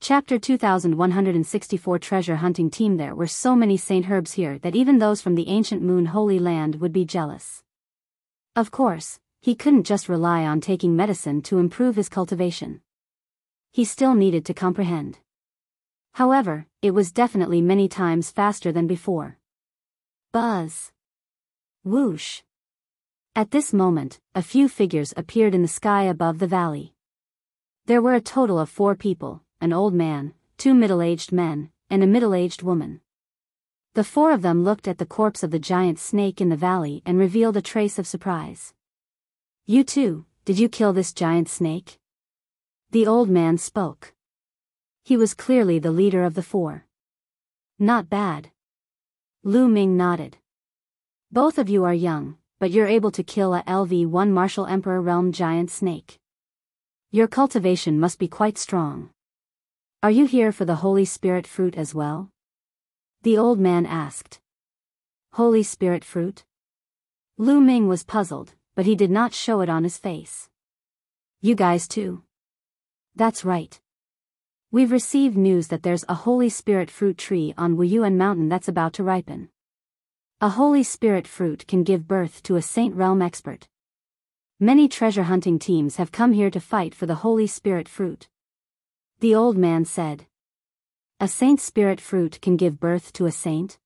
Chapter 2164 Treasure Hunting Team. There were so many Saint Herbs here that even those from the ancient Moon Holy Land would be jealous. Of course, he couldn't just rely on taking medicine to improve his cultivation. He still needed to comprehend. However, it was definitely many times faster than before. Buzz. Whoosh. At this moment, a few figures appeared in the sky above the valley. There were a total of 4 people. An old man, 2 middle-aged men, and a middle-aged woman. The 4 of them looked at the corpse of the giant snake in the valley and revealed a trace of surprise. "You too, did you kill this giant snake?" The old man spoke. He was clearly the leader of the 4. "Not bad." Lu Ming nodded. "Both of you are young, but you're able to kill a LV1 Martial Emperor Realm giant snake. Your cultivation must be quite strong. Are you here for the Holy Spirit fruit as well?" The old man asked. Holy Spirit fruit? Lu Ming was puzzled, but he did not show it on his face. "You guys too?" "That's right. We've received news that there's a Holy Spirit fruit tree on Yuan mountain that's about to ripen. A Holy Spirit fruit can give birth to a Saint Realm expert. Many treasure hunting teams have come here to fight for the Holy Spirit fruit," the old man said. "A Saint Spirit fruit can give birth to a saint?"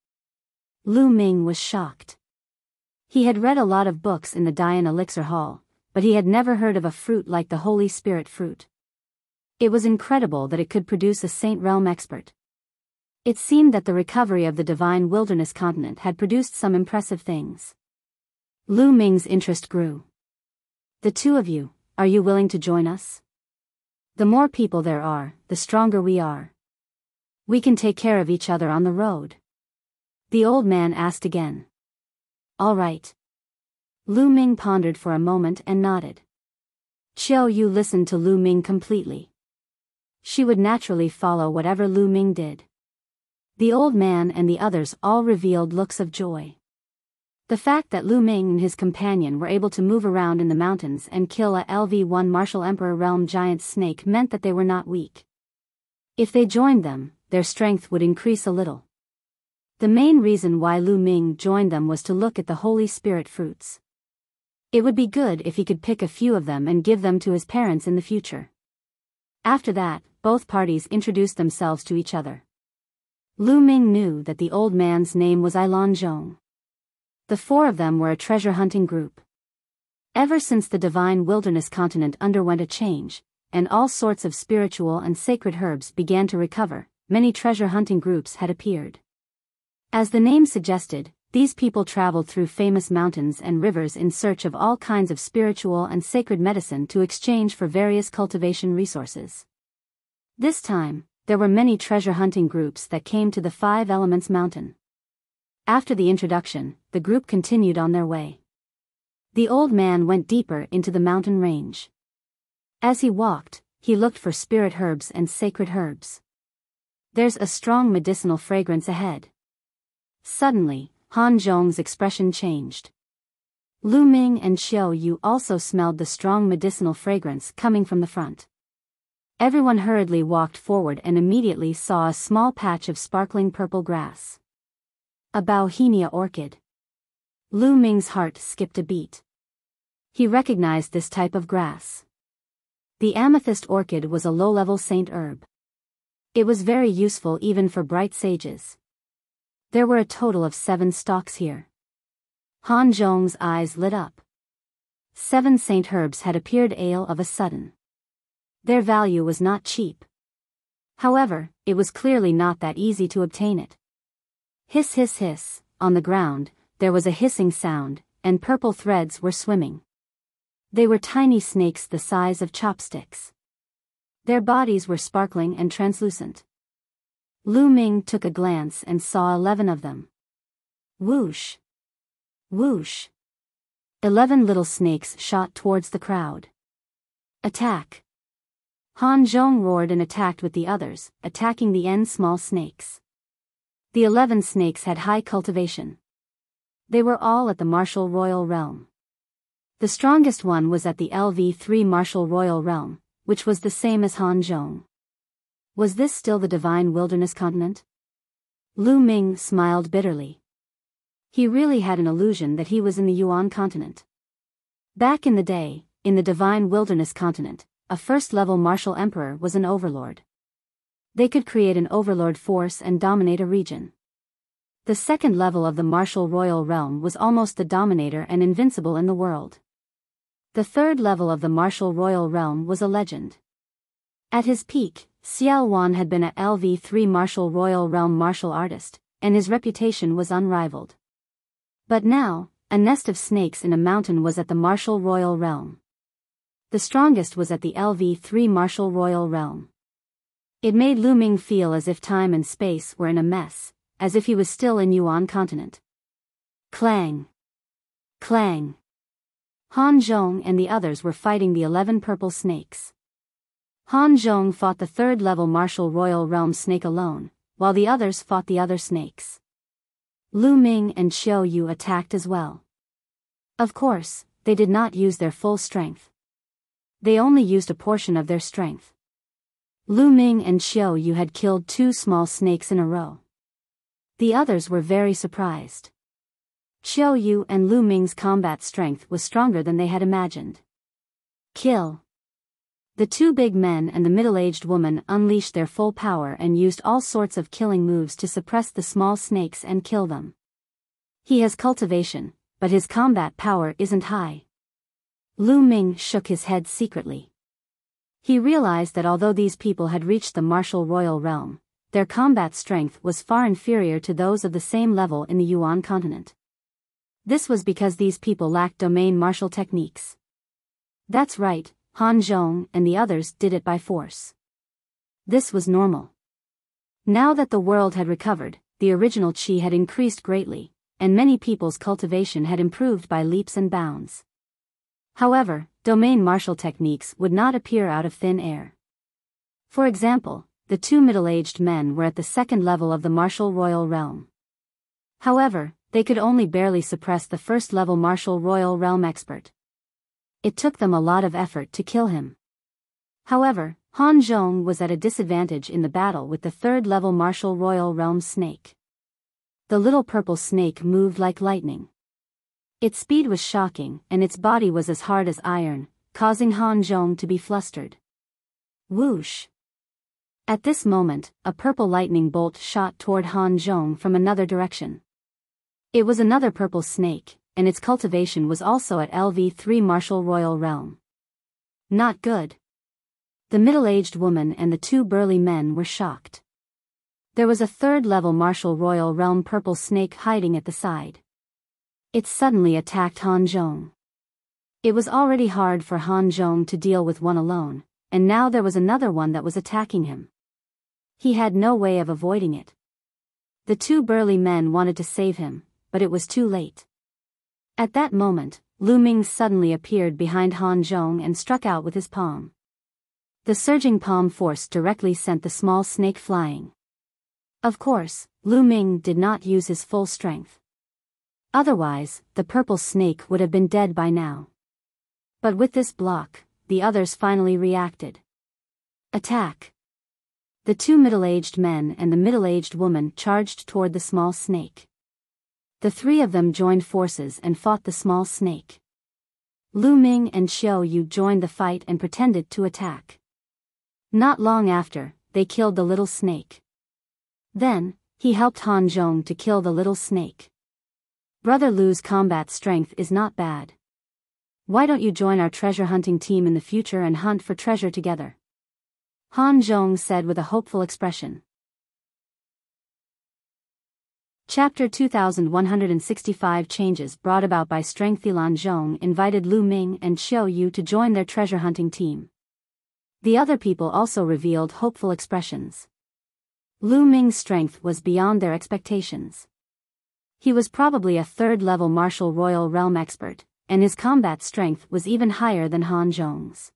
Lu Ming was shocked. He had read a lot of books in the Dian Elixir Hall, but he had never heard of a fruit like the Holy Spirit fruit. It was incredible that it could produce a Saint Realm expert. It seemed that the recovery of the Divine Wilderness continent had produced some impressive things. Lu Ming's interest grew. "The 2 of you, are you willing to join us? The more people there are, the stronger we are. We can take care of each other on the road." The old man asked again. "All right." Lu Ming pondered for a moment and nodded. Xiao Yu listened to Lu Ming completely. She would naturally follow whatever Lu Ming did. The old man and the others all revealed looks of joy. The fact that Lu Ming and his companion were able to move around in the mountains and kill a LV1 Martial Emperor Realm giant snake meant that they were not weak. If they joined them, their strength would increase a little. The main reason why Lu Ming joined them was to look at the Holy Spirit fruits. It would be good if he could pick a few of them and give them to his parents in the future. After that, both parties introduced themselves to each other. Lu Ming knew that the old man's name was LAN Yun. The 4 of them were a treasure hunting group. Ever since the Divine Wilderness continent underwent a change, and all sorts of spiritual and sacred herbs began to recover, many treasure hunting groups had appeared. As the name suggested, these people traveled through famous mountains and rivers in search of all kinds of spiritual and sacred medicine to exchange for various cultivation resources. This time, there were many treasure hunting groups that came to the 5 Elements Mountain. After the introduction, the group continued on their way. The old man went deeper into the mountain range. As he walked, he looked for spirit herbs and sacred herbs. "There's a strong medicinal fragrance ahead." Suddenly, Han Zhong's expression changed. Lu Ming and Xiao Yu also smelled the strong medicinal fragrance coming from the front. Everyone hurriedly walked forward and immediately saw a small patch of sparkling purple grass. A Bauhinia orchid. Lu Ming's heart skipped a beat. He recognized this type of grass. The amethyst orchid was a low-level saint herb. It was very useful even for bright sages. There were a total of 7 stalks here. Han Zhong's eyes lit up. 7 saint herbs had appeared all of a sudden. Their value was not cheap. However, it was clearly not that easy to obtain it. Hiss hiss hiss, on the ground, there was a hissing sound, and purple threads were swimming. They were tiny snakes the size of chopsticks. Their bodies were sparkling and translucent. Lu Ming took a glance and saw 11 of them. Whoosh! Whoosh! 11 little snakes shot towards the crowd. Attack! Han Zhong roared and attacked with the others, attacking the small snakes. The 11 snakes had high cultivation. They were all at the Martial Royal Realm. The strongest one was at the LV3 Martial Royal Realm, which was the same as Han Zhong. Was this still the divine wilderness continent? Lu Ming smiled bitterly. He really had an illusion that he was in the Yuan continent. Back in the day, in the divine wilderness continent, a first-level martial emperor was an overlord. They could create an overlord force and dominate a region. The second level of the martial royal realm was almost the dominator and invincible in the world. The third level of the martial royal realm was a legend. At his peak, Yuan had been a LV3 martial royal realm martial artist, and his reputation was unrivaled. But now, a nest of snakes in a mountain was at the martial royal realm. The strongest was at the LV3 martial royal realm. It made Lu Ming feel as if time and space were in a mess, as if he was still in Yuan continent. Clang! Clang! Han Zhong and the others were fighting the 11 purple snakes. Han Zhong fought the third-level martial royal realm snake alone, while the others fought the other snakes. Lu Ming and Xiao Yu attacked as well. Of course, they did not use their full strength. They only used a portion of their strength. Lu Ming and Xiao Yu had killed 2 small snakes in a row. The others were very surprised. Xiao Yu and Lu Ming's combat strength was stronger than they had imagined. Kill! The 2 big men and the middle-aged woman unleashed their full power and used all sorts of killing moves to suppress the small snakes and kill them. He has cultivation, but his combat power isn't high. Lu Ming shook his head secretly. He realized that although these people had reached the martial royal realm, their combat strength was far inferior to those of the same level in the Yuan continent. This was because these people lacked domain martial techniques. That's right, Han Zhong and the others did it by force. This was normal. Now that the world had recovered, the original qi had increased greatly, and many people's cultivation had improved by leaps and bounds. However, domain martial techniques would not appear out of thin air. For example, the 2 middle-aged men were at the second level of the martial royal realm. However, they could only barely suppress the first-level martial royal realm expert. It took them a lot of effort to kill him. However, Han Zhong was at a disadvantage in the battle with the third-level martial royal realm snake. The little purple snake moved like lightning. Its speed was shocking, and its body was as hard as iron, causing Han Zhong to be flustered. Whoosh! At this moment, a purple lightning bolt shot toward Han Zhong from another direction. It was another purple snake, and its cultivation was also at LV3 martial royal realm. Not good. The middle-aged woman and the 2 burly men were shocked. There was a third-level martial royal realm purple snake hiding at the side. It suddenly attacked Han Zhong. It was already hard for Han Zhong to deal with one alone, and now there was another one that was attacking him. He had no way of avoiding it. The 2 burly men wanted to save him, but it was too late. At that moment, Lu Ming suddenly appeared behind Han Zhong and struck out with his palm. The surging palm force directly sent the small snake flying. Of course, Lu Ming did not use his full strength. Otherwise, the purple snake would have been dead by now. But with this block, the others finally reacted. Attack! The 2 middle-aged men and the middle-aged woman charged toward the small snake. The 3 of them joined forces and fought the small snake. Lu Ming and Xiao Yu joined the fight and pretended to attack. Not long after, they killed the little snake. Then, he helped Han Zhong to kill the little snake. Brother Lu's combat strength is not bad. Why don't you join our treasure hunting team in the future and hunt for treasure together? Han Zhong said with a hopeful expression. Chapter 2165 Changes brought about by strength. LAN Zhong invited Lu Ming and Xiao Yu to join their treasure hunting team. The other people also revealed hopeful expressions. Lu Ming's strength was beyond their expectations. He was probably a third-level martial royal realm expert, and his combat strength was even higher than Han Zhong's.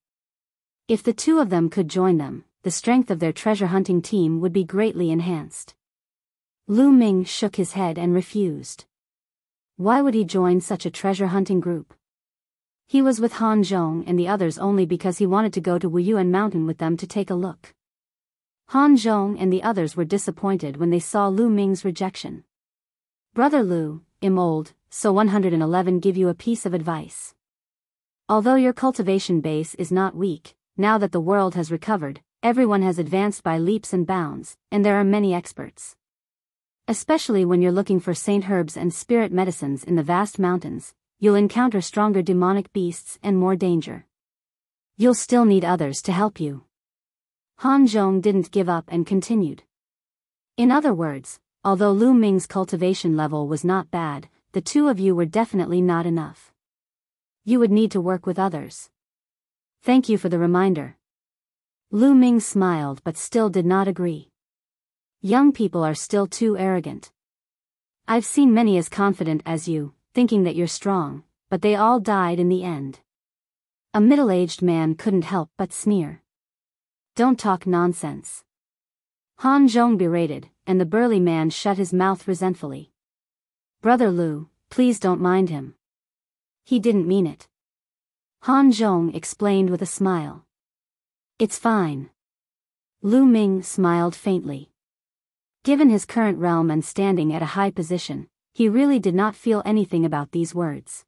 If the 2 of them could join them, the strength of their treasure hunting team would be greatly enhanced. Lu Ming shook his head and refused. Why would he join such a treasure hunting group? He was with Han Zhong and the others only because he wanted to go to Yuan mountain with them to take a look. Han Zhong and the others were disappointed when they saw Lu Ming's rejection. Brother Lu, I'm old, so 111 give you a piece of advice. Although your cultivation base is not weak, now that the world has recovered, everyone has advanced by leaps and bounds, and there are many experts. Especially when you're looking for saint herbs and spirit medicines in the vast mountains, you'll encounter stronger demonic beasts and more danger. You'll still need others to help you. Han Zhong didn't give up and continued. In other words, although Lu Ming's cultivation level was not bad, the two of you were definitely not enough. You would need to work with others. Thank you for the reminder. Lu Ming smiled but still did not agree. Young people are still too arrogant. I've seen many as confident as you, thinking that you're strong, but they all died in the end. A middle-aged man couldn't help but sneer. Don't talk nonsense. Han Zhong berated, and the burly man shut his mouth resentfully. Brother Lu, please don't mind him. He didn't mean it. Han Zhong explained with a smile. It's fine. Lu Ming smiled faintly. Given his current realm and standing at a high position, he really did not feel anything about these words.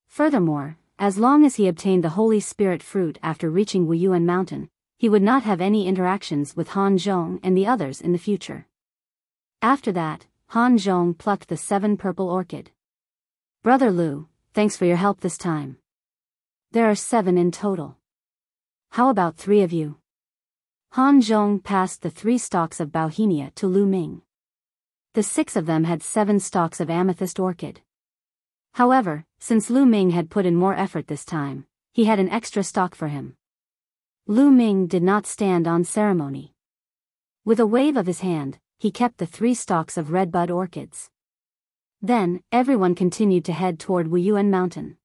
Furthermore, as long as he obtained the Holy Spirit fruit after reaching Yuan Mountain, he would not have any interactions with Han Zhong and the others in the future. After that, Han Zhong plucked the 7 purple orchid. Brother Lu, thanks for your help this time. There are 7 in total. How about 3 of you? Han Zhong passed the 3 stalks of Bauhinia to Lu Ming. The 6 of them had 7 stalks of amethyst orchid. However, since Lu Ming had put in more effort this time, he had an extra stalk for him. Lu Ming did not stand on ceremony. With a wave of his hand, he kept the 3 stalks of redbud orchids. Then, everyone continued to head toward Yuan Mountain.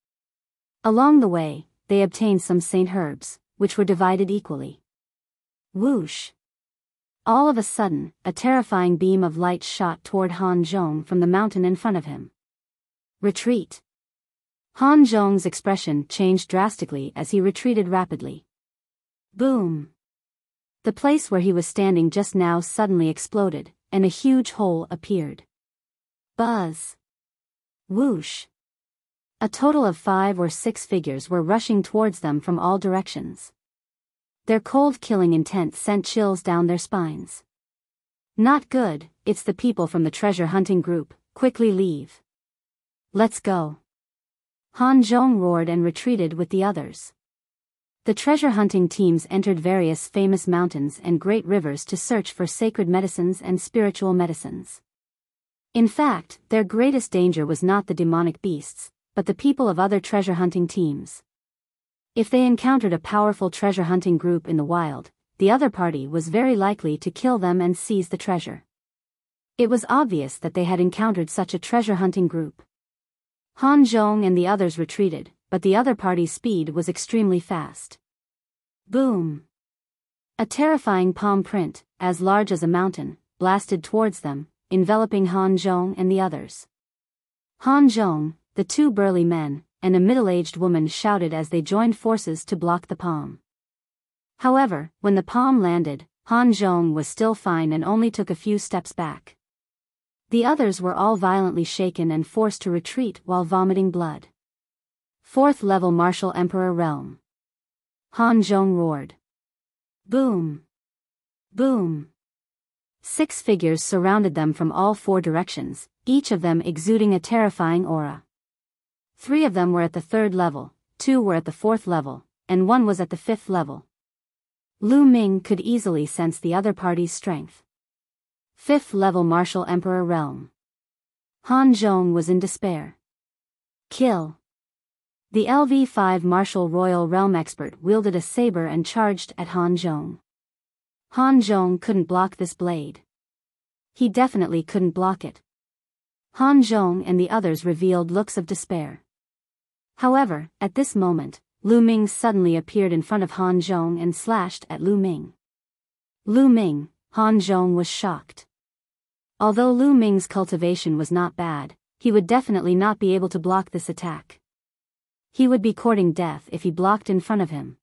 Along the way, they obtained some saint herbs, which were divided equally. Whoosh! All of a sudden, a terrifying beam of light shot toward Han Zhong from the mountain in front of him. Retreat! Han Zhong's expression changed drastically as he retreated rapidly. Boom! The place where he was standing just now suddenly exploded, and a huge hole appeared. Buzz! Whoosh! A total of 5 or 6 figures were rushing towards them from all directions. Their cold killing intent sent chills down their spines. Not good, it's the people from the treasure hunting group, quickly leave. Let's go. Han Zhong roared and retreated with the others. The treasure hunting teams entered various famous mountains and great rivers to search for sacred medicines and spiritual medicines. In fact, their greatest danger was not the demonic beasts, but the people of other treasure hunting teams. If they encountered a powerful treasure hunting group in the wild, the other party was very likely to kill them and seize the treasure. It was obvious that they had encountered such a treasure hunting group. Han Zhong and the others retreated, but the other party's speed was extremely fast. Boom! A terrifying palm print, as large as a mountain, blasted towards them, enveloping Han Zhong and the others. Han Zhong, the 2 burly men, and a middle-aged woman shouted as they joined forces to block the palm. However, when the palm landed, Han Zhong was still fine and only took a few steps back. The others were all violently shaken and forced to retreat while vomiting blood. 4th level Martial Emperor Realm. Han Zhong roared. Boom! Boom! 6 figures surrounded them from all 4 directions, each of them exuding a terrifying aura. 3 of them were at the 3rd level, 2 were at the 4th level, and 1 was at the 5th level. Lu Ming could easily sense the other party's strength. 5th level Martial Emperor Realm. Han Zhong was in despair. Kill! The LV5 Martial Royal Realm expert wielded a saber and charged at Han Zhong. Han Zhong couldn't block this blade. He definitely couldn't block it. Han Zhong and the others revealed looks of despair. However, at this moment, Lu Ming suddenly appeared in front of Han Zhong and slashed at Lu Ming. Lu Ming, Han Zhong was shocked. Although Lu Ming's cultivation was not bad, he would definitely not be able to block this attack. He would be courting death if he blocked in front of him.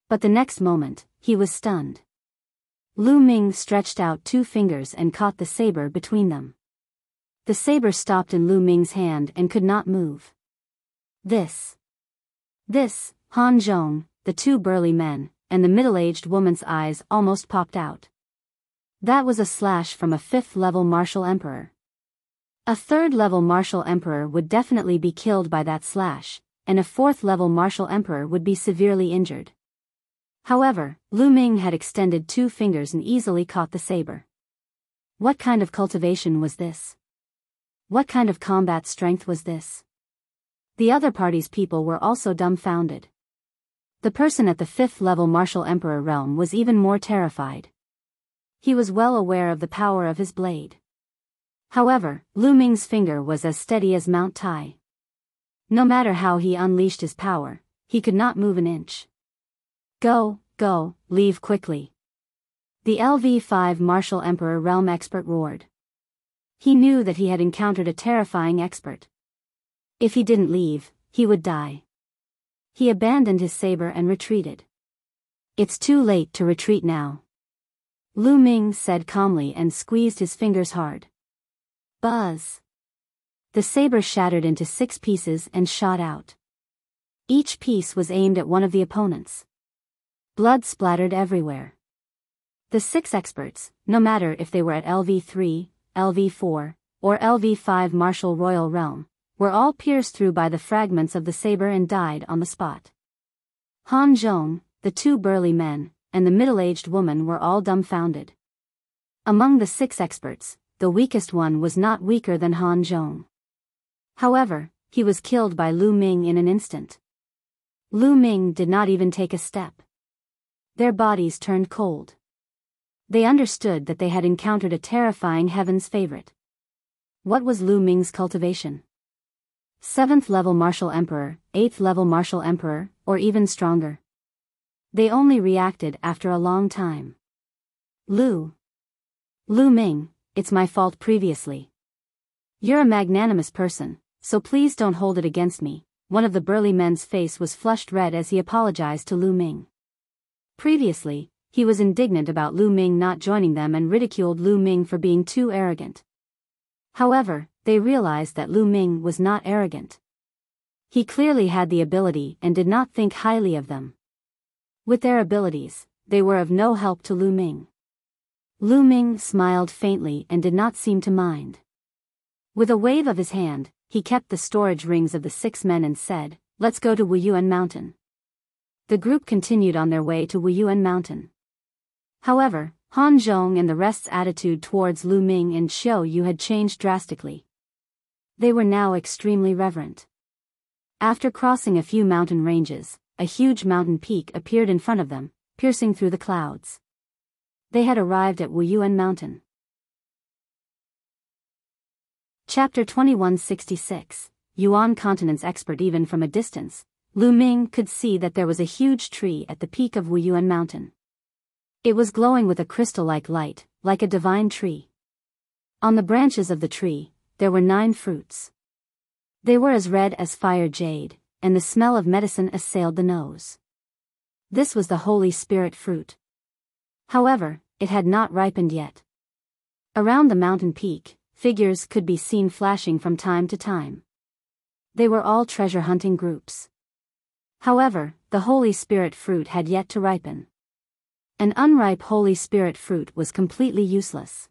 But the next moment, he was stunned. Lu Ming stretched out 2 fingers and caught the saber between them. The saber stopped in Lu Ming's hand and could not move. This, Han Zhong, the 2 burly men, and the middle-aged woman's eyes almost popped out. That was a slash from a 5th-level martial emperor. A 3rd-level martial emperor would definitely be killed by that slash, and a 4th-level martial emperor would be severely injured. However, Lu Ming had extended 2 fingers and easily caught the saber. What kind of cultivation was this? What kind of combat strength was this? The other party's people were also dumbfounded. The person at the 5th-level martial emperor realm was even more terrified. He was well aware of the power of his blade. However, Lu Ming's finger was as steady as Mount Tai. No matter how he unleashed his power, he could not move an inch. Go, leave quickly. The LV5 martial emperor realm expert roared. He knew that he had encountered a terrifying expert. If he didn't leave, he would die. He abandoned his saber and retreated. It's too late to retreat now. Lu Ming said calmly and squeezed his fingers hard. Buzz. The saber shattered into 6 pieces and shot out. Each piece was aimed at one of the opponents. Blood splattered everywhere. The 6 experts, no matter if they were at LV3, LV4, or LV5 martial royal realm, were all pierced through by the fragments of the saber and died on the spot. Han Zhong, the 2 burly men, and the middle-aged woman were all dumbfounded. Among the 6 experts, the weakest one was not weaker than Han Zhong. However, he was killed by Lu Ming in an instant. Lu Ming did not even take a step. Their bodies turned cold. They understood that they had encountered a terrifying heaven's favorite. What was Lu Ming's cultivation? 7th-level martial emperor, 8th-level martial emperor, or even stronger? They only reacted after a long time. Lu Ming, it's my fault previously. You're a magnanimous person, so please don't hold it against me. One of the burly men's face was flushed red as he apologized to Lu Ming. Previously, he was indignant about Lu Ming not joining them and ridiculed Lu Ming for being too arrogant. However, they realized that Lu Ming was not arrogant. He clearly had the ability and did not think highly of them. With their abilities, they were of no help to Lu Ming. Lu Ming smiled faintly and did not seem to mind. With a wave of his hand, he kept the storage rings of the 6 men and said, "Let's go to Yuan Mountain." The group continued on their way to Yuan Mountain. However, Han Zhong and the rest's attitude towards Lu Ming and Xiao Yu had changed drastically. They were now extremely reverent. After crossing a few mountain ranges, a huge mountain peak appeared in front of them, piercing through the clouds. They had arrived at Yuan Mountain. Chapter 2166, Yuan Continent's expert. Even from a distance, Lu Ming could see that there was a huge tree at the peak of Yuan Mountain. It was glowing with a crystal-like light, like a divine tree. On the branches of the tree, there were 9 fruits. They were as red as fire jade, and the smell of medicine assailed the nose. This was the Holy Spirit fruit. However, it had not ripened yet. Around the mountain peak, figures could be seen flashing from time to time. They were all treasure hunting groups. However, the Holy Spirit fruit had yet to ripen. An unripe Holy Spirit fruit was completely useless.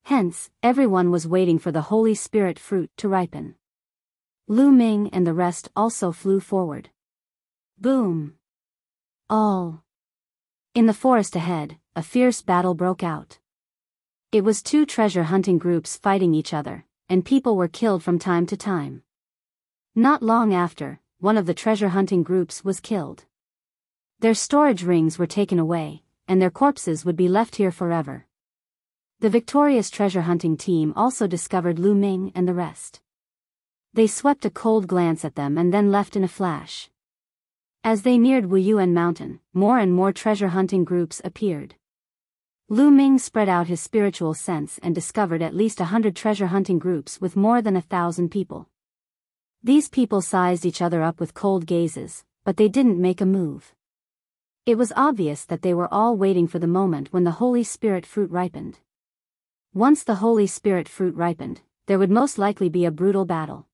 Hence, everyone was waiting for the Holy Spirit fruit to ripen. Lu Ming and the rest also flew forward. Boom! All. In the forest ahead, a fierce battle broke out. It was 2 treasure hunting groups fighting each other, and people were killed from time to time. Not long after, one of the treasure hunting groups was killed. Their storage rings were taken away, and their corpses would be left here forever. The victorious treasure hunting team also discovered Lu Ming and the rest. They swept a cold glance at them and then left in a flash. As they neared Yuan Mountain, more and more treasure hunting groups appeared. Lu Ming spread out his spiritual sense and discovered at least 100 treasure hunting groups with more than 1,000 people. These people sized each other up with cold gazes, but they didn't make a move. It was obvious that they were all waiting for the moment when the Holy Spirit fruit ripened. Once the Holy Spirit fruit ripened, there would most likely be a brutal battle.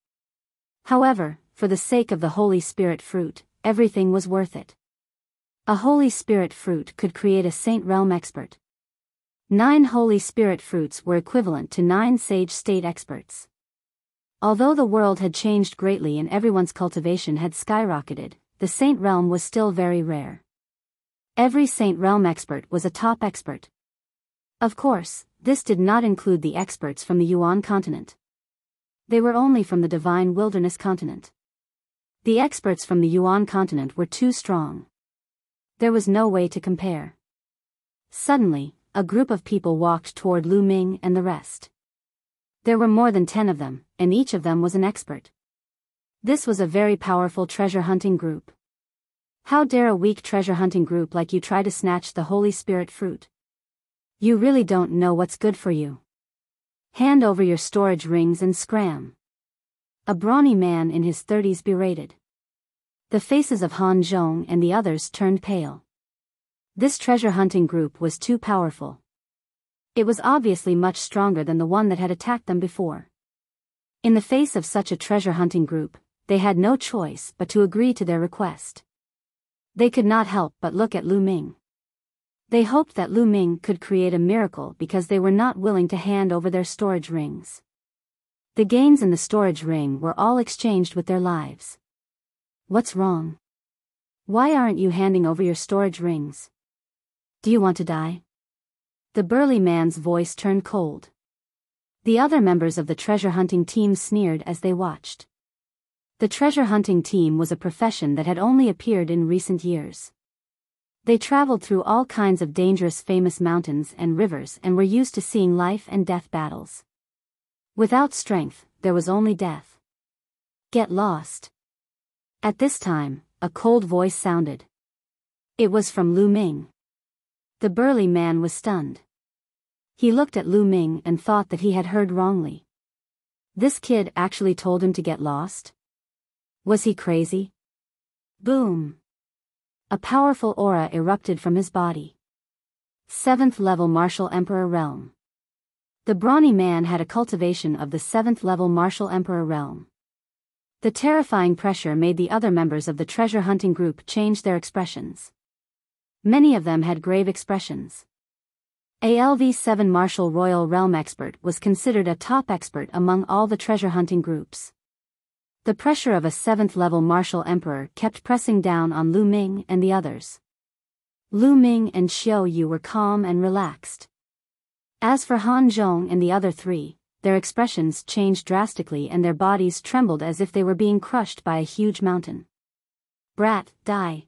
However, for the sake of the Holy Spirit fruit, everything was worth it. A Holy Spirit fruit could create a Saint Realm expert. 9 Holy Spirit fruits were equivalent to 9 Sage State experts. Although the world had changed greatly and everyone's cultivation had skyrocketed, the Saint Realm was still very rare. Every Saint Realm expert was a top expert. Of course, this did not include the experts from the Yuan continent. They were only from the Divine Wilderness continent. The experts from the Yuan continent were too strong. There was no way to compare. Suddenly, a group of people walked toward Lu Ming and the rest. There were more than 10 of them, and each of them was an expert. This was a very powerful treasure hunting group. How dare a weak treasure hunting group like you try to snatch the Holy Spirit fruit? You really don't know what's good for you. Hand over your storage rings and scram. A brawny man in his 30s berated. The faces of Han Zhong and the others turned pale. This treasure hunting group was too powerful. It was obviously much stronger than the one that had attacked them before. In the face of such a treasure hunting group, they had no choice but to agree to their request. They could not help but look at Lu Ming. They hoped that Lu Ming could create a miracle because they were not willing to hand over their storage rings. The gains in the storage ring were all exchanged with their lives. What's wrong? Why aren't you handing over your storage rings? Do you want to die? The burly man's voice turned cold. The other members of the treasure hunting team sneered as they watched. The treasure hunting team was a profession that had only appeared in recent years. They traveled through all kinds of dangerous famous mountains and rivers and were used to seeing life and death battles. Without strength, there was only death. Get lost. At this time, a cold voice sounded. It was from Lu Ming. The burly man was stunned. He looked at Lu Ming and thought that he had heard wrongly. This kid actually told him to get lost? Was he crazy? Boom! A powerful aura erupted from his body. 7th level Martial Emperor Realm. The brawny man had a cultivation of the 7th level Martial Emperor Realm. The terrifying pressure made the other members of the treasure hunting group change their expressions. Many of them had grave expressions. A LV7 Martial Royal Realm expert was considered a top expert among all the treasure hunting groups. The pressure of a 7th level Martial Emperor kept pressing down on Lu Ming and the others. Lu Ming and Xiao Yu were calm and relaxed. As for Han Zhong and the other 3, their expressions changed drastically and their bodies trembled as if they were being crushed by a huge mountain. Brat, die!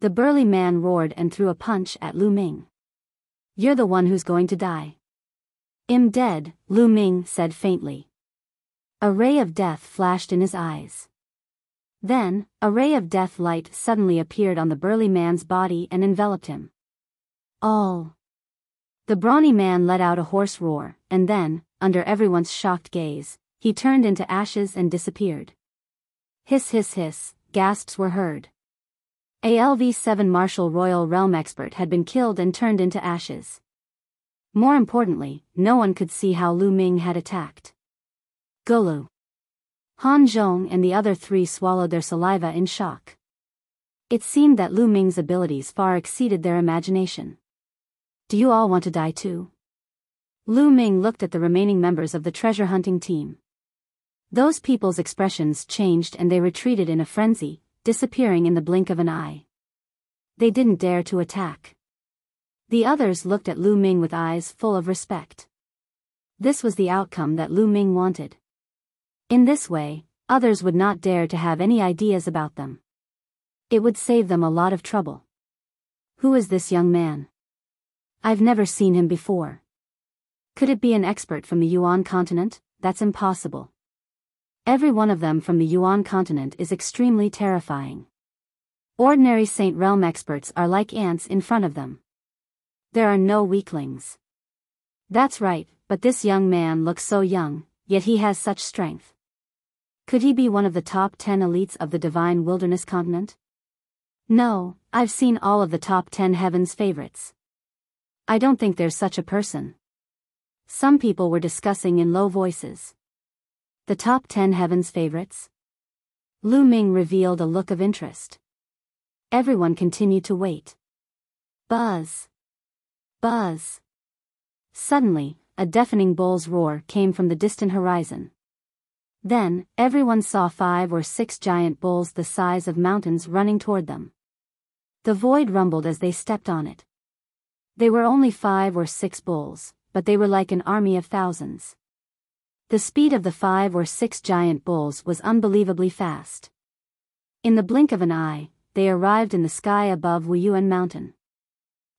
The burly man roared and threw a punch at Lu Ming. You're the one who's going to die. I'm dead, Lu Ming said faintly. A ray of death flashed in his eyes. Then, a ray of death light suddenly appeared on the burly man's body and enveloped him. All. The brawny man let out a hoarse roar, and then, under everyone's shocked gaze, he turned into ashes and disappeared. Hiss hiss hiss, gasps were heard. A LV7 Martial Royal Realm expert had been killed and turned into ashes. More importantly, no one could see how Lu Ming had attacked. Golu. Han Zhong and the other 3 swallowed their saliva in shock. It seemed that Lu Ming's abilities far exceeded their imagination. Do you all want to die too? Lu Ming looked at the remaining members of the treasure hunting team. Those people's expressions changed and they retreated in a frenzy, disappearing in the blink of an eye. They didn't dare to attack. The others looked at Lu Ming with eyes full of respect. This was the outcome that Lu Ming wanted. In this way, others would not dare to have any ideas about them. It would save them a lot of trouble. Who is this young man? I've never seen him before. Could it be an expert from the Yuan continent? That's impossible. Every one of them from the Yuan continent is extremely terrifying. Ordinary Saint Realm experts are like ants in front of them. There are no weaklings. That's right, but this young man looks so young, yet he has such strength. Could he be one of the top 10 elites of the Divine Wilderness continent? No, I've seen all of the top 10 heaven's favorites. I don't think there's such a person. Some people were discussing in low voices. The top 10 heaven's favorites? Lu Ming revealed a look of interest. Everyone continued to wait. Buzz. Buzz. Suddenly, a deafening bull's roar came from the distant horizon. Then, everyone saw 5 or 6 giant bulls the size of mountains running toward them. The void rumbled as they stepped on it. They were only 5 or 6 bulls, but they were like an army of thousands. The speed of the 5 or 6 giant bulls was unbelievably fast. In the blink of an eye, they arrived in the sky above Yuan mountain.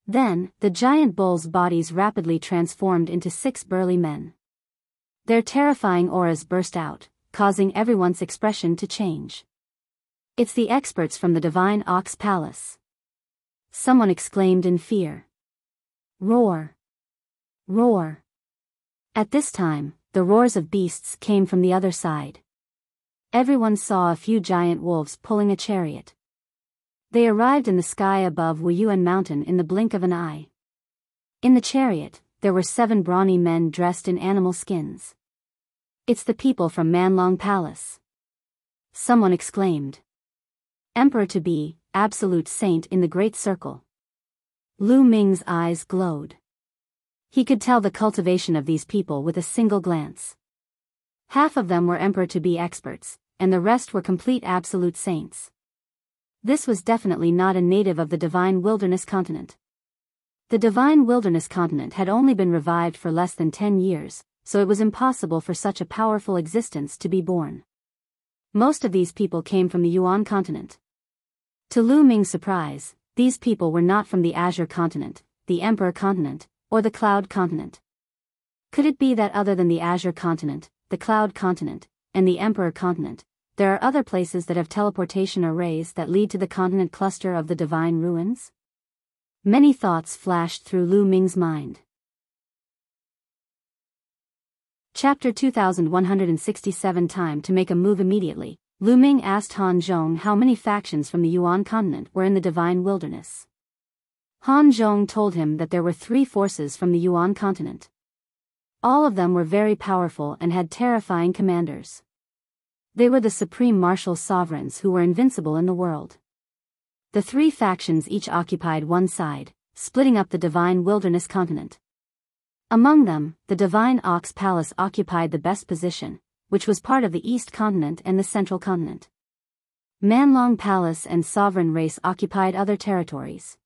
Then, the giant bulls' bodies rapidly transformed into 6 burly men. Their terrifying auras burst out, causing everyone's expression to change. It's the experts from the Divine Ox Palace. Someone exclaimed in fear. Roar! Roar! At this time, the roars of beasts came from the other side. Everyone saw a few giant wolves pulling a chariot. They arrived in the sky above Yuan mountain in the blink of an eye. In the chariot, there were 7 brawny men dressed in animal skins. It's the people from Manlong Palace. Someone exclaimed. Emperor-to-be, absolute saint in the Great Circle. Lu Ming's eyes glowed. He could tell the cultivation of these people with a single glance. Half of them were emperor-to-be experts, and the rest were complete absolute saints. This was definitely not a native of the Divine Wilderness Continent. The Divine Wilderness Continent had only been revived for less than 10 years, so it was impossible for such a powerful existence to be born. Most of these people came from the Yuan continent. To Lu Ming's surprise, these people were not from the Azure continent, the Emperor continent, or the Cloud continent. Could it be that other than the Azure continent, the Cloud continent, and the Emperor continent, there are other places that have teleportation arrays that lead to the continent cluster of the Divine Ruins? Many thoughts flashed through Lu Ming's mind. Chapter 2167 Time to make a move immediately. Lu Ming asked Han Zhong how many factions from the Yuan continent were in the Divine Wilderness. Han Zhong told him that there were 3 forces from the Yuan continent. All of them were very powerful and had terrifying commanders. They were the supreme martial sovereigns who were invincible in the world. The 3 factions each occupied one side, splitting up the Divine Wilderness continent. Among them, the Divine Ox Palace occupied the best position, which was part of the East continent and the Central continent. Manlong Palace and Sovereign Race occupied other territories.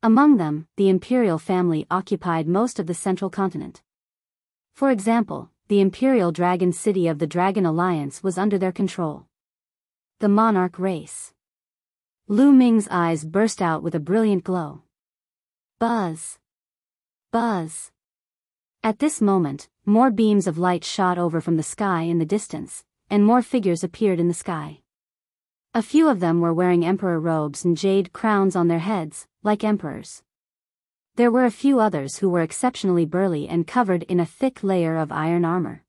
Among them, the imperial family occupied most of the Central continent. For example, the imperial dragon city of the Dragon Alliance was under their control. The monarch race. Lu Ming's eyes burst out with a brilliant glow. Buzz! Buzz! At this moment, more beams of light shot over from the sky in the distance, and more figures appeared in the sky. A few of them were wearing emperor robes and jade crowns on their heads, like emperors. There were a few others who were exceptionally burly and covered in a thick layer of iron armor.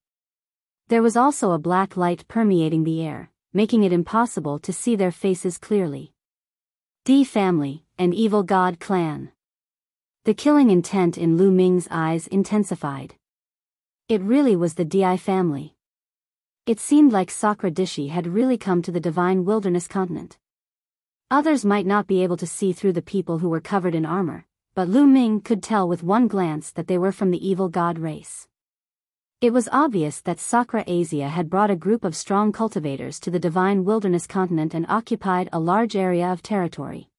There was also a black light permeating the air, making it impossible to see their faces clearly. D family, an evil god clan. The killing intent in Lu Ming's eyes intensified. It really was the Di family. It seemed like Sakra Dishi had really come to the Divine Wilderness continent. Others might not be able to see through the people who were covered in armor, but Lu Ming could tell with one glance that they were from the evil god race. It was obvious that Sakra Asia had brought a group of strong cultivators to the Divine Wilderness continent and occupied a large area of territory.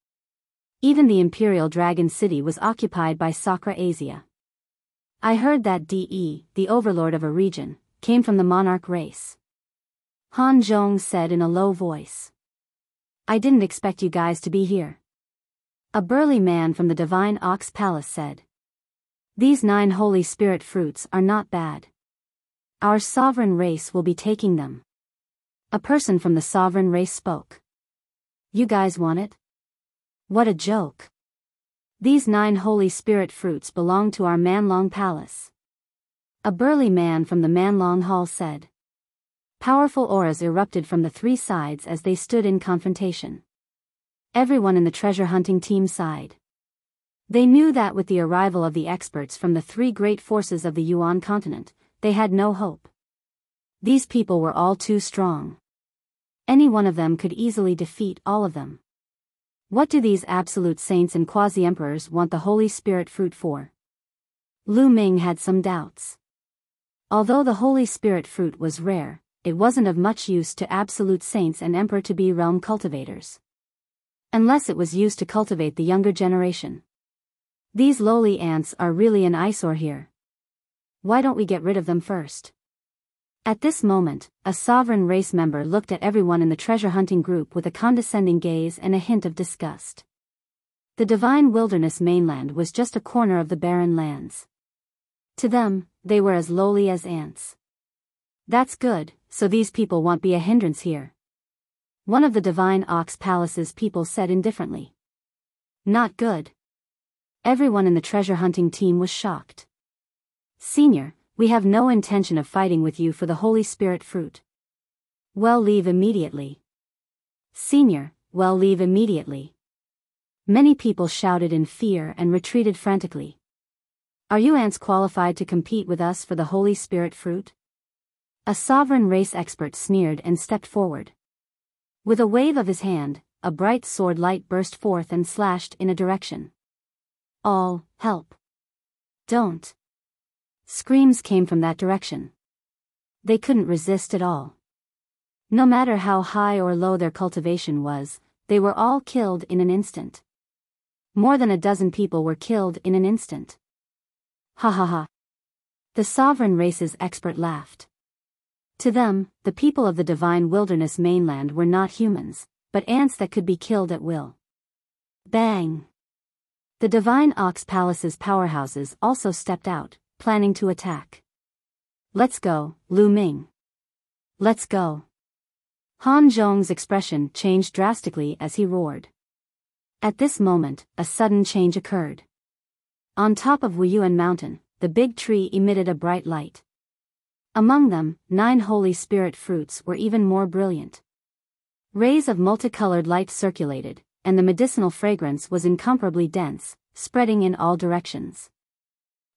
Even the Imperial Dragon City was occupied by Sakra Asia. I heard that De, the overlord of a region, came from the monarch race. Han Zhong said in a low voice. I didn't expect you guys to be here. A burly man from the Divine Ox Palace said. These 9 holy spirit fruits are not bad. Our sovereign race will be taking them. A person from the sovereign race spoke. You guys want it? What a joke. These 9 holy spirit fruits belong to our Manlong Palace. A burly man from the Manlong Hall said. Powerful auras erupted from the 3 sides as they stood in confrontation. Everyone in the treasure hunting team sighed. They knew that with the arrival of the experts from the three great forces of the Yuan continent, they had no hope. These people were all too strong. Any one of them could easily defeat all of them. What do these absolute saints and quasi-emperors want the Holy Spirit fruit for? Lu Ming had some doubts. Although the Holy Spirit fruit was rare, it wasn't of much use to absolute saints and emperor-to-be realm cultivators. Unless it was used to cultivate the younger generation. These lowly ants are really an eyesore here. Why don't we get rid of them first? At this moment, a sovereign race member looked at everyone in the treasure hunting group with a condescending gaze and a hint of disgust. The divine wilderness mainland was just a corner of the barren lands. To them, they were as lowly as ants. That's good, so these people won't be a hindrance here. One of the divine ox palace's people said indifferently. Not good. Everyone in the treasure hunting team was shocked. Senior, we have no intention of fighting with you for the Holy Spirit fruit. Well, leave immediately. Senior, well, leave immediately. Many people shouted in fear and retreated frantically. Are you ants qualified to compete with us for the Holy Spirit fruit? A sovereign race expert sneered and stepped forward. With a wave of his hand, a bright sword light burst forth and slashed in a direction. All, help. Don't. Screams came from that direction. They couldn't resist at all. No matter how high or low their cultivation was, they were all killed in an instant. More than a dozen people were killed in an instant. Ha ha ha. The sovereign race's expert laughed. To them, the people of the divine wilderness mainland were not humans, but ants that could be killed at will. Bang! The divine ox palace's powerhouses also stepped out, planning to attack. Let's go, Lu Ming. Let's go. Han Zhong's expression changed drastically as he roared. At this moment, a sudden change occurred. On top of Yuan mountain, the big tree emitted a bright light. Among them, 9 Holy Spirit fruits were even more brilliant. Rays of multicolored light circulated, and the medicinal fragrance was incomparably dense, spreading in all directions.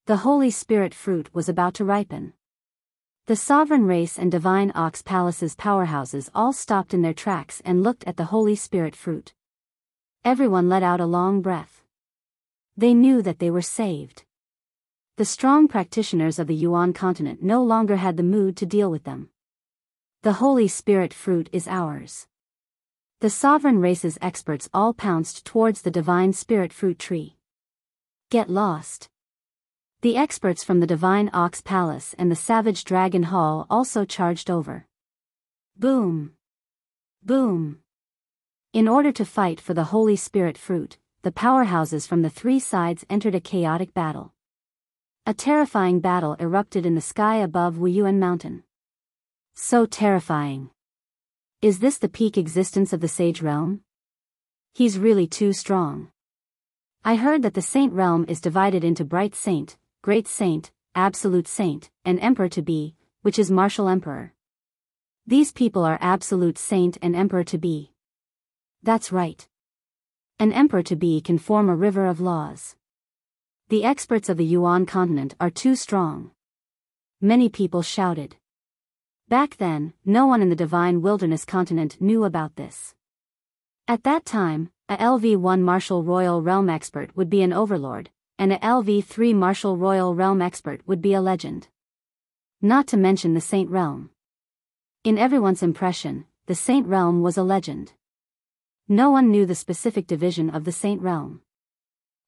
The Holy Spirit fruit was about to ripen. The sovereign race and divine ox palace's powerhouses all stopped in their tracks and looked at the Holy Spirit fruit. Everyone let out a long breath. They knew that they were saved. The strong practitioners of the Yuan continent no longer had the mood to deal with them. The Holy Spirit fruit is ours. The sovereign race's experts all pounced towards the divine spirit fruit tree. Get lost. The experts from the divine ox palace and the savage dragon hall also charged over. Boom! Boom! In order to fight for the Holy Spirit fruit, the powerhouses from the 3 sides entered a chaotic battle. A terrifying battle erupted in the sky above Yuan mountain. So terrifying. Is this the peak existence of the sage realm? He's really too strong. I heard that the saint realm is divided into bright saint, great saint, absolute saint, and emperor-to-be, which is martial emperor. These people are absolute saint and emperor-to-be. That's right. An emperor-to-be can form a river of laws. The experts of the Yuan continent are too strong. Many people shouted. Back then, no one in the divine wilderness continent knew about this. At that time, a LV1 martial royal realm expert would be an overlord, and a LV3 martial royal realm expert would be a legend. Not to mention the saint realm. In everyone's impression, the saint realm was a legend. No one knew the specific division of the saint realm.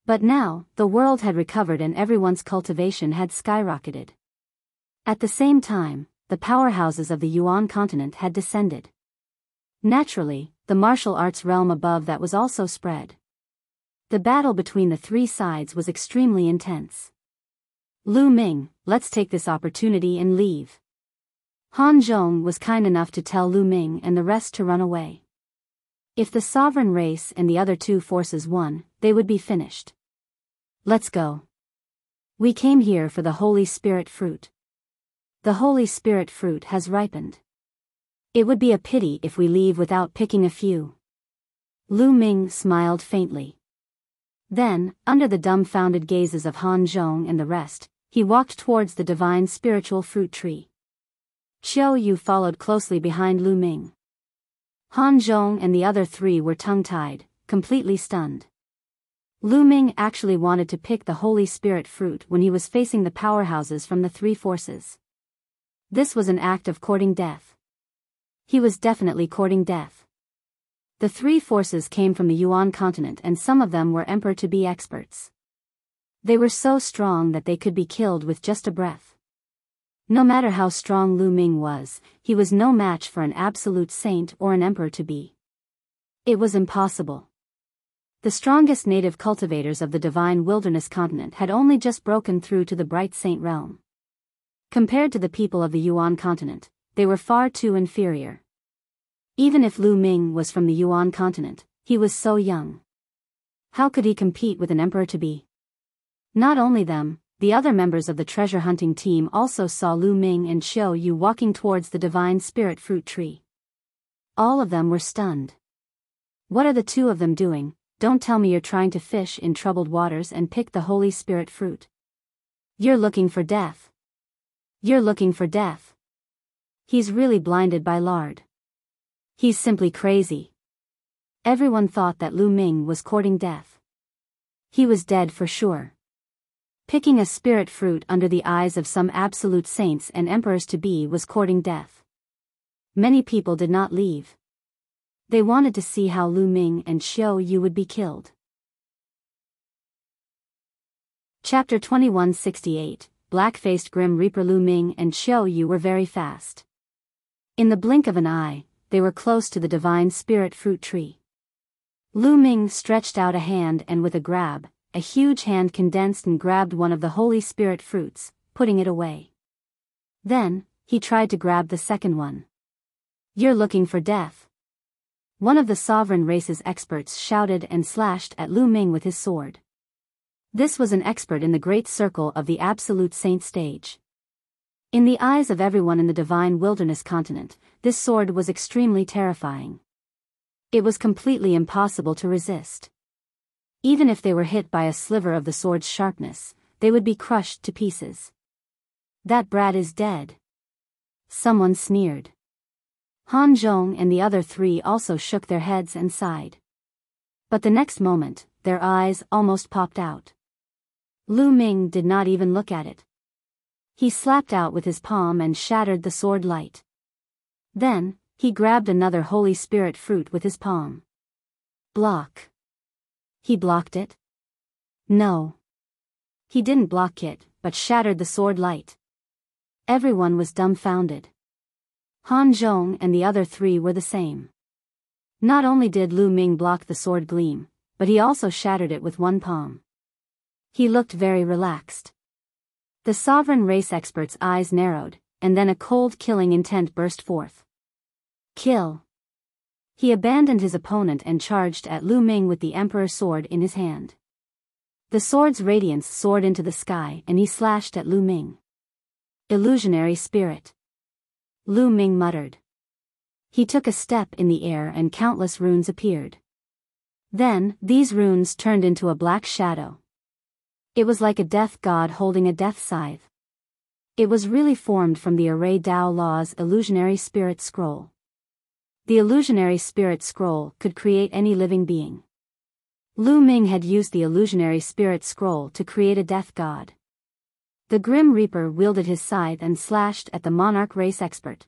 But now, the world had recovered and everyone's cultivation had skyrocketed. At the same time, the powerhouses of the Yuan continent had descended. Naturally, the martial arts realm above that was also spread. The battle between the 3 sides was extremely intense. Lu Ming, let's take this opportunity and leave. Han Zhong was kind enough to tell Lu Ming and the rest to run away. If the sovereign race and the other 2 forces won, they would be finished. Let's go. We came here for the Holy Spirit fruit. The Holy Spirit fruit has ripened. It would be a pity if we leave without picking a few. Lu Ming smiled faintly. Then, under the dumbfounded gazes of Han Zhong and the rest, he walked towards the divine spiritual fruit tree. Xiao Yu followed closely behind Lu Ming. Han Zhong and the other three were tongue-tied, completely stunned. Lu Ming actually wanted to pick the Holy Spirit fruit when he was facing the powerhouses from the three forces. This was an act of courting death. He was definitely courting death. The three forces came from the Yuan continent and some of them were emperor-to-be experts. They were so strong that they could be killed with just a breath. No matter how strong Lu Ming was, he was no match for an absolute saint or an emperor-to-be. It was impossible. The strongest native cultivators of the divine wilderness continent had only just broken through to the bright saint realm. Compared to the people of the Yuan continent, they were far too inferior. Even if Lu Ming was from the Yuan continent, he was so young. How could he compete with an emperor-to-be? Not only them, the other members of the treasure hunting team also saw Lu Ming and Xiao Yu walking towards the divine spirit fruit tree. All of them were stunned. What are the two of them doing? Don't tell me you're trying to fish in troubled waters and pick the Holy Spirit fruit. You're looking for death. You're looking for death. He's really blinded by lard. He's simply crazy. Everyone thought that Lu Ming was courting death. He was dead for sure. Picking a spirit fruit under the eyes of some absolute saints and emperors-to-be was courting death. Many people did not leave. They wanted to see how Lu Ming and Xiao Yu would be killed. Chapter 2168, Black-faced Grim Reaper. Lu Ming and Xiao Yu were very fast. In the blink of an eye, they were close to the divine spirit fruit tree. Lu Ming stretched out a hand and with a grab, a huge hand condensed and grabbed one of the Holy Spirit fruits, putting it away. Then, he tried to grab the second one. You're looking for death. One of the sovereign race's experts shouted and slashed at Lu Ming with his sword. This was an expert in the great circle of the absolute saint stage. In the eyes of everyone in the divine wilderness continent, this sword was extremely terrifying. It was completely impossible to resist. Even if they were hit by a sliver of the sword's sharpness, they would be crushed to pieces. That brat is dead. Someone sneered. Han Zhong and the other three also shook their heads and sighed. But the next moment, their eyes almost popped out. Lu Ming did not even look at it. He slapped out with his palm and shattered the sword light. Then, he grabbed another Holy Spirit fruit with his palm. Block. He blocked it? No. He didn't block it, but shattered the sword light. Everyone was dumbfounded. Han Zhong and the other three were the same. Not only did Lu Ming block the sword gleam, but he also shattered it with one palm. He looked very relaxed. The sovereign race expert's eyes narrowed, and then a cold killing intent burst forth. Kill. He abandoned his opponent and charged at Lu Ming with the Emperor's sword in his hand. The sword's radiance soared into the sky and he slashed at Lu Ming. Illusionary spirit. Lu Ming muttered. He took a step in the air and countless runes appeared. Then, these runes turned into a black shadow. It was like a death god holding a death scythe. It was really formed from the Array Dao Law's illusionary spirit scroll. The illusionary spirit scroll could create any living being. Lu Ming had used the illusionary spirit scroll to create a death god. The Grim Reaper wielded his scythe and slashed at the monarch race expert.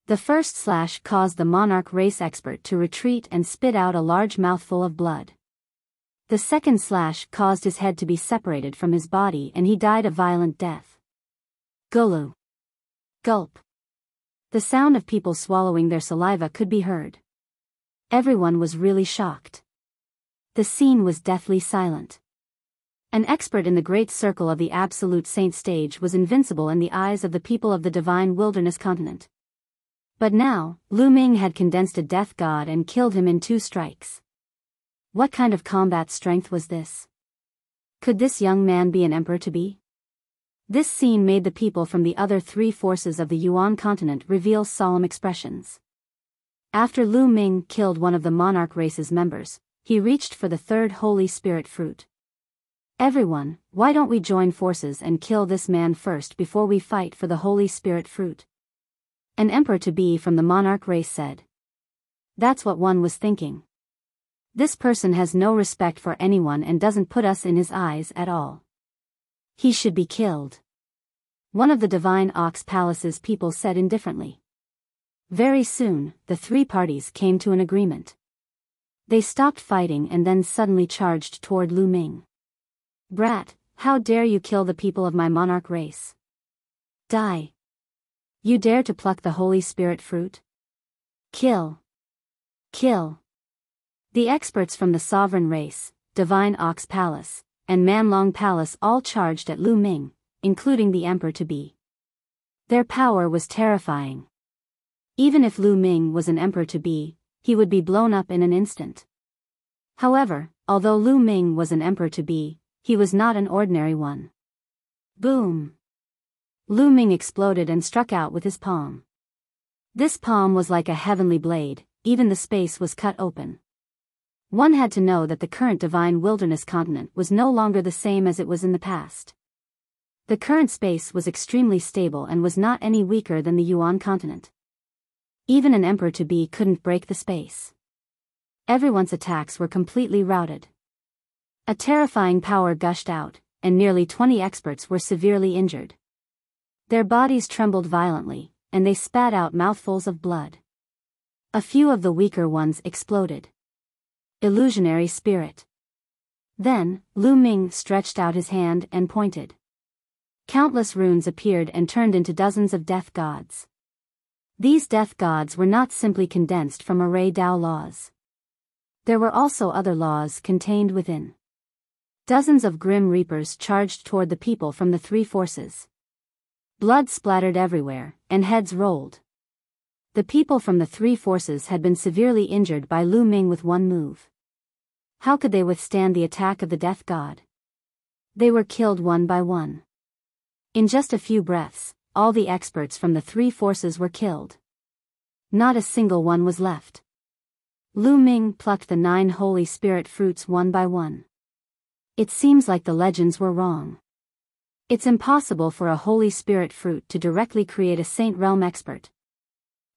The first slash caused the monarch race expert to retreat and spit out a large mouthful of blood. The second slash caused his head to be separated from his body and he died a violent death. Gulu. Gulp. The sound of people swallowing their saliva could be heard. Everyone was really shocked. The scene was deathly silent. An expert in the great circle of the absolute saint stage was invincible in the eyes of the people of the divine wilderness continent. But now, Lu Ming had condensed a death god and killed him in 2 strikes. What kind of combat strength was this? Could this young man be an emperor-to-be? This scene made the people from the other 3 forces of the Yuan continent reveal solemn expressions. After Lu Ming killed one of the monarch race's members, he reached for the third Holy Spirit fruit. Everyone, why don't we join forces and kill this man first before we fight for the Holy Spirit fruit? An emperor-to-be from the monarch race said. That's what one was thinking. This person has no respect for anyone and doesn't put us in his eyes at all. He should be killed. One of the Divine Ox Palace's people said indifferently. Very soon, the three parties came to an agreement. They stopped fighting and then suddenly charged toward Lu Ming. Brat, how dare you kill the people of my monarch race? Die. You dare to pluck the Holy Spirit fruit? Kill. Kill. The experts from the sovereign race, Divine Ox Palace, and Manlong Palace all charged at Lu Ming, including the emperor-to-be. Their power was terrifying. Even if Lu Ming was an emperor-to-be, he would be blown up in an instant. However, although Lu Ming was an emperor-to-be, he was not an ordinary one. Boom! Lu Ming exploded and struck out with his palm. This palm was like a heavenly blade, even the space was cut open. One had to know that the current divine wilderness continent was no longer the same as it was in the past. The current space was extremely stable and was not any weaker than the Yuan continent. Even an emperor-to-be couldn't break the space. Everyone's attacks were completely routed. A terrifying power gushed out, and nearly 20 experts were severely injured. Their bodies trembled violently, and they spat out mouthfuls of blood. A few of the weaker ones exploded. Illusionary spirit. Then, Lu Ming stretched out his hand and pointed. Countless runes appeared and turned into dozens of death gods. These death gods were not simply condensed from array Dao laws. There were also other laws contained within. Dozens of grim reapers charged toward the people from the three forces. Blood splattered everywhere, and heads rolled. The people from the three forces had been severely injured by Lu Ming with one move. How could they withstand the attack of the death god? They were killed one by one. In just a few breaths, all the experts from the three forces were killed. Not a single one was left. Lu Ming plucked the 9 Holy Spirit fruits one by one. It seems like the legends were wrong. It's impossible for a Holy Spirit fruit to directly create a Saint Realm expert.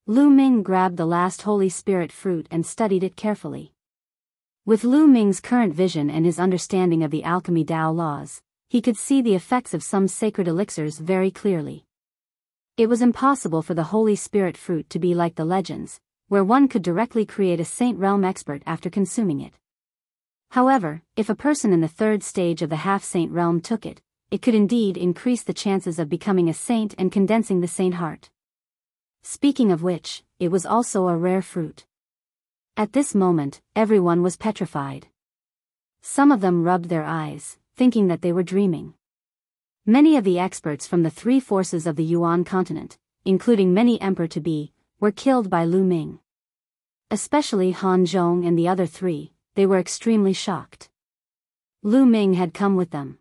Lu Ming grabbed the last Holy Spirit fruit and studied it carefully. With Lu Ming's current vision and his understanding of the alchemy Dao laws, he could see the effects of some sacred elixirs very clearly. It was impossible for the Holy Spirit fruit to be like the legends, where one could directly create a Saint Realm expert after consuming it. However, if a person in the third stage of the half-saint realm took it, it could indeed increase the chances of becoming a saint and condensing the saint heart. Speaking of which, it was also a rare fruit. At this moment, everyone was petrified. Some of them rubbed their eyes, thinking that they were dreaming. Many of the experts from the three forces of the Yuan continent, including many emperor-to-be, were killed by Lu Ming. Especially Han Zhong and the other three, they were extremely shocked. Lu Ming had come with them.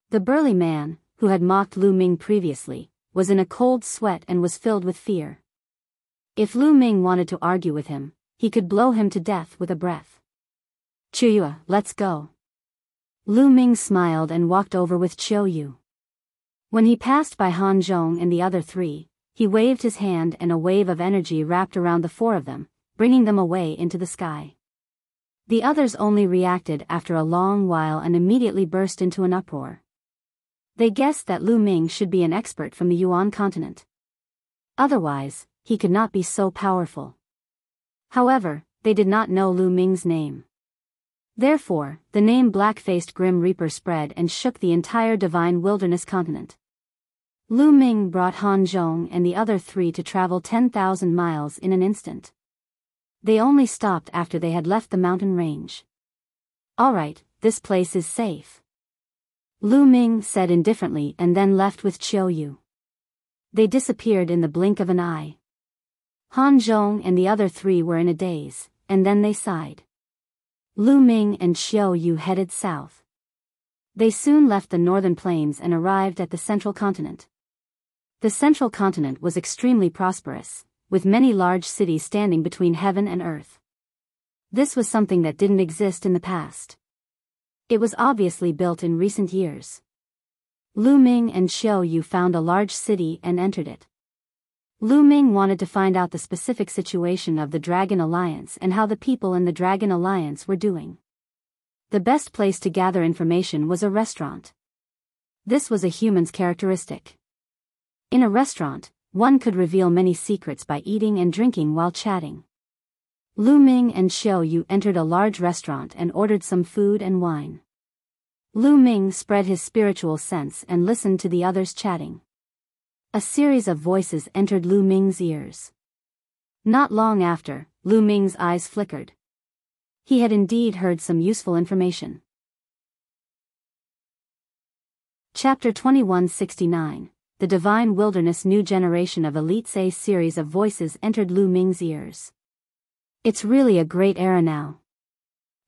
The burly man, who had mocked Lu Ming previously, was in a cold sweat and was filled with fear. If Lu Ming wanted to argue with him, he could blow him to death with a breath. Chiu, let's go. Lu Ming smiled and walked over with Chiu. When he passed by Han Zhong and the other three, he waved his hand and a wave of energy wrapped around the 4 of them, bringing them away into the sky. The others only reacted after a long while and immediately burst into an uproar. They guessed that Lu Ming should be an expert from the Yuan continent. Otherwise, he could not be so powerful. However, they did not know Lu Ming's name. Therefore, the name Black-Faced Grim Reaper spread and shook the entire divine wilderness continent. Lu Ming brought Han Zhong and the other 3 to travel 10,000 miles in an instant. They only stopped after they had left the mountain range. All right, this place is safe, Lu Ming said indifferently and then left with Chiu. They disappeared in the blink of an eye. Han Zhong and the other 3 were in a daze, and then they sighed. Lu Ming and Chiu headed south. They soon left the northern plains and arrived at the central continent. The central continent was extremely prosperous, with many large cities standing between heaven and earth. This was something that didn't exist in the past. It was obviously built in recent years. Lu Ming and Xiao Yu found a large city and entered it. Lu Ming wanted to find out the specific situation of the Dragon Alliance and how the people in the Dragon Alliance were doing. The best place to gather information was a restaurant. This was a human's characteristic. In a restaurant, one could reveal many secrets by eating and drinking while chatting. Lu Ming and Xiao Yu entered a large restaurant and ordered some food and wine. Lu Ming spread his spiritual sense and listened to the others chatting. A series of voices entered Lu Ming's ears. Not long after, Lu Ming's eyes flickered. He had indeed heard some useful information. Chapter 2169, The Divine Wilderness. New generation of elites. A series of voices entered Lu Ming's ears. It's really a great era now.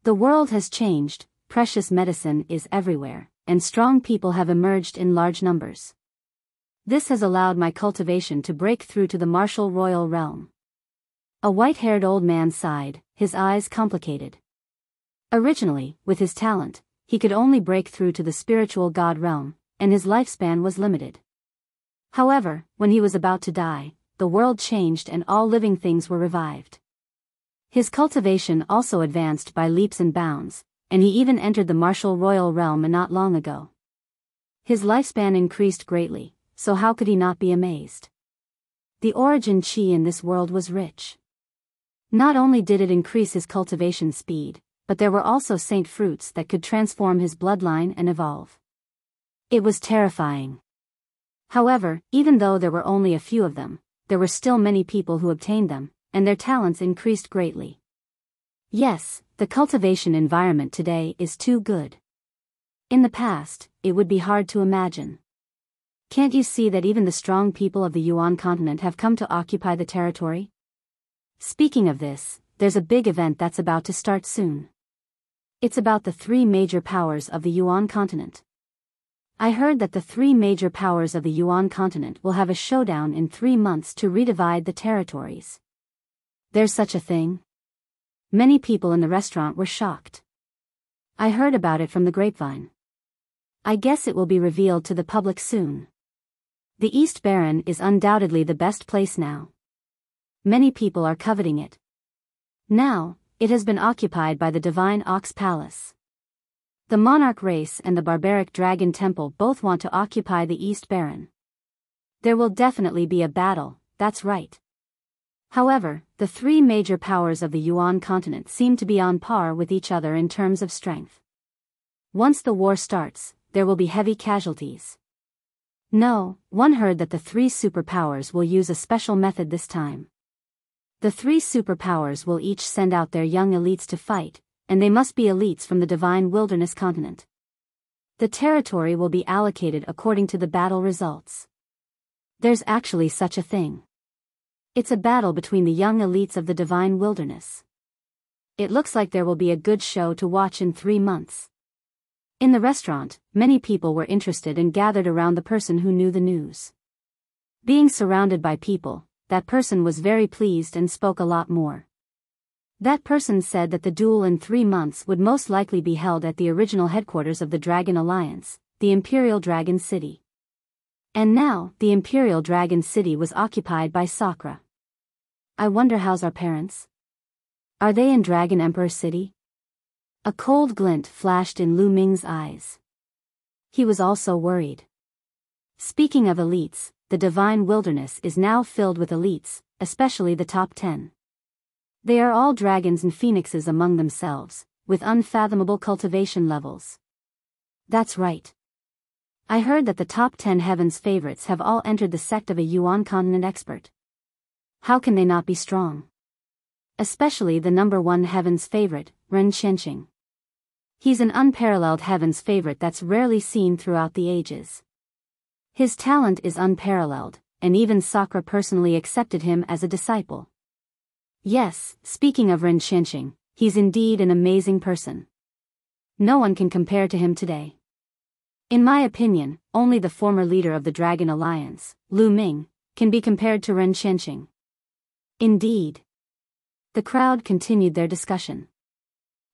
The world has changed, precious medicine is everywhere, and strong people have emerged in large numbers. This has allowed my cultivation to break through to the martial royal realm. A white-haired old man sighed, his eyes complicated. Originally, with his talent, he could only break through to the spiritual god realm, and his lifespan was limited. However, when he was about to die, the world changed and all living things were revived. His cultivation also advanced by leaps and bounds, and he even entered the martial royal realm not long ago. His lifespan increased greatly, so how could he not be amazed? The origin qi in this world was rich. Not only did it increase his cultivation speed, but there were also saint fruits that could transform his bloodline and evolve. It was terrifying. However, even though there were only a few of them, there were still many people who obtained them, and their talents increased greatly. Yes, the cultivation environment today is too good. In the past, it would be hard to imagine. Can't you see that even the strong people of the Yuan continent have come to occupy the territory? Speaking of this, there's a big event that's about to start soon. It's about the three major powers of the Yuan continent. I heard that the three major powers of the Yuan continent will have a showdown in 3 months to redivide the territories. There's such a thing? Many people in the restaurant were shocked. I heard about it from the grapevine. I guess it will be revealed to the public soon. The East Baron is undoubtedly the best place now. Many people are coveting it. Now, it has been occupied by the Divine Ox Palace. The Monarch race and the Barbaric Dragon Temple both want to occupy the East Baron. There will definitely be a battle, that's right. However, the three major powers of the Yuan continent seem to be on par with each other in terms of strength. Once the war starts, there will be heavy casualties. No, one heard that the three superpowers will use a special method this time. The three superpowers will each send out their young elites to fight, and they must be elites from the Divine Wilderness continent. The territory will be allocated according to the battle results. There's actually such a thing. It's a battle between the young elites of the Divine Wilderness. It looks like there will be a good show to watch in 3 months. In the restaurant, many people were interested and gathered around the person who knew the news. Being surrounded by people, that person was very pleased and spoke a lot more. That person said that the duel in 3 months would most likely be held at the original headquarters of the Dragon Alliance, the Imperial Dragon City. And now, the Imperial Dragon City was occupied by Sakra. I wonder how's our parents? Are they in Dragon Emperor City? A cold glint flashed in Lu Ming's eyes. He was also worried. Speaking of elites, the Divine Wilderness is now filled with elites, especially the top 10. They are all dragons and phoenixes among themselves, with unfathomable cultivation levels. That's right. I heard that the top 10 heavens favorites have all entered the sect of a Yuan continent expert. How can they not be strong? Especially the number 1 heavens favorite, Ren Qianqing. He's an unparalleled heavens favorite that's rarely seen throughout the ages. His talent is unparalleled, and even Sakra personally accepted him as a disciple. Yes, speaking of Ren Qianqing, he's indeed an amazing person. No one can compare to him today. In my opinion, only the former leader of the Dragon Alliance, Lu Ming, can be compared to Ren Qianqing. Indeed. The crowd continued their discussion.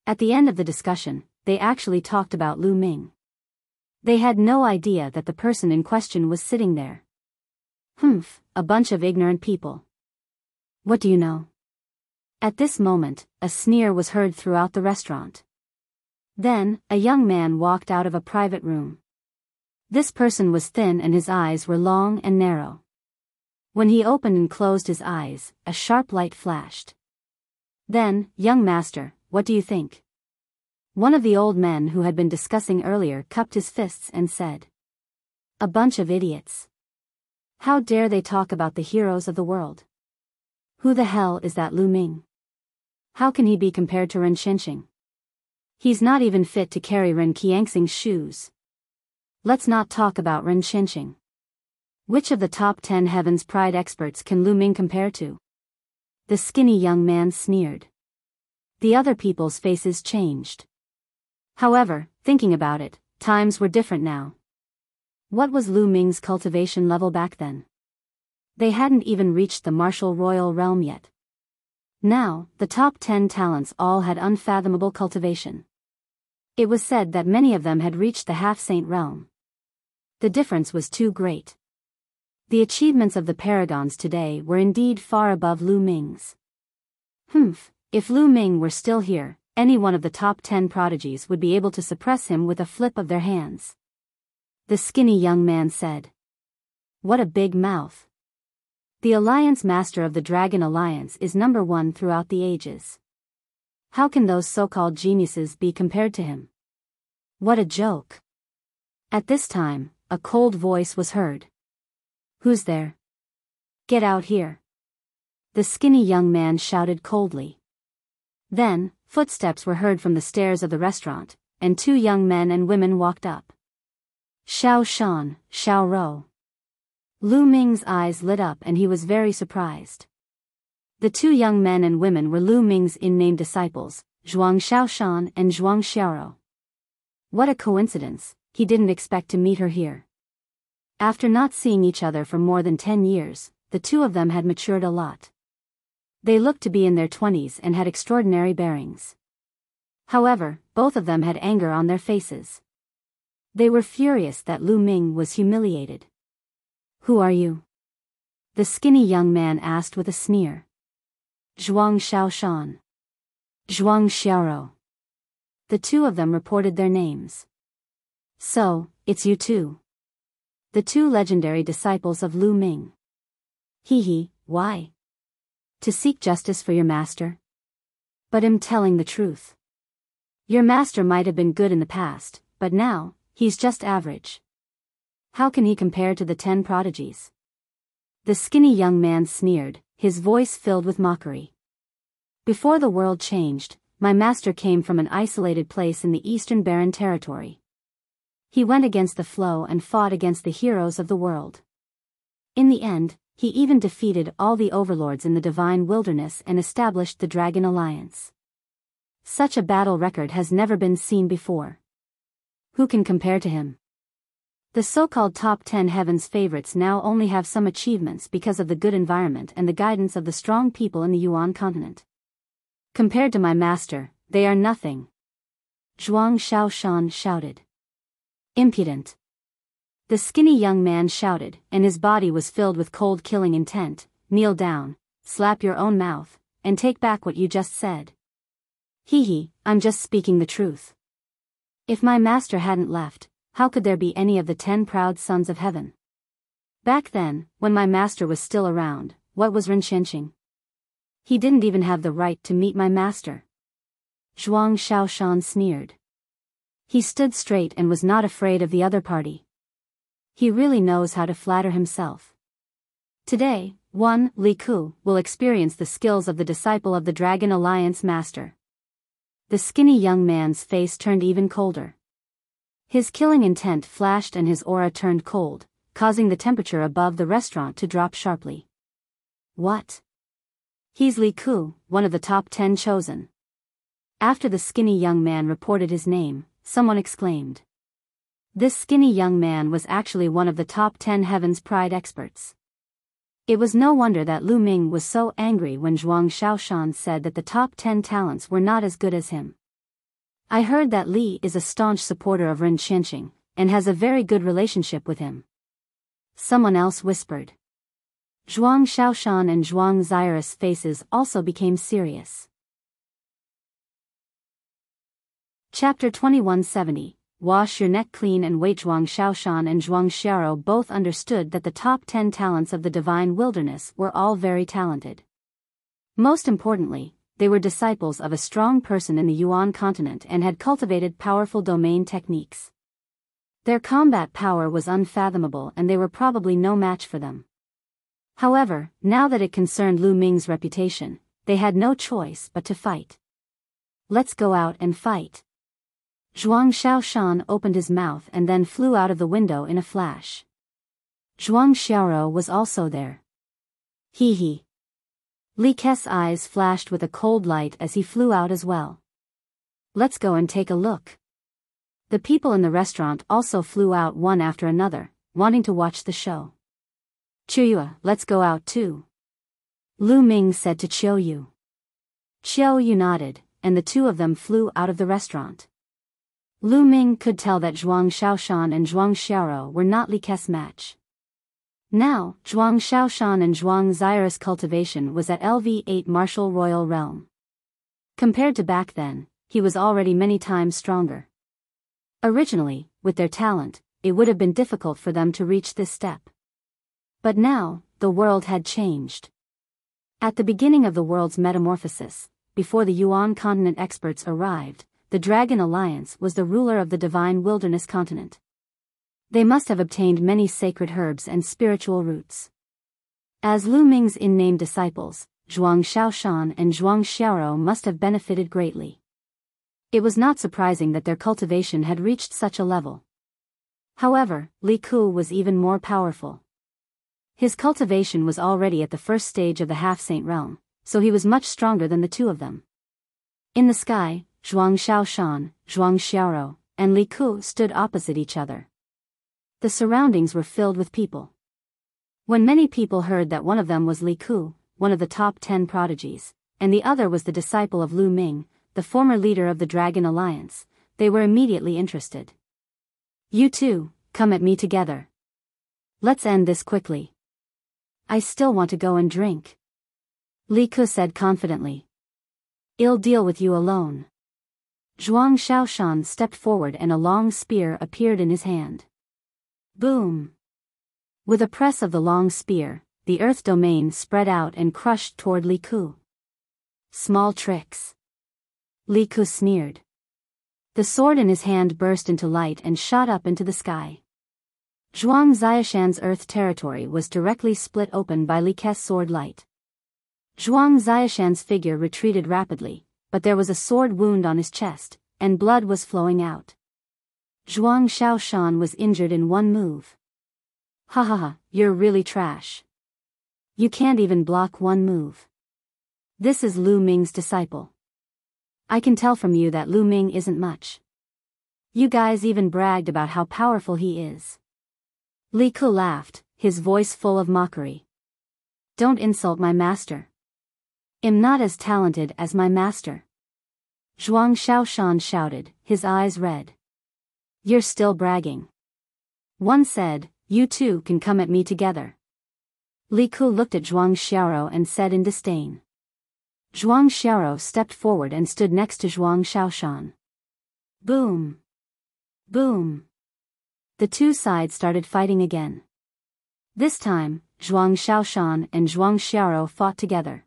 At the end of the discussion, they actually talked about Lu Ming. They had no idea that the person in question was sitting there. A bunch of ignorant people. What do you know? At this moment, a sneer was heard throughout the restaurant. Then, a young man walked out of a private room. This person was thin and his eyes were long and narrow. When he opened and closed his eyes, a sharp light flashed. Then, young master, what do you think? One of the old men who had been discussing earlier cupped his fists and said. A bunch of idiots. How dare they talk about the heroes of the world? Who the hell is that Lu Ming? How can he be compared to Ren Qianxing? He's not even fit to carry Ren Qianxing's shoes. Let's not talk about Ren Qianxing. Which of the top 10 Heaven's Pride experts can Lu Ming compare to? The skinny young man sneered. The other people's faces changed. However, thinking about it, times were different now. What was Lu Ming's cultivation level back then? They hadn't even reached the martial royal realm yet. Now, the top 10 talents all had unfathomable cultivation. It was said that many of them had reached the half-saint realm. The difference was too great. The achievements of the paragons today were indeed far above Lu Ming's. If Lu Ming were still here, any one of the top 10 prodigies would be able to suppress him with a flip of their hands. The skinny young man said. What a big mouth. The Alliance Master of the Dragon Alliance is number 1 throughout the ages. How can those so-called geniuses be compared to him? What a joke. At this time, a cold voice was heard. Who's there? Get out here. The skinny young man shouted coldly. Then, footsteps were heard from the stairs of the restaurant, and 2 young men and women walked up. Xiao Shan, Xiao Rou. Lu Ming's eyes lit up and he was very surprised. The 2 young men and women were Lu Ming's in-name disciples, Zhuang Xiaoshan and Zhuang Xiaorou. What a coincidence, he didn't expect to meet her here. After not seeing each other for more than 10 years, the 2 of them had matured a lot. They looked to be in their 20s and had extraordinary bearings. However, both of them had anger on their faces. They were furious that Lu Ming was humiliated. Who are you? The skinny young man asked with a sneer. Zhuang Xiaoshan. Zhuang Xiaorou. The 2 of them reported their names. So, it's you two. The 2 legendary disciples of Lu Ming. Why? To seek justice for your master? But I'm telling the truth. Your master might have been good in the past, but now, he's just average. How can he compare to the 10 prodigies? The skinny young man sneered, his voice filled with mockery. Before the world changed, my master came from an isolated place in the Eastern Barren Territory. He went against the flow and fought against the heroes of the world. In the end, he even defeated all the overlords in the divine wilderness and established the Dragon Alliance. Such a battle record has never been seen before. Who can compare to him? The so-called top 10 heavens favorites now only have some achievements because of the good environment and the guidance of the strong people in the Yuan continent. Compared to my master, they are nothing. Zhuang Xiaoshan shouted. Impudent. The skinny young man shouted, and his body was filled with cold killing intent. Kneel down, slap your own mouth, and take back what you just said. I'm just speaking the truth. If my master hadn't left, how could there be any of the 10 proud sons of heaven? Back then, when my master was still around, what was Ren Qianxing? He didn't even have the right to meet my master. Zhuang Xiaoshan sneered. He stood straight and was not afraid of the other party. He really knows how to flatter himself. Today, Li Ku will experience the skills of the disciple of the Dragon Alliance master. The skinny young man's face turned even colder. His killing intent flashed and his aura turned cold, causing the temperature above the restaurant to drop sharply. What? He's Li Ku, one of the top 10 chosen. After the skinny young man reported his name, someone exclaimed. This skinny young man was actually one of the top 10 Heaven's Pride experts. It was no wonder that Lu Ming was so angry when Zhuang Xiaoshan said that the top 10 talents were not as good as him. I heard that Li is a staunch supporter of Ren Qianqing, and has a very good relationship with him. Someone else whispered. Zhuang Xiaoshan and Zhuang Xiao's faces also became serious. Chapter 2170. Wash your neck clean and wait. Zhuang Xiaoshan and Zhuang Xiao both understood that the top 10 talents of the divine wilderness were all very talented. Most importantly, they were disciples of a strong person in the Yuan continent and had cultivated powerful domain techniques. Their combat power was unfathomable and they were probably no match for them. However, now that it concerned Lu Ming's reputation, they had no choice but to fight. Let's go out and fight. Zhuang Xiaoshan opened his mouth and then flew out of the window in a flash. Zhuang Xiao was also there. Hee hee. Li Ke's eyes flashed with a cold light as he flew out as well. Let's go and take a look. The people in the restaurant also flew out one after another, wanting to watch the show. Qiu, let's go out too. Lu Ming said to Qiu. Qiu nodded, and the two of them flew out of the restaurant. Lu Ming could tell that Zhuang Xiaoshan and Zhuang Xiao were not Li Ke's match. Now, Zhuang Xiaoshan and Zhuang Xiao's cultivation was at LV8 martial royal realm. Compared to back then, he was already many times stronger. Originally, with their talent, it would have been difficult for them to reach this step. But now, the world had changed. At the beginning of the world's metamorphosis, before the Yuan continent experts arrived, the Dragon Alliance was the ruler of the divine wilderness continent. They must have obtained many sacred herbs and spiritual roots. As Lu Ming's in-name disciples, Zhuang Xiaoshan and Zhuang Xiao must have benefited greatly. It was not surprising that their cultivation had reached such a level. However, Li Ku was even more powerful. His cultivation was already at the first stage of the half-saint realm, so he was much stronger than the two of them. In the sky, Zhuang Xiaoshan, Zhuang Xiao, and Li Ku stood opposite each other. The surroundings were filled with people. When many people heard that one of them was Li Ku, one of the top 10 prodigies, and the other was the disciple of Lu Ming, the former leader of the Dragon Alliance, they were immediately interested. You two, come at me together. Let's end this quickly. I still want to go and drink. Li Ku said confidently. I'll deal with you alone. Zhuang Xiaoshan stepped forward and a long spear appeared in his hand. Boom! With a press of the long spear, the earth domain spread out and crushed toward Li Ku. Small tricks. Li Ku sneered. The sword in his hand burst into light and shot up into the sky. Zhuang Xiaoshan's earth territory was directly split open by Li Ke's sword light. Zhuang Xiaoshan's figure retreated rapidly, but there was a sword wound on his chest, and blood was flowing out. Zhuang Xiaoshan was injured in one move. Ha ha ha, you're really trash. You can't even block one move. This is Lu Ming's disciple. I can tell from you that Lu Ming isn't much. You guys even bragged about how powerful he is. Li Ku laughed, his voice full of mockery. Don't insult my master. I'm not as talented as my master. Zhuang Xiaoshan shouted, his eyes red. You're still bragging. One said, you two can come at me together. Li Ku looked at Zhuang Xiao and said in disdain. Zhuang Xiao stepped forward and stood next to Zhuang Xiaoshan. Boom! Boom! The two sides started fighting again. This time, Zhuang Xiaoshan and Zhuang Xiao fought together.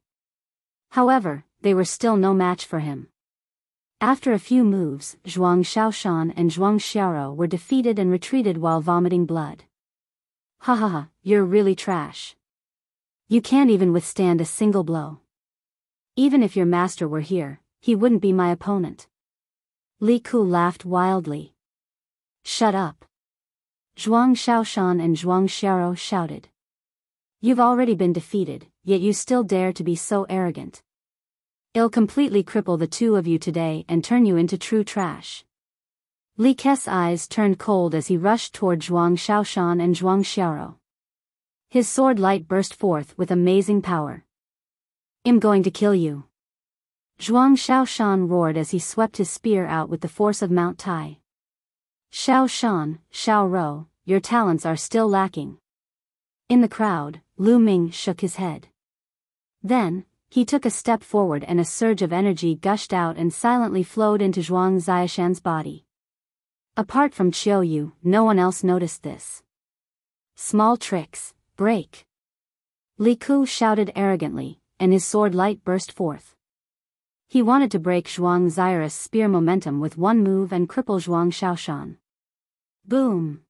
However, they were still no match for him. After a few moves, Zhuang Xiaoshan and Zhuang Xiao were defeated and retreated while vomiting blood. Ha ha ha, you're really trash. You can't even withstand a single blow. Even if your master were here, he wouldn't be my opponent. Li Ku laughed wildly. Shut up. Zhuang Xiaoshan and Zhuang Xiao shouted. You've already been defeated, yet you still dare to be so arrogant. I'll completely cripple the two of you today and turn you into true trash. Li Ke's eyes turned cold as he rushed toward Zhuang Xiaoshan and Zhuang Xiao. His sword light burst forth with amazing power. "I'm going to kill you." Zhuang Xiaoshan roared as he swept his spear out with the force of Mount Tai. "Xiao Shan, Xiao Rou, your talents are still lacking." In the crowd, Lu Ming shook his head. Then, he took a step forward and a surge of energy gushed out and silently flowed into Zhuang Xiaoshan's body. Apart from Qiuyu, no one else noticed this. "Small tricks, break!" Li Ku shouted arrogantly, and his sword light burst forth. He wanted to break Zhuang Xiaoshan's spear momentum with one move and cripple Zhuang Xiaoshan. Boom!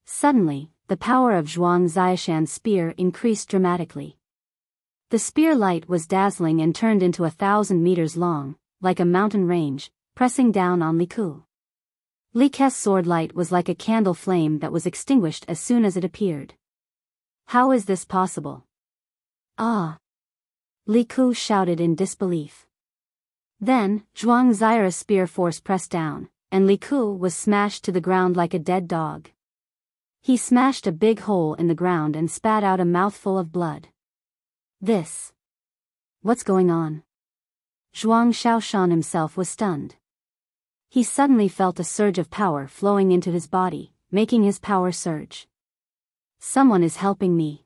Suddenly, the power of Zhuang Xiaoshan's spear increased dramatically. The spear light was dazzling and turned into 1,000 meters long, like a mountain range, pressing down on Li Ku. Li Ke's sword light was like a candle flame that was extinguished as soon as it appeared. "How is this possible?" "Ah!" Li Ku shouted in disbelief. Then, Zhuang Xiaoshan's spear force pressed down, and Li Ku was smashed to the ground like a dead dog. He smashed a big hole in the ground and spat out a mouthful of blood. What's going on?" Zhuang Xiaoshan himself was stunned. He suddenly felt a surge of power flowing into his body, making his power surge. "Someone is helping me."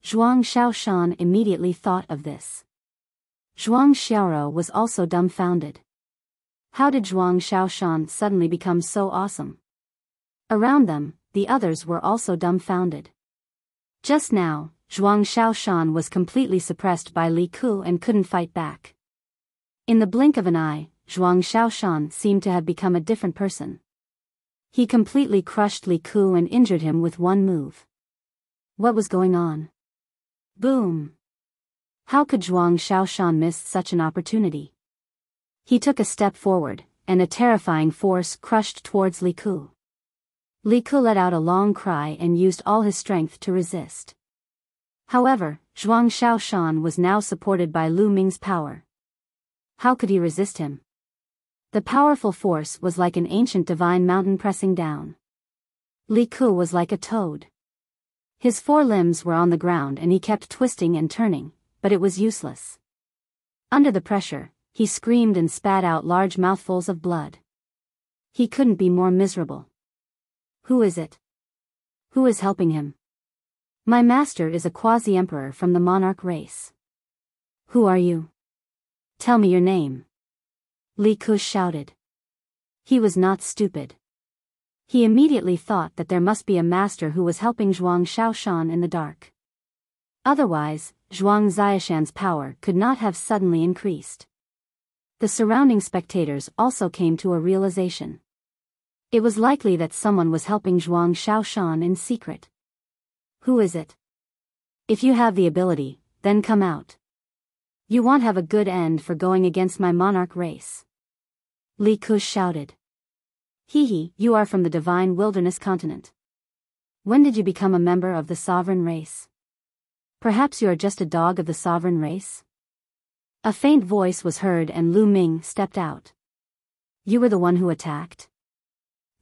Zhuang Xiaoshan immediately thought of this. Zhuang Xiaorou was also dumbfounded. How did Zhuang Xiaoshan suddenly become so awesome? Around them, the others were also dumbfounded. Just now, Zhuang Xiaoshan was completely suppressed by Li Ku and couldn't fight back. In the blink of an eye, Zhuang Xiaoshan seemed to have become a different person. He completely crushed Li Ku and injured him with one move. What was going on? Boom! How could Zhuang Xiaoshan miss such an opportunity? He took a step forward, and a terrifying force crushed towards Li Ku. Li Ku let out a long cry and used all his strength to resist. However, Zhuang Xiaoshan was now supported by Lu Ming's power. How could he resist him? The powerful force was like an ancient divine mountain pressing down. Li Ku was like a toad. His four limbs were on the ground and he kept twisting and turning, but it was useless. Under the pressure, he screamed and spat out large mouthfuls of blood. He couldn't be more miserable. Who is it? Who is helping him? My master is a quasi-emperor from the monarch race. Who are you? Tell me your name. Li Ku shouted. He was not stupid. He immediately thought that there must be a master who was helping Zhuang Xiaoshan in the dark. Otherwise, Zhuang Xiaoshan's power could not have suddenly increased. The surrounding spectators also came to a realization. It was likely that someone was helping Zhuang Xiaoshan in secret. Who is it? If you have the ability, then come out. You won't have a good end for going against my monarch race. Li Ku shouted. Hee, you are from the divine wilderness continent. When did you become a member of the sovereign race? Perhaps you are just a dog of the sovereign race? A faint voice was heard and Lu Ming stepped out. You were the one who attacked?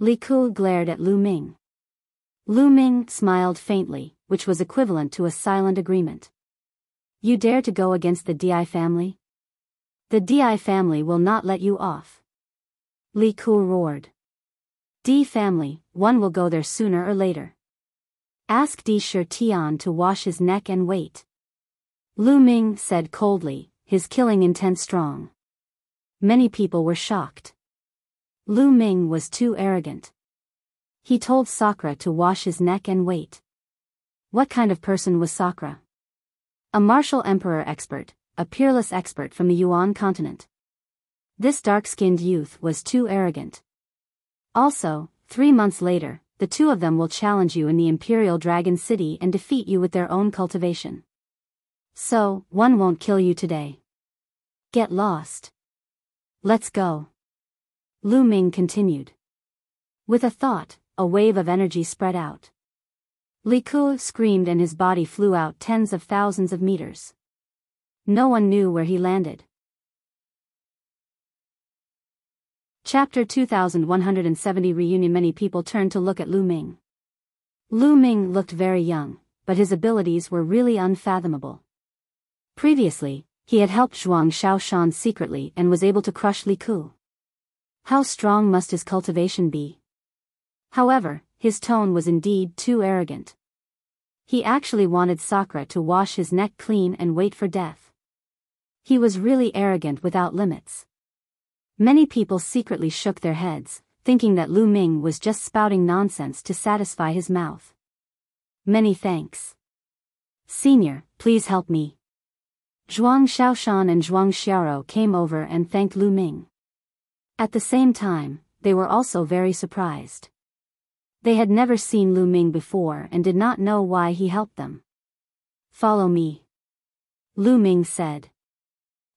Li Ku glared at Lu Ming. Lu Ming smiled faintly, which was equivalent to a silent agreement. You dare to go against the Di family? The Di family will not let you off. Li Ku roared. Di family, one will go there sooner or later. Ask Di Shi Tian to wash his neck and wait. Lu Ming said coldly, his killing intent strong. Many people were shocked. Lu Ming was too arrogant. He told Sakra to wash his neck and wait. What kind of person was Sakra? A martial emperor expert, a peerless expert from the Yuan continent. This dark-skinned youth was too arrogant. Also, 3 months later, the two of them will challenge you in the Imperial Dragon City and defeat you with their own cultivation. So, one won't kill you today. Get lost. Let's go. Lu Ming continued. With a thought, a wave of energy spread out. Li Ku screamed and his body flew out tens of thousands of meters. No one knew where he landed. Chapter 2170 Reunion. Many people turned to look at Lu Ming. Lu Ming looked very young, but his abilities were really unfathomable. Previously, he had helped Zhuang Xiaoshan secretly and was able to crush Li Ku. How strong must his cultivation be? However, his tone was indeed too arrogant. He actually wanted Sakra to wash his neck clean and wait for death. He was really arrogant without limits. Many people secretly shook their heads, thinking that Lu Ming was just spouting nonsense to satisfy his mouth. Many thanks. Senior, please help me. Zhuang Xiaoshan and Zhuang Xiaoro came over and thanked Lu Ming. At the same time, they were also very surprised. They had never seen Lu Ming before and did not know why he helped them. Follow me, Lu Ming said.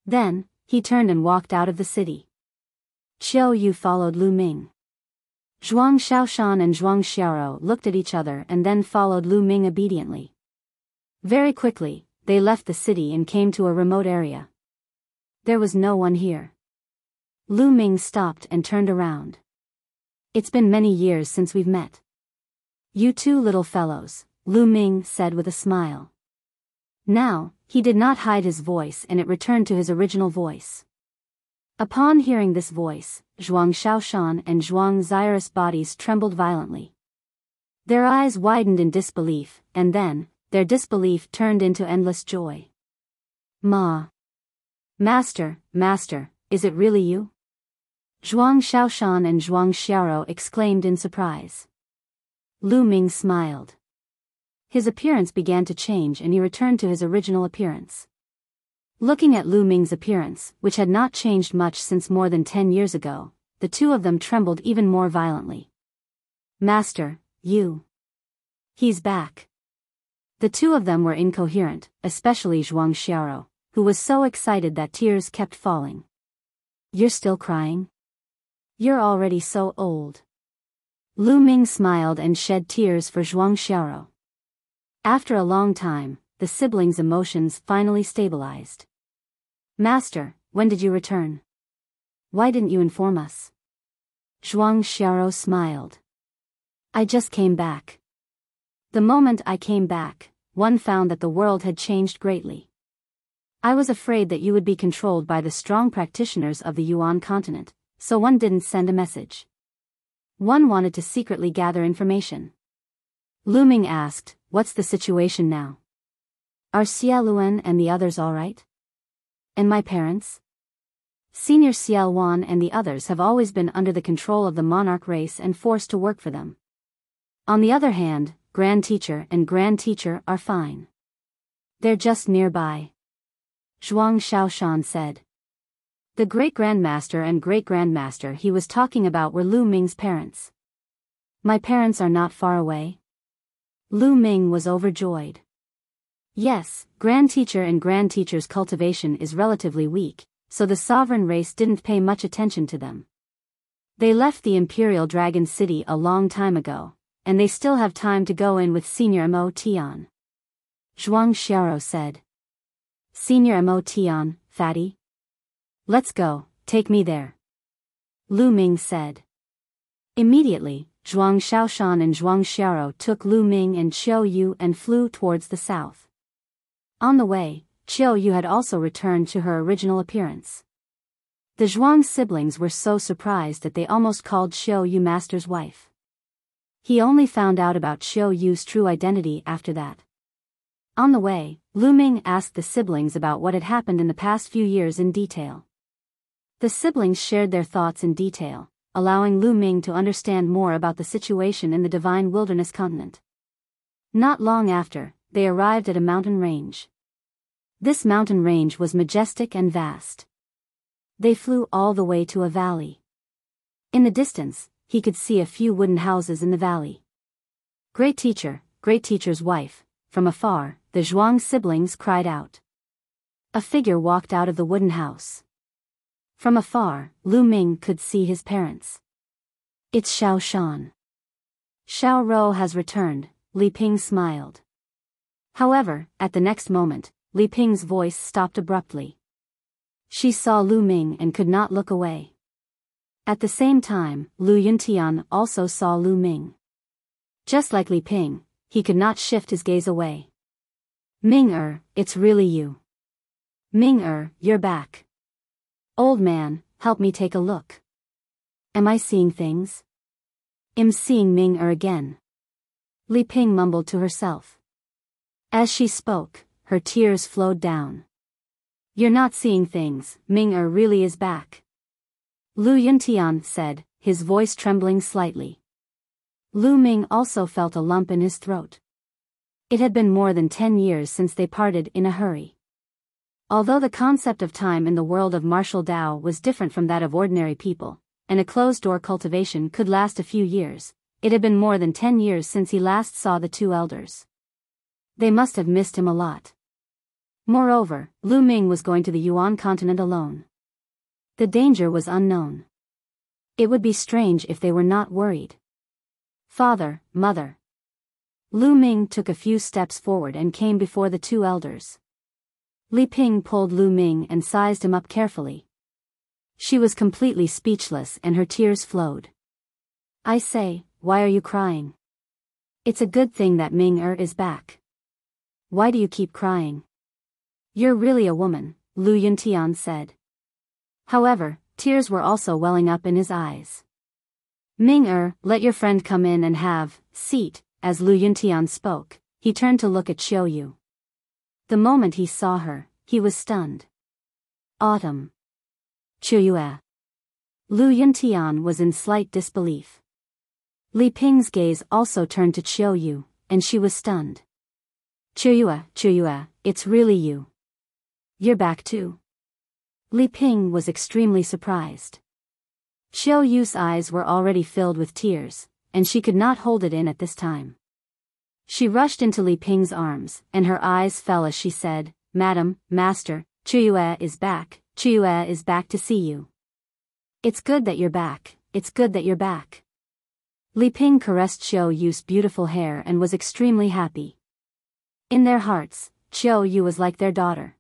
Then, he turned and walked out of the city. Qiao Yu followed Lu Ming. Zhuang Xiaoshan and Zhuang Xiaoro looked at each other and then followed Lu Ming obediently. Very quickly, they left the city and came to a remote area. There was no one here. Lu Ming stopped and turned around. It's been many years since we've met. You two little fellows, Lu Ming said with a smile. Now, he did not hide his voice and it returned to his original voice. Upon hearing this voice, Zhuang Xiaoshan and Zhuang Xiaoro's bodies trembled violently. Their eyes widened in disbelief, and then, their disbelief turned into endless joy. Master, is it really you? Zhuang Xiaoshan and Zhuang Xiaoro exclaimed in surprise. Lu Ming smiled. His appearance began to change and he returned to his original appearance. Looking at Lu Ming's appearance, which had not changed much since more than 10 years ago, the two of them trembled even more violently. Master, you. He's back. The two of them were incoherent, especially Zhuang Xiaoro, who was so excited that tears kept falling. You're still crying? You're already so old. Lu Ming smiled and shed tears for Zhuang Xiaoro. After a long time, the siblings' emotions finally stabilized. Master, when did you return? Why didn't you inform us? Zhuang Xiaoro smiled. I just came back. The moment I came back, one found that the world had changed greatly. I was afraid that you would be controlled by the strong practitioners of the Yuan continent, so one didn't send a message. One wanted to secretly gather information. Lu Ming asked, what's the situation now? Are Xia Luan and the others all right? And my parents? Senior Xia Luan and the others have always been under the control of the monarch race and forced to work for them. On the other hand, Grand Teacher and Grand Teacher are fine. They're just nearby. Zhuang Xiaoshan said. The Great-Grandmaster and Great-Grandmaster he was talking about were Lu Ming's parents. My parents are not far away. Lu Ming was overjoyed. Yes, Grand Teacher and Grand Teacher's cultivation is relatively weak, so the sovereign race didn't pay much attention to them. They left the Imperial Dragon City a long time ago, and they still have time to go in with Senior Mo Tian. Zhuang Xiaoro said. Senior Mo Tian, fatty? Let's go, take me there. Lu Ming said. Immediately, Zhuang Xiaoshan and Zhuang Xiaoro took Lu Ming and Qiao Yu and flew towards the south. On the way, Qiao Yu had also returned to her original appearance. The Zhuang siblings were so surprised that they almost called Qiao Yu Master's wife. He only found out about Qiao Yu's true identity after that. On the way, Lu Ming asked the siblings about what had happened in the past few years in detail. The siblings shared their thoughts in detail, allowing Lu Ming to understand more about the situation in the Divine Wilderness continent. Not long after, they arrived at a mountain range. This mountain range was majestic and vast. They flew all the way to a valley. In the distance, he could see a few wooden houses in the valley. Great Teacher's wife, from afar, the Zhuang siblings cried out. A figure walked out of the wooden house. From afar, Lu Ming could see his parents. It's Xiao Shan. Xiao Rou has returned, Li Ping smiled. However, at the next moment, Li Ping's voice stopped abruptly. She saw Lu Ming and could not look away. At the same time, Lu Yuntian also saw Lu Ming. Just like Li Ping, he could not shift his gaze away. Ming, it's really you. Ming, you're back. Old man, help me take a look. Am I seeing things? I'm seeing Ming again. Li Ping mumbled to herself. As she spoke, her tears flowed down. You're not seeing things, Ming really is back. Lu Yuntian said, his voice trembling slightly. Lu Ming also felt a lump in his throat. It had been more than 10 years since they parted in a hurry. Although the concept of time in the world of martial Dao was different from that of ordinary people, and a closed-door cultivation could last a few years, it had been more than 10 years since he last saw the two elders. They must have missed him a lot. Moreover, Lu Ming was going to the Yuan continent alone. The danger was unknown. It would be strange if they were not worried. Father, mother. Lu Ming took a few steps forward and came before the two elders. Li Ping pulled Lu Ming and sized him up carefully. She was completely speechless and her tears flowed. I say, why are you crying? It's a good thing that Ming is back. Why do you keep crying? You're really a woman, Lu Yuntian said. However, tears were also welling up in his eyes. Ming let your friend come in and have seat. As Lu Yuntian spoke, he turned to look at Xiao Yu. The moment he saw her, he was stunned. Autumn. Xiao Yu. Lu Yuntian was in slight disbelief. Li Ping's gaze also turned to Xiao Yu, and she was stunned. Xiao Yu, it's really you. You're back too. Li Ping was extremely surprised. Xiao Yu's eyes were already filled with tears, and she could not hold it in at this time. She rushed into Li Ping's arms, and her eyes fell as she said, Madam, Master, Qiu is back, Qiu is back to see you. It's good that you're back, it's good that you're back. Li Ping caressed Xiao Yu's beautiful hair and was extremely happy. In their hearts, Xiao Yu was like their daughter.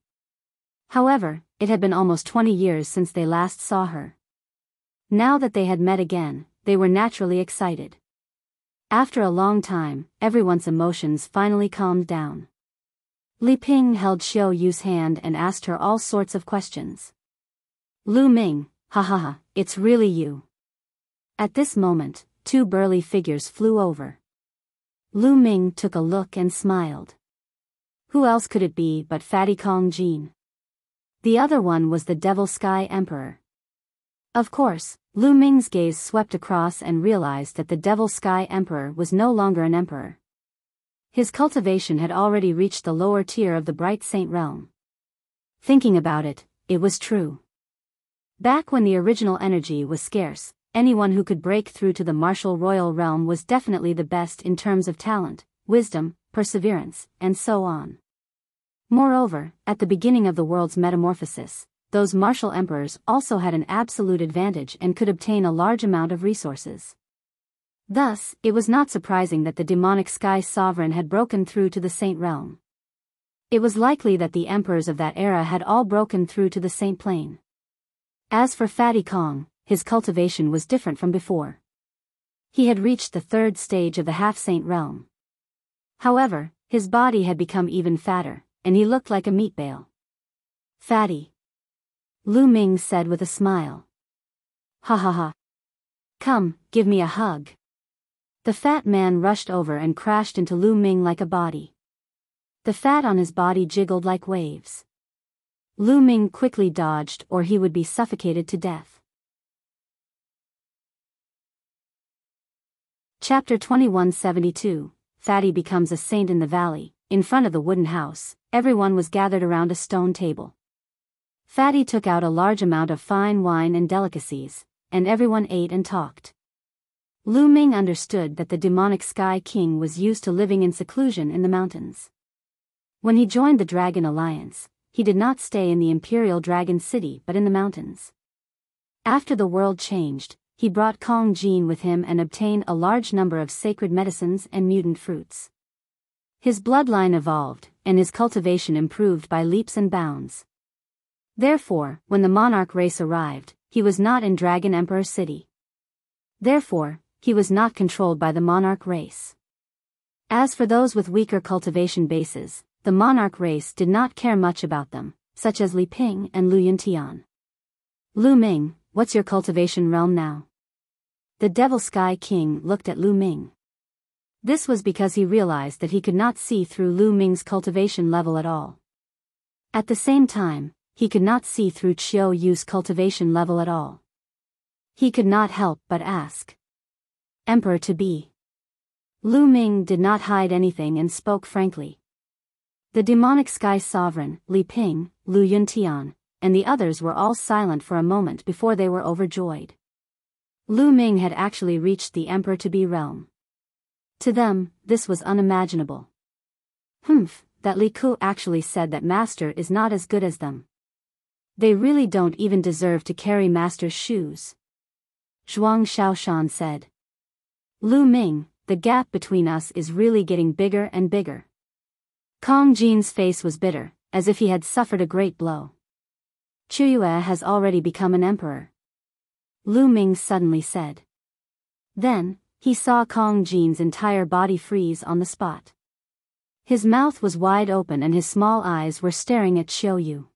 However, it had been almost 20 years since they last saw her. Now that they had met again, they were naturally excited. After a long time, everyone's emotions finally calmed down. Li Ping held Xiao Yu's hand and asked her all sorts of questions. Lu Ming, ha, it's really you. At this moment, two burly figures flew over. Lu Ming took a look and smiled. Who else could it be but Fatty Kong Jin? The other one was the Devil Sky Emperor. Of course, Lu Ming's gaze swept across and realized that the Devil Sky Emperor was no longer an emperor. His cultivation had already reached the lower tier of the Bright Saint realm. Thinking about it, it was true. Back when the original energy was scarce, anyone who could break through to the martial royal realm was definitely the best in terms of talent, wisdom, perseverance, and so on. Moreover, at the beginning of the world's metamorphosis, those martial emperors also had an absolute advantage and could obtain a large amount of resources. Thus, it was not surprising that the demonic sky sovereign had broken through to the saint realm. It was likely that the emperors of that era had all broken through to the saint plane. As for Fatty Kong, his cultivation was different from before. He had reached the third stage of the half-saint realm. However, his body had become even fatter, and he looked like a meat bale. Fatty. Lu Ming said with a smile. Ha. Come, give me a hug. The fat man rushed over and crashed into Lu Ming like a body. The fat on his body jiggled like waves. Lu Ming quickly dodged or he would be suffocated to death. Chapter 2172, Fatty becomes a saint in the valley. In front of the wooden house, everyone was gathered around a stone table. Fatty took out a large amount of fine wine and delicacies, and everyone ate and talked. Lu Ming understood that the demonic Sky King was used to living in seclusion in the mountains. When he joined the Dragon Alliance, he did not stay in the Imperial Dragon City but in the mountains. After the world changed, he brought Kong Jin with him and obtained a large number of sacred medicines and mutant fruits. His bloodline evolved, and his cultivation improved by leaps and bounds. Therefore, when the monarch race arrived, he was not in Dragon Emperor City. Therefore, he was not controlled by the monarch race. As for those with weaker cultivation bases, the monarch race did not care much about them, such as Li Ping and Lu Yun. Lu Ming, what's your cultivation realm now? The Devil Sky King looked at Lu Ming. This was because he realized that he could not see through Lu Ming's cultivation level at all. At the same time, he could not see through Qiu Yu's cultivation level at all. He could not help but ask. Emperor-to-be. Lu Ming did not hide anything and spoke frankly. The demonic sky sovereign, Li Ping, Lu Yun, and the others were all silent for a moment before they were overjoyed. Lu Ming had actually reached the emperor-to-be realm. To them, this was unimaginable. That Li Ku actually said that master is not as good as them. They really don't even deserve to carry master's shoes. Zhuang Xiaoshan said. Lu Ming, the gap between us is really getting bigger and bigger. Kong Jin's face was bitter, as if he had suffered a great blow. Chuyue has already become an emperor. Lu Ming suddenly said. Then, he saw Kong Jin's entire body freeze on the spot. His mouth was wide open and his small eyes were staring at Qiu Yu.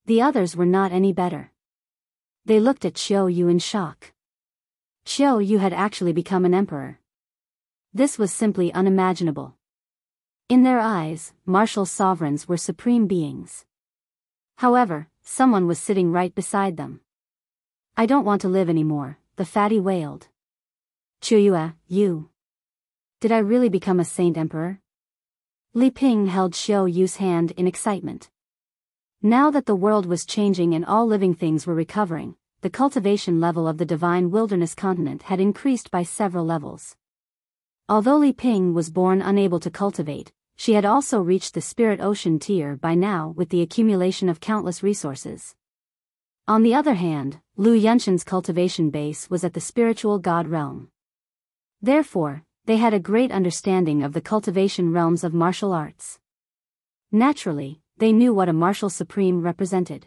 The others were not any better. They looked at Qiu Yu in shock. Qiu Yu had actually become an emperor. This was simply unimaginable. In their eyes, martial sovereigns were supreme beings. However, someone was sitting right beside them. I don't want to live anymore, the fatty wailed. Chuyue, you. Did I really become a saint emperor? Li Ping held Qiu Yu's hand in excitement. Now that the world was changing and all living things were recovering, the cultivation level of the divine wilderness continent had increased by several levels. Although Li Ping was born unable to cultivate, she had also reached the spirit ocean tier by now with the accumulation of countless resources. On the other hand, Lu Yunshan's cultivation base was at the spiritual god realm. Therefore, they had a great understanding of the cultivation realms of martial arts. Naturally, they knew what a martial supreme represented.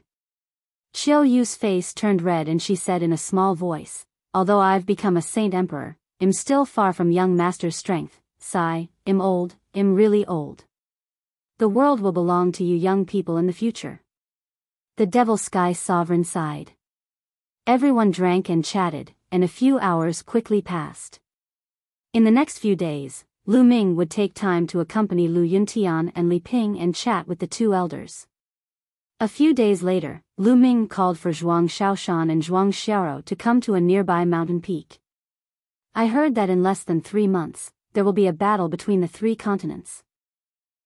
Qiu Yu's face turned red and she said in a small voice, although I've become a saint emperor, I'm still far from young master's strength, sigh, I'm old, I'm really old. The world will belong to you young people in the future. The Devil Sky Sovereign sighed. Everyone drank and chatted, and a few hours quickly passed. In the next few days, Lu Ming would take time to accompany Lu Yun and Li Ping and chat with the two elders. A few days later, Lu Ming called for Zhuang Xiaoshan and Zhuang Xiaoro to come to a nearby mountain peak. I heard that in less than 3 months, there will be a battle between the 3 continents.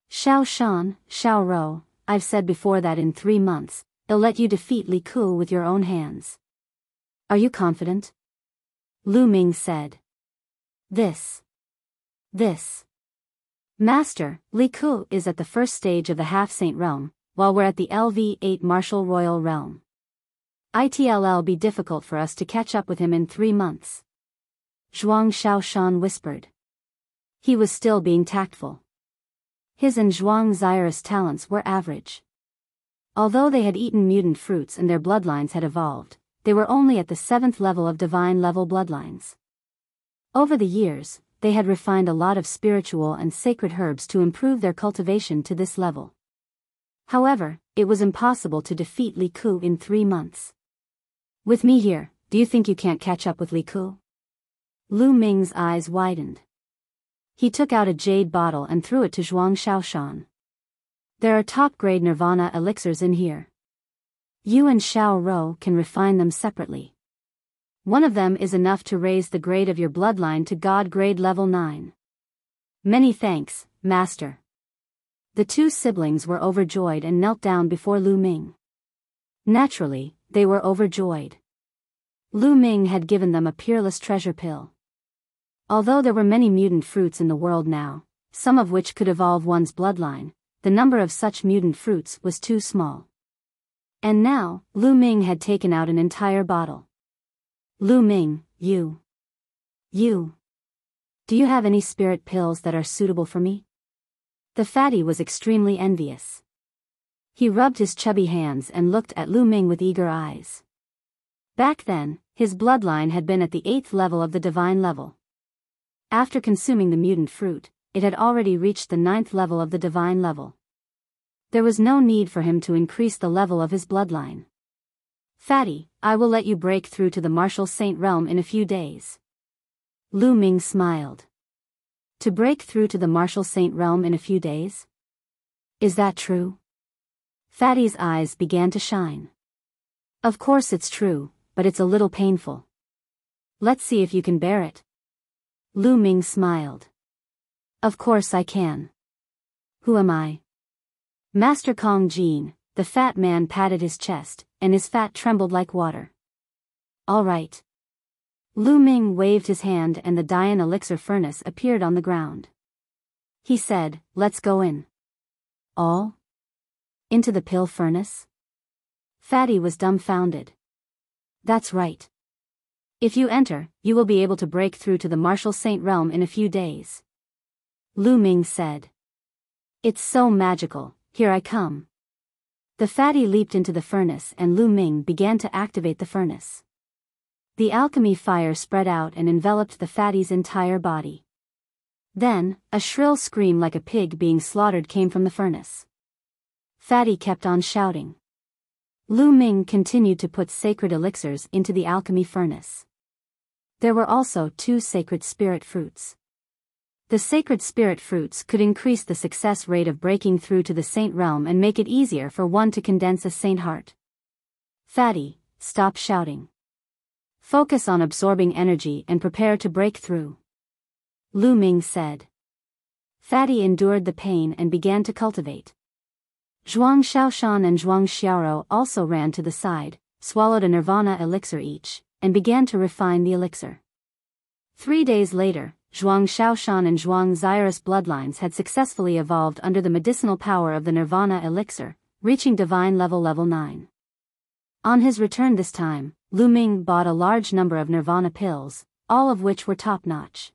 Xiaoshan, Xiaoro, I've said before that in 3 months, I'll let you defeat Li Ku with your own hands. Are you confident? Lu Ming said. This. Master, Li Ku is at the first stage of the half-saint realm, while we're at the LV8 martial royal realm. It'll be difficult for us to catch up with him in 3 months. Zhuang Xiaoshan whispered. He was still being tactful. His and Zhuang Xiao's talents were average. Although they had eaten mutant fruits and their bloodlines had evolved, they were only at the 7th level of divine level bloodlines. Over the years, they had refined a lot of spiritual and sacred herbs to improve their cultivation to this level. However, it was impossible to defeat Li Ku in 3 months. With me here, do you think you can't catch up with Li Ku? Lu Ming's eyes widened. He took out a jade bottle and threw it to Zhuang Xiaoshan. There are top-grade nirvana elixirs in here. You and Xiaoro can refine them separately. One of them is enough to raise the grade of your bloodline to God grade level 9. Many thanks, Master. The 2 siblings were overjoyed and knelt down before Lu Ming. Naturally, they were overjoyed. Lu Ming had given them a peerless treasure pill. Although there were many mutant fruits in the world now, some of which could evolve one's bloodline, the number of such mutant fruits was too small. And now, Lu Ming had taken out an entire bottle. Lu Ming, you. Do you have any spirit pills that are suitable for me? The fatty was extremely envious. He rubbed his chubby hands and looked at Lu Ming with eager eyes. Back then, his bloodline had been at the 8th level of the divine level. After consuming the mutant fruit, it had already reached the 9th level of the divine level. There was no need for him to increase the level of his bloodline. Fatty, I will let you break through to the martial saint realm in a few days. Lu Ming smiled. To break through to the martial saint realm in a few days? Is that true? Fatty's eyes began to shine. Of course it's true, but it's a little painful. Let's see if you can bear it. Lu Ming smiled. Of course I can. Who am I? Master Kong Jin. The fat man patted his chest, and his fat trembled like water. All right. Lu Ming waved his hand and the Dian elixir furnace appeared on the ground. He said, let's go in. All? Into the pill furnace? Fatty was dumbfounded. That's right. If you enter, you will be able to break through to the martial saint realm in a few days. Lu Ming said. It's so magical, here I come. The fatty leaped into the furnace and Lu Ming began to activate the furnace. The alchemy fire spread out and enveloped the fatty's entire body. Then, a shrill scream like a pig being slaughtered came from the furnace. Fatty kept on shouting. Lu Ming continued to put sacred elixirs into the alchemy furnace. There were also 2 sacred spirit fruits. The sacred spirit fruits could increase the success rate of breaking through to the saint realm and make it easier for one to condense a saint heart. Fatty, stop shouting. Focus on absorbing energy and prepare to break through. Lu Ming said. Fatty endured the pain and began to cultivate. Zhuang Xiaoshan and Zhuang Xiaoro also ran to the side, swallowed a nirvana elixir each, and began to refine the elixir. 3 days later, Zhuang Xiaoshan and Zhuang Zairis bloodlines had successfully evolved under the medicinal power of the nirvana elixir, reaching divine level 9. On his return this time, Lu Ming bought a large number of nirvana pills, all of which were top-notch.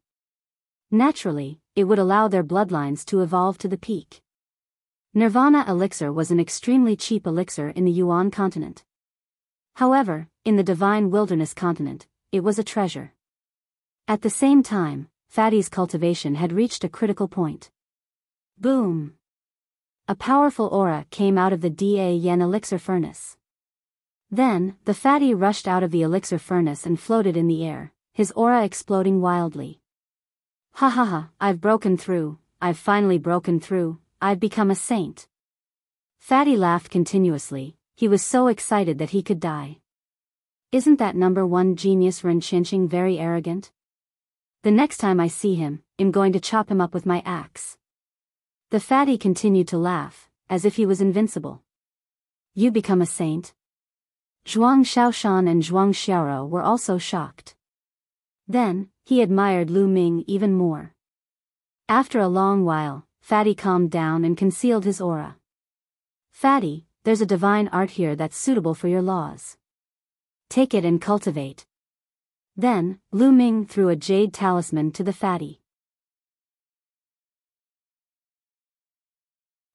Naturally, it would allow their bloodlines to evolve to the peak. Nirvana elixir was an extremely cheap elixir in the Yuan continent. However, in the Divine Wilderness continent, it was a treasure. At the same time, Fatty's cultivation had reached a critical point. Boom! A powerful aura came out of the Da-Yen elixir furnace. Then, the Fatty rushed out of the elixir furnace and floated in the air, his aura exploding wildly. Ha ha ha, I've broken through, I've finally broken through, I've become a saint. Fatty laughed continuously, he was so excited that he could die. Isn't that number 1 genius Ren Chinching very arrogant? The next time I see him, I'm going to chop him up with my axe. The Fatty continued to laugh, as if he was invincible. You become a saint? Zhuang Xiaoshan and Zhuang Xiaoro were also shocked. Then, he admired Lu Ming even more. After a long while, Fatty calmed down and concealed his aura. Fatty, there's a divine art here that's suitable for your laws. Take it and cultivate. Then, Lu Ming threw a jade talisman to the Fatty.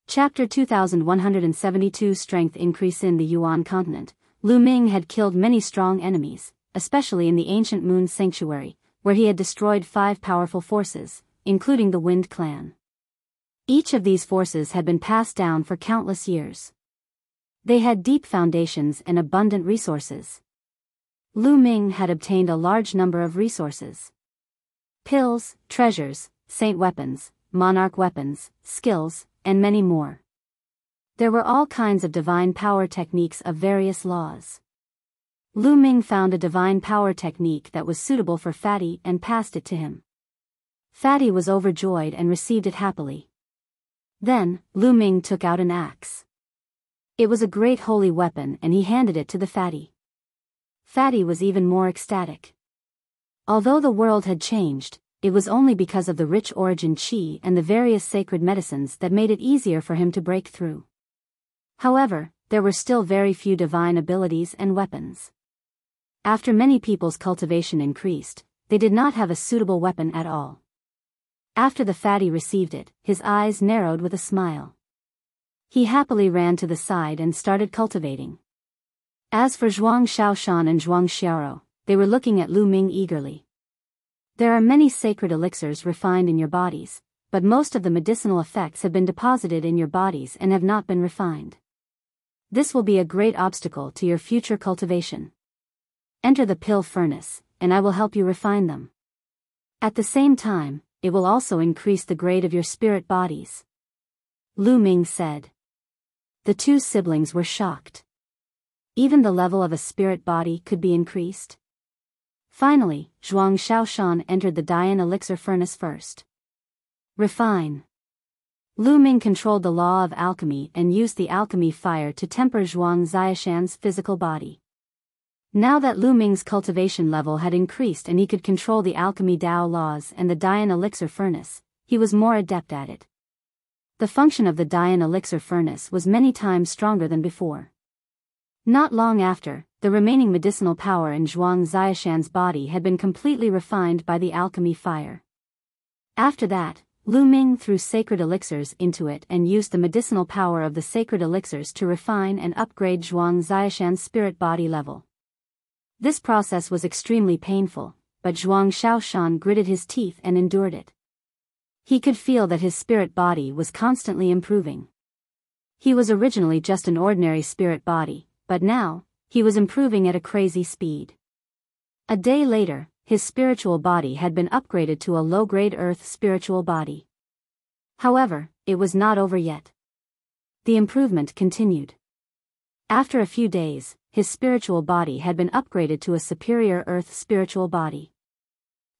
Chapter 2172 Strength Increase in the Yuan continent. Lu Ming had killed many strong enemies, especially in the ancient Moon Sanctuary, where he had destroyed 5 powerful forces, including the Wind Clan. Each of these forces had been passed down for countless years. They had deep foundations and abundant resources. Lu Ming had obtained a large number of resources. Pills, treasures, saint weapons, monarch weapons, skills, and many more. There were all kinds of divine power techniques of various laws. Lu Ming found a divine power technique that was suitable for Fatty and passed it to him. Fatty was overjoyed and received it happily. Then, Lu Ming took out an axe. It was a great holy weapon and he handed it to the Fatty. Fatty was even more ecstatic. Although the world had changed, it was only because of the rich origin qi and the various sacred medicines that made it easier for him to break through. However, there were still very few divine abilities and weapons. After many people's cultivation increased, they did not have a suitable weapon at all. After the Fatty received it, his eyes narrowed with a smile. He happily ran to the side and started cultivating. As for Zhuang Xiaoshan and Zhuang Xiaoro, they were looking at Lu Ming eagerly. There are many sacred elixirs refined in your bodies, but most of the medicinal effects have been deposited in your bodies and have not been refined. This will be a great obstacle to your future cultivation. Enter the pill furnace, and I will help you refine them. At the same time, it will also increase the grade of your spirit bodies. Lu Ming said. The two siblings were shocked. Even the level of a spirit body could be increased? Finally, Zhuang Shaoshan entered the Dian elixir furnace first. Refine. Lu Ming controlled the law of alchemy and used the alchemy fire to temper Zhuang Xiaoshan's physical body. Now that Lu Ming's cultivation level had increased and he could control the alchemy Dao laws and the Dian elixir furnace, he was more adept at it. The function of the Dian elixir furnace was many times stronger than before. Not long after, the remaining medicinal power in Zhuang Xiaoshan's body had been completely refined by the alchemy fire. After that, Lu Ming threw sacred elixirs into it and used the medicinal power of the sacred elixirs to refine and upgrade Zhuang Xiaoshan's spirit body level. This process was extremely painful, but Zhuang Shaoshan gritted his teeth and endured it. He could feel that his spirit body was constantly improving. He was originally just an ordinary spirit body, but now, he was improving at a crazy speed. A day later, his spiritual body had been upgraded to a low-grade earth spiritual body. However, it was not over yet. The improvement continued. After a few days, his spiritual body had been upgraded to a superior earth spiritual body.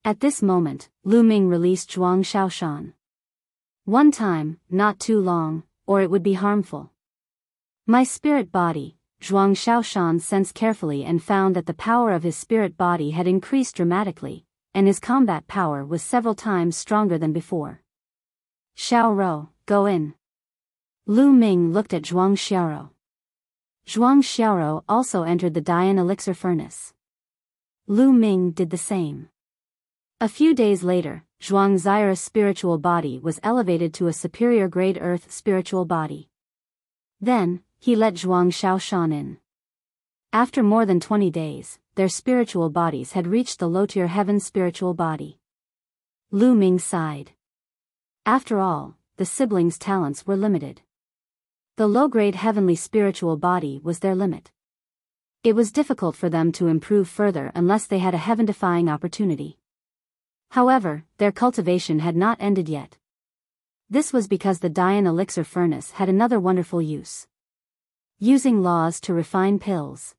At this moment, Lu Ming released Zhuang Shaoshan. One time, not too long, or it would be harmful. My spirit body, Zhuang Shaoshan sensed carefully and found that the power of his spirit body had increased dramatically, and his combat power was several times stronger than before. Xiaoro, go in. Lu Ming looked at Zhuang Xiaoro. Zhuang Xiaoro also entered the Dian elixir furnace. Lu Ming did the same. A few days later, Zhuang Xiao's spiritual body was elevated to a superior grade earth spiritual body. Then, he let Zhuang Shaoshan in. After more than 20 days, their spiritual bodies had reached the low-tier heaven spiritual body. Lu Ming sighed. After all, the siblings' talents were limited. The low-grade heavenly spiritual body was their limit. It was difficult for them to improve further unless they had a heaven-defying opportunity. However, their cultivation had not ended yet. This was because the Dian elixir furnace had another wonderful use. Using laws to refine pills.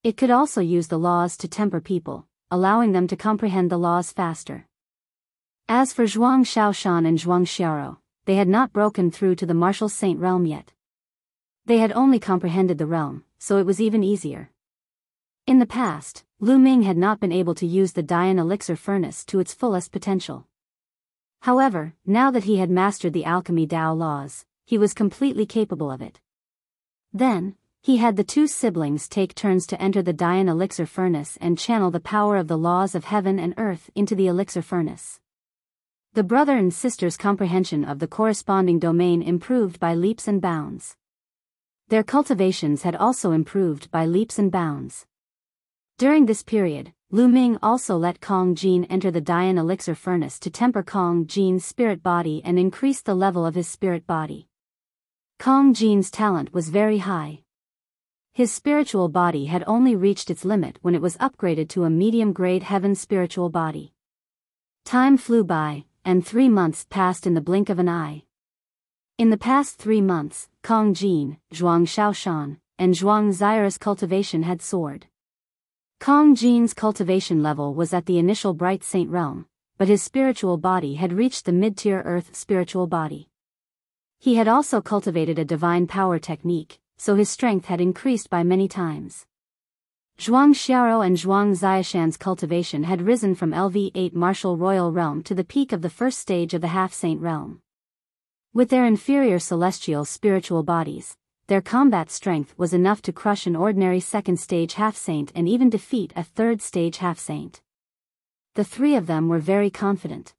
It could also use the laws to temper people, allowing them to comprehend the laws faster. As for Zhuang Shaoshan and Zhuang Xiaoro, they had not broken through to the martial saint realm yet. They had only comprehended the realm, so it was even easier. In the past, Lu Ming had not been able to use the Dian elixir furnace to its fullest potential. However, now that he had mastered the alchemy Dao laws, he was completely capable of it. Then, he had the two siblings take turns to enter the Dian elixir furnace and channel the power of the laws of heaven and earth into the elixir furnace. The brother and sister's comprehension of the corresponding domain improved by leaps and bounds. Their cultivations had also improved by leaps and bounds. During this period, Lu Ming also let Kong Jin enter the Dian elixir furnace to temper Kong Jin's spirit body and increase the level of his spirit body. Kong Jin's talent was very high. His spiritual body had only reached its limit when it was upgraded to a medium-grade heaven spiritual body. Time flew by, and 3 months passed in the blink of an eye. In the past 3 months, Kong Jin, Zhuang Shaoshan, and Zhuang Xiao's cultivation had soared. Kong Jin's cultivation level was at the initial bright saint realm, but his spiritual body had reached the mid-tier earth spiritual body. He had also cultivated a divine power technique, so his strength had increased by many times. Zhuang Xiaoro and Zhuang Xiaoshan's cultivation had risen from LV8 martial royal realm to the peak of the first stage of the half-saint realm. With their inferior celestial spiritual bodies, their combat strength was enough to crush an ordinary second-stage half-saint and even defeat a third-stage half-saint. The three of them were very confident.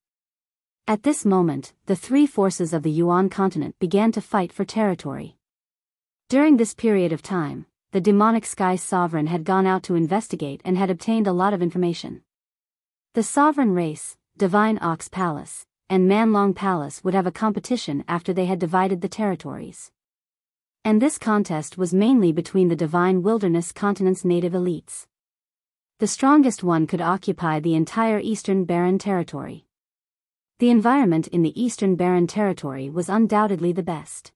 At this moment, the three forces of the Yuan continent began to fight for territory. During this period of time, the demonic sky sovereign had gone out to investigate and had obtained a lot of information. The sovereign race, Divine Ox Palace, and Man-Long Palace would have a competition after they had divided the territories. And this contest was mainly between the Divine Wilderness Continent's native elites. The strongest one could occupy the entire Eastern Barren Territory. The environment in the Eastern Barren Territory was undoubtedly the best.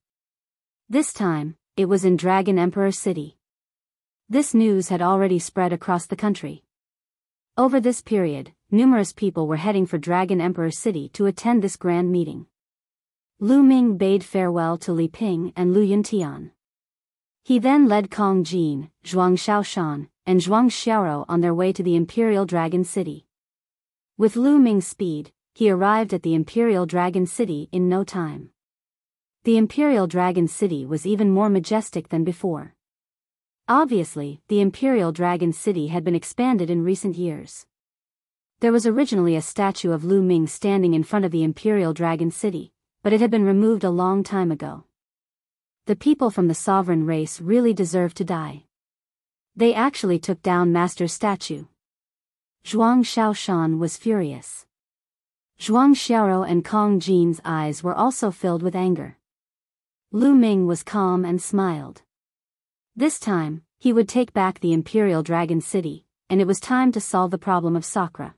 This time, it was in Dragon Emperor City. This news had already spread across the country. Over this period, numerous people were heading for Dragon Emperor City to attend this grand meeting. Lu Ming bade farewell to Li Ping and Lu Yun. He then led Kong Jin, Zhuang Shaoshan, and Zhuang Xiaoro on their way to the Imperial Dragon City. With Lu Ming's speed, he arrived at the Imperial Dragon City in no time. The Imperial Dragon City was even more majestic than before. Obviously, the Imperial Dragon City had been expanded in recent years. There was originally a statue of Lu Ming standing in front of the Imperial Dragon City, but it had been removed a long time ago. The people from the sovereign race really deserved to die. They actually took down Master's statue. Zhuang Shaoshan was furious. Zhuang Xiaoro and Kong Jin's eyes were also filled with anger. Lu Ming was calm and smiled. This time, he would take back the Imperial Dragon City, and it was time to solve the problem of sakra.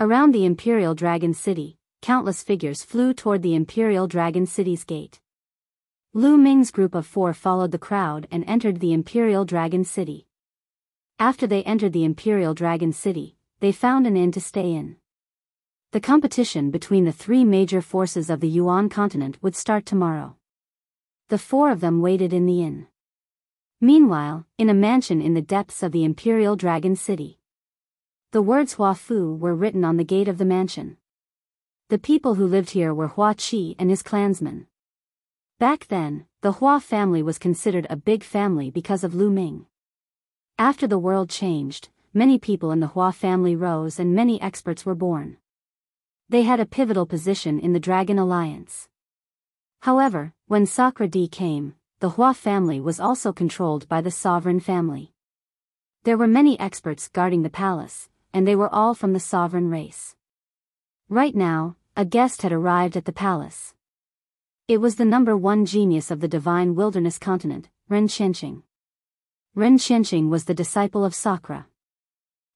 Around the Imperial Dragon City, countless figures flew toward the Imperial Dragon City's gate. Lu Ming's group of 4 followed the crowd and entered the Imperial Dragon City. After they entered the Imperial Dragon City, they found an inn to stay in. The competition between the 3 major forces of the Yuan continent would start tomorrow. The 4 of them waited in the inn. Meanwhile, in a mansion in the depths of the Imperial Dragon City, the words Hua Fu were written on the gate of the mansion. The people who lived here were Hua Qi and his clansmen. Back then, the Hua family was considered a big family because of Lu Ming. After the world changed, many people in the Hua family rose and many experts were born. They had a pivotal position in the Dragon Alliance. However, when Sakra D came, the Hua family was also controlled by the sovereign family. There were many experts guarding the palace, and they were all from the sovereign race. Right now, a guest had arrived at the palace. It was the #1 genius of the Divine Wilderness Continent, Ren Qianqing. Ren Qianqing was the disciple of Sakra.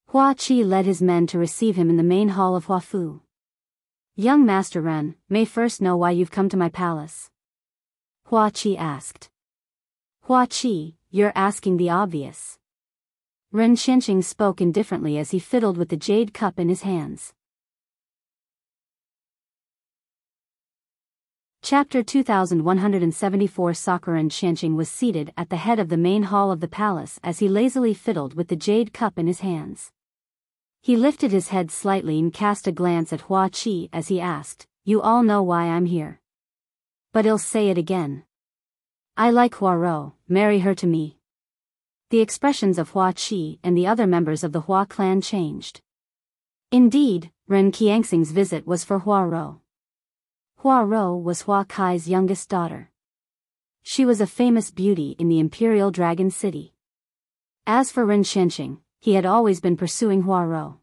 Hua Qi led his men to receive him in the main hall of Hua Fu. "Young Master Ren, may first know why you've come to my palace?" Hua Qi asked. "Hua Qi, you're asking the obvious." Ren Qianqing spoke indifferently as he fiddled with the jade cup in his hands. Chapter 2174 Ren Qianqing was seated at the head of the main hall of the palace as he lazily fiddled with the jade cup in his hands. He lifted his head slightly and cast a glance at Hua Qi as he asked, "You all know why I'm here. But I'll say it again. I like Hua Rou, marry her to me." The expressions of Hua Qi and the other members of the Hua clan changed. Indeed, Ren Qianxing's visit was for Hua Rou. Hua Rou was Hua Kai's youngest daughter. She was a famous beauty in the Imperial Dragon City. As for Ren Qianqing, he had always been pursuing Hua Rou.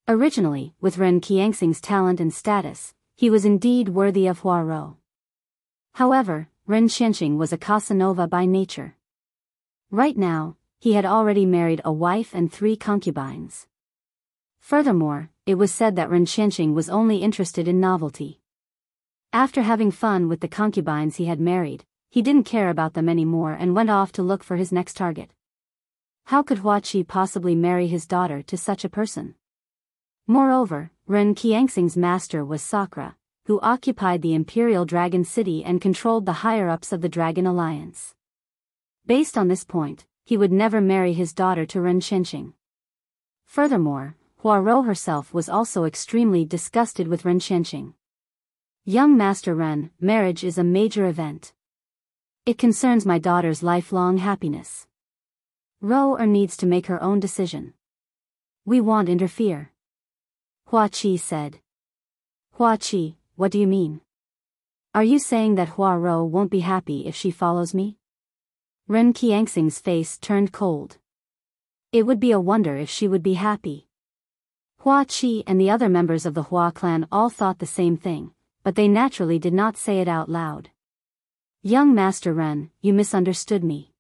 Originally, with Ren Qianxing's talent and status, he was indeed worthy of Hua Rou. However, Ren Qianqing was a Casanova by nature. Right now, he had already married a wife and 3 concubines. Furthermore, it was said that Ren Qianqing was only interested in novelty. After having fun with the concubines he had married, he didn't care about them anymore and went off to look for his next target. How could Hua Qi possibly marry his daughter to such a person? Moreover, Ren Qianxing's master was Sakra, who occupied the Imperial Dragon City and controlled the higher-ups of the Dragon Alliance. Based on this point, he would never marry his daughter to Ren Qianqing. Furthermore, Hua Rou herself was also extremely disgusted with Ren Qianqing. "Young Master Ren, marriage is a major event. It concerns my daughter's lifelong happiness. Rou needs to make her own decision. We won't interfere." Hua Qi said. "Hua Qi, what do you mean? Are you saying that Hua Rou won't be happy if she follows me?" Ren Qianxing's face turned cold. It would be a wonder if she would be happy. Hua Qi and the other members of the Hua clan all thought the same thing, but they naturally did not say it out loud. Young Master Ren, you misunderstood me.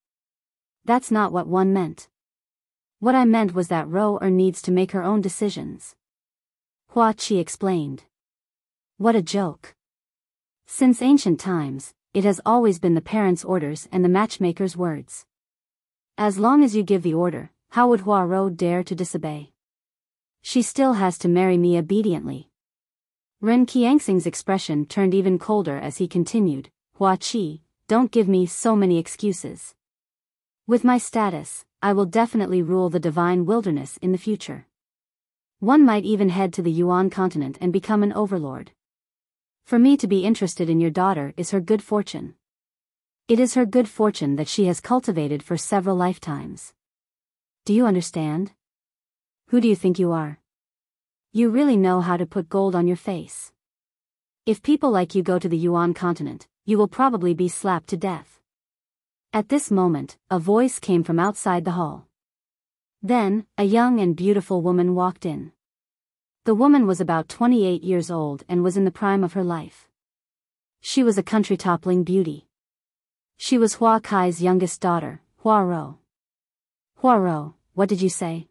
That's not what one meant. What I meant was that Ro-er needs to make her own decisions. Hua Qi explained. What a joke. Since ancient times, it has always been the parents' orders and the matchmaker's words. As long as you give the order, how would Hua Ro dare to disobey? She still has to marry me obediently. Ren Qiangxing's expression turned even colder as he continued, Hua Qi, don't give me so many excuses. With my status, I will definitely rule the divine wilderness in the future. One might even head to the Yuan continent and become an overlord. For me to be interested in your daughter is her good fortune. It is her good fortune that she has cultivated for several lifetimes. Do you understand? Who do you think you are? You really know how to put gold on your face. If people like you go to the Yuan continent, you will probably be slapped to death. At this moment, a voice came from outside the hall. Then, a young and beautiful woman walked in. The woman was about 28 years old and was in the prime of her life. She was a country-toppling beauty. She was Hua Kai's youngest daughter, Hua Ro. Hua Ro, what did you say?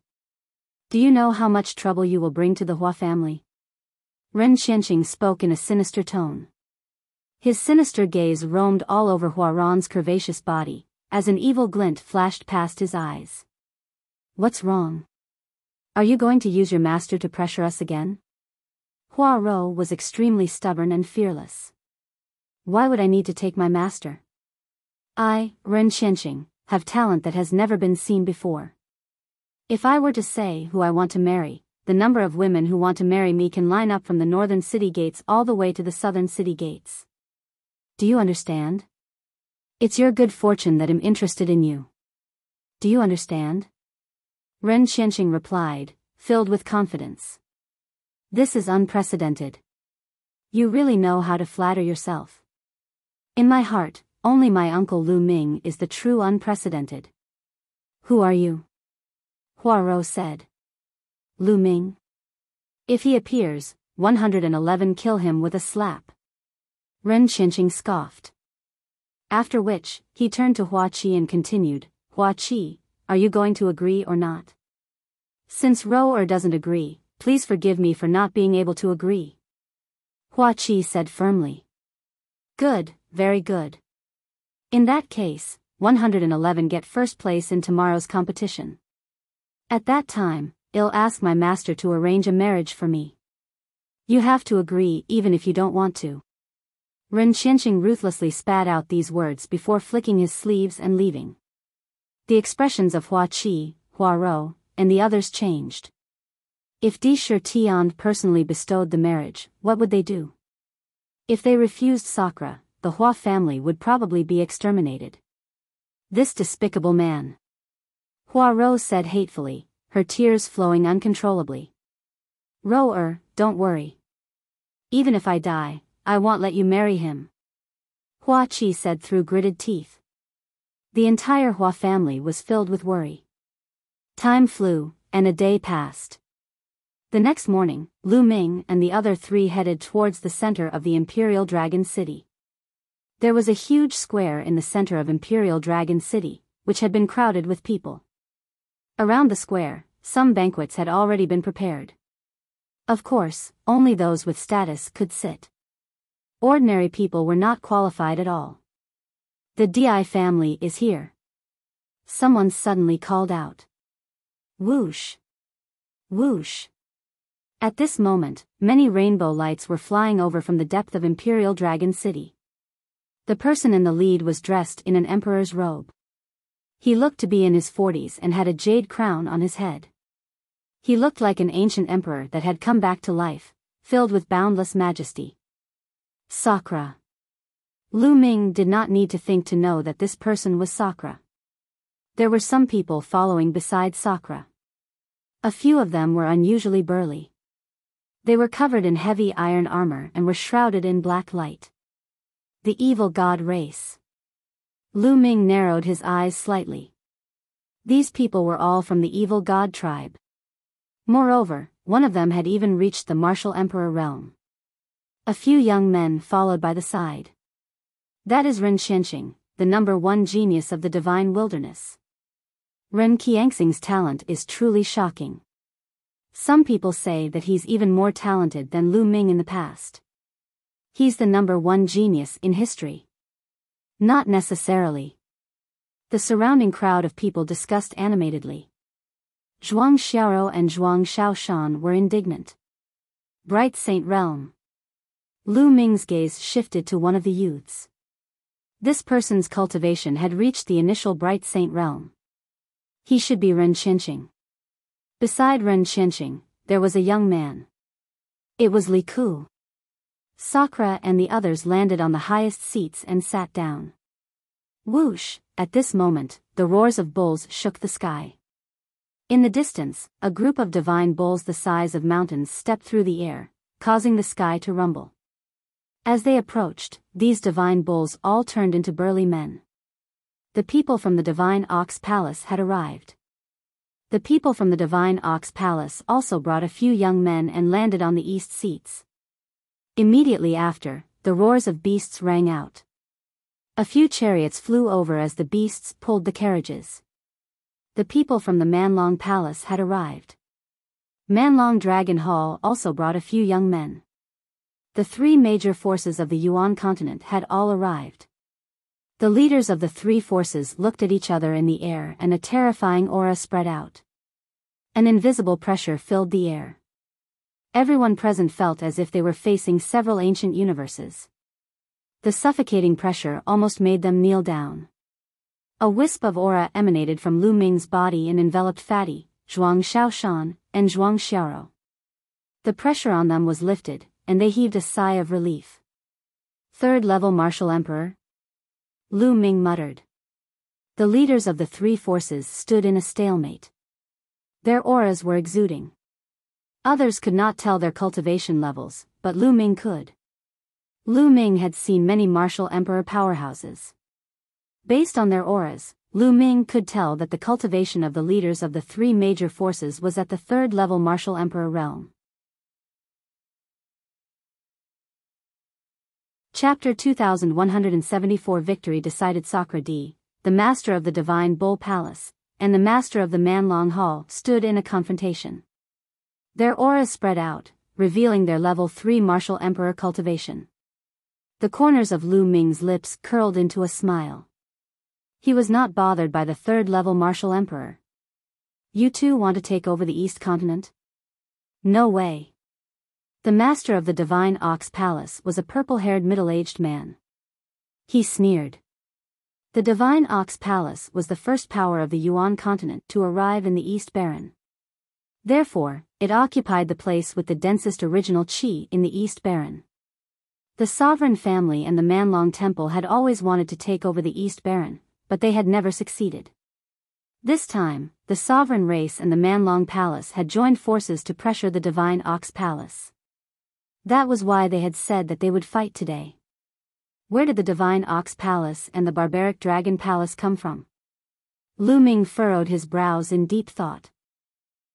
Do you know how much trouble you will bring to the Hua family? Ren Qianqing spoke in a sinister tone. His sinister gaze roamed all over Hua Ron's curvaceous body, as an evil glint flashed past his eyes. What's wrong? Are you going to use your master to pressure us again? Hua Ro was extremely stubborn and fearless. Why would I need to take my master? I, Ren Qianqing, have talent that has never been seen before. If I were to say who I want to marry, the number of women who want to marry me can line up from the northern city gates all the way to the southern city gates. Do you understand? It's your good fortune that I'm interested in you. Do you understand? Ren Qianqing replied, filled with confidence. This is unprecedented. You really know how to flatter yourself. In my heart, only my uncle Lu Ming is the true unprecedented. Who are you? Hua Ro said. Lu Ming. If he appears, 111 kill him with a slap. Ren Qianqing scoffed. After which, he turned to Hua Qi and continued, Hua Qi, are you going to agree or not? Since Ro-er doesn't agree, please forgive me for not being able to agree. Hua Qi said firmly. Good, very good. In that case, 111 get first place in tomorrow's competition. At that time, I'll ask my master to arrange a marriage for me. You have to agree even if you don't want to. Ren Qianqing ruthlessly spat out these words before flicking his sleeves and leaving. The expressions of Hua Qi, Hua Ro, and the others changed. If Di Shi Tian personally bestowed the marriage, what would they do? If they refused sakra, the Hua family would probably be exterminated. This despicable man. Hua Ro said hatefully, her tears flowing uncontrollably. Ro-er, don't worry. Even if I die, I won't let you marry him. Hua Qi said through gritted teeth. The entire Hua family was filled with worry. Time flew, and a day passed. The next morning, Lu Ming and the other three headed towards the center of the Imperial Dragon City. There was a huge square in the center of Imperial Dragon City, which had been crowded with people. Around the square, some banquets had already been prepared. Of course, only those with status could sit. Ordinary people were not qualified at all. The Di family is here. Someone suddenly called out. Whoosh! Whoosh! At this moment, many rainbow lights were flying over from the depth of Imperial Dragon City. The person in the lead was dressed in an emperor's robe. He looked to be in his 40s and had a jade crown on his head. He looked like an ancient emperor that had come back to life, filled with boundless majesty. Sakra. Lu Ming did not need to think to know that this person was Sakra. There were some people following beside Sakra. A few of them were unusually burly. They were covered in heavy iron armor and were shrouded in black light. The evil god race. Lu Ming narrowed his eyes slightly. These people were all from the evil god tribe. Moreover, one of them had even reached the martial emperor realm. A few young men followed by the side. That is Ren Qianqing, the number one genius of the divine wilderness. Ren Qianxing's talent is truly shocking. Some people say that he's even more talented than Lu Ming in the past. He's the number one genius in history. Not necessarily. The surrounding crowd of people discussed animatedly. Zhuang Xiaoro and Zhuang Xiaoshan were indignant. Bright Saint Realm. Lu Ming's gaze shifted to one of the youths. This person's cultivation had reached the initial Bright Saint Realm. He should be Ren Qianqing. Beside Ren Qianqing, there was a young man. It was Li Ku. Sakra and the others landed on the highest seats and sat down. Whoosh! At this moment, the roars of bulls shook the sky. In the distance, a group of divine bulls the size of mountains stepped through the air, causing the sky to rumble. As they approached, these divine bulls all turned into burly men. The people from the divine Ox Palace had arrived. The people from the divine Ox Palace also brought a few young men and landed on the east seats. Immediately after, the roars of beasts rang out. A few chariots flew over as the beasts pulled the carriages. The people from the Manlong Palace had arrived. Manlong Dragon Hall also brought a few young men. The three major forces of the Yuan continent had all arrived. The leaders of the three forces looked at each other in the air and a terrifying aura spread out. An invisible pressure filled the air. Everyone present felt as if they were facing several ancient universes. The suffocating pressure almost made them kneel down. A wisp of aura emanated from Lu Ming's body and enveloped Fatty, Zhuang Xiaoshan, and Zhuang Xiaoro. The pressure on them was lifted, and they heaved a sigh of relief. Third-level martial emperor? Lu Ming muttered. The leaders of the three forces stood in a stalemate. Their auras were exuding. Others could not tell their cultivation levels, but Lu Ming could. Lu Ming had seen many martial emperor powerhouses. Based on their auras, Lu Ming could tell that the cultivation of the leaders of the three major forces was at the third-level martial emperor realm. Chapter 2174 Victory decided Sakra D, the master of the Divine Bull Palace, and the master of the Manlong Hall stood in a confrontation. Their auras spread out, revealing their level 3 martial emperor cultivation. The corners of Lu Ming's lips curled into a smile. He was not bothered by the third-level martial emperor. You two want to take over the East Continent? No way. The master of the Divine Ox Palace was a purple-haired middle-aged man. He sneered. The Divine Ox Palace was the first power of the Yuan continent to arrive in the East Baron. Therefore, it occupied the place with the densest original qi in the East Baron. The sovereign family and the Manlong Temple had always wanted to take over the East Baron, but they had never succeeded. This time, the sovereign race and the Manlong Palace had joined forces to pressure the Divine Ox Palace. That was why they had said that they would fight today. Where did the Divine Ox Palace and the Barbaric Dragon Palace come from? Lu Ming furrowed his brows in deep thought.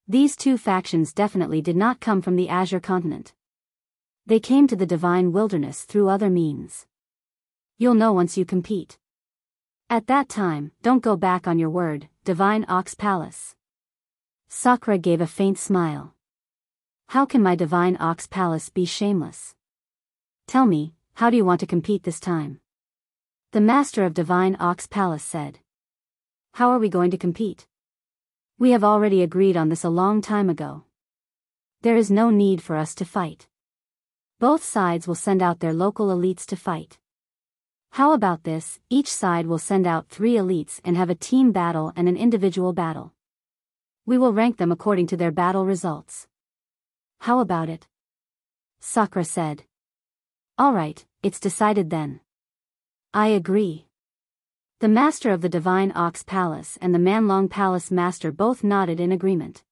These two factions definitely did not come from the Azure continent. They came to the Divine Wilderness through other means. You'll know once you compete. At that time, don't go back on your word, Divine Ox Palace. Sakra gave a faint smile. How can my Divine Ox Palace be shameless? Tell me, how do you want to compete this time? The master of Divine Ox Palace said. How are we going to compete? We have already agreed on this a long time ago. There is no need for us to fight. Both sides will send out their local elites to fight. How about this? Each side will send out 3 elites and have a team battle and an individual battle. We will rank them according to their battle results. How about it? Sakra said. All right, it's decided then. I agree. The master of the Divine Ox Palace and the Manlong Palace master both nodded in agreement.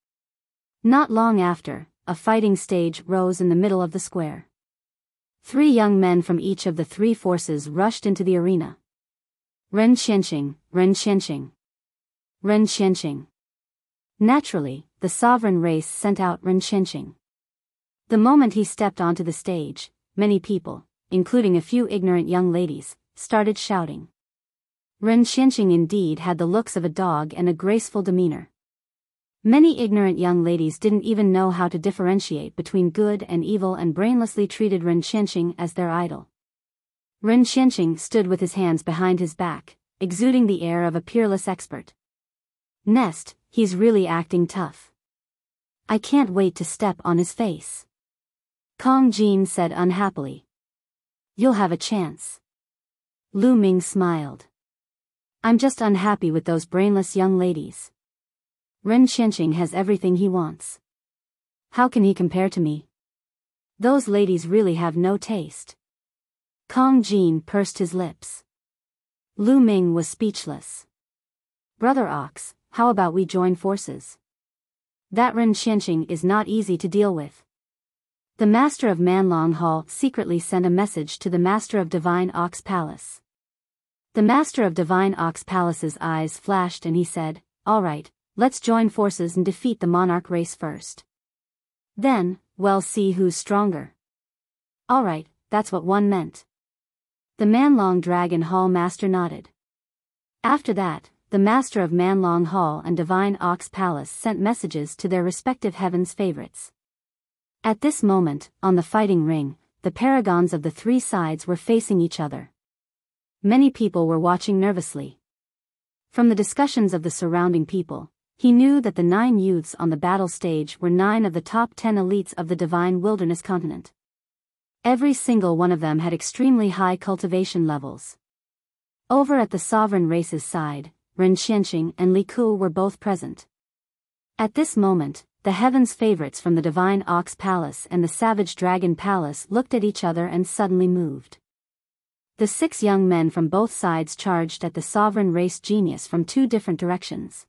Not long after, a fighting stage rose in the middle of the square. 3 young men from each of the 3 forces rushed into the arena. Ren Qianqing, Ren Qianqing. Ren Qianqing. Naturally, the sovereign race sent out Ren Qianqing. The moment he stepped onto the stage, many people, including a few ignorant young ladies, started shouting. Ren Qianqing indeed had the looks of a dog and a graceful demeanor. Many ignorant young ladies didn't even know how to differentiate between good and evil and brainlessly treated Ren Qianqing as their idol. Ren Qianqing stood with his hands behind his back, exuding the air of a peerless expert. Nest, he's really acting tough. I can't wait to step on his face. Kong Jin said unhappily. You'll have a chance. Lu Ming smiled. I'm just unhappy with those brainless young ladies. Ren Qianqing has everything he wants. How can he compare to me? Those ladies really have no taste. Kong Jin pursed his lips. Lu Ming was speechless. Brother Ox, how about we join forces? That Ren Qianqing is not easy to deal with. The master of Manlong Hall secretly sent a message to the master of Divine Ox Palace. The master of Divine Ox Palace's eyes flashed and he said, all right, let's join forces and defeat the monarch race first. Then, we'll see who's stronger. All right, that's what one meant. The Manlong Dragon Hall master nodded. After that, the master of Manlong Hall and Divine Ox Palace sent messages to their respective heaven's favorites. At this moment, on the fighting ring, the paragons of the three sides were facing each other. Many people were watching nervously. From the discussions of the surrounding people, he knew that the 9 youths on the battle stage were 9 of the top 10 elites of the Divine Wilderness continent. Every single one of them had extremely high cultivation levels. Over at the sovereign race's side, Ren Qianqing and Li Ku were both present. At this moment, the heaven's favorites from the Divine Ox Palace and the Savage Dragon Palace looked at each other and suddenly moved. The 6 young men from both sides charged at the sovereign race genius from 2 different directions.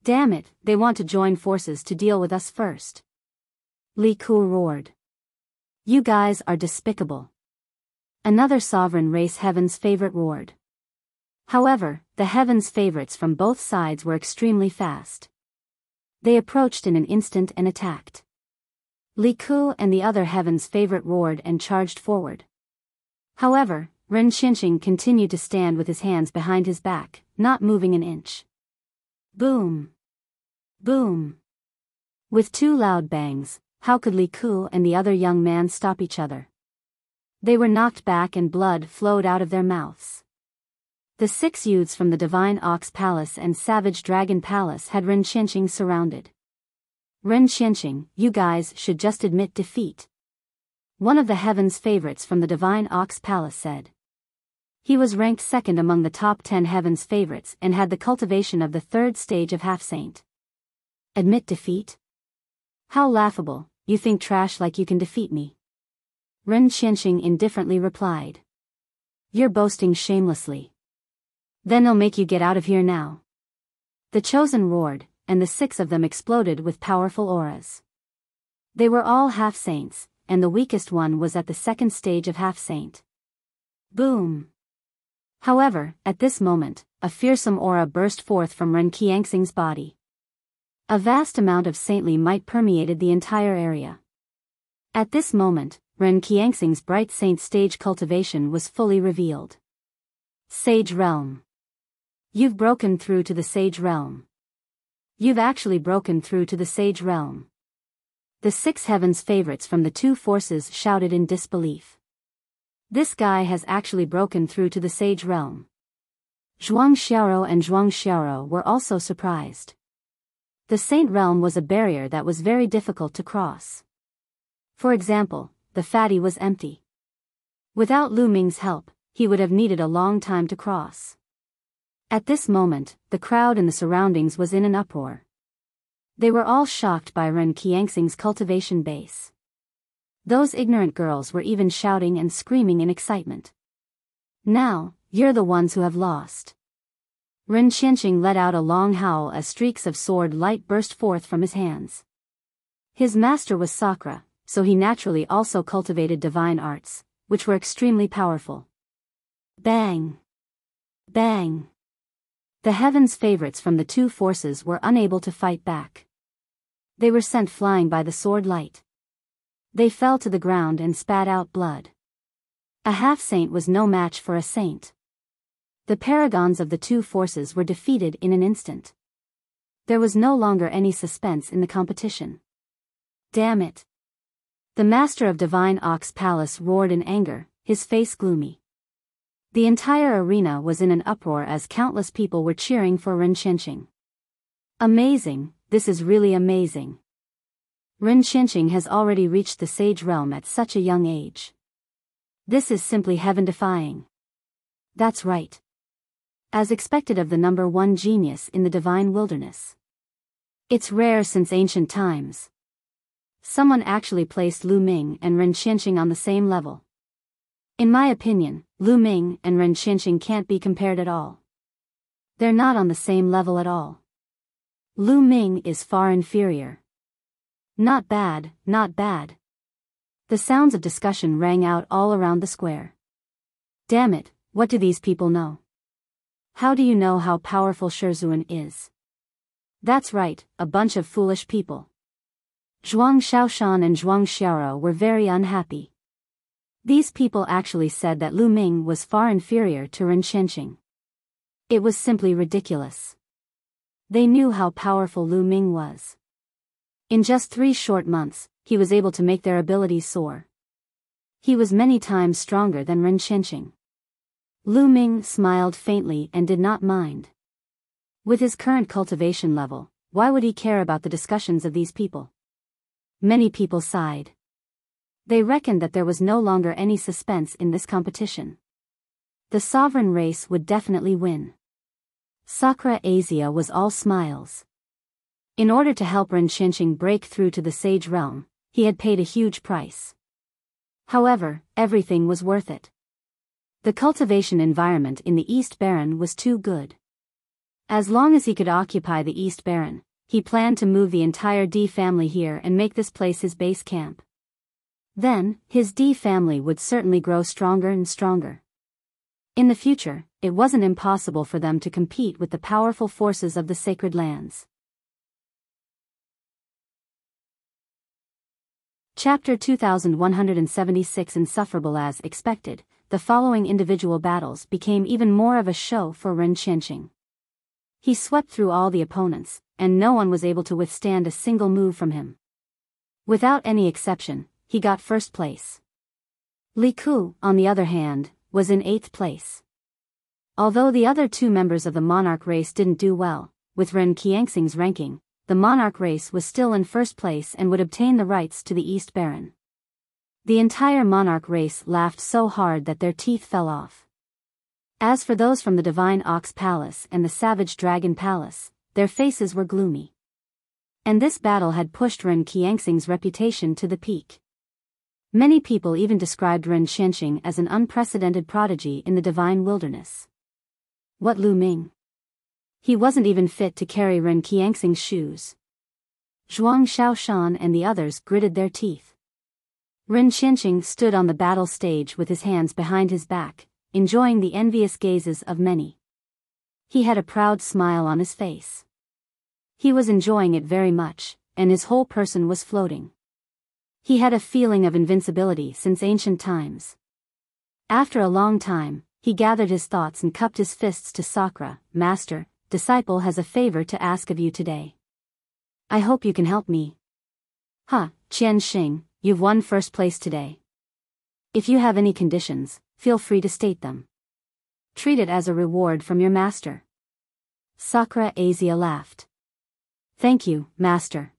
Damn it, they want to join forces to deal with us first. Li Ku roared. You guys are despicable. Another sovereign race heaven's favorite roared. However, the heaven's favorites from both sides were extremely fast. They approached in an instant and attacked. Li Ku and the other heaven's favorite roared and charged forward. However, Ren Qianqing continued to stand with his hands behind his back, not moving an inch. Boom! Boom! With 2 loud bangs, how could Li Ku and the other young man stop each other? They were knocked back and blood flowed out of their mouths. The 6 youths from the Divine Ox Palace and Savage Dragon Palace had Ren Qianqing surrounded. Ren Qianqing, you guys should just admit defeat. One of the heaven's favorites from the Divine Ox Palace said. He was ranked second among the top 10 heaven's favorites and had the cultivation of the 3rd stage of half-saint. Admit defeat? How laughable, you think trash like you can defeat me. Ren Qianqing indifferently replied. You're boasting shamelessly. Then they'll make you get out of here now. The chosen roared, and the 6 of them exploded with powerful auras. They were all half-saints, and the weakest one was at the 2nd stage of half-saint. Boom! However, at this moment, a fearsome aura burst forth from Ren Qianxing's body. A vast amount of saintly might permeated the entire area. At this moment, Ren Qianxing's bright saint stage cultivation was fully revealed. Sage Realm. You've broken through to the Sage Realm. You've actually broken through to the Sage Realm. The 6 heaven's favorites from the 2 forces shouted in disbelief. This guy has actually broken through to the Sage Realm. Zhuang Xiaoro and Zhuang Xiaoro were also surprised. The Saint Realm was a barrier that was very difficult to cross. For example, the fatty was empty. Without Lu Ming's help, he would have needed a long time to cross. At this moment, the crowd in the surroundings was in an uproar. They were all shocked by Ren Qianxing's cultivation base. Those ignorant girls were even shouting and screaming in excitement. Now, you're the ones who have lost. Ren Qianqing let out a long howl as streaks of sword light burst forth from his hands. His master was sakra, so he naturally also cultivated divine arts, which were extremely powerful. Bang! Bang! The heavens' favorites from the 2 forces were unable to fight back. They were sent flying by the sword light. They fell to the ground and spat out blood. A half-saint was no match for a saint. The paragons of the two forces were defeated in an instant. There was no longer any suspense in the competition. Damn it! The master of Divine Ox Palace roared in anger, his face gloomy. The entire arena was in an uproar as countless people were cheering for Ren Qianqing. Amazing, this is really amazing. Ren Qianqing has already reached the sage realm at such a young age. This is simply heaven-defying. That's right. As expected of the number one genius in the divine wilderness. It's rare since ancient times. Someone actually placed Lu Ming and Ren Qianqing on the same level. In my opinion, Lu Ming and Ren Qianqing can't be compared at all. They're not on the same level at all. Lu Ming is far inferior. Not bad, not bad. The sounds of discussion rang out all around the square. Damn it, what do these people know? How do you know how powerful Shizhuan is? That's right, a bunch of foolish people. Zhuang Xiaoshan and Zhuang Xiaoro were very unhappy. These people actually said that Lu Ming was far inferior to Ren Qianqing. It was simply ridiculous. They knew how powerful Lu Ming was. In just 3 short months, he was able to make their abilities soar. He was many times stronger than Ren Qianqing. Lu Ming smiled faintly and did not mind. With his current cultivation level, why would he care about the discussions of these people? Many people sighed. They reckoned that there was no longer any suspense in this competition. The sovereign race would definitely win. Sakra Asia was all smiles. In order to help Ren Qianqing break through to the sage realm, he had paid a huge price. However, everything was worth it. The cultivation environment in the East Baron was too good. As long as he could occupy the East Baron, he planned to move the entire D family here and make this place his base camp. Then, his D family would certainly grow stronger and stronger. In the future, it wasn't impossible for them to compete with the powerful forces of the sacred lands. Chapter 2176 Insufferable. As expected, the following individual battles became even more of a show for Ren Qianqing. He swept through all the opponents, and no one was able to withstand a single move from him. Without any exception, he got first place. Li Ku, on the other hand, was in 8th place. Although the other 2 members of the monarch race didn't do well, with Ren Qianxing's ranking, the monarch race was still in 1st place and would obtain the rights to the East Baron. The entire monarch race laughed so hard that their teeth fell off. As for those from the Divine Ox Palace and the Savage Dragon Palace, their faces were gloomy. And this battle had pushed Ren Qianxing's reputation to the peak. Many people even described Ren Qianqing as an unprecedented prodigy in the divine wilderness. What Lu Ming? He wasn't even fit to carry Ren Qianxing's shoes. Zhuang Xiaoshan and the others gritted their teeth. Ren Qianqing stood on the battle stage with his hands behind his back, enjoying the envious gazes of many. He had a proud smile on his face. He was enjoying it very much, and his whole person was floating. He had a feeling of invincibility since ancient times. After a long time, he gathered his thoughts and cupped his fists to Sakra. Master, disciple has a favor to ask of you today. I hope you can help me. Qian Xing, you've won first place today. If you have any conditions, feel free to state them. Treat it as a reward from your master. Sakra Asia laughed. Thank you, master.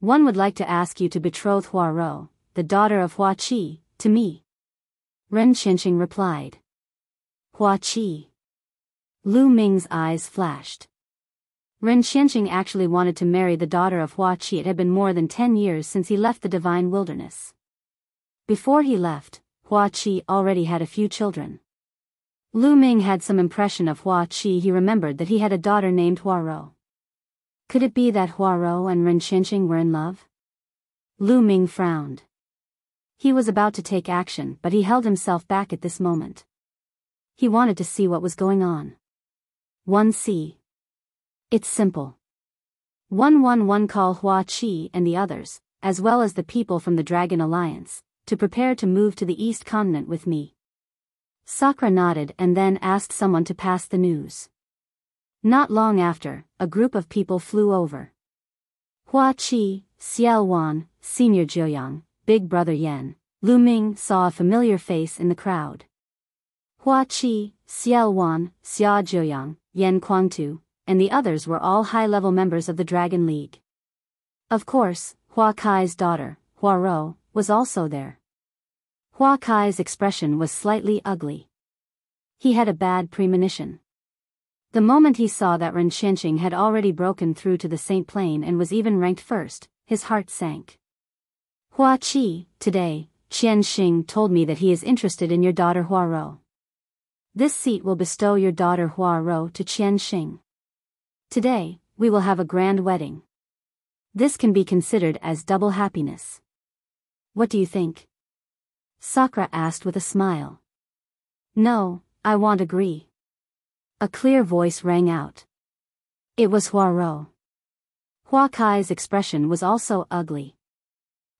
One would like to ask you to betroth Hua Rou, the daughter of Hua Qi, to me. Ren Qianqing replied. Hua Qi. Lu Ming's eyes flashed. Ren Qianqing actually wanted to marry the daughter of Hua Qi. It had been more than 10 years since he left the divine wilderness. Before he left, Hua Qi already had a few children. Lu Ming had some impression of Hua Qi. He remembered that he had a daughter named Hua Rou. Could it be that Hua Rou and Ren Qianqing were in love? Lu Ming frowned. He was about to take action, but he held himself back at this moment. He wanted to see what was going on. 1C. It's simple. 111 call Hua Qi and the others, as well as the people from the Dragon Alliance, to prepare to move to the East Continent with me. Sakra nodded and then asked someone to pass the news. Not long after, a group of people flew over. Hua Qi, Xiao Wan, Senior Jiuyang, Big Brother Yan, Lu Ming saw a familiar face in the crowd. Hua Qi, Xiao Wan, Xia Jiuyang, Yan Kuangtu, and the others were all high-level members of the Dragon League. Of course, Hua Kai's daughter, Hua Rou, was also there. Hua Kai's expression was slightly ugly. He had a bad premonition. The moment he saw that Ren Qianqing had already broken through to the Saint Plane and was even ranked first, his heart sank. Hua Qi, today, Qianqing told me that he is interested in your daughter Hua Rou. This seat will bestow your daughter Hua Rou to Qianqing. Today, we will have a grand wedding. This can be considered as double happiness. What do you think? Sakra asked with a smile. No, I won't agree. A clear voice rang out. It was Hua Rou. Hua Kai's expression was also ugly.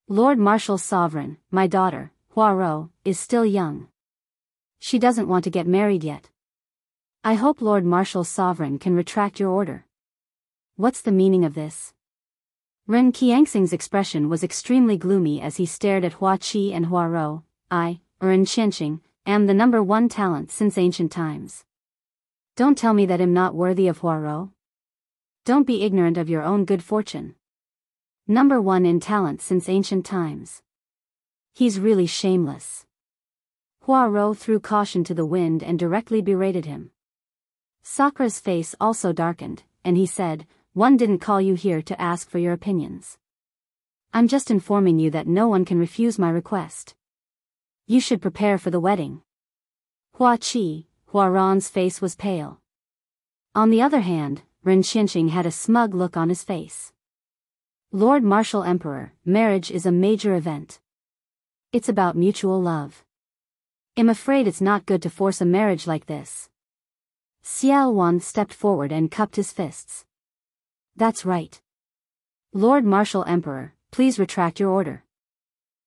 Lord Marshal Sovereign, my daughter, Hua Rou, is still young. She doesn't want to get married yet. I hope Lord Marshal Sovereign can retract your order. What's the meaning of this? Ren Qianxing's expression was extremely gloomy as he stared at Hua Qi and Hua Rou. I, Ren Qianqing, am the #1 talent since ancient times. Don't tell me that I'm not worthy of Hua Rou. Don't be ignorant of your own good fortune. #1 in talent since ancient times. He's really shameless. Hua Rou threw caution to the wind and directly berated him. Sakra's face also darkened, and he said, One didn't call you here to ask for your opinions. I'm just informing you that no one can refuse my request. You should prepare for the wedding. Hua Qi, Hua Ron's face was pale. On the other hand, Ren Qianqing had a smug look on his face. Lord Marshal Emperor, marriage is a major event. It's about mutual love. I'm afraid it's not good to force a marriage like this. Xiao Wan stepped forward and cupped his fists. That's right. Lord Marshal Emperor, please retract your order.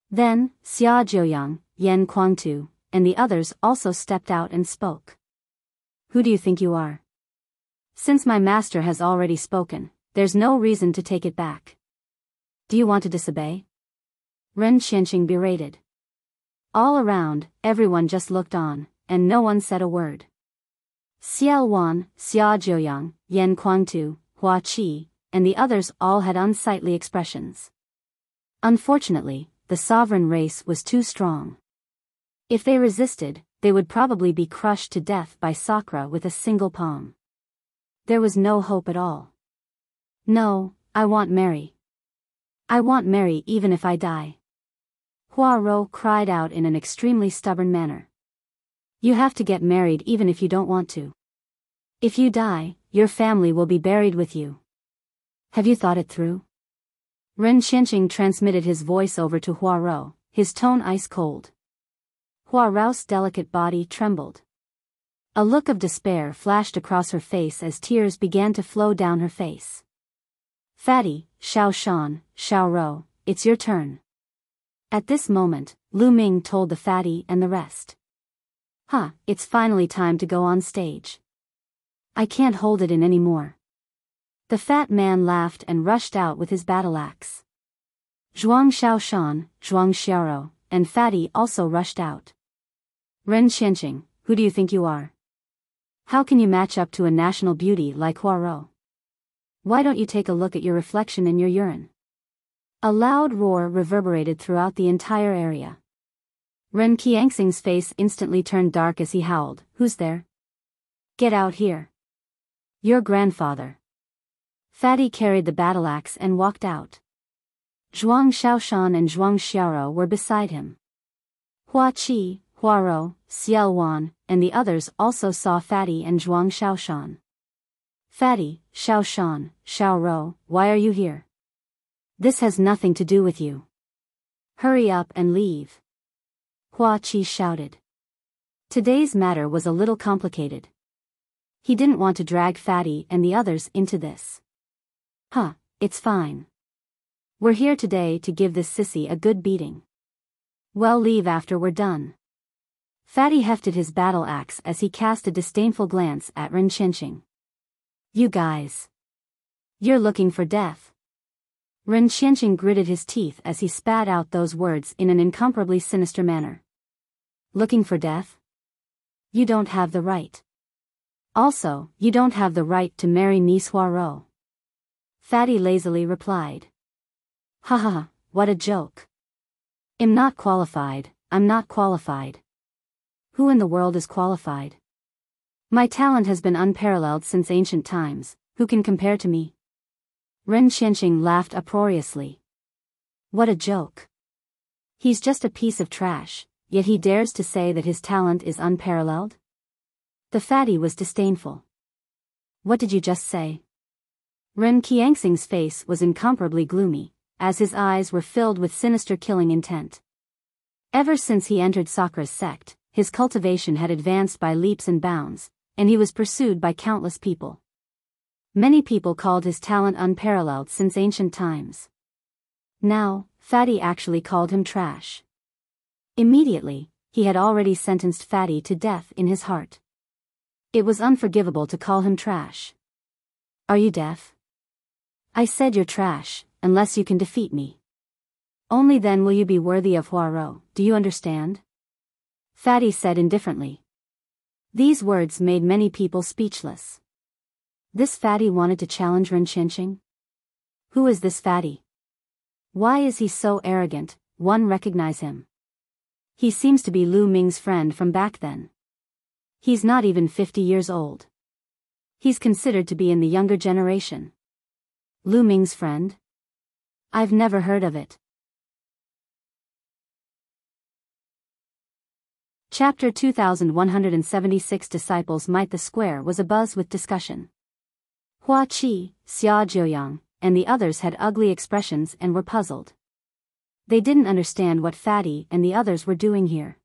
Then, Xia Jiuyang, Yan Kuangtu, and the others also stepped out and spoke. Who do you think you are? Since my master has already spoken, there's no reason to take it back. Do you want to disobey? Ren Qianqing berated. All around, everyone just looked on, and no one said a word. Xiao Wan, Xia Jiuyang, Yan Kuangtu, Hua Qi, and the others all had unsightly expressions. Unfortunately, the sovereign race was too strong. If they resisted, they would probably be crushed to death by Sakra with a single palm. There was no hope at all. No, I want Mary. I want Mary even if I die. Hua Rou cried out in an extremely stubborn manner. You have to get married even if you don't want to. If you die, your family will be buried with you. Have you thought it through? Ren Qianqing transmitted his voice over to Hua Rou, his tone ice cold. Hua Rou's delicate body trembled. A look of despair flashed across her face as tears began to flow down her face. Fatty, Xiao Shan, Xiao Rou, it's your turn. At this moment, Lu Ming told the fatty and the rest. It's finally time to go on stage. I can't hold it in anymore. The fat man laughed and rushed out with his battle axe. Zhuang Xiaoshan, Zhuang Xiaorou, and Fatty also rushed out. Ren Qianqing, who do you think you are? How can you match up to a national beauty like Hua Rou? Why don't you take a look at your reflection in your urine? A loud roar reverberated throughout the entire area. Ren Qianxing's face instantly turned dark as he howled, Who's there? Get out here. Your grandfather. Fatty carried the battle axe and walked out. Zhuang Xiaoshan and Zhuang Xiaorou were beside him. Hua Qi, Hua Rou, Xiao Wan, and the others also saw Fatty and Zhuang Xiaoshan. Fatty, Xiaoshan, Xiao Rou, why are you here? This has nothing to do with you. Hurry up and leave. Hua Qi shouted. Today's matter was a little complicated. He didn't want to drag Fatty and the others into this. it's fine. We're here today to give this sissy a good beating. Well, leave after we're done. Fatty hefted his battle axe as he cast a disdainful glance at Ren Qianqing. You guys. You're looking for death. Ren Qianqing gritted his teeth as he spat out those words in an incomparably sinister manner. Looking for death? You don't have the right. Also, you don't have the right to marry Niece Huaro. Fatty lazily replied. Ha ha ha, what a joke. I'm not qualified, I'm not qualified. Who in the world is qualified? My talent has been unparalleled since ancient times, who can compare to me? Ren Qianqing laughed uproariously. What a joke. He's just a piece of trash, yet he dares to say that his talent is unparalleled? The fatty was disdainful. What did you just say? Ren Qianxing's face was incomparably gloomy, as his eyes were filled with sinister killing intent. Ever since he entered Sakra's sect, his cultivation had advanced by leaps and bounds, and he was pursued by countless people. Many people called his talent unparalleled since ancient times. Now, Fatty actually called him trash. Immediately, he had already sentenced Fatty to death in his heart. It was unforgivable to call him trash. Are you deaf? I said you're trash, unless you can defeat me. Only then will you be worthy of Huaro, do you understand? Fatty said indifferently. These words made many people speechless. This fatty wanted to challenge Ren Qianqing? Who is this fatty? Why is he so arrogant? One recognize him. He seems to be Lu Ming's friend from back then. He's not even 50 years old. He's considered to be in the younger generation. Lu Ming's friend? I've never heard of it. Chapter 2176 Disciples Might. The square was abuzz with discussion. Hua Qi, Xia Jiuyang, and the others had ugly expressions and were puzzled. They didn't understand what Fatty and the others were doing here.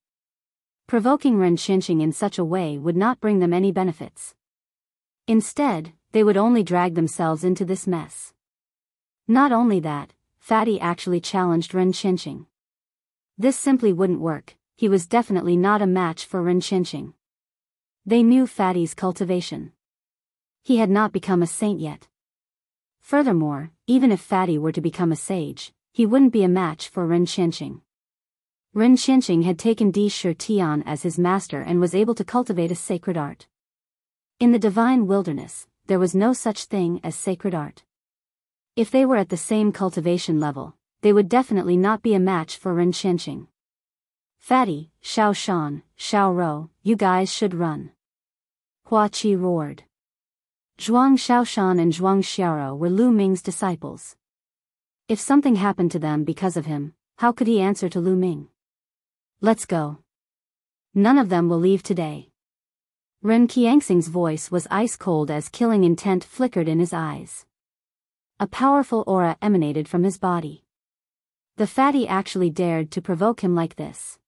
Provoking Ren Qianqing in such a way would not bring them any benefits. Instead, they would only drag themselves into this mess. Not only that, Fatty actually challenged Ren Qianqing. This simply wouldn't work, he was definitely not a match for Ren Qianqing. They knew Fatty's cultivation. He had not become a saint yet. Furthermore, even if Fatty were to become a sage, he wouldn't be a match for Ren Qianqing. Ren Qianqing had taken Di Shi Tian as his master and was able to cultivate a sacred art. In the divine wilderness, there was no such thing as sacred art. If they were at the same cultivation level, they would definitely not be a match for Ren Qianqing. Fatty, Xiao Shan, Xiao Rou, you guys should run. Hua Qi roared. Zhuang Xiaoshan and Zhuang Xiaorou were Lu Ming's disciples. If something happened to them because of him, how could he answer to Lu Ming? Let's go. None of them will leave today. Ren Qianxing's voice was ice-cold as killing intent flickered in his eyes. A powerful aura emanated from his body. The fatty actually dared to provoke him like this.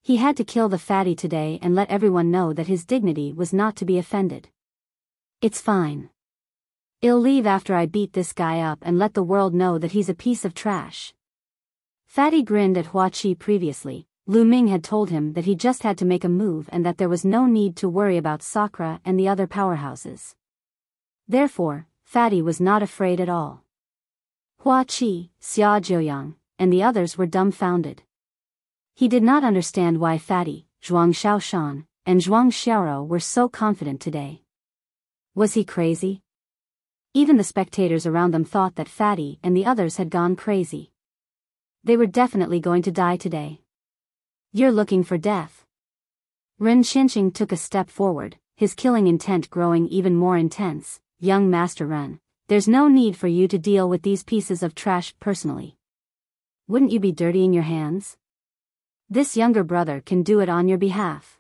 He had to kill the fatty today and let everyone know that his dignity was not to be offended. It's fine. I'll leave after I beat this guy up and let the world know that he's a piece of trash. Fatty grinned at Hua Qi previously. Lu Ming had told him that he just had to make a move and that there was no need to worry about Sakra and the other powerhouses. Therefore, Fatty was not afraid at all. Hua Qi, Xia Jiuyang, and the others were dumbfounded. He did not understand why Fatty, Zhuang Xiaoshan, and Zhuang Xiaorou were so confident today. Was he crazy? Even the spectators around them thought that Fatty and the others had gone crazy. They were definitely going to die today. You're looking for death. Ren Qianqing took a step forward, his killing intent growing even more intense. Young Master Ren, there's no need for you to deal with these pieces of trash personally. Wouldn't you be dirtying your hands? This younger brother can do it on your behalf.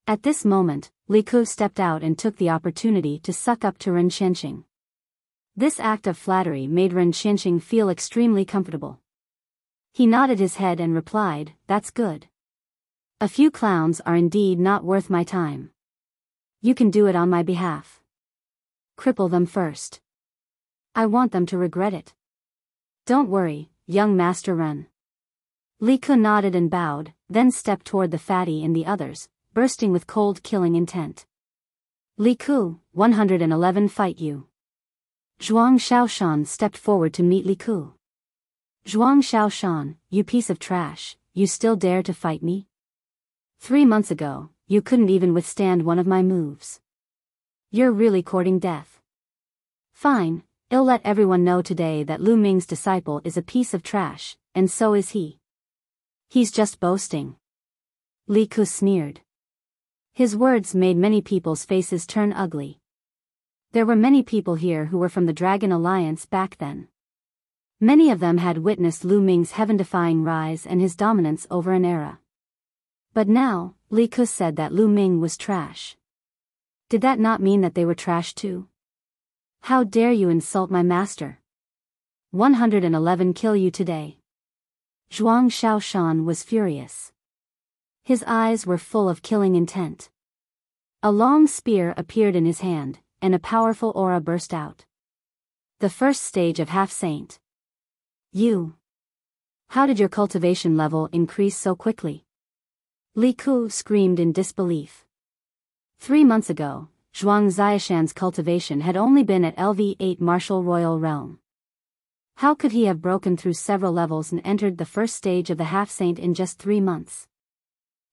At this moment, Li Ku stepped out and took the opportunity to suck up to Ren Qianqing. This act of flattery made Ren Qianqing feel extremely comfortable. He nodded his head and replied, "That's good. A few clowns are indeed not worth my time. You can do it on my behalf. Cripple them first." I want them to regret it. Don't worry, young Master Ren. Li Ku nodded and bowed, then stepped toward the fatty and the others, bursting with cold killing intent. Li Ku, 111 fight you. Zhuang Xiaoshan stepped forward to meet Li Ku. Zhuang Xiaoshan, you piece of trash, you still dare to fight me? 3 months ago, you couldn't even withstand one of my moves. You're really courting death. Fine, I'll let everyone know today that Lu Ming's disciple is a piece of trash, and so is he. He's just boasting. Li Ku sneered. His words made many people's faces turn ugly. There were many people here who were from the Dragon Alliance back then. Many of them had witnessed Lu Ming's heaven-defying rise and his dominance over an era. But now, Li Ku said that Lu Ming was trash. Did that not mean that they were trash too? How dare you insult my master? 111 kill you today. Zhuang Xiaoshan was furious. His eyes were full of killing intent. A long spear appeared in his hand, and a powerful aura burst out. The first stage of half-saint. You. How did your cultivation level increase so quickly? Li Ku screamed in disbelief. 3 months ago, Zhuang Xiaoshan's cultivation had only been at LV8 Martial Royal Realm. How could he have broken through several levels and entered the first stage of the half-saint in just 3 months?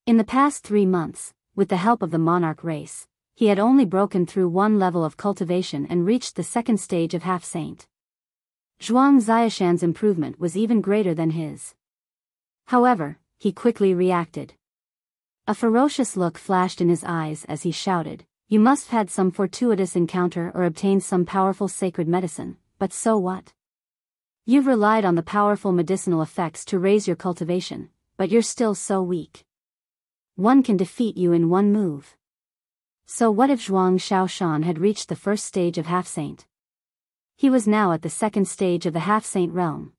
In the past 3 months, with the help of the monarch race, he had only broken through 1 level of cultivation and reached the second stage of half-saint. Zhuang Xiaoshan's improvement was even greater than his. However, he quickly reacted. A ferocious look flashed in his eyes as he shouted, "You must have had some fortuitous encounter or obtained some powerful sacred medicine, but so what? You've relied on the powerful medicinal effects to raise your cultivation, but you're still so weak. One can defeat you in 1 move." So what if Zhuang Xiaoshan had reached the first stage of half-saint? He was now at the second stage of the half-saint realm.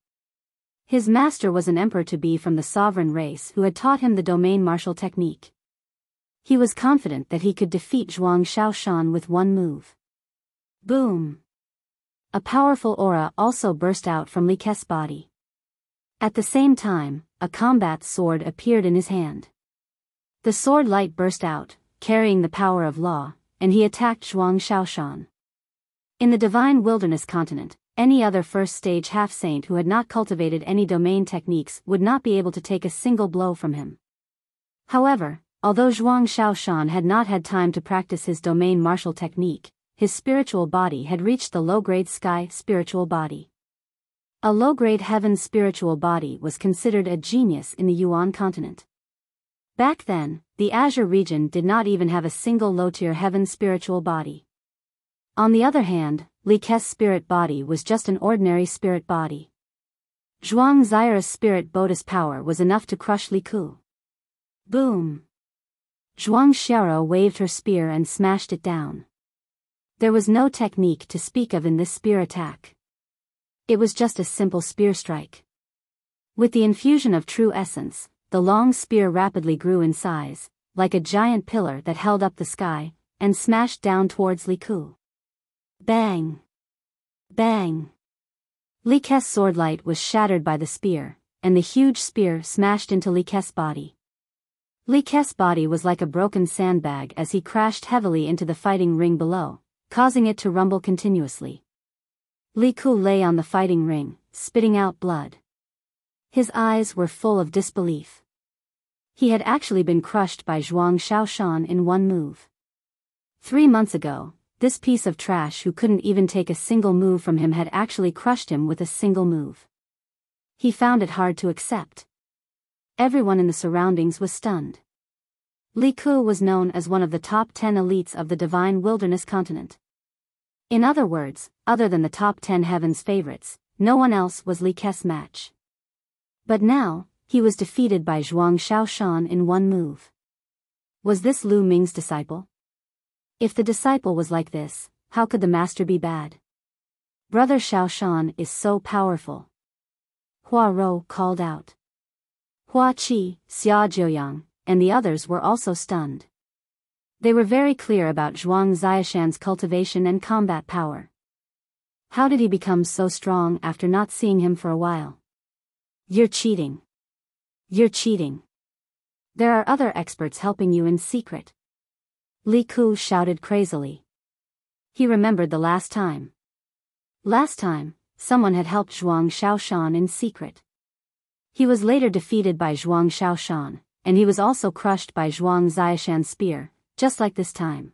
His master was an emperor-to-be from the sovereign race who had taught him the domain martial technique. He was confident that he could defeat Zhuang Xiaoshan with 1 move. Boom! A powerful aura also burst out from Li Ke's body. At the same time, a combat sword appeared in his hand. The sword light burst out, carrying the power of law, and he attacked Zhuang Xiaoshan. In the Divine Wilderness continent, any other first-stage half-saint who had not cultivated any domain techniques would not be able to take a single blow from him. However, although Zhuang Xiaoshan had not had time to practice his domain martial technique, his spiritual body had reached the low-grade sky spiritual body. A low-grade heaven spiritual body was considered a genius in the Yuan continent. Back then, the Azure region did not even have a single low-tier heaven spiritual body. On the other hand, Li Ke's spirit body was just an ordinary spirit body. Zhuang Xiao's spirit Bodhi's power was enough to crush Li Ku. Boom! Zhuang Xiao waved her spear and smashed it down. There was no technique to speak of in this spear attack. It was just a simple spear strike. With the infusion of true essence, the long spear rapidly grew in size, like a giant pillar that held up the sky, and smashed down towards Li Ku. Bang! Bang! Li Ke's sword light was shattered by the spear, and the huge spear smashed into Li Ke's body. Li Ke's body was like a broken sandbag as he crashed heavily into the fighting ring below, causing it to rumble continuously. Li Ku lay on the fighting ring, spitting out blood. His eyes were full of disbelief. He had actually been crushed by Zhuang Xiaoshan in 1 move. 3 months ago, this piece of trash who couldn't even take a single move from him had actually crushed him with a single move. He found it hard to accept. Everyone in the surroundings was stunned. Li Ku was known as one of the top 10 elites of the Divine Wilderness continent. In other words, other than the top 10 heavens favorites, no one else was Li Ke's match. But now, he was defeated by Zhuang Xiaoshan in 1 move. Was this Lu Ming's disciple? If the disciple was like this, how could the master be bad? Brother Xiaoshan is so powerful. Hua Rou called out. Hua Qi, Xia Jiuyang, and the others were also stunned. They were very clear about Zhuang Xiaoshan's cultivation and combat power. How did he become so strong after not seeing him for a while? You're cheating. You're cheating. There are other experts helping you in secret. Li Ku shouted crazily. He remembered the last time. Last time, someone had helped Zhuang Shaoshan in secret. He was later defeated by Zhuang Shaoshan, and he was also crushed by Zhuang Xiashan's spear, just like this time.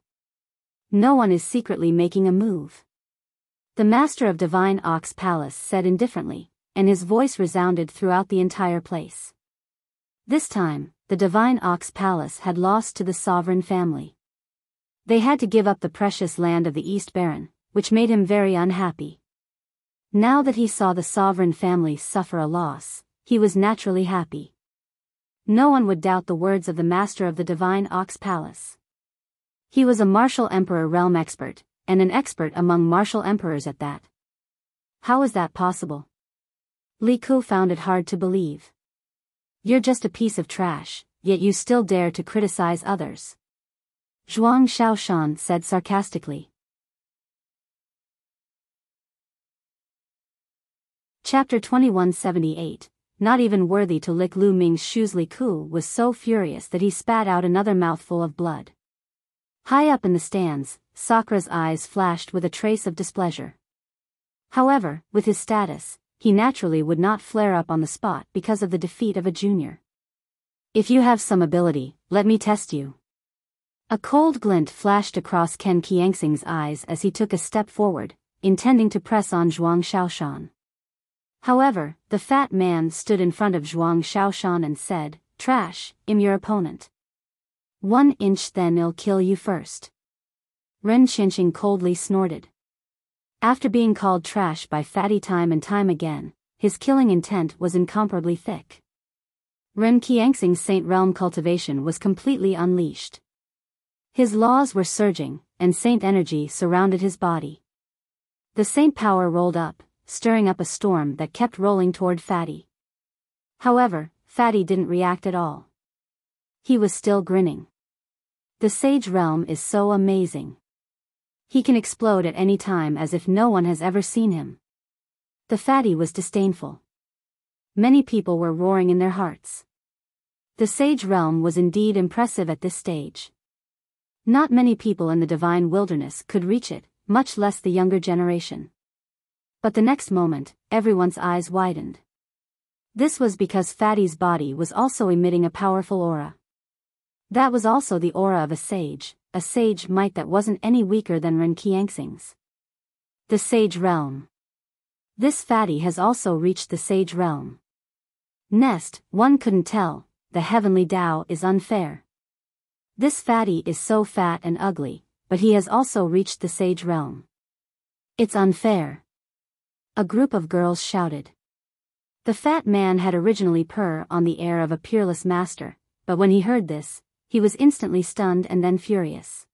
No one is secretly making a move. The master of Divine Ox Palace said indifferently, and his voice resounded throughout the entire place. This time, the Divine Ox Palace had lost to the sovereign family. They had to give up the precious land of the East Baron, which made him very unhappy. Now that he saw the sovereign family suffer a loss, he was naturally happy. No one would doubt the words of the master of the Divine Ox Palace. He was a martial emperor realm expert, and an expert among martial emperors at that. How is that possible? Li Ku found it hard to believe. You're just a piece of trash, yet you still dare to criticize others. Zhuang Shaoshan said sarcastically. Chapter 2178. Not even worthy to lick Lu Ming's shoes. Li Ku was so furious that he spat out another mouthful of blood. High up in the stands, Sakra's eyes flashed with a trace of displeasure. However, with his status, he naturally would not flare up on the spot because of the defeat of a junior. If you have some ability, let me test you. A cold glint flashed across Ken Qiangxing's eyes as he took a step forward, intending to press on Zhuang Shaoshan. However, the fat man stood in front of Zhuang Shaoshan and said, "Trash, I'm your opponent. 1 inch, then I'll kill you first." Ren Qinqing coldly snorted. After being called trash by Fatty time and time again, his killing intent was incomparably thick. Ren Qiangxing's Saint Realm cultivation was completely unleashed. His laws were surging, and Saint energy surrounded his body. The Saint power rolled up, stirring up a storm that kept rolling toward Fatty. However, Fatty didn't react at all. He was still grinning. The Sage Realm is so amazing. He can explode at any time as if no one has ever seen him. The Fatty was disdainful. Many people were roaring in their hearts. The Sage Realm was indeed impressive at this stage. Not many people in the Divine Wilderness could reach it, much less the younger generation. But the next moment, everyone's eyes widened. This was because Fatty's body was also emitting a powerful aura. That was also the aura of a sage might that wasn't any weaker than Ren Qiangxing's. The Sage Realm. This Fatty has also reached the Sage Realm. Nest, one couldn't tell, the heavenly Tao is unfair. This Fatty is so fat and ugly, but he has also reached the Sage Realm. It's unfair. A group of girls shouted. The fat man had originally purr on the air of a peerless master, but when he heard this, he was instantly stunned and then furious.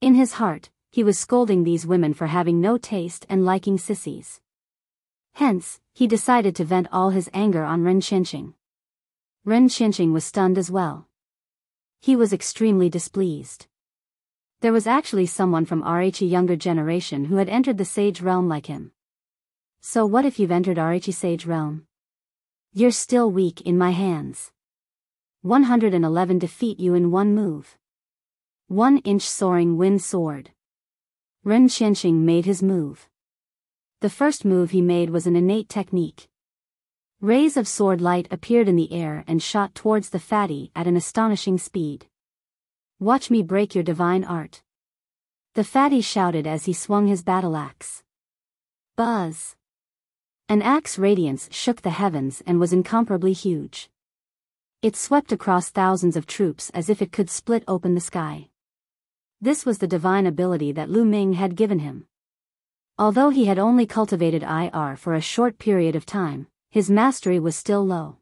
In his heart, he was scolding these women for having no taste and liking sissies. Hence, he decided to vent all his anger on Ren Qinqing. Ren Qinqing was stunned as well. He was extremely displeased. There was actually someone from RH younger generation who had entered the Sage Realm like him. So what if you've entered RH Sage Realm? You're still weak in my hands. 111 defeat you in one move. 1 inch soaring wind sword. Ren Qinqing made his move. The first move he made was an innate technique. Rays of sword light appeared in the air and shot towards the Fatty at an astonishing speed. Watch me break your divine art. The Fatty shouted as he swung his battle axe. Buzz. An axe radiance shook the heavens and was incomparably huge. It swept across thousands of troops as if it could split open the sky. This was the divine ability that Lu Ming had given him. Although he had only cultivated IR for a short period of time, his mastery was still low.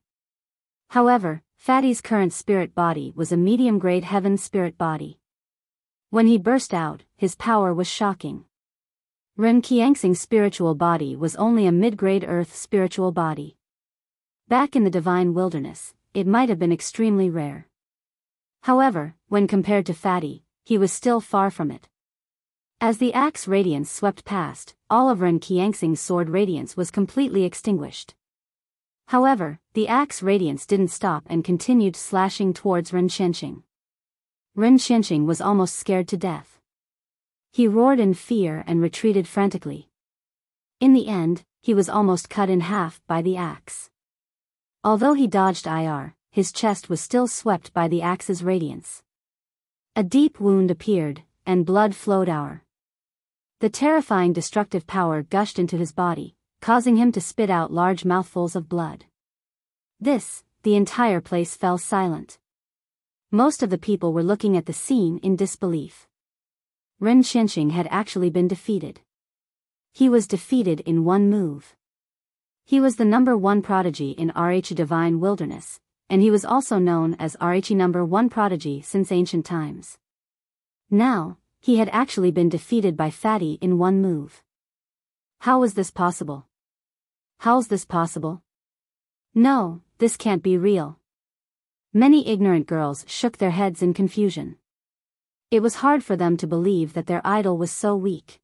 However, Fatty's current spirit body was a medium-grade heaven spirit body. When he burst out, his power was shocking. Ren Qiangxing's spiritual body was only a mid-grade earth spiritual body. Back in the Divine Wilderness, it might have been extremely rare. However, when compared to Fatty, he was still far from it. As the axe radiance swept past, all of Ren Qianxing's sword radiance was completely extinguished. However, the axe radiance didn't stop and continued slashing towards Ren Qianxing. Ren Qianxing was almost scared to death. He roared in fear and retreated frantically. In the end, he was almost cut in half by the axe. Although he dodged his chest was still swept by the axe's radiance. A deep wound appeared, and blood flowed out. The terrifying destructive power gushed into his body, causing him to spit out large mouthfuls of blood. The entire place fell silent. Most of the people were looking at the scene in disbelief. Ren Qianxing had actually been defeated. He was defeated in one move. He was the number 1 prodigy in RH Divine Wilderness, and he was also known as RH number 1 prodigy since ancient times. Now, he had actually been defeated by Fatty in one move. How was this possible? How's this possible? No, this can't be real. Many ignorant girls shook their heads in confusion. It was hard for them to believe that their idol was so weak.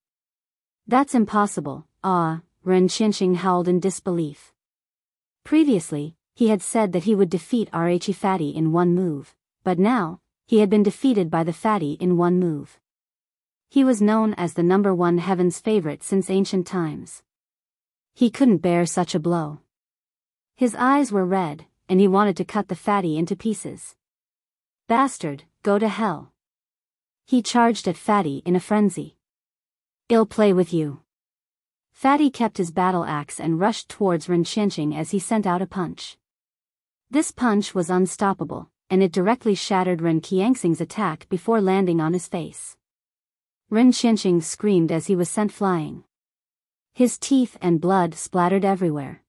That's impossible, Ren Qianxing howled in disbelief. Previously, he had said that he would defeat RH Fatty in one move, but now, he had been defeated by the Fatty in one move. He was known as the number 1 heaven's favorite since ancient times. He couldn't bear such a blow. His eyes were red, and he wanted to cut the Fatty into pieces. Bastard, go to hell. He charged at Fatty in a frenzy. I'll play with you. Fatty kept his battle axe and rushed towards Ren Qianxing as he sent out a punch. This punch was unstoppable, and it directly shattered Ren Qianxing's attack before landing on his face. Ren Qianxing screamed as he was sent flying. His teeth and blood splattered everywhere.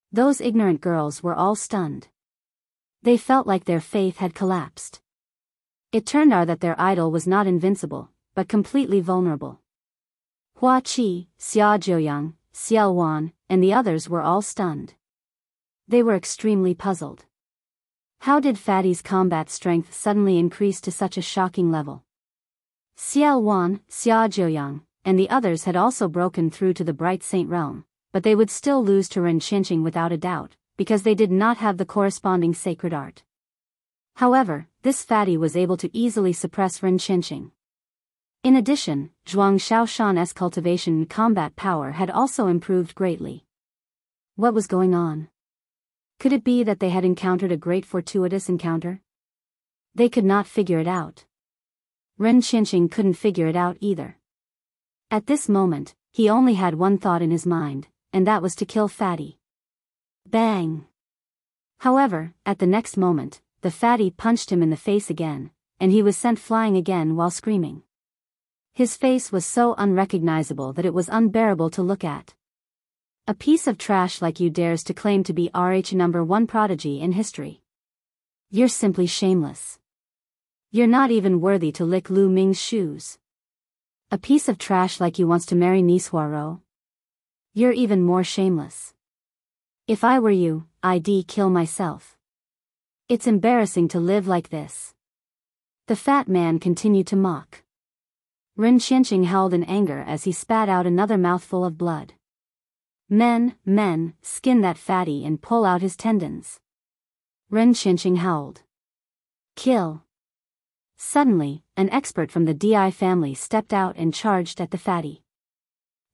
Those ignorant girls were all stunned. They felt like their faith had collapsed. It turned out that their idol was not invincible, but completely vulnerable. Hua Qi, Xia Jiuyang, Xiao Wan, and the others were all stunned. They were extremely puzzled. How did Fatty's combat strength suddenly increase to such a shocking level? Xiao Wan, Xia Jiuyang, and the others had also broken through to the Bright Saint realm, but they would still lose to Ren Qianxing without a doubt, because they did not have the corresponding sacred art. However, this Fatty was able to easily suppress Ren Qianxing. In addition, Zhuang Shaoshan's cultivation and combat power had also improved greatly. What was going on? Could it be that they had encountered a great fortuitous encounter? They could not figure it out. Ren Qianxing couldn't figure it out either. At this moment, he only had one thought in his mind, and that was to kill Fatty. Bang! However, at the next moment, the Fatty punched him in the face again, and he was sent flying again while screaming. His face was so unrecognizable that it was unbearable to look at. A piece of trash like you dares to claim to be RH number 1 prodigy in history. You're simply shameless. You're not even worthy to lick Lu Ming's shoes. A piece of trash like you wants to marry Nishuaro? You're even more shameless. If I were you, I'd kill myself. It's embarrassing to live like this. The fat man continued to mock. Ren Qianxing howled in anger as he spat out another mouthful of blood. Men, skin that Fatty and pull out his tendons. Ren Qianxing howled. Kill. Suddenly, an expert from the Di family stepped out and charged at the Fatty.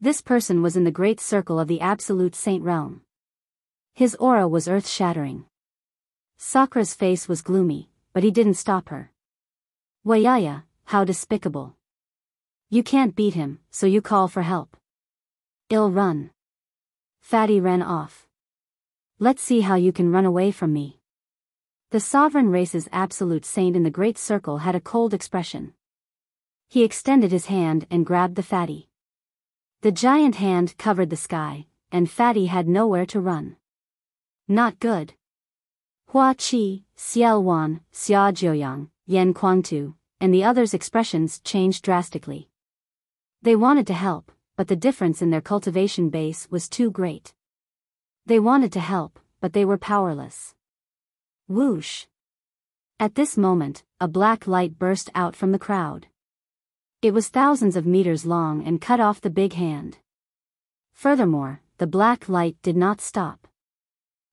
This person was in the great circle of the Absolute Saint realm. His aura was earth-shattering. Sakra's face was gloomy, but he didn't stop her. Wayaya, how despicable. You can't beat him, so you call for help. I'll run. Fatty ran off. Let's see how you can run away from me. The sovereign race's absolute saint in the great circle had a cold expression. He extended his hand and grabbed the Fatty. The giant hand covered the sky, and Fatty had nowhere to run. Not good. Hua Qi, Xiao Wan, Xia Jiuyang, Yan Kuangtu, and the others' expressions changed drastically. They wanted to help, but the difference in their cultivation base was too great. They wanted to help, but they were powerless. Whoosh! At this moment, a black light burst out from the crowd. It was thousands of meters long and cut off the big hand. Furthermore, the black light did not stop.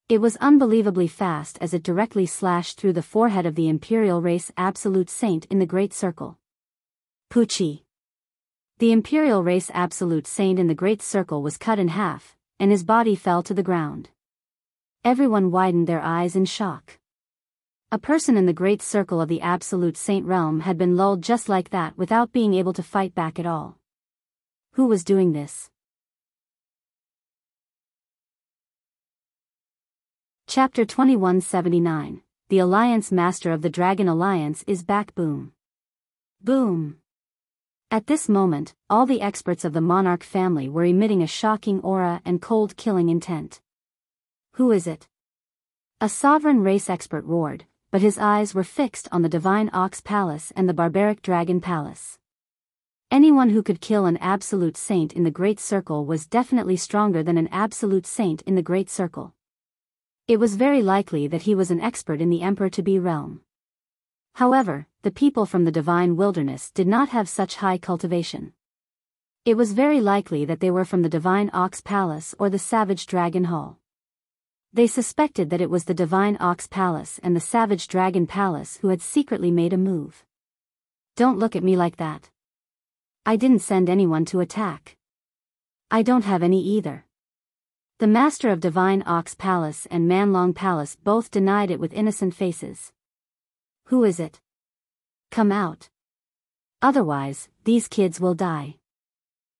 It was unbelievably fast as it directly slashed through the forehead of the Imperial Race Absolute Saint in the Great Circle. Pucci. The Imperial Race Absolute Saint in the Great Circle was cut in half, and his body fell to the ground. Everyone widened their eyes in shock. A person in the Great Circle of the Absolute Saint realm had been lulled just like that without being able to fight back at all. Who was doing this? Chapter 2179. The Alliance Master of the Dragon Alliance is back. Boom. Boom. At this moment, all the experts of the monarch family were emitting a shocking aura and cold killing intent. Who is it? A sovereign race expert roared, but his eyes were fixed on the Divine Ox Palace and the Barbaric Dragon Palace. Anyone who could kill an Absolute Saint in the Great Circle was definitely stronger than an Absolute Saint in the Great Circle. It was very likely that he was an expert in the Emperor-to-be realm. However, the people from the Divine Wilderness did not have such high cultivation. It was very likely that they were from the Divine Ox Palace or the Savage Dragon Hall. They suspected that it was the Divine Ox Palace and the Savage Dragon Palace who had secretly made a move. Don't look at me like that. I didn't send anyone to attack. I don't have any either. The Master of Divine Ox Palace and Manlong Palace both denied it with innocent faces. Who is it? Come out. Otherwise, these kids will die.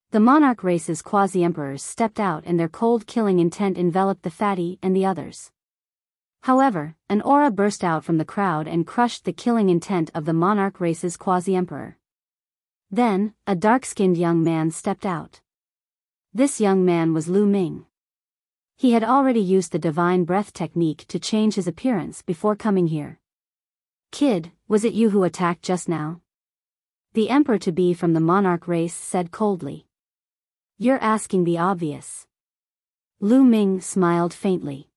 The monarch race's quasi-emperors stepped out and their cold killing intent enveloped the fatty and the others. However, an aura burst out from the crowd and crushed the killing intent of the monarch race's quasi-emperor. Then, a dark-skinned young man stepped out. This young man was Lu Ming. He had already used the divine breath technique to change his appearance before coming here. Kid, was it you who attacked just now? The Emperor-to-be from the monarch race said coldly. You're asking the obvious. Lu Ming smiled faintly.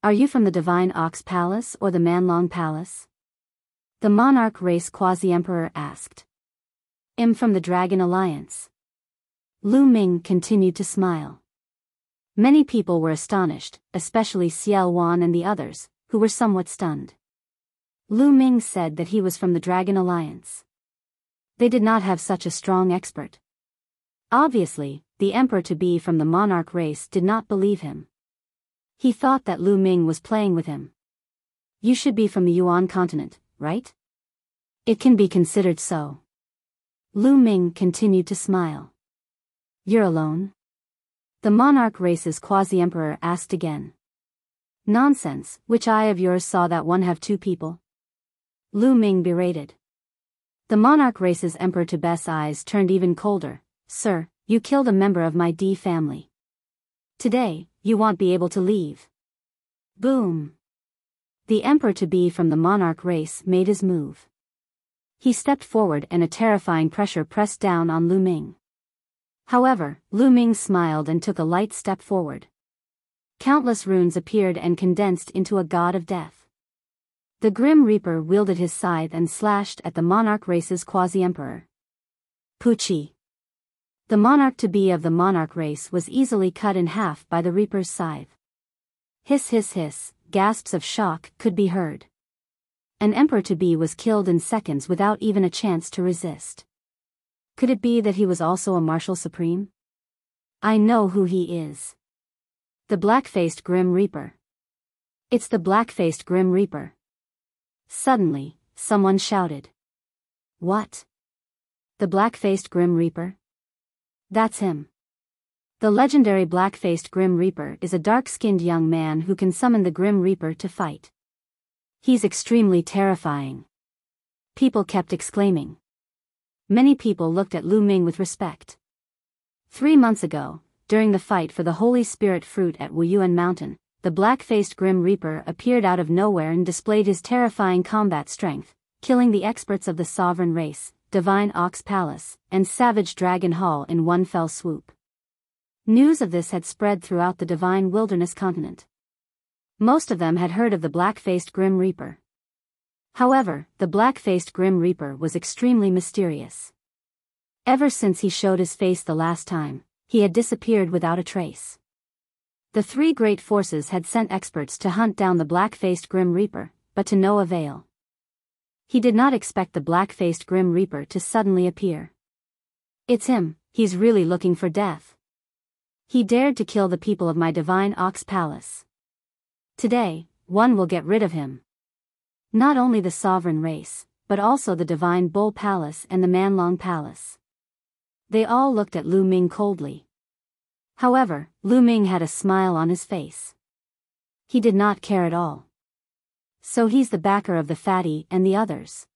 Are you from the Divine Ox Palace or the Manlong Palace? The monarch race quasi-emperor asked. I'm from the Dragon Alliance. Lu Ming continued to smile. Many people were astonished, especially Yuan and the others, who were somewhat stunned. Lu Ming said that he was from the Dragon Alliance. They did not have such a strong expert. Obviously, the Emperor-to-be from the monarch race did not believe him. He thought that Lu Ming was playing with him. You should be from the Yuan continent, right? It can be considered so. Lu Ming continued to smile. You're alone? The monarch race's quasi-emperor asked again. Nonsense, which eye of yours saw that one have two people? Lu Ming berated. The monarch race's Emperor-to-be's eyes turned even colder. Sir, you killed a member of my D family. Today, you won't be able to leave. Boom. The Emperor-to-be from the monarch race made his move. He stepped forward and a terrifying pressure pressed down on Lu Ming. However, Lu Ming smiled and took a light step forward. Countless runes appeared and condensed into a god of death. The Grim Reaper wielded his scythe and slashed at the monarch race's quasi-emperor. Pucci. The monarch-to-be of the monarch race was easily cut in half by the Reaper's scythe. Hiss hiss hiss, gasps of shock could be heard. An Emperor-to-be was killed in seconds without even a chance to resist. Could it be that he was also a Marshal Supreme? I know who he is. The black-faced Grim Reaper. It's the black-faced Grim Reaper. Suddenly, someone shouted. What? The black-faced Grim Reaper? That's him. The legendary black-faced Grim Reaper is a dark-skinned young man who can summon the Grim Reaper to fight. He's extremely terrifying. People kept exclaiming. Many people looked at Lu Ming with respect. 3 months ago, during the fight for the Holy Spirit Fruit at Yuan Mountain, the black-faced Grim Reaper appeared out of nowhere and displayed his terrifying combat strength, killing the experts of the Sovereign Race, Divine Ox Palace, and Savage Dragon Hall in one fell swoop. News of this had spread throughout the Divine Wilderness continent. Most of them had heard of the black-faced Grim Reaper. However, the black-faced Grim Reaper was extremely mysterious. Ever since he showed his face the last time, he had disappeared without a trace. The three great forces had sent experts to hunt down the black-faced Grim Reaper, but to no avail. He did not expect the black-faced Grim Reaper to suddenly appear. It's him, he's really looking for death. He dared to kill the people of my divine Ox Palace. Today, one will get rid of him. Not only the sovereign race, but also the divine Bull Palace and the Manlong Palace. They all looked at Lu Ming coldly. However, Lu Ming had a smile on his face. He did not care at all. So he's the backer of the fatty and the others.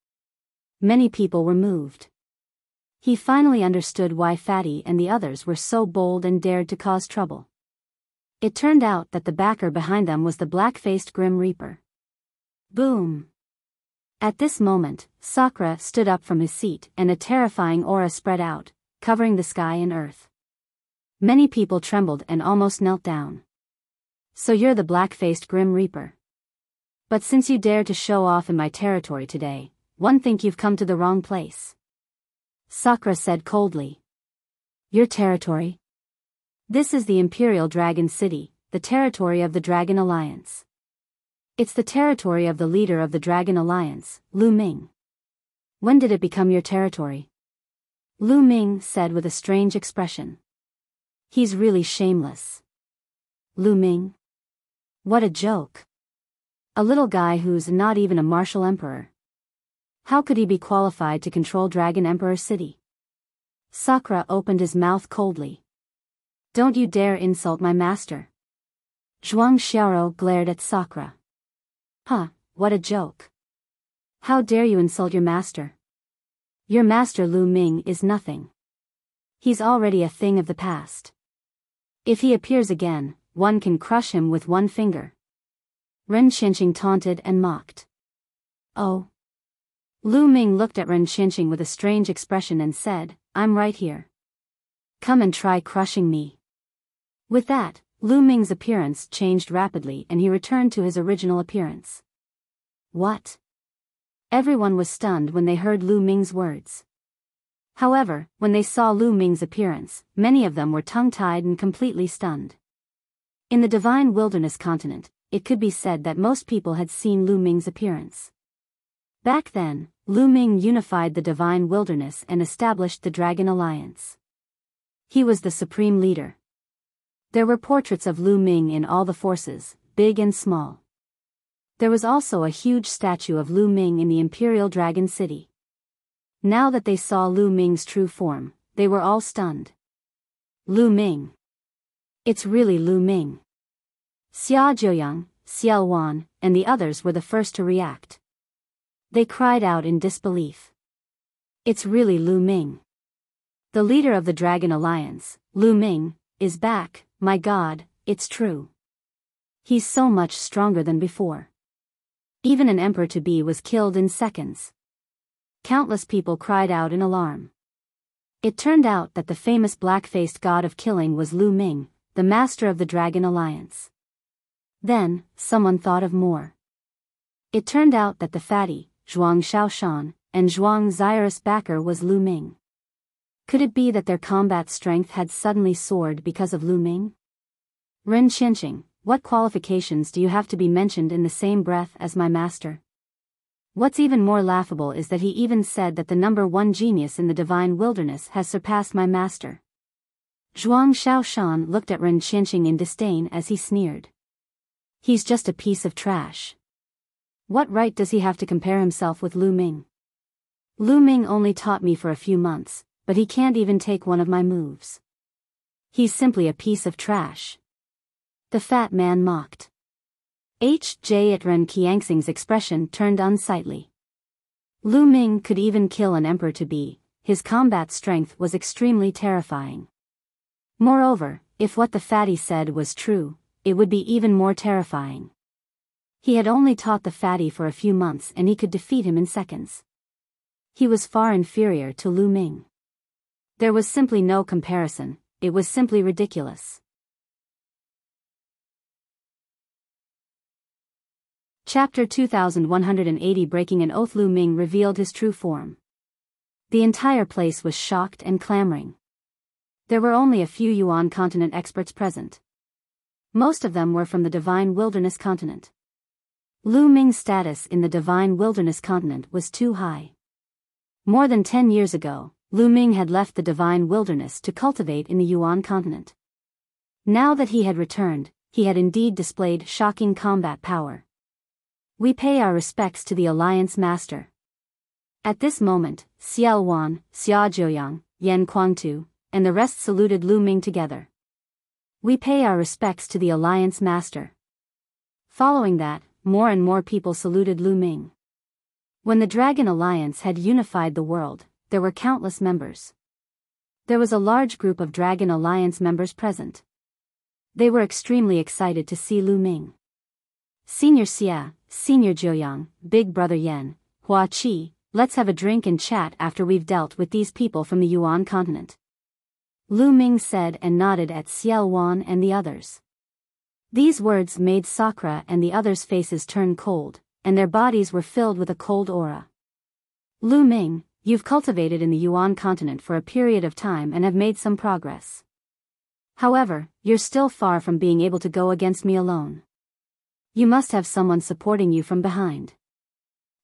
Many people were moved. He finally understood why Fatty and the others were so bold and dared to cause trouble. It turned out that the backer behind them was the black-faced Grim Reaper. Boom! At this moment, Sakra stood up from his seat and a terrifying aura spread out, covering the sky and earth. Many people trembled and almost knelt down. So you're the black-faced Grim Reaper. But since you dare to show off in my territory today, one think you've come to the wrong place. Sakra said coldly. Your territory? This is the Imperial Dragon City, the territory of the Dragon Alliance. It's the territory of the leader of the Dragon Alliance, Lu Ming. When did it become your territory? Lu Ming said with a strange expression. He's really shameless. Lu Ming? What a joke. A little guy who's not even a martial emperor. How could he be qualified to control Dragon Emperor City? Sakra opened his mouth coldly. Don't you dare insult my master. Zhuang Xiaoro glared at Sakra. Huh, what a joke. How dare you insult your master? Your master Lu Ming is nothing. He's already a thing of the past. If he appears again, one can crush him with one finger. Ren Qinqing taunted and mocked. Oh. Lu Ming looked at Ren Qinqing with a strange expression and said, I'm right here. Come and try crushing me. With that, Lu Ming's appearance changed rapidly and he returned to his original appearance. What? Everyone was stunned when they heard Lu Ming's words. However, when they saw Lu Ming's appearance, many of them were tongue-tied and completely stunned. In the Divine Wilderness continent, it could be said that most people had seen Lu Ming's appearance. Back then, Lu Ming unified the Divine Wilderness and established the Dragon Alliance. He was the supreme leader. There were portraits of Lu Ming in all the forces, big and small. There was also a huge statue of Lu Ming in the Imperial Dragon City. Now that they saw Lu Ming's true form, they were all stunned. Lu Ming. It's really Lu Ming. Xia Jiuyang, Xia Yuan, and the others were the first to react. They cried out in disbelief. It's really Lu Ming. The leader of the Dragon Alliance, Lu Ming, is back, my God, it's true. He's so much stronger than before. Even an emperor-to-be was killed in seconds. Countless people cried out in alarm. It turned out that the famous black-faced god of killing was Lu Ming, the master of the Dragon Alliance. Then, someone thought of more. It turned out that the fatty, Zhuang Shaoshan, and Zhuang Zairis backer was Lu Ming. Could it be that their combat strength had suddenly soared because of Lu Ming? Ren Qinqing, what qualifications do you have to be mentioned in the same breath as my master? What's even more laughable is that he even said that the number one genius in the Divine Wilderness has surpassed my master. Zhuang Shaoshan looked at Ren Qinqing in disdain as he sneered. He's just a piece of trash. What right does he have to compare himself with Lu Ming? Lu Ming only taught me for a few months, but he can't even take one of my moves. He's simply a piece of trash. The fat man mocked. H.J. Ren Qiangxing's expression turned unsightly. Lu Ming could even kill an emperor-to-be, his combat strength was extremely terrifying. Moreover, if what the fatty said was true, it would be even more terrifying. He had only taught the fatty for a few months and he could defeat him in seconds. He was far inferior to Lu Ming. There was simply no comparison, it was simply ridiculous. Chapter 2180 Breaking an Oath. Lu Ming revealed his true form. The entire place was shocked and clamoring. There were only a few Yuan continent experts present. Most of them were from the Divine Wilderness continent. Lu Ming's status in the Divine Wilderness continent was too high. More than 10 years ago, Lu Ming had left the Divine Wilderness to cultivate in the Yuan continent. Now that he had returned, he had indeed displayed shocking combat power. We pay our respects to the Alliance Master. At this moment, Xiao Wan, Xia Jiuyang, Yan Kuangtu, and the rest saluted Lu Ming together. We pay our respects to the Alliance Master. Following that, more and more people saluted Lu Ming. When the Dragon Alliance had unified the world, there were countless members. There was a large group of Dragon Alliance members present. They were extremely excited to see Lu Ming. Senior Xia, Senior Jiuyang, Big Brother Yan, Hua Qi, let's have a drink and chat after we've dealt with these people from the Yuan continent. Lu Ming said and nodded at Xiao Wan and the others. These words made Sakra and the others' faces turn cold, and their bodies were filled with a cold aura. Lu Ming, you've cultivated in the Yuan continent for a period of time and have made some progress. However, you're still far from being able to go against me alone. You must have someone supporting you from behind.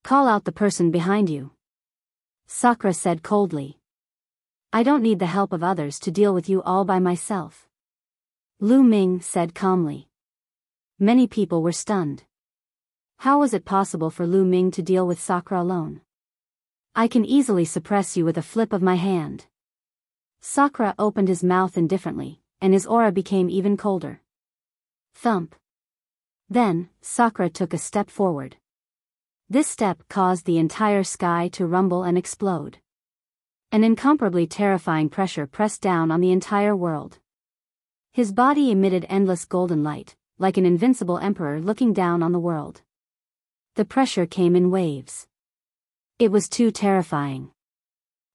Call out the person behind you. Sakra said coldly. I don't need the help of others to deal with you all by myself. Lu Ming said calmly. Many people were stunned. How was it possible for Lu Ming to deal with Sakra alone? I can easily suppress you with a flip of my hand. Sakra opened his mouth indifferently, and his aura became even colder. Thump. Then, Sakra took a step forward. This step caused the entire sky to rumble and explode. An incomparably terrifying pressure pressed down on the entire world. His body emitted endless golden light, like an invincible emperor looking down on the world. The pressure came in waves. It was too terrifying.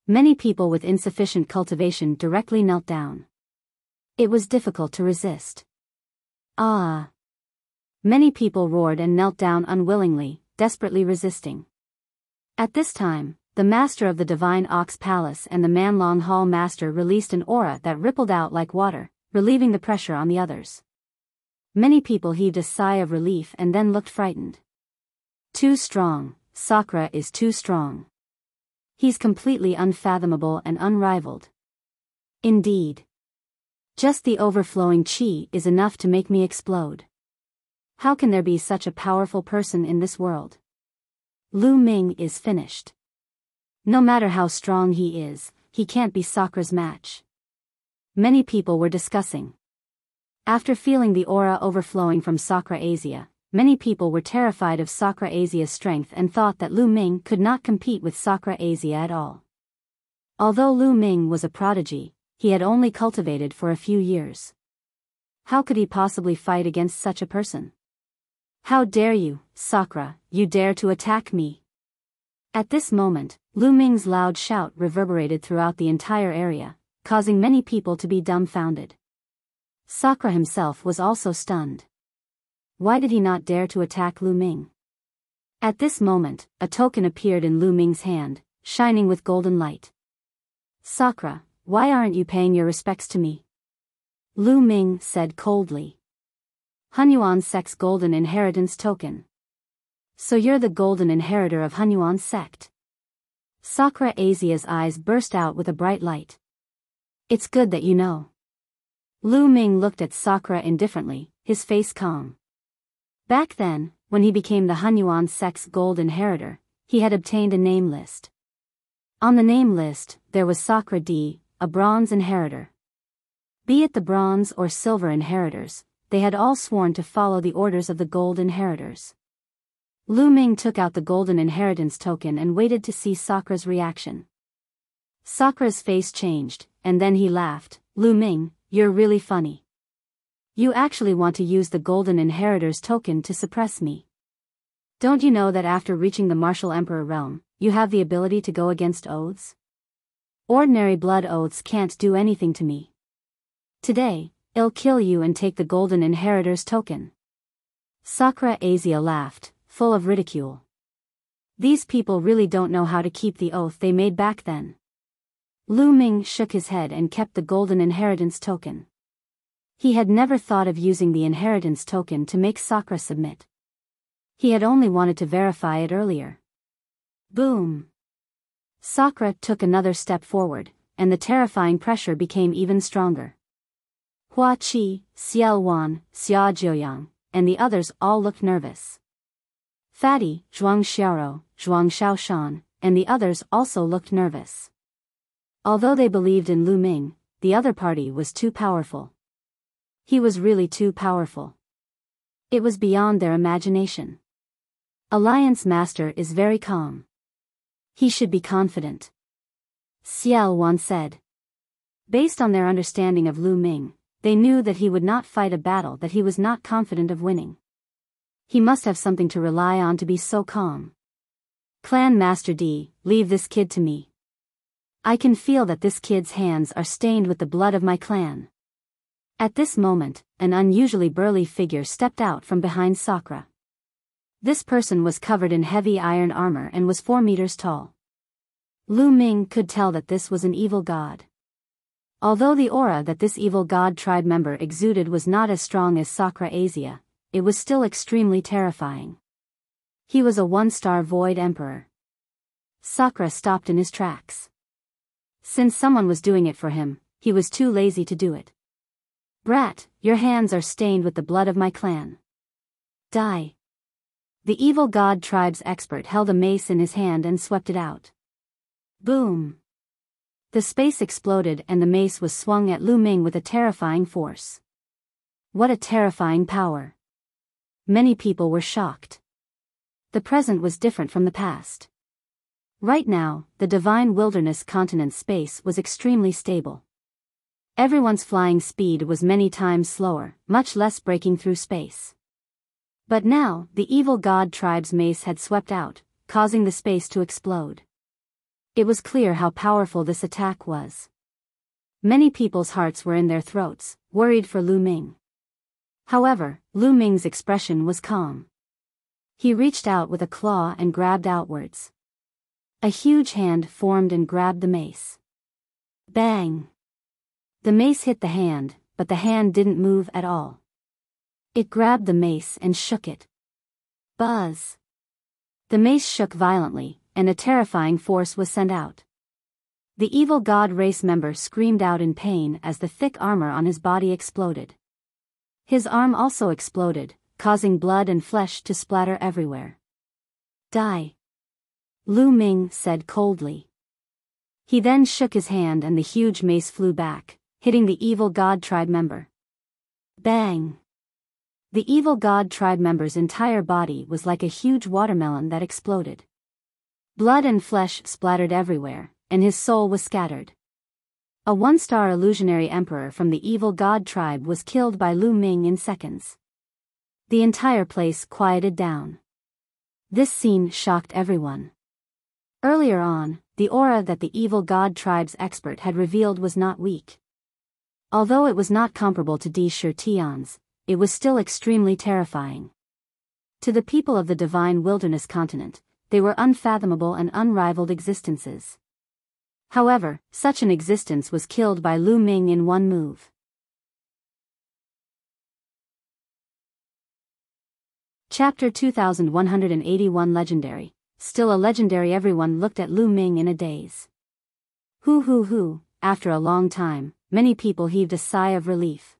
Many people with insufficient cultivation directly knelt down. It was difficult to resist. Ah! Many people roared and knelt down unwillingly, desperately resisting. At this time, the master of the Divine Ox Palace and the Manlong Hall master released an aura that rippled out like water, relieving the pressure on the others. Many people heaved a sigh of relief and then looked frightened. Too strong, Sakra is too strong. He's completely unfathomable and unrivaled. Indeed. Just the overflowing chi is enough to make me explode. How can there be such a powerful person in this world? Lu Ming is finished. No matter how strong he is, he can't be Sakra's match. Many people were discussing. After feeling the aura overflowing from Sakra Asia, many people were terrified of Sakra Asia's strength and thought that Lu Ming could not compete with Sakra Asia at all. Although Lu Ming was a prodigy, he had only cultivated for a few years. How could he possibly fight against such a person? How dare you, Sakra, you dare to attack me? At this moment, Lu Ming's loud shout reverberated throughout the entire area, causing many people to be dumbfounded. Sakra himself was also stunned. Why did he not dare to attack Lu Ming? At this moment, a token appeared in Lu Ming's hand, shining with golden light. Sakra, why aren't you paying your respects to me? Lu Ming said coldly. Hunyuan sect's golden inheritance token. So you're the golden inheritor of Hunyuan sect. Sakra Asia's eyes burst out with a bright light. It's good that you know. Lu Ming looked at Sakra indifferently, his face calm. Back then, when he became the Hunyuan sect's gold inheritor, he had obtained a name list. On the name list, there was Sakra D, a bronze inheritor. Be it the bronze or silver inheritors, they had all sworn to follow the orders of the gold inheritors. Lu Ming took out the golden inheritance token and waited to see Sakra's reaction. Sakra's face changed, and then he laughed. Lu Ming, you're really funny. You actually want to use the golden inheritors token to suppress me. Don't you know that after reaching the martial emperor realm, you have the ability to go against oaths? Ordinary blood oaths can't do anything to me. Today, I'll kill you and take the golden inheritors token. Sakra Asia laughed, full of ridicule. These people really don't know how to keep the oath they made back then. Lu Ming shook his head and kept the golden inheritance token. He had never thought of using the inheritance token to make Sakra submit. He had only wanted to verify it earlier. Boom! Sakra took another step forward, and the terrifying pressure became even stronger. Hua Qi, Xiao Wan, Xia Jiuyang, and the others all looked nervous. Fatty, Zhuang Xiaoro, Zhuang Xiaoshan, and the others also looked nervous. Although they believed in Lu Ming, the other party was too powerful. He was really too powerful. It was beyond their imagination. Alliance Master is very calm. He should be confident. Xiao Wan said. Based on their understanding of Lu Ming, they knew that he would not fight a battle that he was not confident of winning. He must have something to rely on to be so calm. Clan Master D, leave this kid to me. I can feel that this kid's hands are stained with the blood of my clan. At this moment, an unusually burly figure stepped out from behind Sakra. This person was covered in heavy iron armor and was 4 meters tall. Lu Ming could tell that this was an evil god. Although the aura that this evil god tribe member exuded was not as strong as Sakra Asia, it was still extremely terrifying. He was a 1-star Void Emperor. Sakra stopped in his tracks. Since someone was doing it for him, he was too lazy to do it. Brat, your hands are stained with the blood of my clan. Die. The evil god tribe's expert held a mace in his hand and swept it out. Boom. The space exploded and the mace was swung at Lu Ming with a terrifying force. What a terrifying power. Many people were shocked. The present was different from the past. Right now, the divine wilderness continent's space was extremely stable. Everyone's flying speed was many times slower, much less breaking through space. But now, the evil god tribe's mace had swept out, causing the space to explode. It was clear how powerful this attack was. Many people's hearts were in their throats, worried for Lu Ming. However, Lu Ming's expression was calm. He reached out with a claw and grabbed outwards. A huge hand formed and grabbed the mace. Bang! The mace hit the hand, but the hand didn't move at all. It grabbed the mace and shook it. Buzz! The mace shook violently, and a terrifying force was sent out. The evil god race member screamed out in pain as the thick armor on his body exploded. His arm also exploded, causing blood and flesh to splatter everywhere. Die! Lu Ming said coldly. He then shook his hand and the huge mace flew back, hitting the evil god tribe member. Bang! The evil god tribe member's entire body was like a huge watermelon that exploded. Blood and flesh splattered everywhere, and his soul was scattered. A 1-star illusionary emperor from the evil god tribe was killed by Lu Ming in seconds. The entire place quieted down. This scene shocked everyone. Earlier on, the aura that the evil god tribe's expert had revealed was not weak. Although it was not comparable to Di Shi Tian's, it was still extremely terrifying. To the people of the divine wilderness continent, they were unfathomable and unrivaled existences. However, such an existence was killed by Lu Ming in one move. Chapter 2181 Legendary. Still a legendary. Everyone looked at Lu Ming in a daze. Hoo. After a long time, many people heaved a sigh of relief.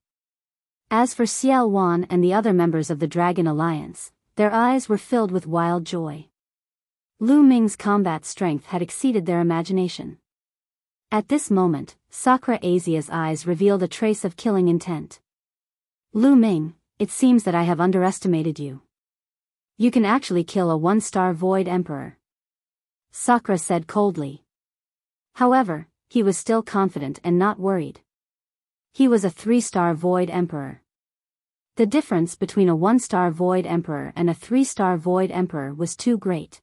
As for Xiao Wan and the other members of the Dragon Alliance, their eyes were filled with wild joy. Lu Ming's combat strength had exceeded their imagination. At this moment, Sakra Asia's eyes revealed a trace of killing intent. Lu Ming, it seems that I have underestimated you. You can actually kill a 1-star Void Emperor. Sakra said coldly. However, he was still confident and not worried. He was a 3-star Void Emperor. The difference between a 1-star Void Emperor and a 3-star Void Emperor was too great.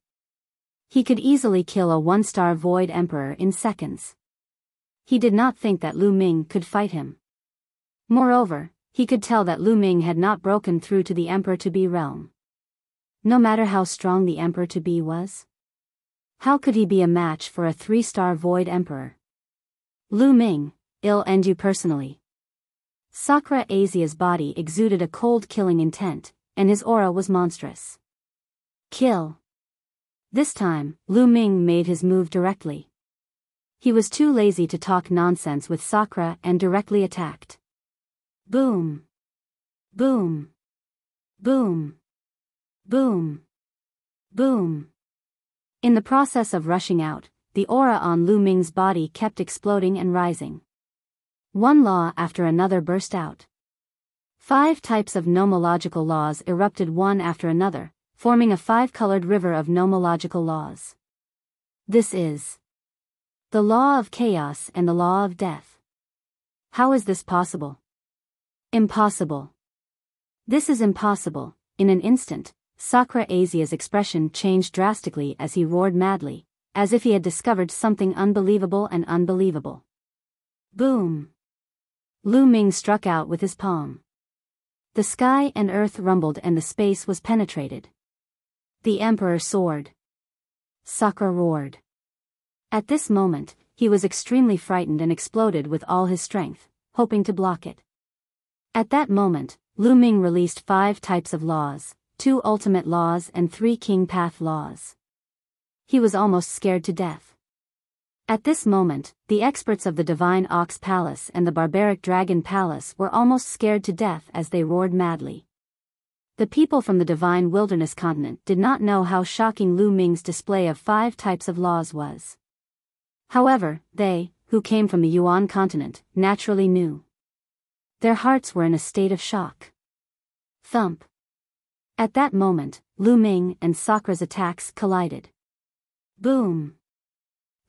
He could easily kill a 1-star Void Emperor in seconds. He did not think that Lu Ming could fight him. Moreover, he could tell that Lu Ming had not broken through to the Emperor-to-be realm. No matter how strong the Emperor-to-be was, how could he be a match for a 3-star Void Emperor? Lu Ming, I'll end you personally. Sakra Asia's body exuded a cold killing intent, and his aura was monstrous. Kill. This time, Lu Ming made his move directly. He was too lazy to talk nonsense with Sakra and directly attacked. Boom. Boom. Boom. Boom. Boom. In the process of rushing out, the aura on Lu Ming's body kept exploding and rising. One law after another burst out. 5 types of nomological laws erupted one after another, forming a 5-colored river of nomological laws. This is the law of chaos and the law of death. How is this possible? Impossible. This is impossible. In an instant, Sakra Asia's expression changed drastically as he roared madly, as if he had discovered something unbelievable and unbelievable. Boom. Lu Ming struck out with his palm. The sky and earth rumbled and the space was penetrated. The emperor soared. Sakra roared. At this moment, he was extremely frightened and exploded with all his strength, hoping to block it. At that moment, Lu Ming released 5 types of laws, 2 ultimate laws and 3 king path laws. He was almost scared to death. At this moment, the experts of the Divine Ox Palace and the Barbaric Dragon Palace were almost scared to death as they roared madly. The people from the Divine Wilderness Continent did not know how shocking Lu Ming's display of 5 types of laws was. However, they, who came from the Yuan continent, naturally knew. Their hearts were in a state of shock. Thump. At that moment, Lu Ming and Sakra's attacks collided. Boom.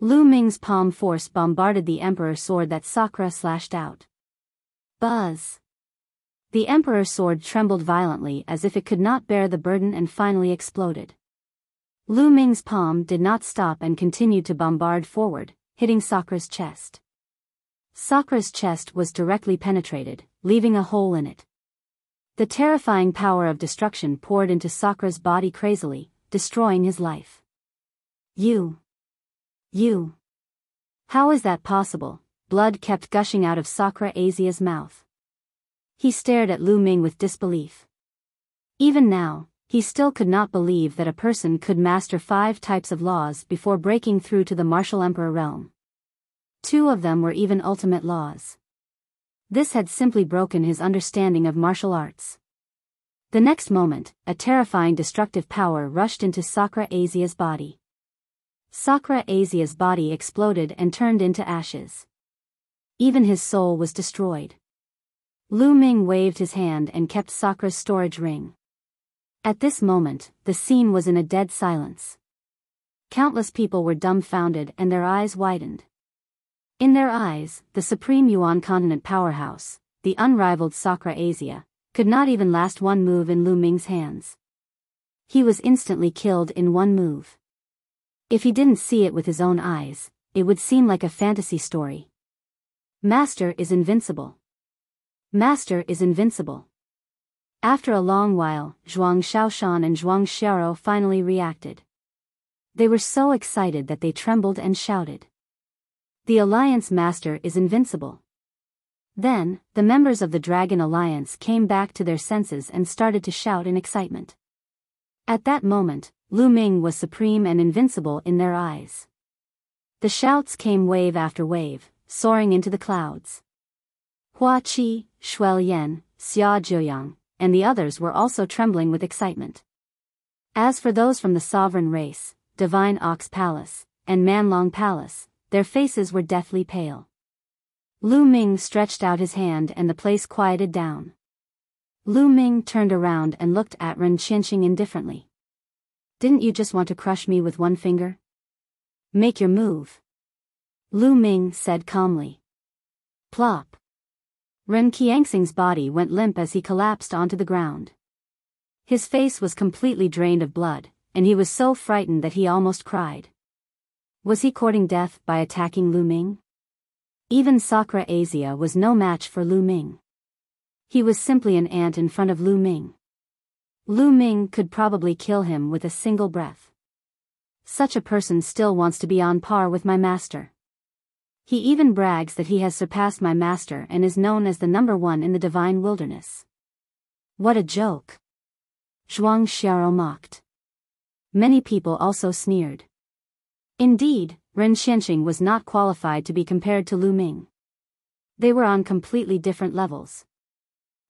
Lu Ming's palm force bombarded the emperor's sword that Sakra slashed out. Buzz. The emperor's sword trembled violently as if it could not bear the burden and finally exploded. Lu Ming's palm did not stop and continued to bombard forward, hitting Sakra's chest. Sakra's chest was directly penetrated, leaving a hole in it. The terrifying power of destruction poured into Sakra's body crazily, destroying his life. You. How is that possible? Blood kept gushing out of Sakra Asia's mouth. He stared at Lu Ming with disbelief. Even now, he still could not believe that a person could master 5 types of laws before breaking through to the martial emperor realm. 2 of them were even ultimate laws. This had simply broken his understanding of martial arts. The next moment, a terrifying destructive power rushed into Sakra Asia's body. Sakra Asia's body exploded and turned into ashes. Even his soul was destroyed. Lu Ming waved his hand and kept Sakra's storage ring. At this moment, the scene was in a dead silence. Countless people were dumbfounded and their eyes widened. In their eyes, the supreme Yuan continent powerhouse, the unrivaled Sakra Asia, could not even last one move in Lu Ming's hands. He was instantly killed in one move. If he didn't see it with his own eyes, it would seem like a fantasy story. Master is invincible. Master is invincible. After a long while, Zhuang Shaoshan and Zhuang Xiao finally reacted. They were so excited that they trembled and shouted. The Alliance Master is invincible. Then, the members of the Dragon Alliance came back to their senses and started to shout in excitement. At that moment, Lu Ming was supreme and invincible in their eyes. The shouts came wave after wave, soaring into the clouds. Hua Qi, Shuel Yan, Xia Zhuyang, and the others were also trembling with excitement. As for those from the sovereign race, Divine Ox Palace, and Manlong Palace, their faces were deathly pale. Lu Ming stretched out his hand and the place quieted down. Lu Ming turned around and looked at Ren Qianqing indifferently. Didn't you just want to crush me with one finger? Make your move. Lu Ming said calmly. Plop. Ren Qianxing's body went limp as he collapsed onto the ground. His face was completely drained of blood, and he was so frightened that he almost cried. Was he courting death by attacking Lu Ming? Even Sakra Asia was no match for Lu Ming. He was simply an ant in front of Lu Ming. Lu Ming could probably kill him with a single breath. Such a person still wants to be on par with my master. He even brags that he has surpassed my master and is known as the #1 in the divine wilderness. What a joke! Zhuang Xiao mocked. Many people also sneered. Indeed, Ren Xianqing was not qualified to be compared to Lu Ming. They were on completely different levels.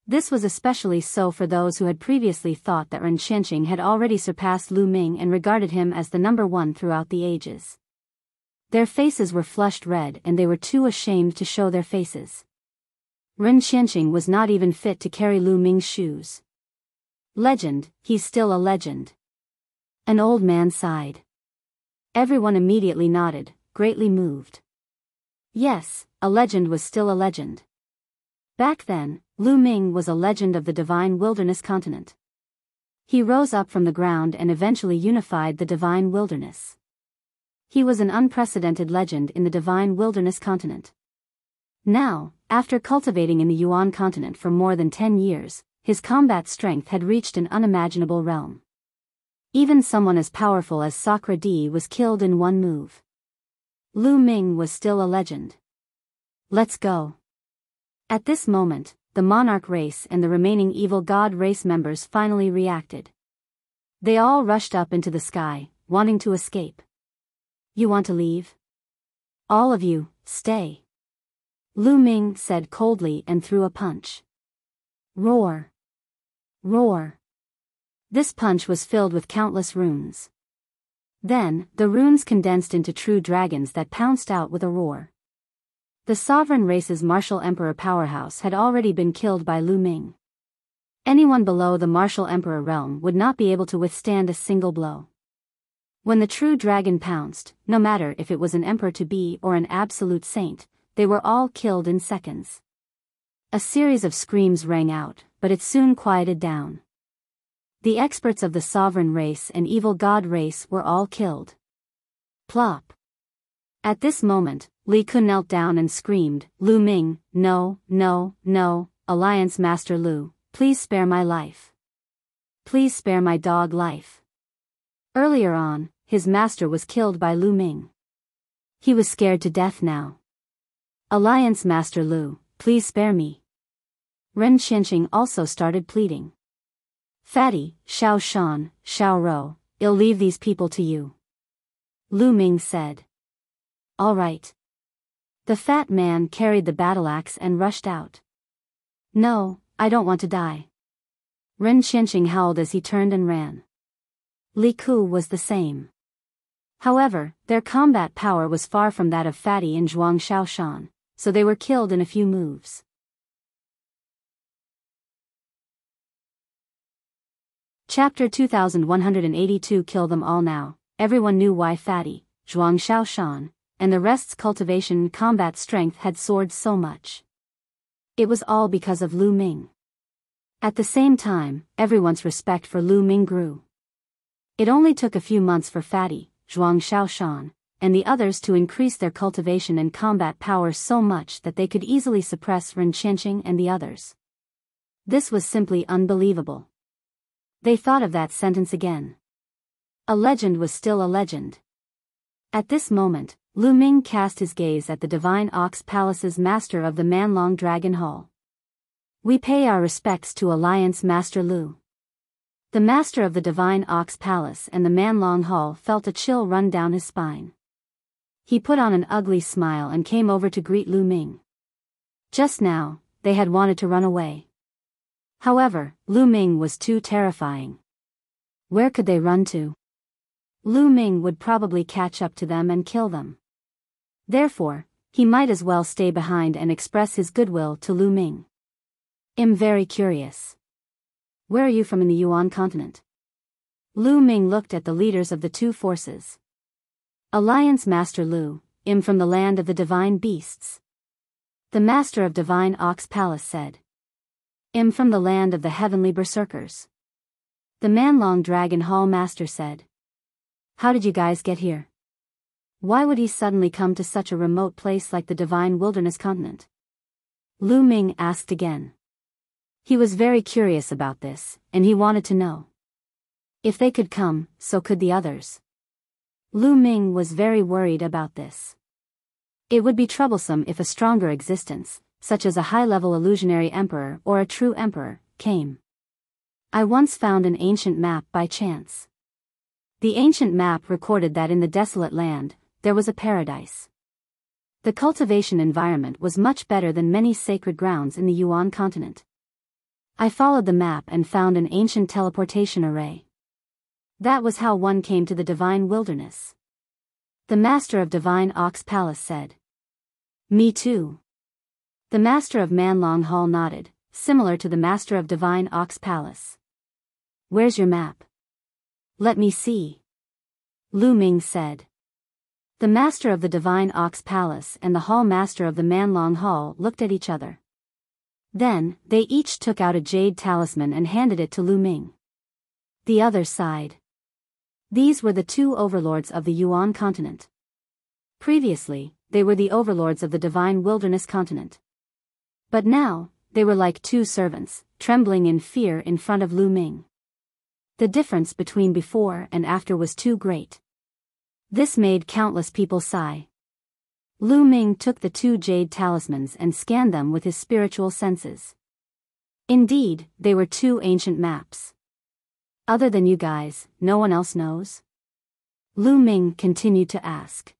This was especially so for those who had previously thought that Ren Xianqing had already surpassed Lu Ming and regarded him as the #1 throughout the ages. Their faces were flushed red and they were too ashamed to show their faces. Ren Xianqing was not even fit to carry Lu Ming's shoes. Legend, he's still a legend. An old man sighed. Everyone immediately nodded, greatly moved. Yes, a legend was still a legend. Back then, Lu Ming was a legend of the divine wilderness continent. He rose up from the ground and eventually unified the divine wilderness. He was an unprecedented legend in the divine wilderness continent. Now, after cultivating in the Yuan continent for more than 10 years, his combat strength had reached an unimaginable realm. Even someone as powerful as Sakra was killed in one move. Lu Ming was still a legend. Let's go. At this moment, the monarch race and the remaining evil god race members finally reacted. They all rushed up into the sky, wanting to escape. You want to leave? All of you, stay. Lu Ming said coldly and threw a punch. Roar. Roar. This punch was filled with countless runes. Then, the runes condensed into true dragons that pounced out with a roar. The sovereign race's martial emperor powerhouse had already been killed by Lu Ming. Anyone below the martial emperor realm would not be able to withstand a single blow. When the true dragon pounced, no matter if it was an emperor-to-be or an absolute saint, they were all killed in seconds. A series of screams rang out, but it soon quieted down. The experts of the sovereign race and evil god race were all killed. Plop. At this moment, Li Kun knelt down and screamed, Lu Ming, no, no, no, Alliance Master Lu, please spare my life. Please spare my dog life. Earlier on, his master was killed by Lu Ming. He was scared to death now. Alliance Master Lu, please spare me. Ren Xianqing also started pleading. Fatty, Xiao Shan, Xiao Rou, I'll leave these people to you. Lu Ming said. All right. The fat man carried the battle axe and rushed out. No, I don't want to die. Ren Xianqing howled as he turned and ran. Li Ku was the same. However, their combat power was far from that of Fatty and Zhuang Xiaoshan, so they were killed in a few moves. Chapter 2182 Kill them all now. Everyone knew why Fatty, Zhuang Xiaoshan, and the rest's cultivation and combat strength had soared so much. It was all because of Lu Ming. At the same time, everyone's respect for Lu Ming grew. It only took a few months for Fatty, Zhuang Xiaoshan, and the others to increase their cultivation and combat power so much that they could easily suppress Ren Xianqing and the others. This was simply unbelievable. They thought of that sentence again. A legend was still a legend. At this moment, Lu Ming cast his gaze at the Divine Ox Palace's master of the Manlong Dragon Hall. We pay our respects to Alliance Master Lu. The master of the Divine Ox Palace and the Manlong Hall felt a chill run down his spine. He put on an ugly smile and came over to greet Lu Ming. Just now, they had wanted to run away. However, Lu Ming was too terrifying. Where could they run to? Lu Ming would probably catch up to them and kill them. Therefore, he might as well stay behind and express his goodwill to Lu Ming. I'm very curious. Where are you from in the Yuan continent? Lu Ming looked at the leaders of the two forces. Alliance Master Lu, I'm from the land of the divine beasts. The master of Divine Ox Palace said. I'm from the land of the heavenly berserkers. The Manlong Dragon Hall master said. How did you guys get here? Why would he suddenly come to such a remote place like the divine wilderness continent? Lu Ming asked again. He was very curious about this, and he wanted to know. If they could come, so could the others. Lu Ming was very worried about this. It would be troublesome if a stronger existence, such as a high-level illusionary emperor or a true emperor, came. I once found an ancient map by chance. The ancient map recorded that in the desolate land, there was a paradise. The cultivation environment was much better than many sacred grounds in the Yuan continent. I followed the map and found an ancient teleportation array. That was how one came to the divine wilderness. The master of Divine Ox Palace said. Me too. The master of Manlong Hall nodded, similar to the master of Divine Ox Palace. Where's your map? Let me see. Lu Ming said. The master of the Divine Ox Palace and the hall master of the Manlong Hall looked at each other. Then, they each took out a jade talisman and handed it to Lu Ming. The other sighed. These were the two overlords of the Yuan continent. Previously, they were the overlords of the divine wilderness continent. But now, they were like two servants, trembling in fear in front of Lu Ming. The difference between before and after was too great. This made countless people sigh. Lu Ming took the two jade talismans and scanned them with his spiritual senses. Indeed, they were two ancient maps. Other than you guys, no one else knows? Lu Ming continued to ask.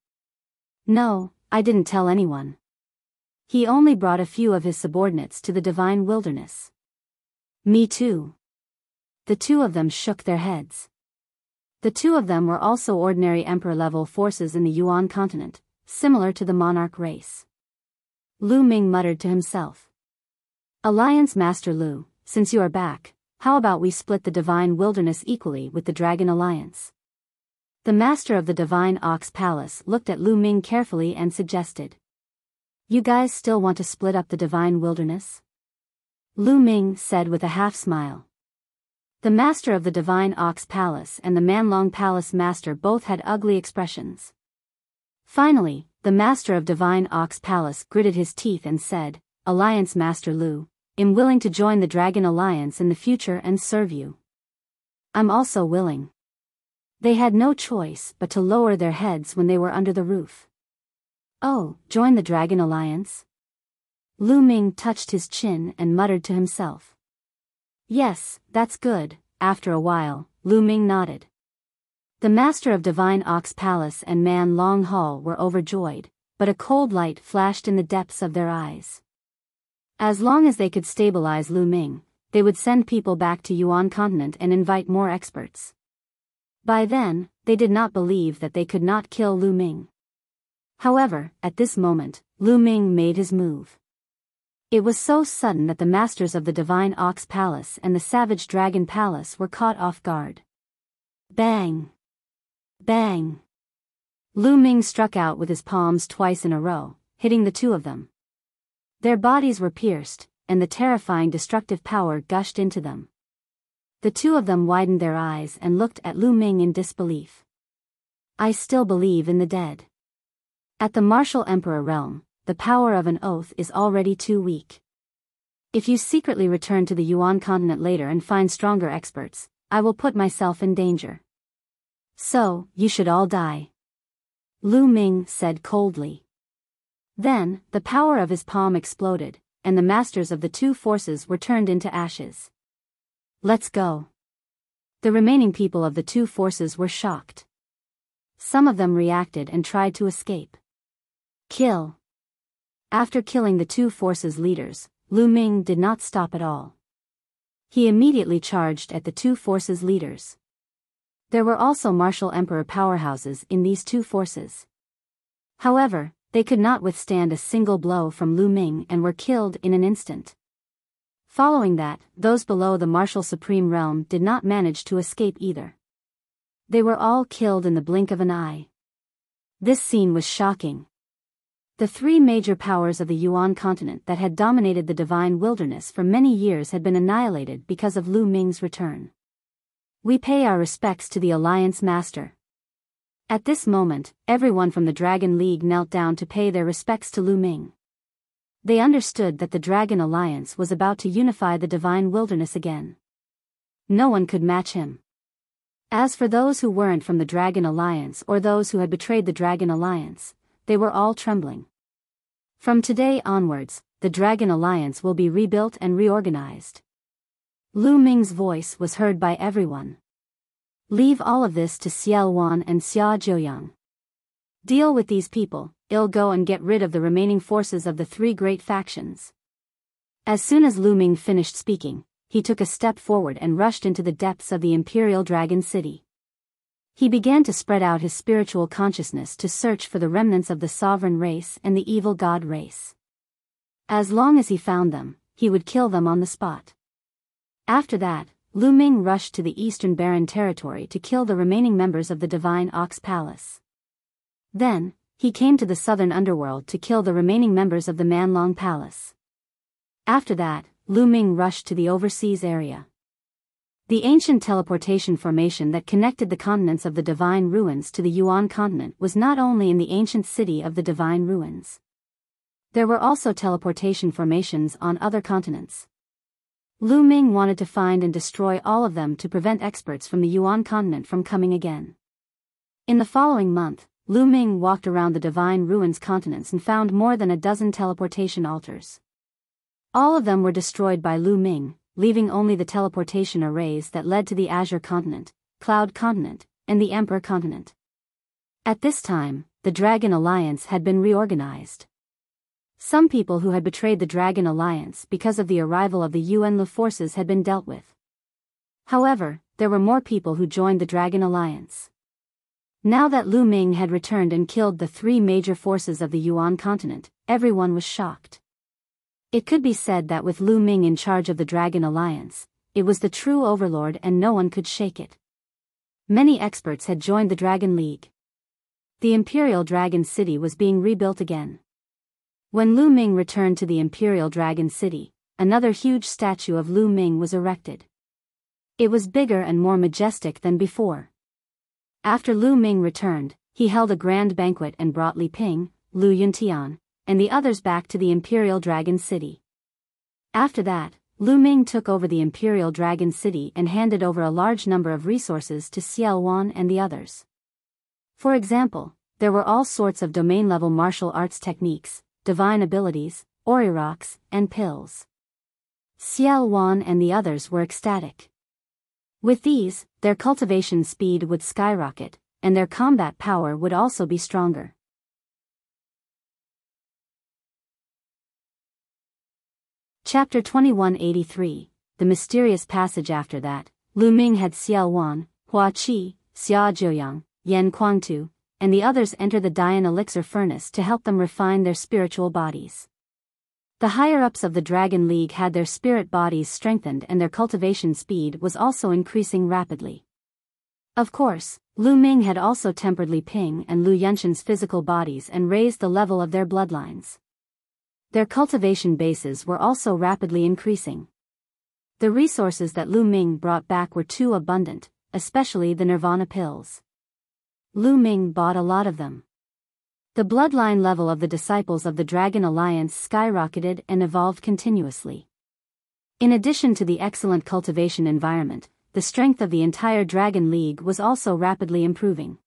No, I didn't tell anyone. He only brought a few of his subordinates to the divine wilderness. Me too. The two of them shook their heads. The two of them were also ordinary emperor-level forces in the Yuan continent, similar to the monarch race. Lu Ming muttered to himself. Alliance Master Lu, since you are back, how about we split the divine wilderness equally with the Dragon Alliance? The master of the Divine Ox Palace looked at Lu Ming carefully and suggested. You guys still want to split up the divine wilderness? Lu Ming said with a half-smile. The master of the Divine Ox Palace and the Manlong Palace master both had ugly expressions. Finally, the master of Divine Ox Palace gritted his teeth and said, Alliance Master Lu, I'm willing to join the Dragon Alliance in the future and serve you. I'm also willing. They had no choice but to lower their heads when they were under the roof. Oh, join the Dragon Alliance? Lu Ming touched his chin and muttered to himself. Yes, that's good. After a while, Lu Ming nodded. The master of Divine Ox Palace and Man Long Hall were overjoyed, but a cold light flashed in the depths of their eyes. As long as they could stabilize Lu Ming, they would send people back to Yuan continent and invite more experts. By then, they did not believe that they could not kill Lu Ming. However, at this moment, Lu Ming made his move. It was so sudden that the masters of the Divine Ox Palace and the Savage Dragon Palace were caught off guard. Bang! Bang! Lu Ming struck out with his palms twice in a row, hitting the two of them. Their bodies were pierced, and the terrifying destructive power gushed into them. The two of them widened their eyes and looked at Lu Ming in disbelief. I still believe in the dead. At the martial emperor realm, the power of an oath is already too weak. If you secretly return to the Yuan continent later and find stronger experts, I will put myself in danger. So, you should all die. Lu Ming said coldly. Then, the power of his palm exploded, and the masters of the two forces were turned into ashes. Let's go. The remaining people of the two forces were shocked. Some of them reacted and tried to escape. Kill. After killing the two forces' leaders, Lu Ming did not stop at all. He immediately charged at the two forces' leaders. There were also martial emperor powerhouses in these two forces. However, they could not withstand a single blow from Lu Ming and were killed in an instant. Following that, those below the martial supreme realm did not manage to escape either. They were all killed in the blink of an eye. This scene was shocking. The three major powers of the Yuan continent that had dominated the divine wilderness for many years had been annihilated because of Lu Ming's return. We pay our respects to the Alliance Master. At this moment, everyone from the Dragon League knelt down to pay their respects to Lu Ming. They understood that the Dragon Alliance was about to unify the divine wilderness again. No one could match him. As for those who weren't from the Dragon Alliance or those who had betrayed the Dragon Alliance, they were all trembling. From today onwards, the Dragon Alliance will be rebuilt and reorganized. Lu Ming's voice was heard by everyone. Leave all of this to Xie Yuan and Xia Zhouyang. Deal with these people, I'll go and get rid of the remaining forces of the three great factions. As soon as Lu Ming finished speaking, he took a step forward and rushed into the depths of the Imperial Dragon City. He began to spread out his spiritual consciousness to search for the remnants of the sovereign race and the evil god race. As long as he found them, he would kill them on the spot. After that, Lu Ming rushed to the Eastern Barren territory to kill the remaining members of the Divine Ox Palace. Then, he came to the southern underworld to kill the remaining members of the Manlong Palace. After that, Lu Ming rushed to the overseas area. The ancient teleportation formation that connected the continents of the Divine Ruins to the Yuan continent was not only in the ancient city of the Divine Ruins. There were also teleportation formations on other continents. Lu Ming wanted to find and destroy all of them to prevent experts from the Yuan continent from coming again. In the following month, Lu Ming walked around the Divine Ruins continents and found more than a dozen teleportation altars. All of them were destroyed by Lu Ming, leaving only the teleportation arrays that led to the Azure continent, Cloud continent, and the Emperor continent. At this time, the Dragon Alliance had been reorganized. Some people who had betrayed the Dragon Alliance because of the arrival of the Yuan forces had been dealt with. However, there were more people who joined the Dragon Alliance. Now that Lu Ming had returned and killed the three major forces of the Yuan continent, everyone was shocked. It could be said that with Lu Ming in charge of the Dragon Alliance, it was the true overlord and no one could shake it. Many experts had joined the Dragon League. The Imperial Dragon City was being rebuilt again. When Lu Ming returned to the Imperial Dragon City, another huge statue of Lu Ming was erected. It was bigger and more majestic than before. After Lu Ming returned, he held a grand banquet and brought Li Ping, Lu Yuntian, and the others back to the Imperial Dragon City. After that, Lu Ming took over the Imperial Dragon City and handed over a large number of resources to Xie Yuan and the others. For example, there were all sorts of domain-level martial arts techniques, divine abilities, Orirocks, and pills. Xie Yuan and the others were ecstatic. With these, their cultivation speed would skyrocket, and their combat power would also be stronger. Chapter 2183, The Mysterious Passage. After that, Lu Ming had Xie Yuan, Hua Qi, Xia Zhouyang, Yan Kuangtu, and the others enter the Dian Elixir Furnace to help them refine their spiritual bodies. The higher-ups of the Dragon League had their spirit bodies strengthened and their cultivation speed was also increasing rapidly. Of course, Lu Ming had also tempered Li Ping and Lu Yunshan's physical bodies and raised the level of their bloodlines. Their cultivation bases were also rapidly increasing. The resources that Lu Ming brought back were too abundant, especially the Nirvana pills. Lu Ming bought a lot of them. The bloodline level of the disciples of the Dragon Alliance skyrocketed and evolved continuously. In addition to the excellent cultivation environment, the strength of the entire Dragon League was also rapidly improving.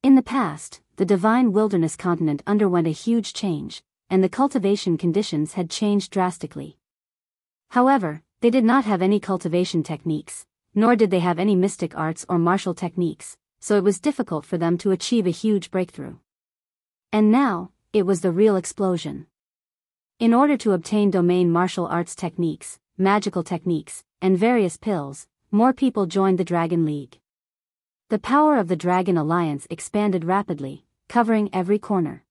In the past, the Divine Wilderness continent underwent a huge change, and the cultivation conditions had changed drastically. However, they did not have any cultivation techniques, nor did they have any mystic arts or martial techniques, so it was difficult for them to achieve a huge breakthrough. And now, it was the real explosion. In order to obtain domain martial arts techniques, magical techniques, and various pills, more people joined the Dragon League. The power of the Dragon Alliance expanded rapidly, covering every corner.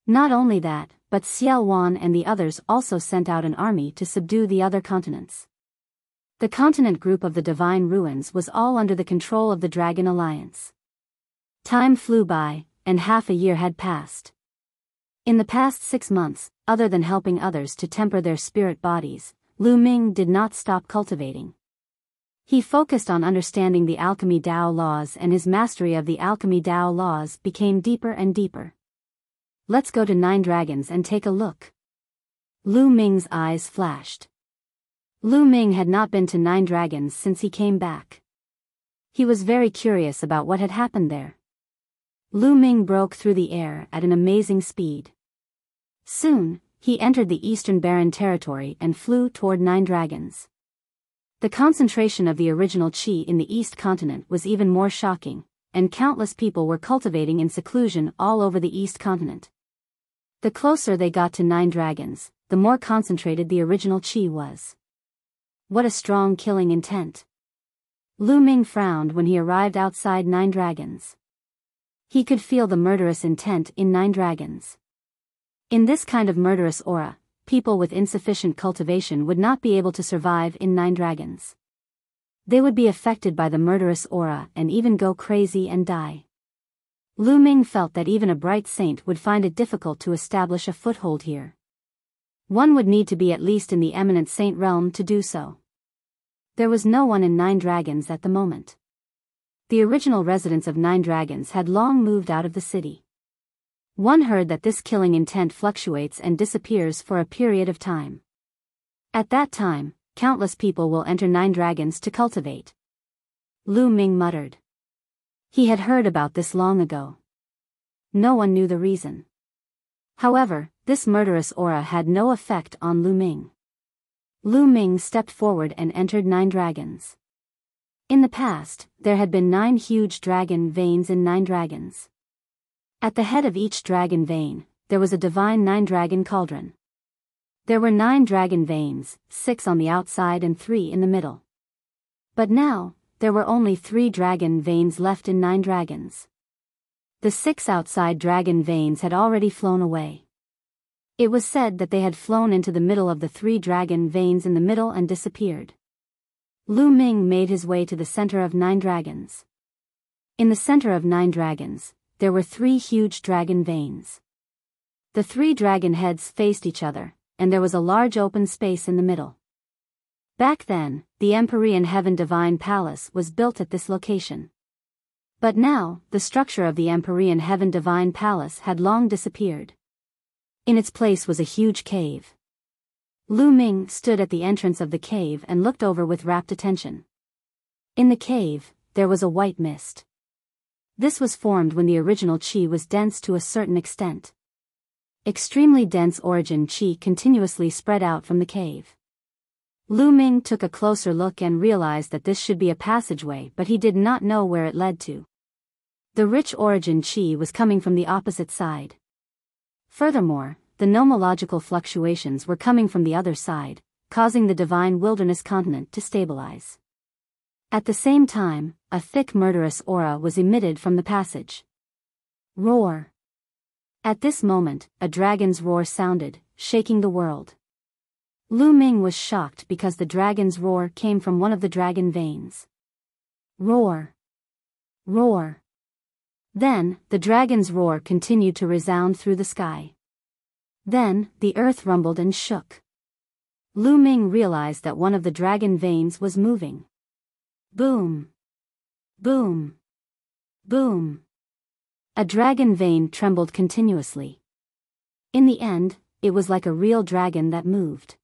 Not only that, but Xie Yuan and the others also sent out an army to subdue the other continents. The continent group of the Divine Ruins was all under the control of the Dragon Alliance. Time flew by, and half a year had passed. In the past 6 months, other than helping others to temper their spirit bodies, Lu Ming did not stop cultivating. He focused on understanding the alchemy Dao laws, and his mastery of the alchemy Dao laws became deeper and deeper. Let's go to 9 Dragons and take a look. Lu Ming's eyes flashed. Lu Ming had not been to 9 Dragons since he came back. He was very curious about what had happened there. Lu Ming broke through the air at an amazing speed. Soon, he entered the eastern barren territory and flew toward 9 dragons. The concentration of the original Qi in the East continent was even more shocking, and countless people were cultivating in seclusion all over the East continent. The closer they got to 9 dragons, the more concentrated the original Qi was. What a strong killing intent. Lu Ming frowned when he arrived outside 9 dragons. He could feel the murderous intent in 9 dragons. In this kind of murderous aura, people with insufficient cultivation would not be able to survive in 9 dragons. They would be affected by the murderous aura and even go crazy and die. Lu Ming felt that even a bright saint would find it difficult to establish a foothold here. One would need to be at least in the eminent saint realm to do so. There was no one in 9 dragons at the moment. The original residents of 9 dragons had long moved out of the city. One heard that this killing intent fluctuates and disappears for a period of time. At that time, countless people will enter 9 dragons to cultivate. Lu Ming muttered. He had heard about this long ago. No one knew the reason. However, this murderous aura had no effect on Lu Ming. Lu Ming stepped forward and entered 9 dragons. In the past, there had been 9 huge dragon veins in 9 dragons. At the head of each dragon vein, there was a divine 9-dragon cauldron. There were 9 dragon veins, 6 on the outside and 3 in the middle. But now, there were only 3 dragon veins left in 9 dragons. The 6 outside dragon veins had already flown away. It was said that they had flown into the middle of the 3 dragon veins in the middle and disappeared. Lu Ming made his way to the center of 9 dragons. In the center of 9 dragons, there were 3 huge dragon veins. The 3 dragon heads faced each other, and there was a large open space in the middle. Back then, the Empyrean Heaven Divine Palace was built at this location. But now, the structure of the Empyrean Heaven Divine Palace had long disappeared. In its place was a huge cave. Lu Ming stood at the entrance of the cave and looked over with rapt attention. In the cave, there was a white mist. This was formed when the original Qi was dense to a certain extent. Extremely dense origin Qi continuously spread out from the cave. Lu Ming took a closer look and realized that this should be a passageway, but he did not know where it led to. The rich origin Qi was coming from the opposite side. Furthermore, the nomological fluctuations were coming from the other side, causing the divine wilderness continent to stabilize. At the same time, a thick murderous aura was emitted from the passage. Roar. At this moment, a dragon's roar sounded, shaking the world. Lu Ming was shocked because the dragon's roar came from one of the dragon veins. Roar. Roar. Then, the dragon's roar continued to resound through the sky. Then, the earth rumbled and shook. Lu Ming realized that one of the dragon veins was moving. Boom. Boom. Boom. A dragon vein trembled continuously. In the end, it was like a real dragon that moved.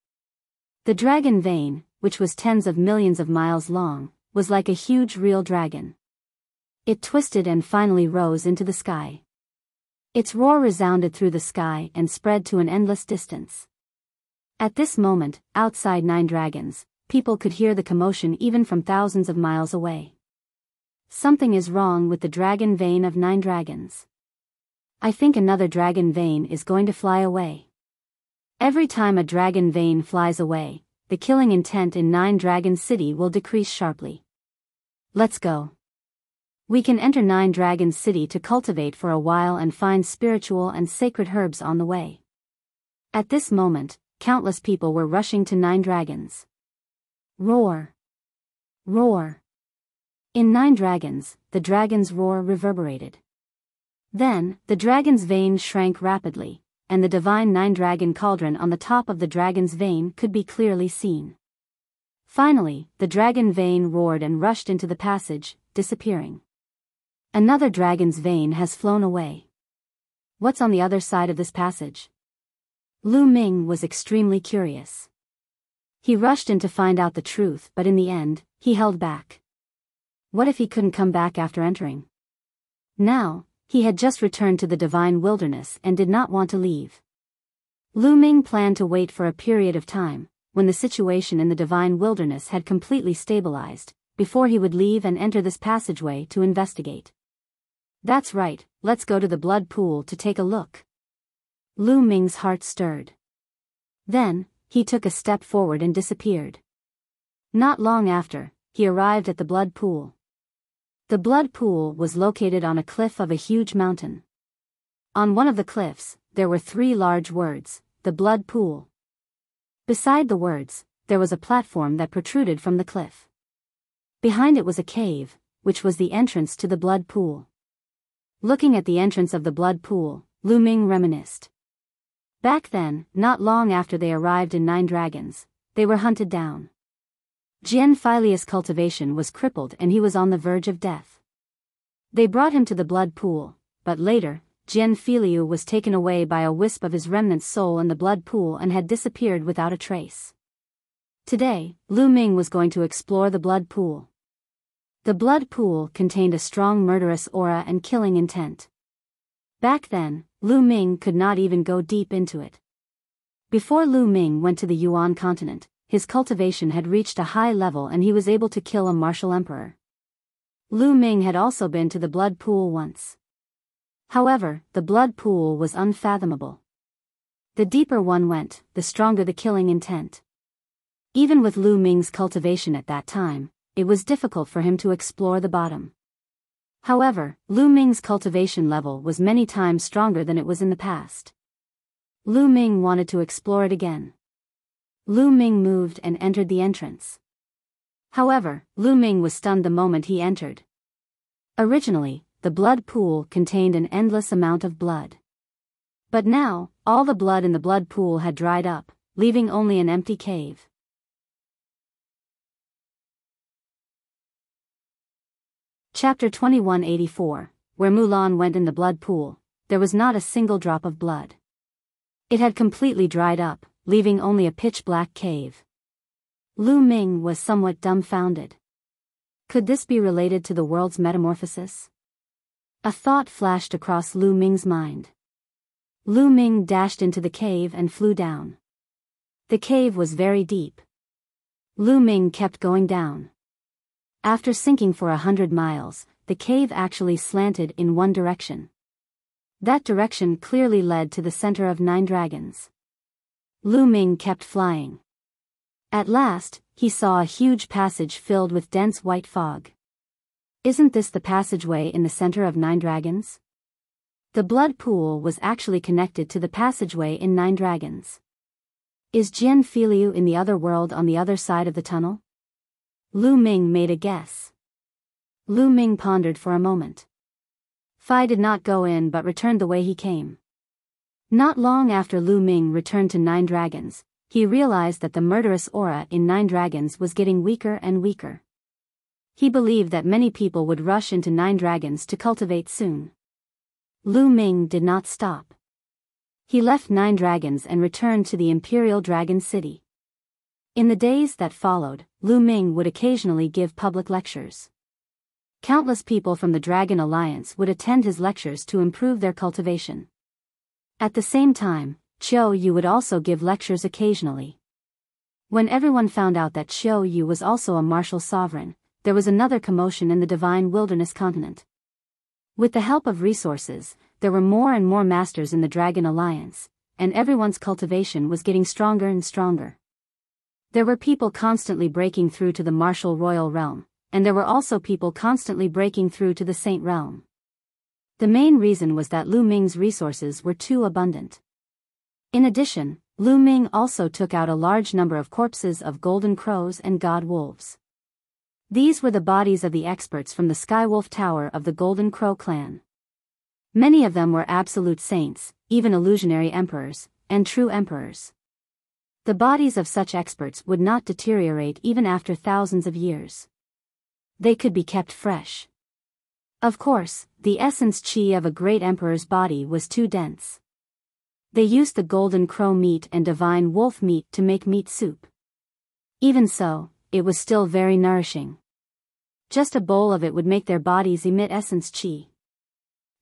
The dragon vein, which was tens of millions of miles long, was like a huge real dragon. It twisted and finally rose into the sky. Its roar resounded through the sky and spread to an endless distance. At this moment, outside 9 dragons, people could hear the commotion even from thousands of miles away. Something is wrong with the dragon vein of 9 dragons. I think another dragon vein is going to fly away. Every time a dragon vein flies away, the killing intent in 9 Dragon City will decrease sharply. Let's go. We can enter 9 Dragon City to cultivate for a while and find spiritual and sacred herbs on the way. At this moment, countless people were rushing to 9 dragons. Roar. Roar. In 9 dragons, the dragon's roar reverberated. Then, the dragon's vein shrank rapidly, and the divine 9-dragon cauldron on the top of the dragon's vein could be clearly seen. Finally, the dragon vein roared and rushed into the passage, disappearing. Another dragon's vein has flown away. What's on the other side of this passage? Lu Ming was extremely curious. He rushed in to find out the truth, but in the end, he held back. What if he couldn't come back after entering? Now, he had just returned to the divine wilderness and did not want to leave. Lu Ming planned to wait for a period of time, when the situation in the divine wilderness had completely stabilized, before he would leave and enter this passageway to investigate. That's right, let's go to the blood pool to take a look. Lu Ming's heart stirred. Then, he took a step forward and disappeared. Not long after, he arrived at the blood pool. The blood pool was located on a cliff of a huge mountain. On one of the cliffs, there were 3 large words, the blood pool. Beside the words, there was a platform that protruded from the cliff. Behind it was a cave, which was the entrance to the blood pool. Looking at the entrance of the blood pool, Lu Ming reminisced. Back then, not long after they arrived in 9 Dragons, they were hunted down. Jian Filius' cultivation was crippled and he was on the verge of death. They brought him to the blood pool, but later, Jian Filiu was taken away by a wisp of his remnant soul in the blood pool and had disappeared without a trace. Today, Lu Ming was going to explore the blood pool. The blood pool contained a strong murderous aura and killing intent. Back then, Lu Ming could not even go deep into it. Before Lu Ming went to the Yuan continent, his cultivation had reached a high level and he was able to kill a martial emperor. Lu Ming had also been to the blood pool once. However, the blood pool was unfathomable. The deeper one went, the stronger the killing intent. Even with Lu Ming's cultivation at that time, it was difficult for him to explore the bottom. However, Lu Ming's cultivation level was many times stronger than it was in the past. Lu Ming wanted to explore it again. Lu Ming moved and entered the entrance. However, Lu Ming was stunned the moment he entered. Originally, the blood pool contained an endless amount of blood. But now, all the blood in the blood pool had dried up, leaving only an empty cave. Chapter 2184, where Mu Lan went in the blood pool, there was not a single drop of blood. It had completely dried up, leaving only a pitch-black cave. Lu Ming was somewhat dumbfounded. Could this be related to the world's metamorphosis? A thought flashed across Lu Ming's mind. Lu Ming dashed into the cave and flew down. The cave was very deep. Lu Ming kept going down. After sinking for 100 miles, the cave actually slanted in one direction. That direction clearly led to the center of 9 dragons. Lu Ming kept flying. At last, he saw a huge passage filled with dense white fog. Isn't this the passageway in the center of 9 dragons? The blood pool was actually connected to the passageway in 9 dragons. Is Jian Filiu in the other world on the other side of the tunnel? Lu Ming made a guess. Lu Ming pondered for a moment. Fi did not go in but returned the way he came. Not long after Lu Ming returned to 9 dragons, he realized that the murderous aura in 9 dragons was getting weaker and weaker. He believed that many people would rush into 9 dragons to cultivate soon. Lu Ming did not stop. He left 9 dragons and returned to the Imperial Dragon City. In the days that followed, Lu Ming would occasionally give public lectures. Countless people from the Dragon Alliance would attend his lectures to improve their cultivation. At the same time, Qiu Yu would also give lectures occasionally. When everyone found out that Qiu Yu was also a martial sovereign, there was another commotion in the Divine Wilderness continent. With the help of resources, there were more and more masters in the Dragon Alliance, and everyone's cultivation was getting stronger and stronger. There were people constantly breaking through to the martial royal realm, and there were also people constantly breaking through to the Saint realm. The main reason was that Lu Ming's resources were too abundant. In addition, Lu Ming also took out a large number of corpses of golden crows and god wolves. These were the bodies of the experts from the Skywolf Tower of the Golden Crow clan. Many of them were absolute saints, even illusionary emperors, and true emperors. The bodies of such experts would not deteriorate even after thousands of years. They could be kept fresh. Of course, the essence qi of a great emperor's body was too dense. They used the golden crow meat and divine wolf meat to make meat soup. Even so, it was still very nourishing. Just a bowl of it would make their bodies emit essence qi.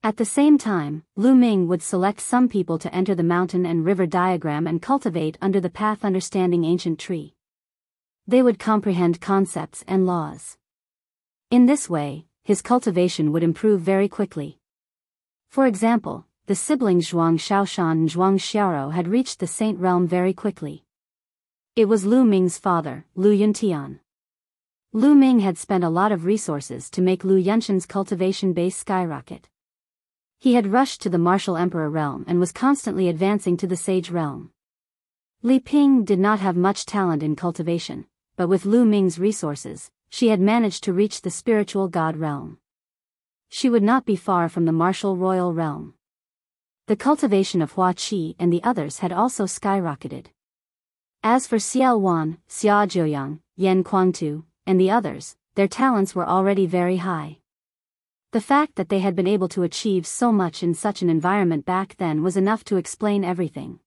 At the same time, Lu Ming would select some people to enter the mountain and river diagram and cultivate under the path understanding ancient tree. They would comprehend concepts and laws. In this way, his cultivation would improve very quickly. For example, the siblings Zhuang Xiaoshan and Zhuang Xiaoro had reached the saint realm very quickly. It was Lu Ming's father, Lu Yun. Lu Ming had spent a lot of resources to make Lu Yunshan's cultivation base skyrocket. He had rushed to the martial emperor realm and was constantly advancing to the sage realm. Li Ping did not have much talent in cultivation, but with Lu Ming's resources, she had managed to reach the spiritual god realm. She would not be far from the martial royal realm. The cultivation of Hua Qi and the others had also skyrocketed. As for Xiao Wan, Xia Jiuyang, Yan Kuangtu, and the others, their talents were already very high. The fact that they had been able to achieve so much in such an environment back then was enough to explain everything.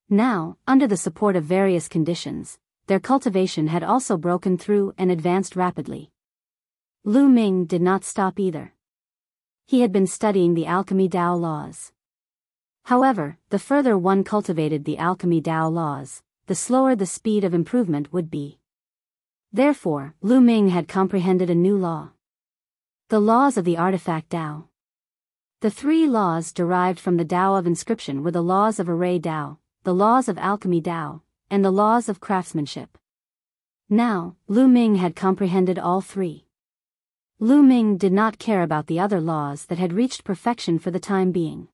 Now, under the support of various conditions, their cultivation had also broken through and advanced rapidly. Lu Ming did not stop either. He had been studying the alchemy Dao laws. However, the further one cultivated the alchemy Dao laws, the slower the speed of improvement would be. Therefore, Lu Ming had comprehended a new law. The laws of the artifact Dao. The three laws derived from the Dao of inscription were the laws of array Dao, the laws of alchemy Dao, and the laws of craftsmanship. Now, Lu Ming had comprehended all three. Lu Ming did not care about the other laws that had reached perfection for the time being.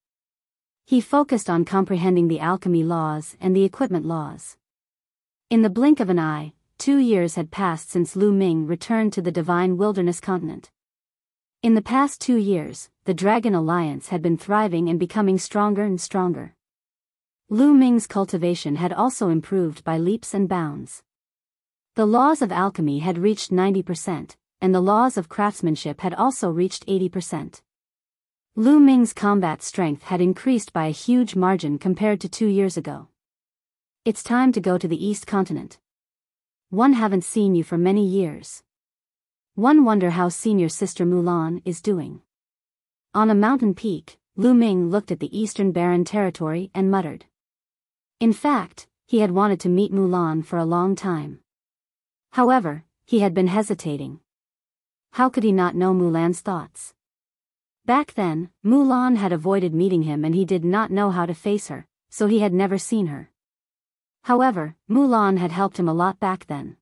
He focused on comprehending the alchemy laws and the equipment laws. In the blink of an eye, 2 years had passed since Lu Ming returned to the divine wilderness continent. In the past 2 years, the Dragon Alliance had been thriving and becoming stronger and stronger. Lu Ming's cultivation had also improved by leaps and bounds. The laws of alchemy had reached 90%, and the laws of craftsmanship had also reached 80%. Lu Ming's combat strength had increased by a huge margin compared to 2 years ago. It's time to go to the East Continent. One haven't seen you for many years. One wonder how senior sister Mu Lan is doing. On a mountain peak, Lu Ming looked at the eastern barren territory and muttered. In fact, he had wanted to meet Mu Lan for a long time. However, he had been hesitating. How could he not know Mu Lan's thoughts? Back then, Mu Lan had avoided meeting him and he did not know how to face her, so he had never seen her. However, Mu Lan had helped him a lot back then.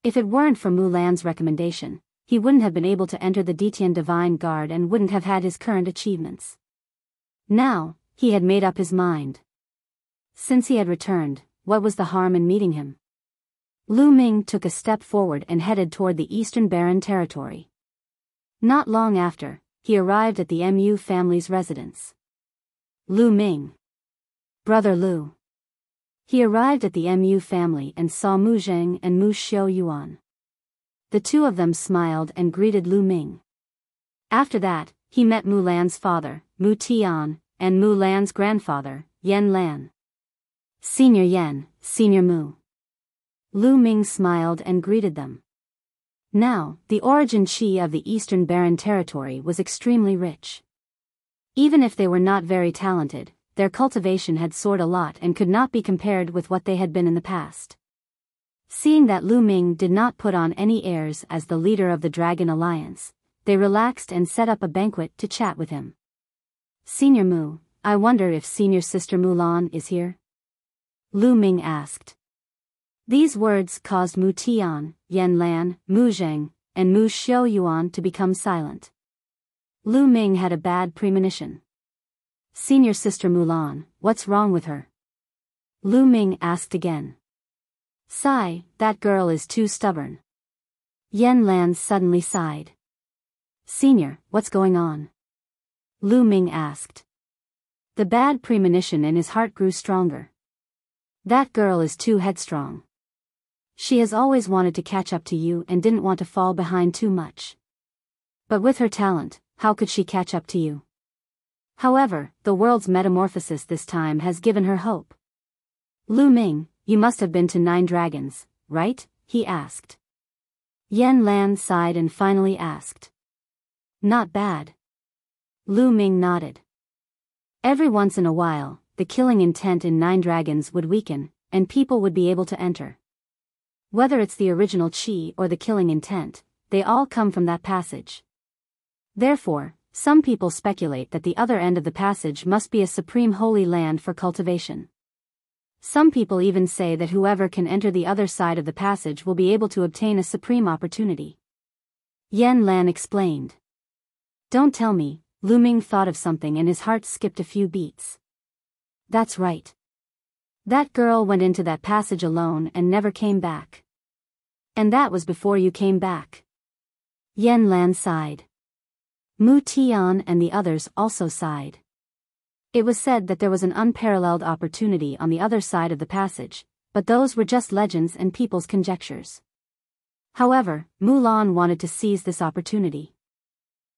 If it weren't for Mu Lan's recommendation, he wouldn't have been able to enter the Detian Divine Guard and wouldn't have had his current achievements. Now, he had made up his mind. Since he had returned, what was the harm in meeting him? Lu Ming took a step forward and headed toward the Eastern Barren Territory. Not long after, he arrived at the Mu family's residence. Lu Ming. Brother Lu. He arrived at the Mu family and saw Mu Zheng and Mu Yuan. The two of them smiled and greeted Lu Ming. After that, he met Mu Lan's father, Mu Tian, and Mu Lan's grandfather, Yan Lan. Senior Yan, Senior Mu. Lu Ming smiled and greeted them. Now, the origin qi of the Eastern Barren Territory was extremely rich. Even if they were not very talented, their cultivation had soared a lot and could not be compared with what they had been in the past. Seeing that Lu Ming did not put on any airs as the leader of the Dragon Alliance, they relaxed and set up a banquet to chat with him. Senior Mu, I wonder if senior sister Mu Lan is here? Lu Ming asked. These words caused Mu Tian, Yan Lan, Mu Zheng, and Mu Yuan to become silent. Lu Ming had a bad premonition. Senior sister Mu Lan, what's wrong with her? Lu Ming asked again. Sigh, that girl is too stubborn. Yan Lan suddenly sighed. Senior, what's going on? Lu Ming asked. The bad premonition in his heart grew stronger. That girl is too headstrong. She has always wanted to catch up to you and didn't want to fall behind too much. But with her talent, how could she catch up to you? However, the world's metamorphosis this time has given her hope. Lu Ming, you must have been to 9 dragons, right? He asked. Yan Lan sighed and finally asked. Not bad. Lu Ming nodded. Every once in a while, the killing intent in 9 dragons would weaken, and people would be able to enter. Whether it's the original chi or the killing intent, they all come from that passage. Therefore, some people speculate that the other end of the passage must be a supreme holy land for cultivation. Some people even say that whoever can enter the other side of the passage will be able to obtain a supreme opportunity. Yuan Lan explained. Don't tell me. Lu Ming thought of something and his heart skipped a few beats. That's right. That girl went into that passage alone and never came back. And that was before you came back. Yuan Lan sighed. Mu Tian and the others also sighed. It was said that there was an unparalleled opportunity on the other side of the passage, but those were just legends and people's conjectures. However, Mu Lan wanted to seize this opportunity.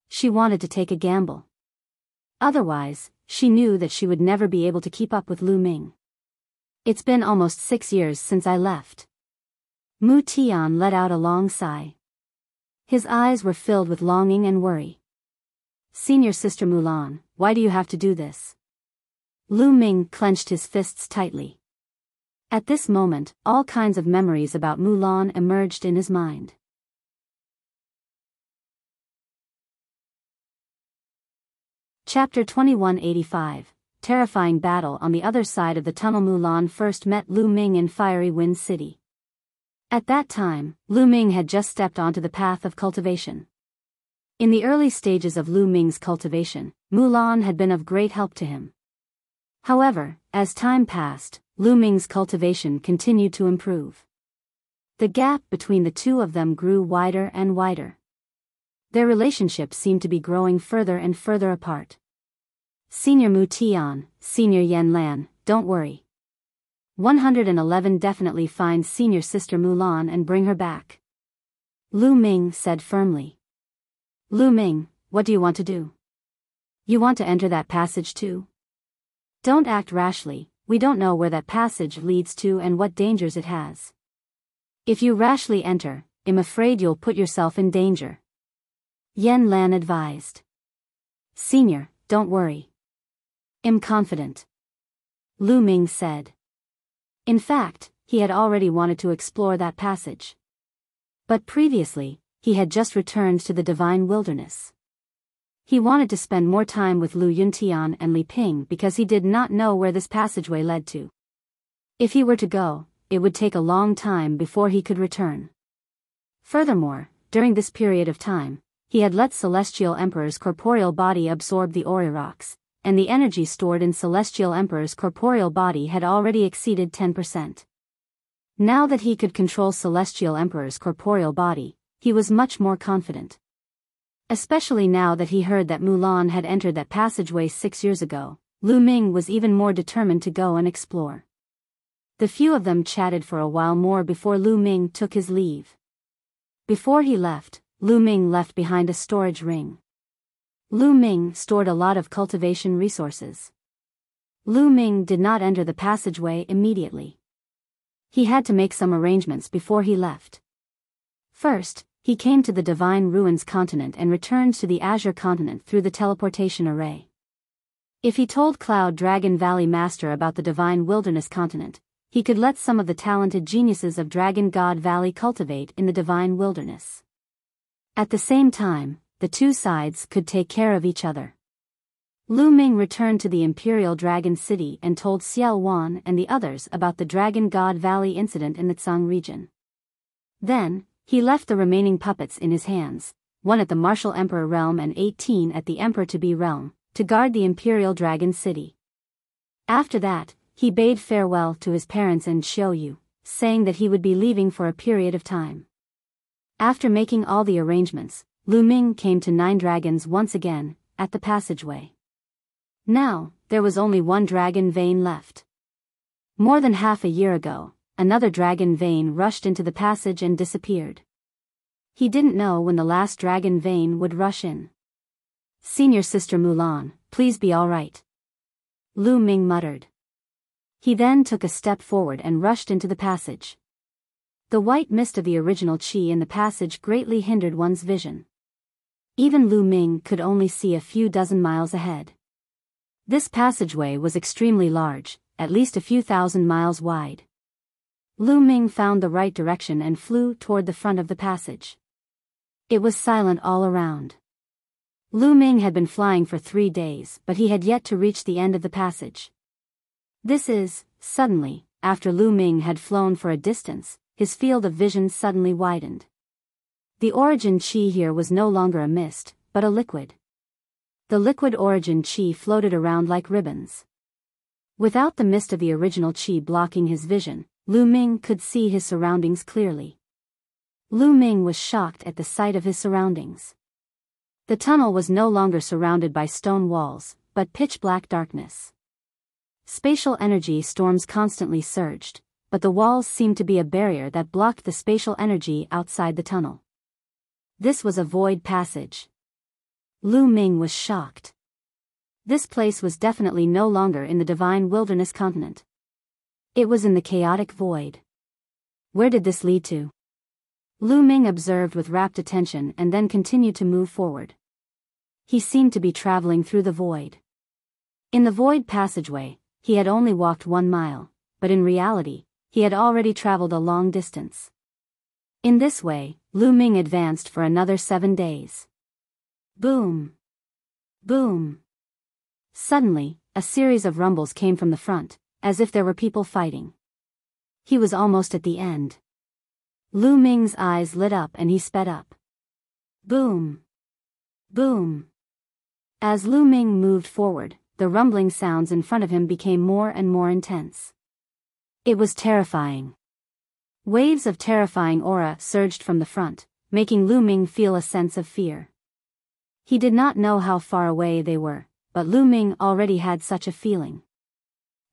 She wanted to take a gamble. Otherwise, she knew that she would never be able to keep up with Lu Ming. It's been almost 6 years since I left. Mu Tian let out a long sigh. His eyes were filled with longing and worry. Senior Sister Mu Lan, why do you have to do this? Lu Ming clenched his fists tightly. At this moment, all kinds of memories about Mu Lan emerged in his mind. Chapter 2185, Terrifying Battle on the Other Side of the Tunnel. Mu Lan first met Lu Ming in Fiery Wind City. At that time, Lu Ming had just stepped onto the path of cultivation. In the early stages of Lu Ming's cultivation, Mu Lan had been of great help to him. However, as time passed, Lu Ming's cultivation continued to improve. The gap between the two of them grew wider and wider. Their relationship seemed to be growing further and further apart. Senior Mu Tian, Senior Yuan Lan, don't worry. 111 definitely find Senior Sister Mu Lan and bring her back. Lu Ming said firmly. Lu Ming, what do you want to do? You want to enter that passage too? Don't act rashly, we don't know where that passage leads to and what dangers it has. If you rashly enter, I'm afraid you'll put yourself in danger. Yuan Lan advised. Senior, don't worry. I'm confident. Lu Ming said. In fact, he had already wanted to explore that passage. But previously, he had just returned to the divine wilderness. He wanted to spend more time with Lu Yuntian and Li Ping because he did not know where this passageway led to. If he were to go, it would take a long time before he could return. Furthermore, during this period of time, he had let Celestial Emperor's corporeal body absorb the Ori rocks, and the energy stored in Celestial Emperor's corporeal body had already exceeded 10%. Now that he could control Celestial Emperor's corporeal body, he was much more confident. Especially now that he heard that Mu Lan had entered that passageway 6 years ago, Lu Ming was even more determined to go and explore. The few of them chatted for a while more before Lu Ming took his leave. Before he left, Lu Ming left behind a storage ring. Lu Ming stored a lot of cultivation resources. Lu Ming did not enter the passageway immediately. He had to make some arrangements before he left. First, he came to the Divine Ruins continent and returned to the Azure continent through the teleportation array. If he told Cloud Dragon Valley Master about the Divine Wilderness continent, he could let some of the talented geniuses of Dragon God Valley cultivate in the Divine Wilderness. At the same time, the two sides could take care of each other. Lu Ming returned to the Imperial Dragon City and told Xiao Wan and the others about the Dragon God Valley incident in the Tsang region. Then, he left the remaining puppets in his hands, 1 at the Martial Emperor realm and 18 at the Emperor-to-be realm, to guard the Imperial Dragon City. After that, he bade farewell to his parents and Xiaoyu, saying that he would be leaving for a period of time. After making all the arrangements, Lu Ming came to 9 dragons once again, at the passageway. Now, there was only 1 dragon vein left. More than half a year ago, another dragon vein rushed into the passage and disappeared. He didn't know when the last dragon vein would rush in. Senior Sister Mu Lan, please be all right. Lu Ming muttered. He then took a step forward and rushed into the passage. The white mist of the original qi in the passage greatly hindered one's vision. Even Lu Ming could only see a few dozen miles ahead. This passageway was extremely large, at least a few thousand miles wide. Lu Ming found the right direction and flew toward the front of the passage. It was silent all around. Lu Ming had been flying for 3 days, but he had yet to reach the end of the passage. Suddenly, after Lu Ming had flown for a distance, his field of vision suddenly widened. The origin chi here was no longer a mist, but a liquid. The liquid origin chi floated around like ribbons. Without the mist of the original chi blocking his vision, Lu Ming could see his surroundings clearly. Lu Ming was shocked at the sight of his surroundings. The tunnel was no longer surrounded by stone walls, but pitch-black darkness. Spatial energy storms constantly surged, but the walls seemed to be a barrier that blocked the spatial energy outside the tunnel. This was a void passage. Lu Ming was shocked. This place was definitely no longer in the divine wilderness continent. It was in the chaotic void. Where did this lead to? Lu Ming observed with rapt attention and then continued to move forward. He seemed to be traveling through the void. In the void passageway, he had only walked 1 mile, but in reality, he had already traveled a long distance. In this way, Lu Ming advanced for another 7 days. Boom! Boom! Suddenly, a series of rumbles came from the front, as if there were people fighting. He was almost at the end. Lu Ming's eyes lit up and he sped up. Boom! Boom! As Lu Ming moved forward, the rumbling sounds in front of him became more and more intense. It was terrifying. Waves of terrifying aura surged from the front, making Lu Ming feel a sense of fear. He did not know how far away they were, but Lu Ming already had such a feeling.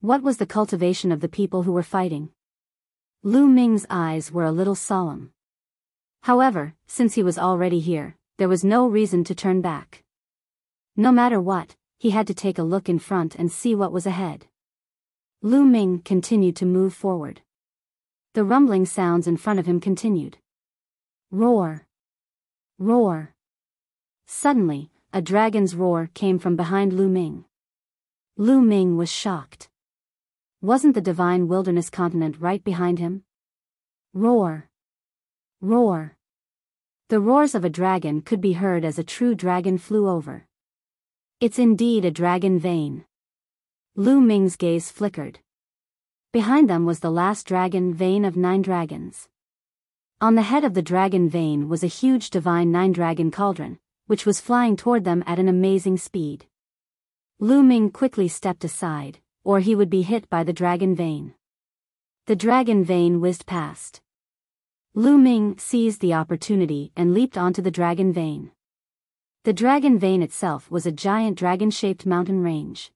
What was the cultivation of the people who were fighting? Lu Ming's eyes were a little solemn. However, since he was already here, there was no reason to turn back. No matter what, he had to take a look in front and see what was ahead. Lu Ming continued to move forward. The rumbling sounds in front of him continued. Roar! Roar! Suddenly, a dragon's roar came from behind Lu Ming. Lu Ming was shocked. Wasn't the divine wilderness continent right behind him? Roar! Roar! The roars of a dragon could be heard as a true dragon flew over. It's indeed a dragon vein. Lu Ming's gaze flickered. Behind them was the last dragon vein of 9 dragons. On the head of the dragon vein was a huge divine 9-dragon cauldron, which was flying toward them at an amazing speed. Lu Ming quickly stepped aside, or he would be hit by the dragon vein. The dragon vein whizzed past. Lu Ming seized the opportunity and leaped onto the dragon vein. The dragon vein itself was a giant dragon-shaped mountain range.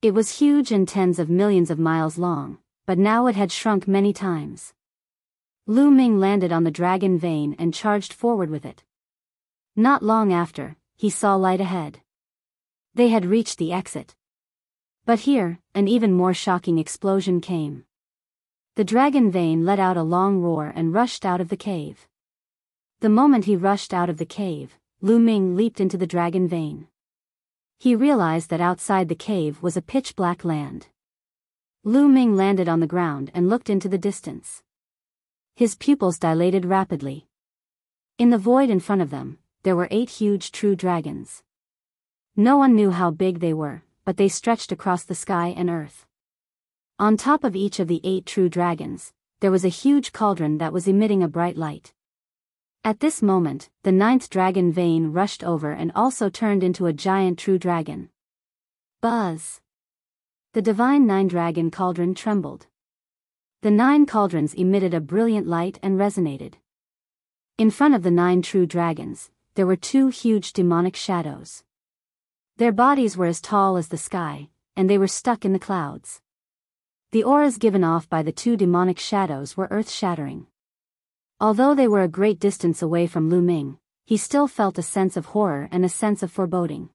It was huge and tens of millions of miles long, but now it had shrunk many times. Lu Ming landed on the dragon vein and charged forward with it. Not long after, he saw light ahead. They had reached the exit. But here, an even more shocking explosion came. The dragon vein let out a long roar and rushed out of the cave. The moment he rushed out of the cave, Lu Ming leaped into the dragon vein. He realized that outside the cave was a pitch-black land. Lu Ming landed on the ground and looked into the distance. His pupils dilated rapidly. In the void in front of them, there were 8 huge true dragons. No one knew how big they were, but they stretched across the sky and earth. On top of each of the 8 true dragons, there was a huge cauldron that was emitting a bright light. At this moment, the 9th dragon vein rushed over and also turned into a giant true dragon. Buzz! The divine 9-dragon cauldron trembled. The 9 cauldrons emitted a brilliant light and resonated. In front of the 9 true dragons, there were 2 huge demonic shadows. Their bodies were as tall as the sky, and they were stuck in the clouds. The auras given off by the 2 demonic shadows were earth-shattering. Although they were a great distance away from Lu Ming, he still felt a sense of horror and a sense of foreboding.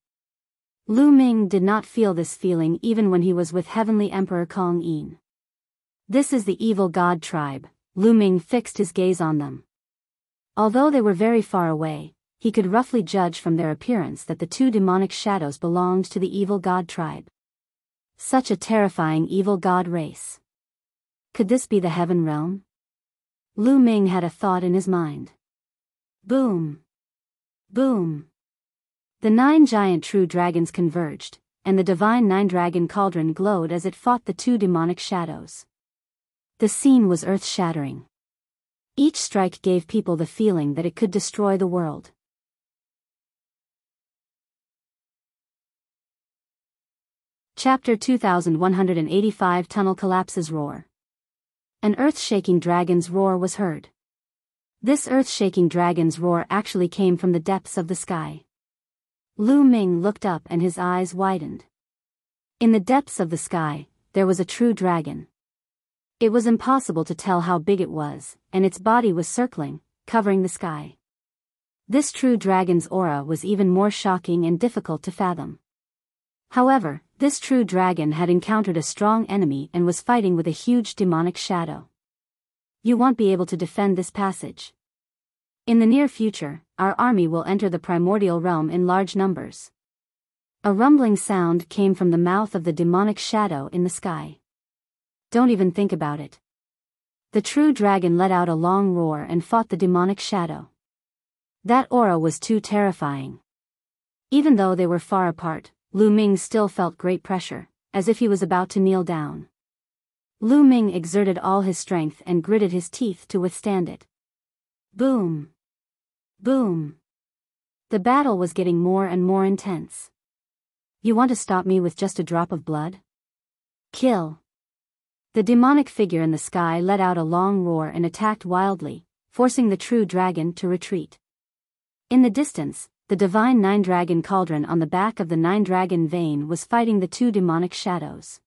Lu Ming did not feel this feeling even when he was with Heavenly Emperor Kong Yin. This is the evil god tribe. Lu Ming fixed his gaze on them. Although they were very far away, he could roughly judge from their appearance that the two demonic shadows belonged to the evil god tribe. Such a terrifying evil god race. Could this be the heaven realm? Lu Ming had a thought in his mind. Boom! Boom! The 9 giant true dragons converged, and the divine 9-dragon cauldron glowed as it fought the two demonic shadows. The scene was earth-shattering. Each strike gave people the feeling that it could destroy the world. Chapter 2185 Tunnel Collapses Roar. An earth-shaking dragon's roar was heard. This earth-shaking dragon's roar actually came from the depths of the sky. Lu Ming looked up and his eyes widened. In the depths of the sky, there was a true dragon. It was impossible to tell how big it was, and its body was circling, covering the sky. This true dragon's aura was even more shocking and difficult to fathom. However, this true dragon had encountered a strong enemy and was fighting with a huge demonic shadow. You won't be able to defend this passage. In the near future, our army will enter the primordial realm in large numbers. A rumbling sound came from the mouth of the demonic shadow in the sky. Don't even think about it. The true dragon let out a long roar and fought the demonic shadow. That aura was too terrifying. Even though they were far apart, Lu Ming still felt great pressure, as if he was about to kneel down. Lu Ming exerted all his strength and gritted his teeth to withstand it. Boom! Boom! The battle was getting more and more intense. You want to stop me with just a drop of blood? Kill! The demonic figure in the sky let out a long roar and attacked wildly, forcing the true dragon to retreat. In the distance, the divine 9-dragon cauldron on the back of the 9-dragon vein was fighting the two demonic shadows.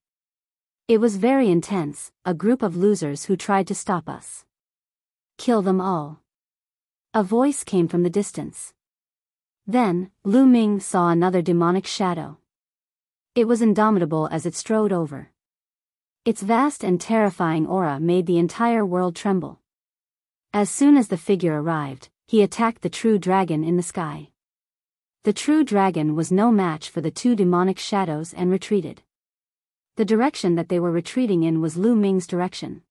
It was very intense, a group of losers who tried to stop us. Kill them all. A voice came from the distance. Then, Lu Ming saw another demonic shadow. It was indomitable as it strode over. Its vast and terrifying aura made the entire world tremble. As soon as the figure arrived, he attacked the true dragon in the sky. The true dragon was no match for the two demonic shadows and retreated. The direction that they were retreating in was Lu Ming's direction.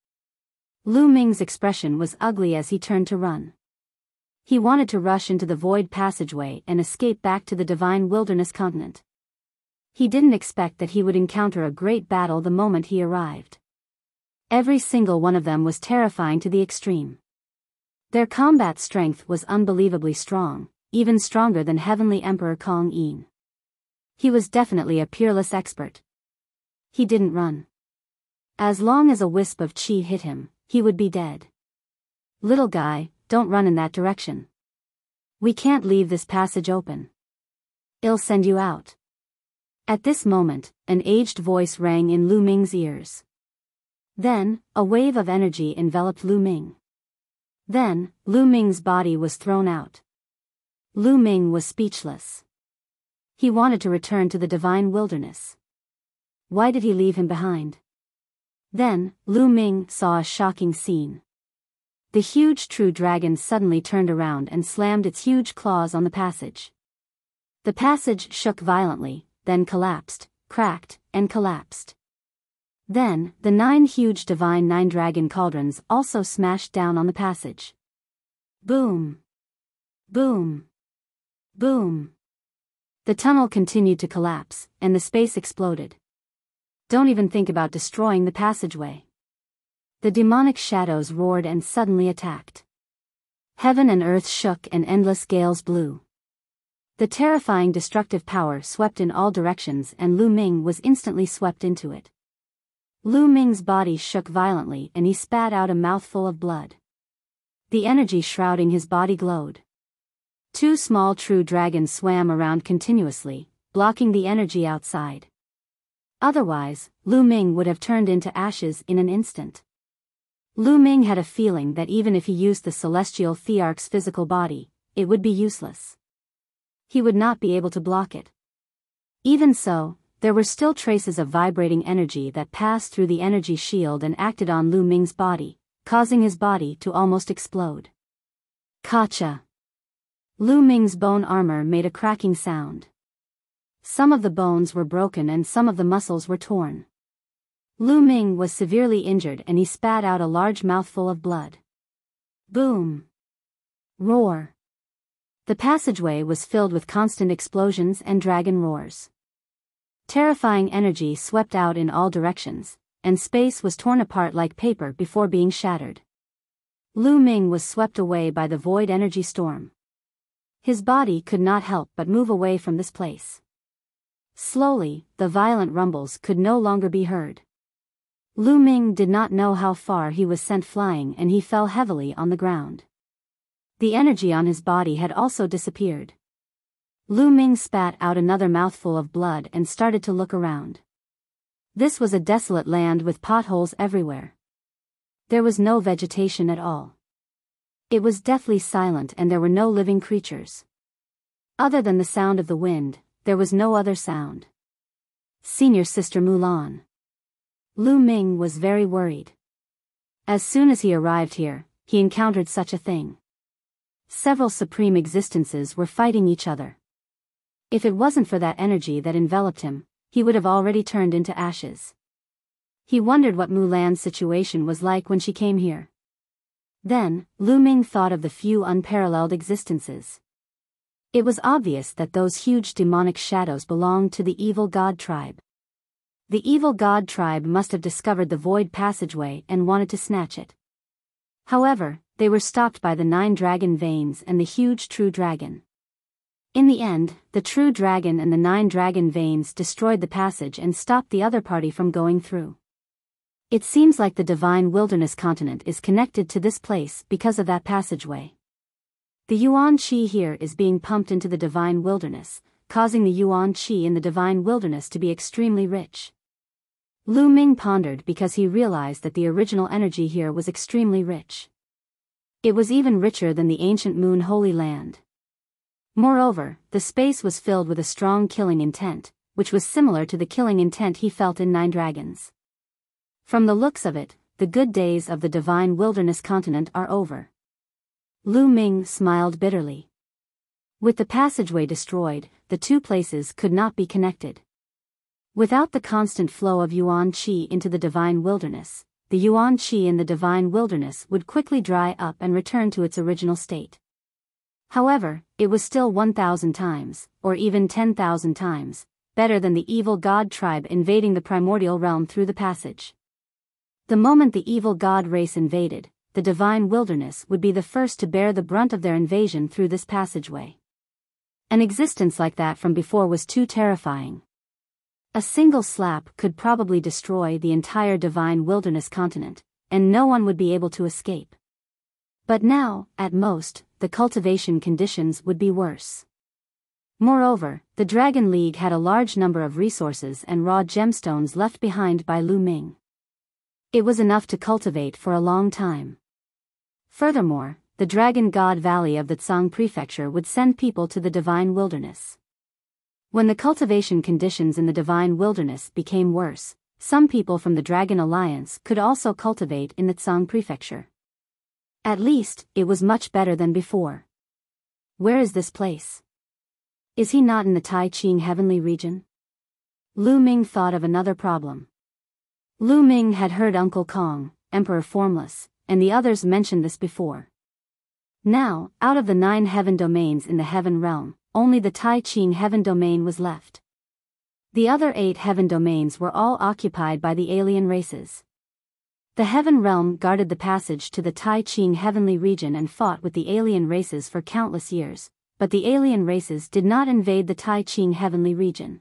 Lu Ming's expression was ugly as he turned to run. He wanted to rush into the void passageway and escape back to the divine wilderness continent. He didn't expect that he would encounter a great battle the moment he arrived. Every single one of them was terrifying to the extreme. Their combat strength was unbelievably strong, even stronger than Heavenly Emperor Kong Yin. He was definitely a peerless expert. He didn't run. As long as a wisp of chi hit him, he would be dead. Little guy, don't run in that direction. We can't leave this passage open. I'll send you out. At this moment, an aged voice rang in Lu Ming's ears. Then, a wave of energy enveloped Lu Ming. Then, Lu Ming's body was thrown out. Lu Ming was speechless. He wanted to return to the divine wilderness. Why did he leave him behind? Then, Lu Ming saw a shocking scene. The huge true dragon suddenly turned around and slammed its huge claws on the passage. The passage shook violently, then collapsed, cracked, and collapsed. Then, the 9 huge divine 9-dragon cauldrons also smashed down on the passage. Boom! Boom! Boom! The tunnel continued to collapse, and the space exploded. Don't even think about destroying the passageway. The demonic shadows roared and suddenly attacked. Heaven and earth shook and endless gales blew. The terrifying destructive power swept in all directions and Lu Ming was instantly swept into it. Lu Ming's body shook violently and he spat out a mouthful of blood. The energy shrouding his body glowed. 2 small true dragons swam around continuously, blocking the energy outside. Otherwise, Lu Ming would have turned into ashes in an instant. Lu Ming had a feeling that even if he used the celestial thearch's physical body, it would be useless. He would not be able to block it. Even so, there were still traces of vibrating energy that passed through the energy shield and acted on Lu Ming's body, causing his body to almost explode. Kacha! Lu Ming's bone armor made a cracking sound. Some of the bones were broken and some of the muscles were torn. Lu Ming was severely injured and he spat out a large mouthful of blood. Boom! Roar! The passageway was filled with constant explosions and dragon roars. Terrifying energy swept out in all directions, and space was torn apart like paper before being shattered. Lu Ming was swept away by the void energy storm. His body could not help but move away from this place. Slowly, the violent rumbles could no longer be heard. Lu Ming did not know how far he was sent flying and he fell heavily on the ground. The energy on his body had also disappeared. Lu Ming spat out another mouthful of blood and started to look around. This was a desolate land with potholes everywhere. There was no vegetation at all. It was deathly silent and there were no living creatures. Other than the sound of the wind, there was no other sound. Senior Sister Mu Lan. Lu Ming was very worried. As soon as he arrived here, he encountered such a thing. Several supreme existences were fighting each other. If it wasn't for that energy that enveloped him, he would have already turned into ashes. He wondered what Mu Lan's situation was like when she came here. Then, Lu Ming thought of the few unparalleled existences. It was obvious that those huge demonic shadows belonged to the evil god tribe. The evil god tribe must have discovered the void passageway and wanted to snatch it. However, they were stopped by the 9 dragon veins and the huge true dragon. In the end, the true dragon and the 9 dragon veins destroyed the passage and stopped the other party from going through. It seems like the divine wilderness continent is connected to this place because of that passageway. The Yuan Qi here is being pumped into the divine wilderness, causing the Yuan Qi in the divine wilderness to be extremely rich. Lu Ming pondered because he realized that the original energy here was extremely rich. It was even richer than the ancient Moon Holy Land. Moreover, the space was filled with a strong killing intent, which was similar to the killing intent he felt in 9 dragons. From the looks of it, the good days of the divine wilderness continent are over. Lu Ming smiled bitterly. With the passageway destroyed, the two places could not be connected. Without the constant flow of Yuan Qi into the divine wilderness, the Yuan Qi in the divine wilderness would quickly dry up and return to its original state. However, it was still 1,000 times, or even 10,000 times, better than the evil god tribe invading the primordial realm through the passage. The moment the evil god race invaded, the divine wilderness would be the first to bear the brunt of their invasion through this passageway. An existence like that from before was too terrifying. A single slap could probably destroy the entire divine wilderness continent, and no one would be able to escape. But now, at most, the cultivation conditions would be worse. Moreover, the Dragon League had a large number of resources and raw gemstones left behind by Lu Ming. It was enough to cultivate for a long time. Furthermore, the Dragon God Valley of the Tsang Prefecture would send people to the divine wilderness. When the cultivation conditions in the divine wilderness became worse, some people from the Dragon Alliance could also cultivate in the Tsang Prefecture. At least, it was much better than before. Where is this place? Is he not in the Tai Ching heavenly region? Lu Ming thought of another problem. Lu Ming had heard Uncle Kong, Emperor Formless, and the others mention this before. Now, out of the 9 heaven domains in the heaven realm, only the Tai Ching heaven domain was left. The other 8 heaven domains were all occupied by the alien races. The heaven realm guarded the passage to the Tai Ching heavenly region and fought with the alien races for countless years, but the alien races did not invade the Tai Ching heavenly region.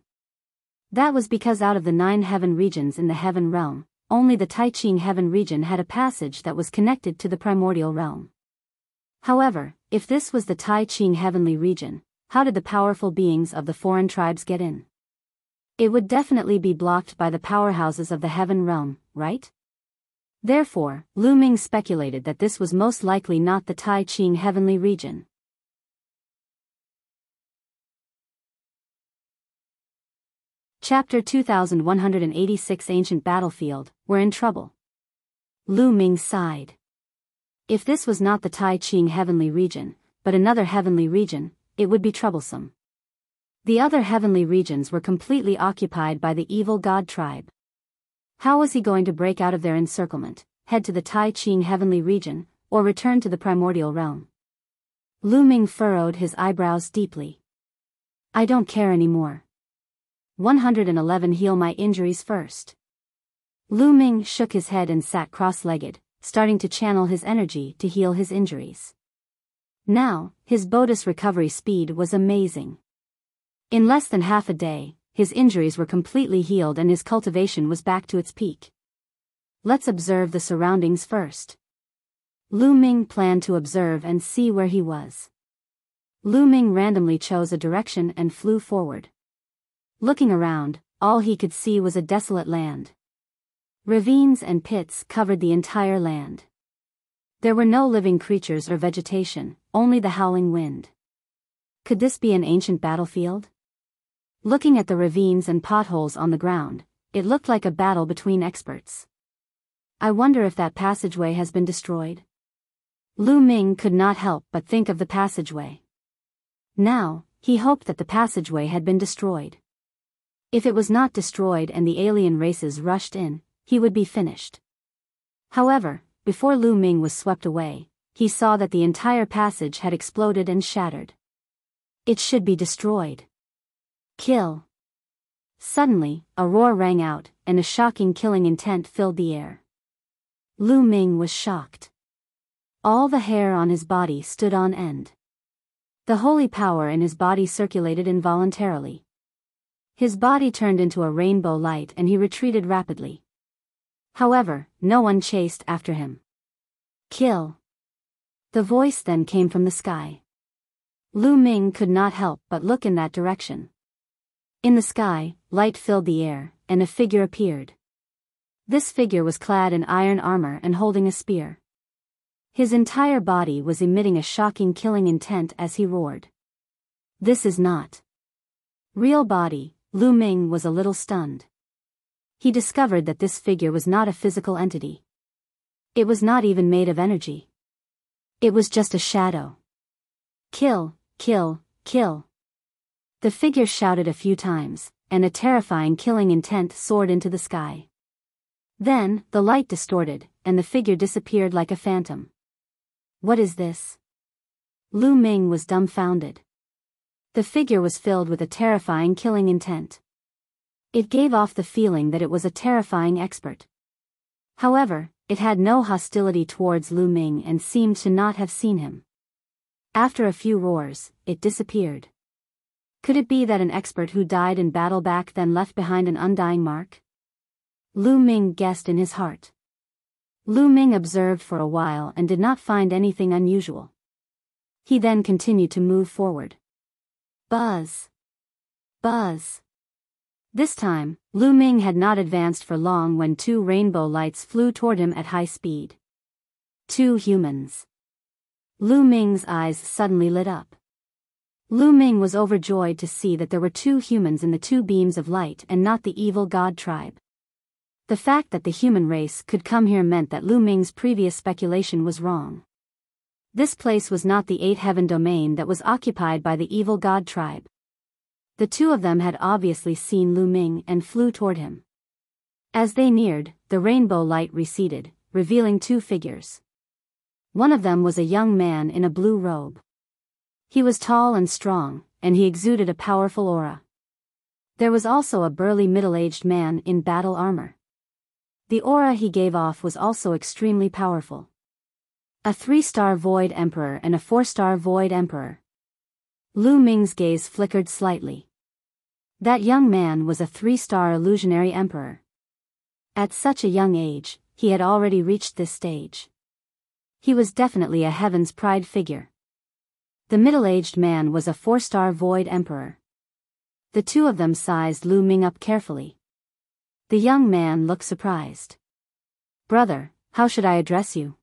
That was because out of the 9 heaven regions in the heaven realm, only the Tai Ching heaven region had a passage that was connected to the primordial realm. However, if this was the Tai Ching heavenly region, how did the powerful beings of the foreign tribes get in? It would definitely be blocked by the powerhouses of the heaven realm, right? Therefore, Lu Ming speculated that this was most likely not the Tai Ching heavenly region. Chapter 2186 Ancient Battlefield, We're in trouble. Lu Ming sighed. If this was not the Tai Ching heavenly region, but another heavenly region, it would be troublesome. The other heavenly regions were completely occupied by the evil god tribe. How was he going to break out of their encirclement, head to the Tai Ching heavenly region, or return to the primordial realm? Lu Ming furrowed his eyebrows deeply. I don't care anymore. 111 Heal my injuries first. Lu Ming shook his head and sat cross-legged, starting to channel his energy to heal his injuries. Now, his bonus recovery speed was amazing. In less than half a day, his injuries were completely healed and his cultivation was back to its peak. Let's observe the surroundings first. Lu Ming planned to observe and see where he was. Lu Ming randomly chose a direction and flew forward. Looking around, all he could see was a desolate land. Ravines and pits covered the entire land. There were no living creatures or vegetation, only the howling wind. Could this be an ancient battlefield? Looking at the ravines and potholes on the ground, it looked like a battle between experts. I wonder if that passageway has been destroyed. Lu Ming could not help but think of the passageway. Now, he hoped that the passageway had been destroyed. If it was not destroyed and the alien races rushed in, he would be finished. However, before Lu Ming was swept away, he saw that the entire passage had exploded and shattered. It should be destroyed. Kill. Suddenly, a roar rang out, and a shocking killing intent filled the air. Lu Ming was shocked. All the hair on his body stood on end. The holy power in his body circulated involuntarily. His body turned into a rainbow light and he retreated rapidly. However, no one chased after him. Kill. The voice then came from the sky. Lu Ming could not help but look in that direction. In the sky, light filled the air, and a figure appeared. This figure was clad in iron armor and holding a spear. His entire body was emitting a shocking killing intent as he roared. This is not real body. Lu Ming was a little stunned. He discovered that this figure was not a physical entity. It was not even made of energy. It was just a shadow. Kill, kill, kill. The figure shouted a few times, and a terrifying killing intent soared into the sky. Then, the light distorted, and the figure disappeared like a phantom. What is this? Lu Ming was dumbfounded. The figure was filled with a terrifying killing intent. It gave off the feeling that it was a terrifying expert. However, it had no hostility towards Lu Ming and seemed to not have seen him. After a few roars, it disappeared. Could it be that an expert who died in battle back then left behind an undying mark? Lu Ming guessed in his heart. Lu Ming observed for a while and did not find anything unusual. He then continued to move forward. Buzz. Buzz. This time, Lu Ming had not advanced for long when two rainbow lights flew toward him at high speed. Two humans. Lu Ming's eyes suddenly lit up. Lu Ming was overjoyed to see that there were two humans in the two beams of light and not the evil god tribe. The fact that the human race could come here meant that Lu Ming's previous speculation was wrong. This place was not the eight heaven domain that was occupied by the evil god tribe. The two of them had obviously seen Lu Ming and flew toward him. As they neared, the rainbow light receded, revealing two figures. One of them was a young man in a blue robe. He was tall and strong, and he exuded a powerful aura. There was also a burly middle-aged man in battle armor. The aura he gave off was also extremely powerful. A 3-star Void Emperor and a 4-star Void Emperor. Lu Ming's gaze flickered slightly. That young man was a 3-star Illusionary Emperor. At such a young age, he had already reached this stage. He was definitely a Heaven's Pride figure. The middle-aged man was a 4-star Void Emperor. The two of them sized Lu Ming up carefully. The young man looked surprised. Brother, how should I address you?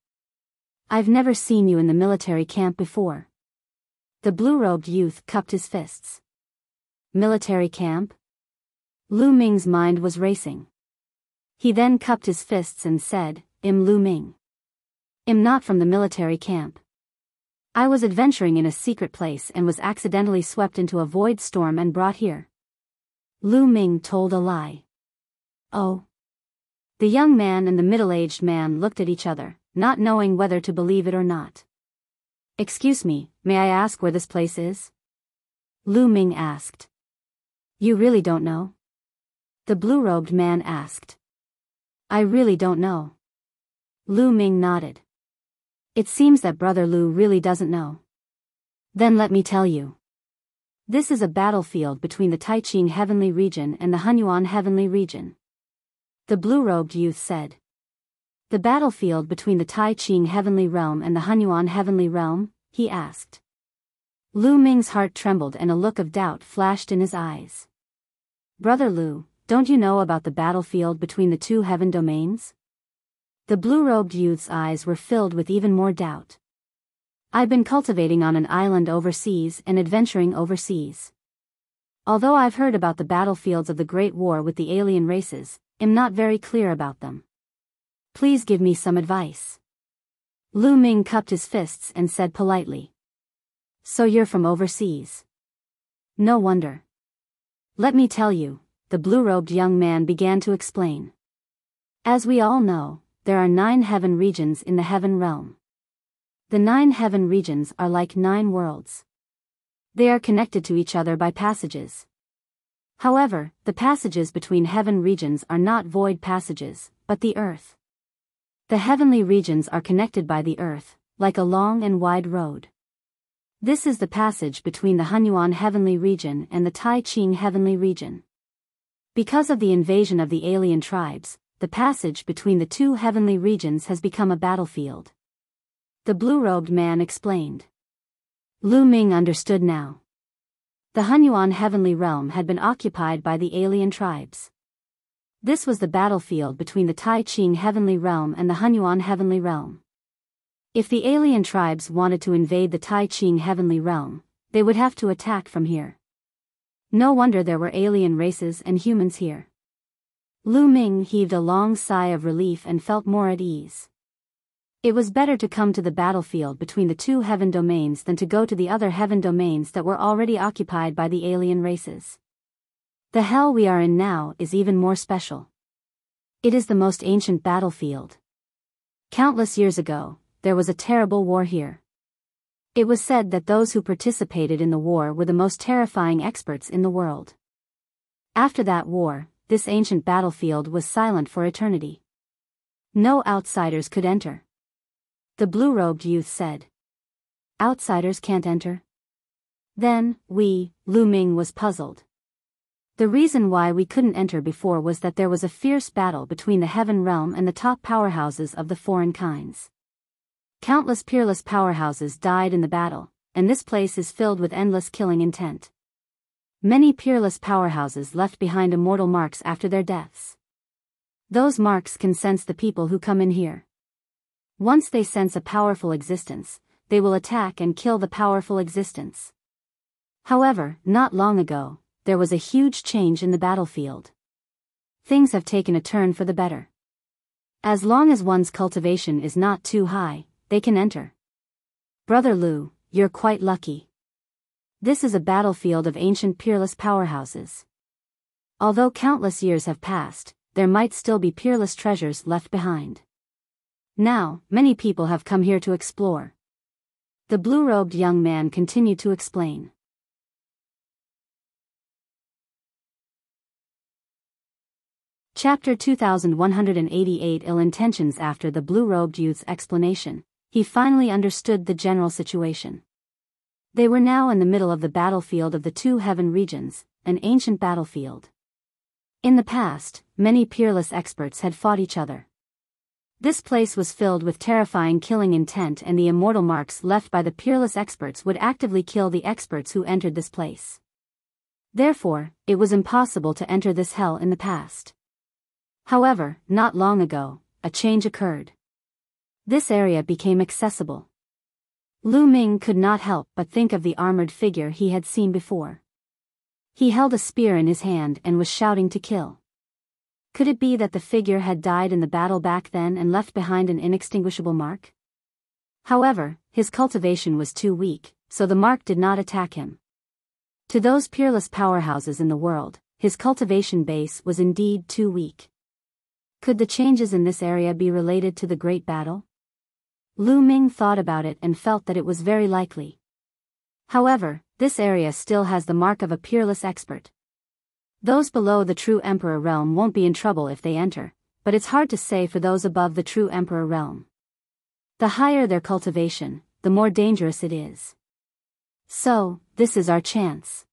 I've never seen you in the military camp before. The blue-robed youth cupped his fists. Military camp? Lu Ming's mind was racing. He then cupped his fists and said, Lu Ming. Not from the military camp. I was adventuring in a secret place and was accidentally swept into a void storm and brought here. Lu Ming told a lie. Oh. The young man and the middle-aged man looked at each other, not knowing whether to believe it or not. Excuse me, may I ask where this place is? Lu Ming asked. You really don't know? The blue-robed man asked. I really don't know. Lu Ming nodded. It seems that Brother Lu really doesn't know. Then let me tell you. This is a battlefield between the Taiqing heavenly region and the Hunyuan heavenly region. The blue-robed youth said. The battlefield between the Taiqing heavenly realm and the Hunyuan heavenly realm? He asked. Lu Ming's heart trembled and a look of doubt flashed in his eyes. Brother Lu, don't you know about the battlefield between the two heaven domains? The blue-robed youth's eyes were filled with even more doubt. I've been cultivating on an island overseas and adventuring overseas. Although I've heard about the battlefields of the Great War with the alien races, I'm not very clear about them. Please give me some advice. Lu Ming cupped his fists and said politely. So you're from overseas? No wonder. Let me tell you, the blue-robed young man began to explain. As we all know, there are 9 heaven regions in the heaven realm. The 9 heaven regions are like 9 worlds. They are connected to each other by passages. However, the passages between heaven regions are not void passages, but the earth. The heavenly regions are connected by the earth, like a long and wide road. This is the passage between the Hunyuan heavenly region and the Taiqing heavenly region. Because of the invasion of the alien tribes, the passage between the two heavenly regions has become a battlefield. The blue-robed man explained. Lu Ming understood now. The Hunyuan heavenly realm had been occupied by the alien tribes. This was the battlefield between the Taiqing heavenly realm and the Hunyuan heavenly realm. If the alien tribes wanted to invade the Taiqing heavenly realm, they would have to attack from here. No wonder there were alien races and humans here. Lu Ming heaved a long sigh of relief and felt more at ease. It was better to come to the battlefield between the two heaven domains than to go to the other heaven domains that were already occupied by the alien races. The hell we are in now is even more special. It is the most ancient battlefield. Countless years ago, there was a terrible war here. It was said that those who participated in the war were the most terrifying experts in the world. After that war, this ancient battlefield was silent for eternity. No outsiders could enter. The blue-robed youth said. Outsiders can't enter? Then, Lu Ming was puzzled. The reason why we couldn't enter before was that there was a fierce battle between the heaven realm and the top powerhouses of the foreign kinds. Countless peerless powerhouses died in the battle, and this place is filled with endless killing intent. Many peerless powerhouses left behind immortal marks after their deaths. Those marks can sense the people who come in here. Once they sense a powerful existence, they will attack and kill the powerful existence. However, not long ago, there was a huge change in the battlefield. Things have taken a turn for the better. As long as one's cultivation is not too high, they can enter. Brother Lu, you're quite lucky. This is a battlefield of ancient peerless powerhouses. Although countless years have passed, there might still be peerless treasures left behind. Now, many people have come here to explore. The blue-robed young man continued to explain. Chapter 2188 Ill Intentions. After the blue-robed youth's explanation, he finally understood the general situation. They were now in the middle of the battlefield of the two heaven regions, an ancient battlefield. In the past, many peerless experts had fought each other. This place was filled with terrifying killing intent, and the immortal marks left by the peerless experts would actively kill the experts who entered this place. Therefore, it was impossible to enter this hell in the past. However, not long ago, a change occurred. This area became accessible. Lu Ming could not help but think of the armored figure he had seen before. He held a spear in his hand and was shouting to kill. Could it be that the figure had died in the battle back then and left behind an inextinguishable mark? However, his cultivation was too weak, so the mark did not attack him. To those peerless powerhouses in the world, his cultivation base was indeed too weak. Could the changes in this area be related to the Great Battle? Lu Ming thought about it and felt that it was very likely. However, this area still has the mark of a peerless expert. Those below the true Emperor realm won't be in trouble if they enter, but it's hard to say for those above the true Emperor realm. The higher their cultivation, the more dangerous it is. So, this is our chance.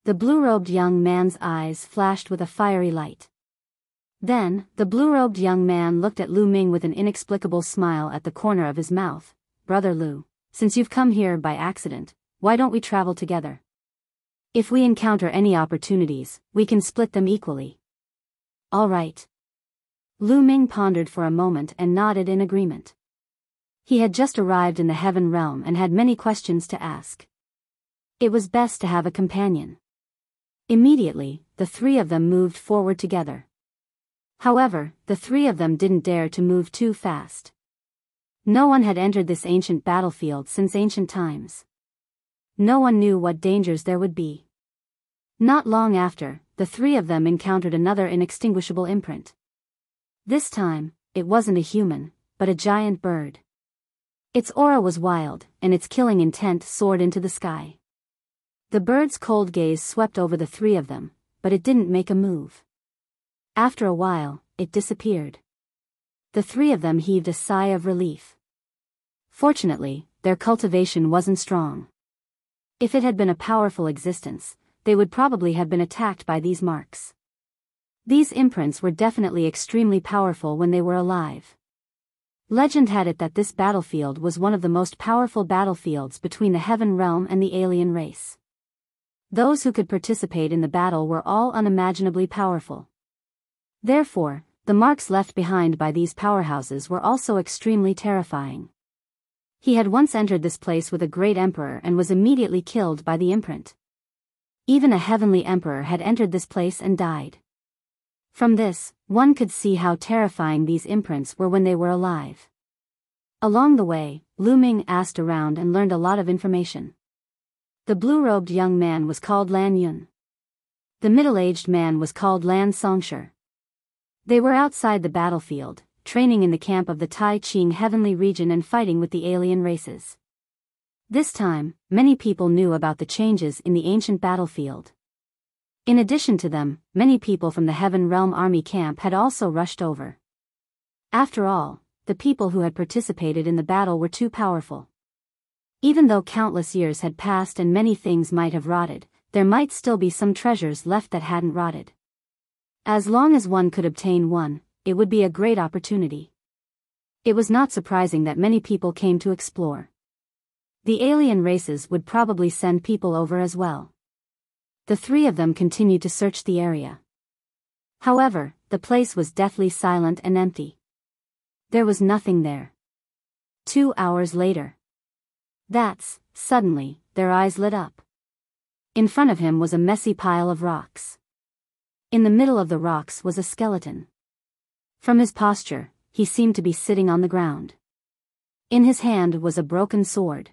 The blue-robed young man's eyes flashed with a fiery light. Then, the blue-robed young man looked at Lu Ming with an inexplicable smile at the corner of his mouth. Brother Lu, since you've come here by accident, why don't we travel together? If we encounter any opportunities, we can split them equally. All right. Lu Ming pondered for a moment and nodded in agreement. He had just arrived in the heaven realm and had many questions to ask. It was best to have a companion. Immediately, the three of them moved forward together. However, the three of them didn't dare to move too fast. No one had entered this ancient battlefield since ancient times. No one knew what dangers there would be. Not long after, the three of them encountered another inextinguishable imprint. This time, it wasn't a human, but a giant bird. Its aura was wild, and its killing intent soared into the sky. The bird's cold gaze swept over the three of them, but it didn't make a move. After a while, it disappeared. The three of them heaved a sigh of relief. Fortunately, their cultivation wasn't strong. If it had been a powerful existence, they would probably have been attacked by these marks. These imprints were definitely extremely powerful when they were alive. Legend had it that this battlefield was one of the most powerful battlefields between the heaven realm and the alien race. Those who could participate in the battle were all unimaginably powerful. Therefore, the marks left behind by these powerhouses were also extremely terrifying. He had once entered this place with a great emperor and was immediately killed by the imprint. Even a heavenly emperor had entered this place and died. From this, one could see how terrifying these imprints were when they were alive. Along the way, Lu Ming asked around and learned a lot of information. The blue-robed young man was called LAN Yun. The middle-aged man was called LAN Songshur. They were outside the battlefield, training in the camp of the Tai Ching heavenly region and fighting with the alien races. This time, many people knew about the changes in the ancient battlefield. In addition to them, many people from the Heaven Realm Army camp had also rushed over. After all, the people who had participated in the battle were too powerful. Even though countless years had passed and many things might have rotted, there might still be some treasures left that hadn't rotted. As long as one could obtain one, it would be a great opportunity. It was not surprising that many people came to explore. The alien races would probably send people over as well. The three of them continued to search the area. However, the place was deathly silent and empty. There was nothing there. 2 hours later. Suddenly, their eyes lit up. In front of him was a messy pile of rocks. In the middle of the rocks was a skeleton. From his posture, he seemed to be sitting on the ground. In his hand was a broken sword.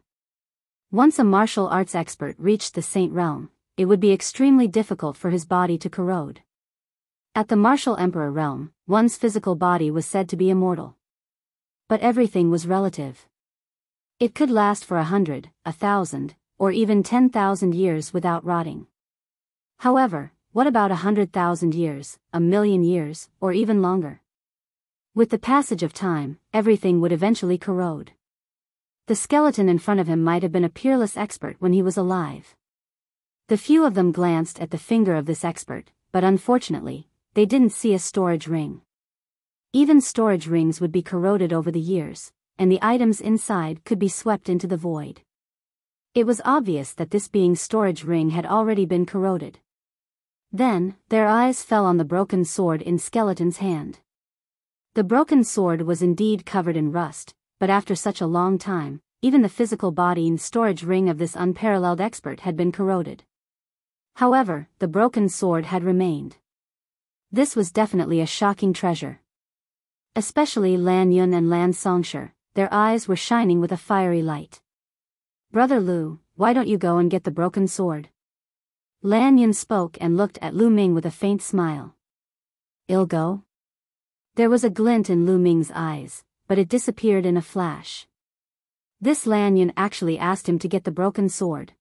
Once a martial arts expert reached the Saint Realm, it would be extremely difficult for his body to corrode. At the Martial Emperor realm, one's physical body was said to be immortal. But everything was relative. It could last for 100, 1,000, or even 10,000 years without rotting. However, what about 100,000 years, 1,000,000 years, or even longer? With the passage of time, everything would eventually corrode. The skeleton in front of him might have been a peerless expert when he was alive. The few of them glanced at the finger of this expert, but unfortunately, they didn't see a storage ring. Even storage rings would be corroded over the years, and the items inside could be swept into the void. It was obvious that this being's storage ring had already been corroded. Then, their eyes fell on the broken sword in skeleton's hand. The broken sword was indeed covered in rust, but after such a long time, even the physical body and storage ring of this unparalleled expert had been corroded. However, the broken sword had remained. This was definitely a shocking treasure. Especially LAN Yun and LAN Songshur, their eyes were shining with a fiery light. "Brother Lu, why don't you go and get the broken sword?" LAN Yun spoke and looked at Lu Ming with a faint smile. "I'll go?" There was a glint in Lu Ming's eyes, but it disappeared in a flash. This LAN Yun actually asked him to get the broken sword.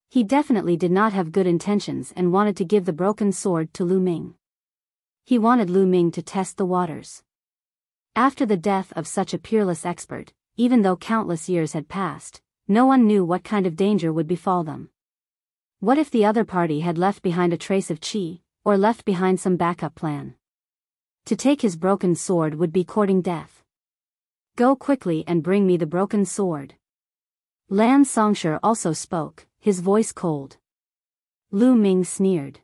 He definitely did not have good intentions and wanted to give the broken sword to Lu Ming. He wanted Lu Ming to test the waters. After the death of such a peerless expert, even though countless years had passed, no one knew what kind of danger would befall them. What if the other party had left behind a trace of qi, or left behind some backup plan? To take his broken sword would be courting death. "Go quickly and bring me the broken sword." Lan Songshi also spoke, his voice cold. Lu Ming sneered.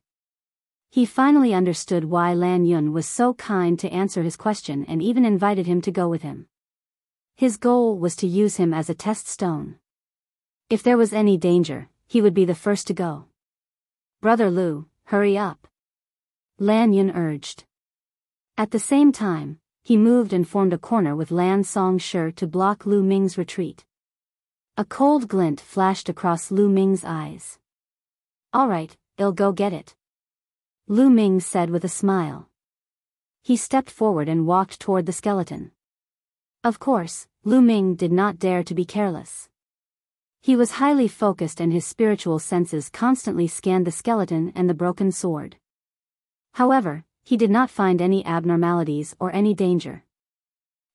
He finally understood why LAN Yun was so kind to answer his question and even invited him to go with him. His goal was to use him as a test stone. If there was any danger, he would be the first to go. "Brother Lu, hurry up," LAN Yun urged. At the same time, he moved and formed a corner with Lan Songshi to block Lu Ming's retreat. A cold glint flashed across Lu Ming's eyes. "All right, I'll go get it," Lu Ming said with a smile. He stepped forward and walked toward the skeleton. Of course, Lu Ming did not dare to be careless. He was highly focused and his spiritual senses constantly scanned the skeleton and the broken sword. However, he did not find any abnormalities or any danger.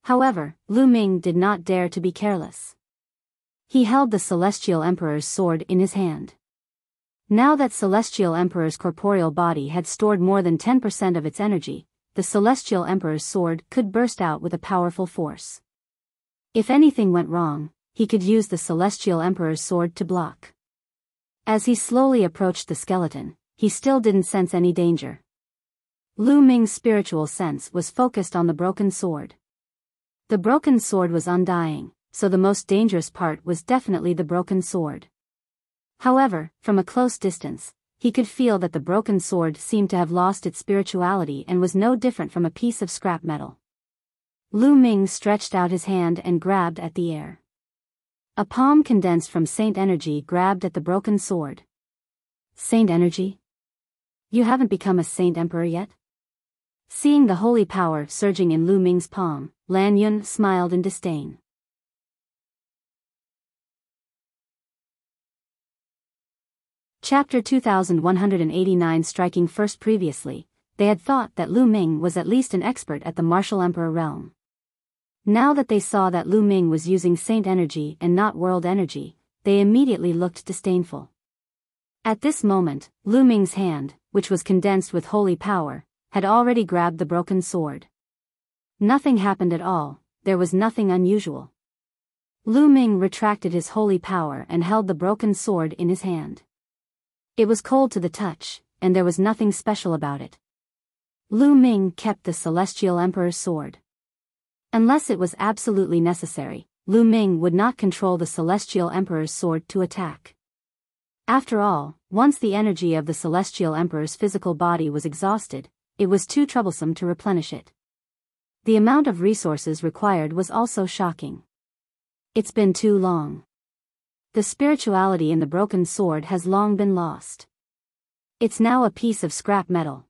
However, Lu Ming did not dare to be careless. He held the Celestial Emperor's sword in his hand. Now that Celestial Emperor's corporeal body had stored more than 10% of its energy, the Celestial Emperor's sword could burst out with a powerful force. If anything went wrong, he could use the Celestial Emperor's sword to block. As he slowly approached the skeleton, he still didn't sense any danger. Lu Ming's spiritual sense was focused on the broken sword. The broken sword was undying, so the most dangerous part was definitely the broken sword. However, from a close distance, he could feel that the broken sword seemed to have lost its spirituality and was no different from a piece of scrap metal. Lu Ming stretched out his hand and grabbed at the air. A palm condensed from Saint energy grabbed at the broken sword. "Saint energy? You haven't become a Saint Emperor yet?" Seeing the holy power surging in Lu Ming's palm, LAN Yun smiled in disdain. Chapter 2189 Striking first. Previously, they had thought that Lu Ming was at least an expert at the martial emperor realm. Now that they saw that Lu Ming was using Saint energy and not world energy, they immediately looked disdainful. At this moment, Lu Ming's hand, which was condensed with holy power, had already grabbed the broken sword. Nothing happened at all, there was nothing unusual. Lu Ming retracted his holy power and held the broken sword in his hand. It was cold to the touch, and there was nothing special about it. Lu Ming kept the Celestial Emperor's sword. Unless it was absolutely necessary, Lu Ming would not control the Celestial Emperor's sword to attack. After all, once the energy of the Celestial Emperor's physical body was exhausted, it was too troublesome to replenish it. The amount of resources required was also shocking. It's been too long. The spirituality in the broken sword has long been lost. It's now a piece of scrap metal.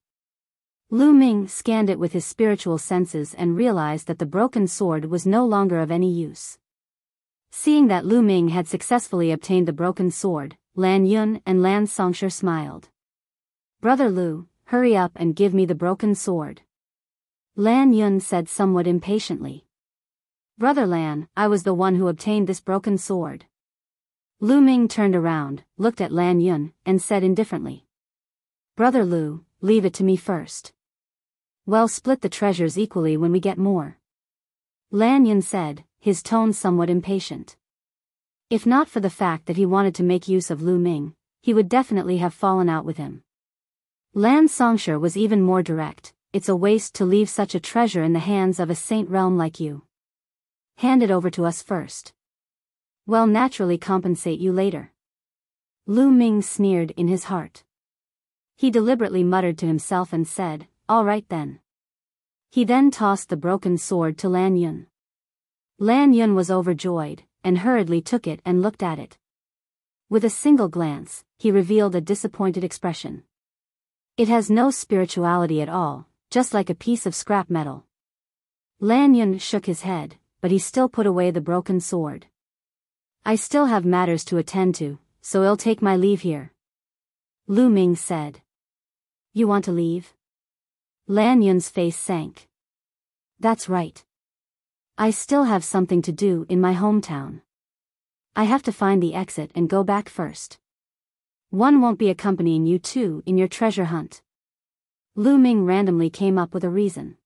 Lu Ming scanned it with his spiritual senses and realized that the broken sword was no longer of any use. Seeing that Lu Ming had successfully obtained the broken sword, LAN Yun and Lan Songshi smiled. "Brother Lu, hurry up and give me the broken sword," LAN Yun said somewhat impatiently. "Brother Lan, I was the one who obtained this broken sword." Lu Ming turned around, looked at LAN Yun, and said indifferently. "Brother Lu, leave it to me first. We'll split the treasures equally when we get more," LAN Yun said, his tone somewhat impatient. If not for the fact that he wanted to make use of Lu Ming, he would definitely have fallen out with him. Lan Songshi was even more direct. "It's a waste to leave such a treasure in the hands of a saint realm like you. Hand it over to us first. We'll naturally compensate you later." Lu Ming sneered in his heart. He deliberately muttered to himself and said, "All right then." He then tossed the broken sword to LAN Yun. LAN Yun was overjoyed, and hurriedly took it and looked at it. With a single glance, he revealed a disappointed expression. It has no spirituality at all, just like a piece of scrap metal. LAN Yun shook his head, but he still put away the broken sword. I still have matters to attend to, so I'll take my leave here. Lu Ming said. You want to leave? LAN Yun's face sank. That's right. I still have something to do in my hometown. I have to find the exit and go back first. One won't be accompanying you two in your treasure hunt. Lu Ming randomly came up with a reason.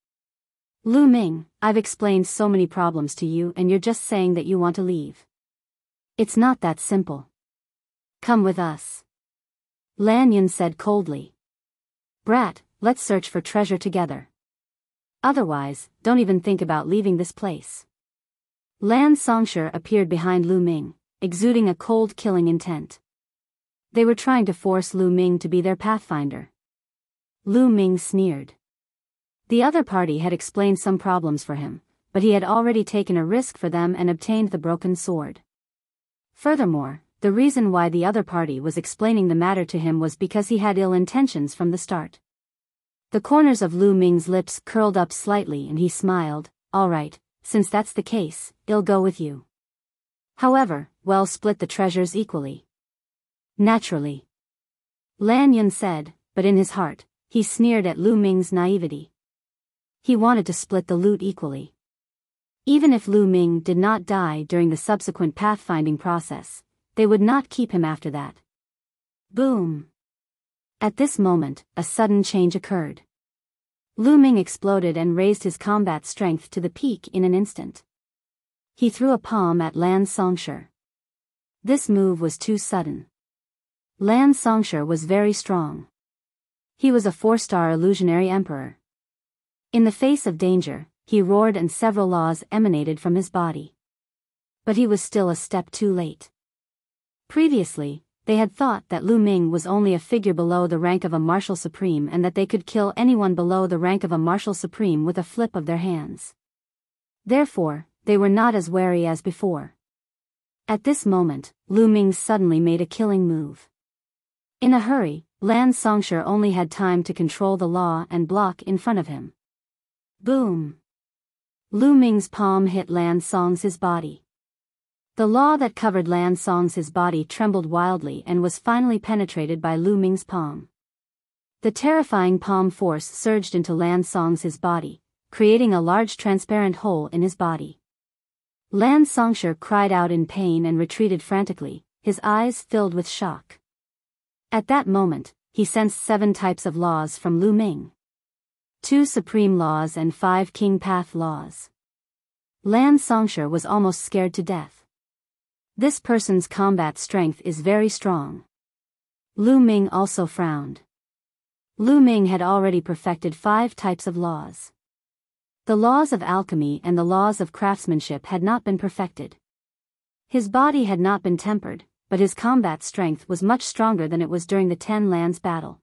Lu Ming, I've explained so many problems to you and you're just saying that you want to leave. It's not that simple. Come with us. LAN Yun said coldly. Brat, let's search for treasure together. Otherwise, don't even think about leaving this place. Lan Songshur appeared behind Lu Ming, exuding a cold killing intent. They were trying to force Lu Ming to be their pathfinder. Lu Ming sneered. The other party had explained some problems for him, but he had already taken a risk for them and obtained the broken sword. Furthermore, the reason why the other party was explaining the matter to him was because he had ill intentions from the start. The corners of Lu Ming's lips curled up slightly and he smiled. All right, since that's the case, I'll go with you. However, we'll split the treasures equally. Naturally. LAN Yun said, but in his heart, he sneered at Lu Ming's naivety. He wanted to split the loot equally. Even if Lu Ming did not die during the subsequent pathfinding process, they would not keep him after that. Boom. At this moment, a sudden change occurred. Lu Ming exploded and raised his combat strength to the peak in an instant. He threw a palm at Lan Songshur. This move was too sudden. Lan Songshur was very strong. He was a 4-star illusionary emperor. In the face of danger, he roared and several laws emanated from his body. But he was still a step too late. Previously, they had thought that Lu Ming was only a figure below the rank of a martial supreme and that they could kill anyone below the rank of a martial supreme with a flip of their hands. Therefore, they were not as wary as before. At this moment, Lu Ming suddenly made a killing move. In a hurry, Lan Songshur only had time to control the law and block in front of him. Boom! Lu Ming's palm hit Lan Song's body. The law that covered Lan Song's body trembled wildly and was finally penetrated by Lu Ming's palm. The terrifying palm force surged into Lan Song's body, creating a large transparent hole in his body. Lan Songshur cried out in pain and retreated frantically, his eyes filled with shock. At that moment, he sensed 7 types of laws from Lu Ming. 2 supreme laws and 5 king path laws. Lan Songshur was almost scared to death. This person's combat strength is very strong. Lu Ming also frowned. Lu Ming had already perfected 5 types of laws. The laws of alchemy and the laws of craftsmanship had not been perfected. His body had not been tempered, but his combat strength was much stronger than it was during the 10 lands battle.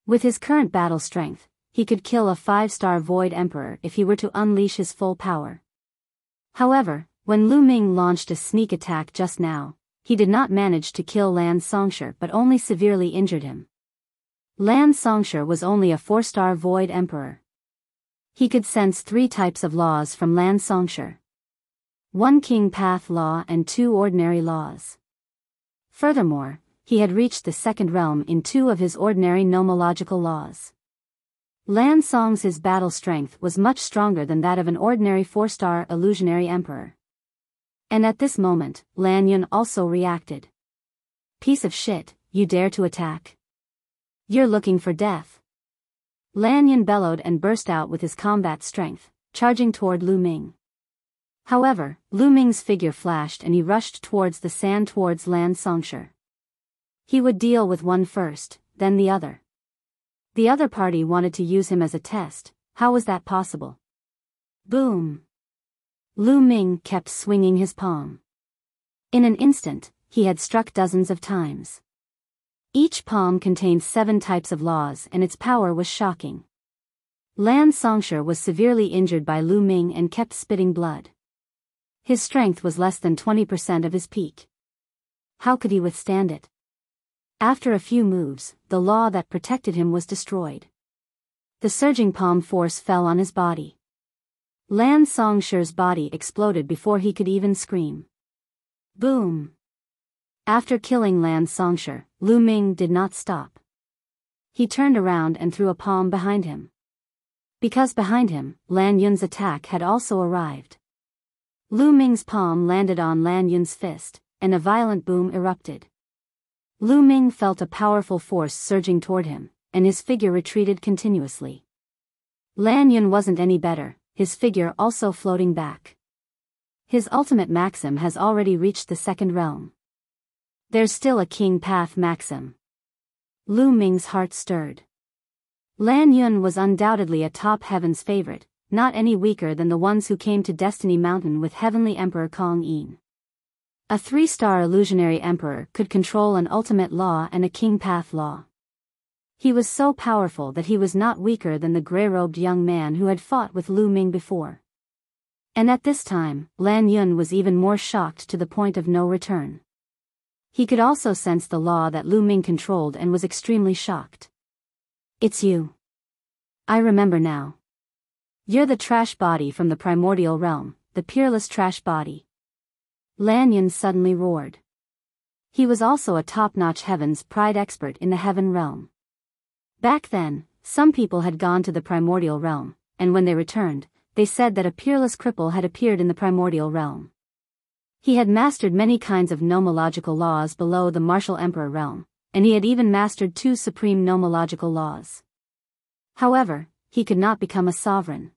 With his current battle strength, he could kill a 5-star Void Emperor if he were to unleash his full power. However, when Lu Ming launched a sneak attack just now, he did not manage to kill Lan Songshur but only severely injured him. Lan Songshur was only a 4-star Void Emperor. He could sense 3 types of laws from Lan Songshur. 1 king path law and 2 ordinary laws. Furthermore, he had reached the 2nd realm in 2 of his ordinary nomological laws. Lan Song's battle strength was much stronger than that of an ordinary 4-star illusionary emperor. And at this moment, LAN Yun also reacted. Piece of shit, you dare to attack? You're looking for death. LAN Yun bellowed and burst out with his combat strength, charging toward Lu Ming. However, Lu Ming's figure flashed and he rushed towards the sand towards Lan Songshur. He would deal with one first, then the other. The other party wanted to use him as a test. How was that possible? Boom! Lu Ming kept swinging his palm. In an instant, he had struck dozens of times. Each palm contained 7 types of laws and its power was shocking. Lan Songshur was severely injured by Lu Ming and kept spitting blood. His strength was less than 20% of his peak. How could he withstand it? After a few moves, the law that protected him was destroyed. The surging palm force fell on his body. Lan Songshi's body exploded before he could even scream. Boom! After killing Lan Songshi, Lu Ming did not stop. He turned around and threw a palm behind him. Because behind him, LAN Yun's attack had also arrived. Lu Ming's palm landed on LAN Yun's fist, and a violent boom erupted. Lu Ming felt a powerful force surging toward him, and his figure retreated continuously. LAN Yun wasn't any better, his figure also floating back. His ultimate maxim has already reached the second realm. There's still a king path maxim. Lu Ming's heart stirred. LAN Yun was undoubtedly a top heaven's favorite, not any weaker than the ones who came to Destiny Mountain with Heavenly Emperor Kong Yin. A 3-star illusionary emperor could control an ultimate law and a king path law. He was so powerful that he was not weaker than the gray-robed young man who had fought with Lu Ming before. And at this time, LAN Yun was even more shocked to the point of no return. He could also sense the law that Lu Ming controlled and was extremely shocked. It's you. I remember now. You're the trash body from the primordial realm, the peerless trash body. LAN Yun suddenly roared. He was also a top-notch Heaven's Pride expert in the Heaven realm. Back then, some people had gone to the primordial realm, and when they returned, they said that a peerless cripple had appeared in the primordial realm. He had mastered many kinds of nomological laws below the martial emperor realm, and he had even mastered 2 supreme nomological laws. However, he could not become a sovereign.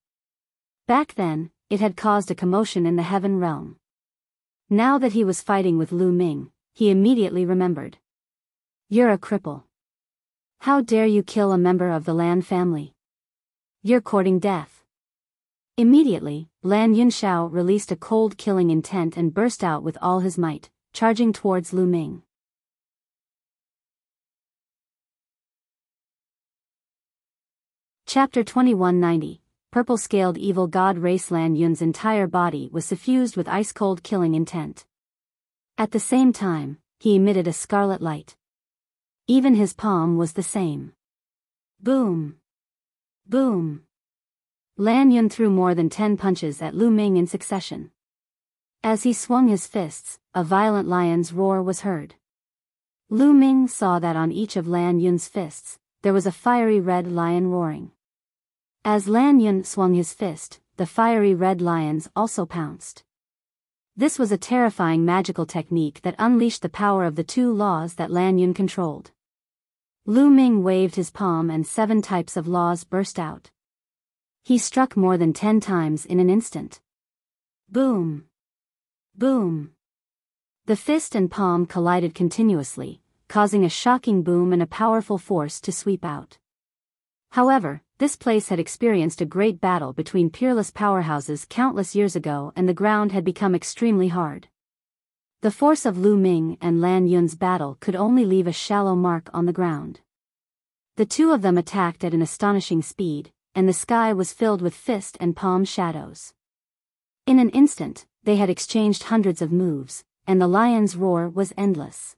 Back then, it had caused a commotion in the Heaven realm. Now that he was fighting with Lu Ming, he immediately remembered. You're a cripple. How dare you kill a member of the Lan family? You're courting death. Immediately, LAN Yunxiao released a cold killing intent and burst out with all his might, charging towards Lu Ming. Chapter 2190, Purple-Scaled Evil God Race. LAN Yun's entire body was suffused with ice-cold killing intent. At the same time, he emitted a scarlet light. Even his palm was the same. Boom! Boom! LAN Yun threw more than 10 punches at Lu Ming in succession. As he swung his fists, a violent lion's roar was heard. Lu Ming saw that on each of LAN Yun's fists, there was a fiery red lion roaring. As LAN Yun swung his fist, the fiery red lions also pounced. This was a terrifying magical technique that unleashed the power of the 2 laws that LAN Yun controlled. Lu Ming waved his palm and 7 types of laws burst out. He struck more than 10 times in an instant. Boom! Boom! The fist and palm collided continuously, causing a shocking boom and a powerful force to sweep out. However, this place had experienced a great battle between peerless powerhouses countless years ago, and the ground had become extremely hard. The force of Lu Ming and LAN Yun's battle could only leave a shallow mark on the ground. The 2 of them attacked at an astonishing speed, and the sky was filled with fist and palm shadows. In an instant, they had exchanged hundreds of moves, and the lion's roar was endless.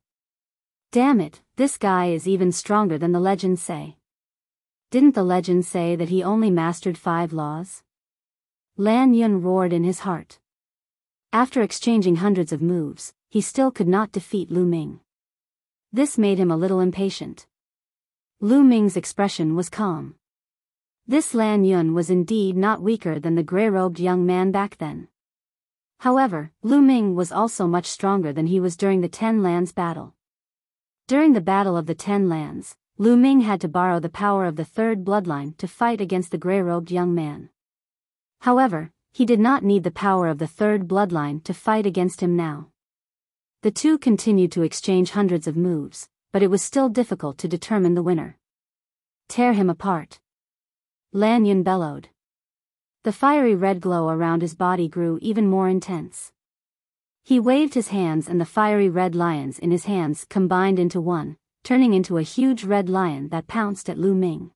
Damn it, this guy is even stronger than the legends say. Didn't the legend say that he only mastered 5 laws? LAN Yun roared in his heart. After exchanging hundreds of moves, he still could not defeat Lu Ming. This made him a little impatient. Lu Ming's expression was calm. This LAN Yun was indeed not weaker than the gray-robed young man back then. However, Lu Ming was also much stronger than he was during the 10 Lands battle. During the Battle of the 10 Lands, Lu Ming had to borrow the power of the 3rd bloodline to fight against the gray-robed young man. However, he did not need the power of the 3rd bloodline to fight against him now. The 2 continued to exchange hundreds of moves, but it was still difficult to determine the winner. Tear him apart. LAN Yun bellowed. The fiery red glow around his body grew even more intense. He waved his hands and the fiery red lions in his hands combined into one, turning into a huge red lion that pounced at Lu Ming.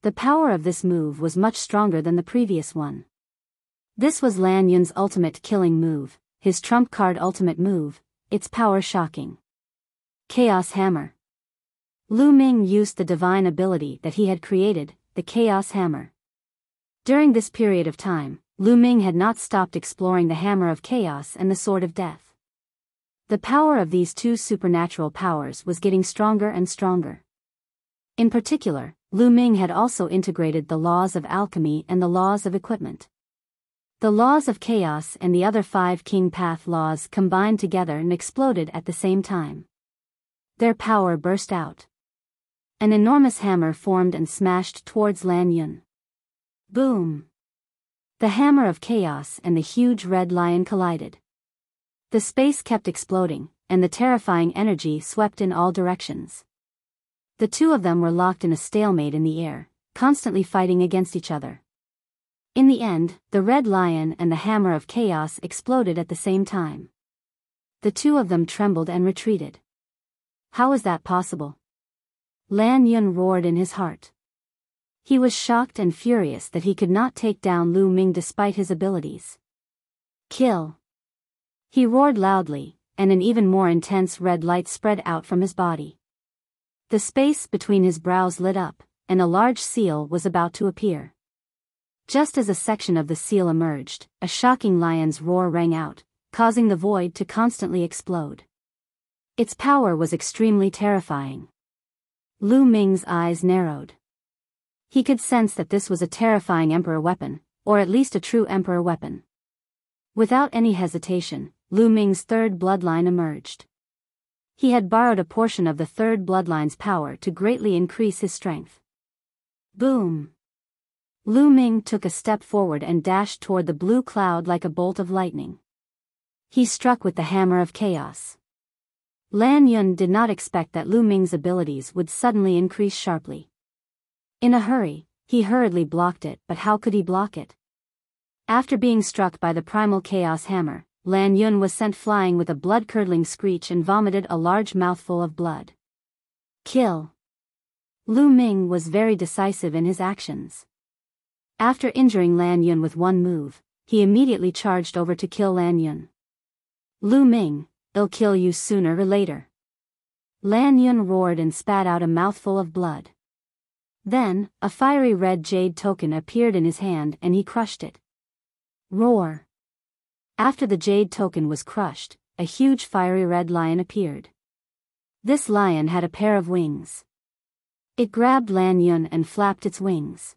The power of this move was much stronger than the previous one. This was LAN Yun's ultimate killing move, his trump card ultimate move, its power shocking. Chaos Hammer. Lu Ming used the divine ability that he had created, the Chaos Hammer. During this period of time, Lu Ming had not stopped exploring the Hammer of Chaos and the Sword of Death. The power of these two supernatural powers was getting stronger and stronger. In particular, Lu Ming had also integrated the laws of alchemy and the laws of equipment. The laws of chaos and the other 5 King Path laws combined together and exploded at the same time. Their power burst out. An enormous hammer formed and smashed towards LAN Yun. Boom! The hammer of chaos and the huge red lion collided. The space kept exploding, and the terrifying energy swept in all directions. The two of them were locked in a stalemate in the air, constantly fighting against each other. In the end, the red lion and the hammer of chaos exploded at the same time. The two of them trembled and retreated. How is that possible? LAN Yun roared in his heart. He was shocked and furious that he could not take down Lu Ming despite his abilities. Kill! He roared loudly, and an even more intense red light spread out from his body. The space between his brows lit up, and a large seal was about to appear. Just as a section of the seal emerged, a shocking lion's roar rang out, causing the void to constantly explode. Its power was extremely terrifying. Lu Ming's eyes narrowed. He could sense that this was a terrifying emperor weapon, or at least a true emperor weapon. Without any hesitation, Lu Ming's third bloodline emerged. He had borrowed a portion of the third bloodline's power to greatly increase his strength. Boom! Lu Ming took a step forward and dashed toward the blue cloud like a bolt of lightning. He struck with the hammer of chaos. LAN Yun did not expect that Lu Ming's abilities would suddenly increase sharply. In a hurry, he hurriedly blocked it, but how could he block it? After being struck by the primal chaos hammer, LAN Yun was sent flying with a blood-curdling screech and vomited a large mouthful of blood. Kill! Lu Ming was very decisive in his actions. After injuring LAN Yun with one move, he immediately charged over to kill LAN Yun. Lu Ming, I'll kill you sooner or later. LAN Yun roared and spat out a mouthful of blood. Then, a fiery red jade token appeared in his hand and he crushed it. Roar! After the jade token was crushed, a huge fiery red lion appeared. This lion had a pair of wings. It grabbed LAN Yun and flapped its wings.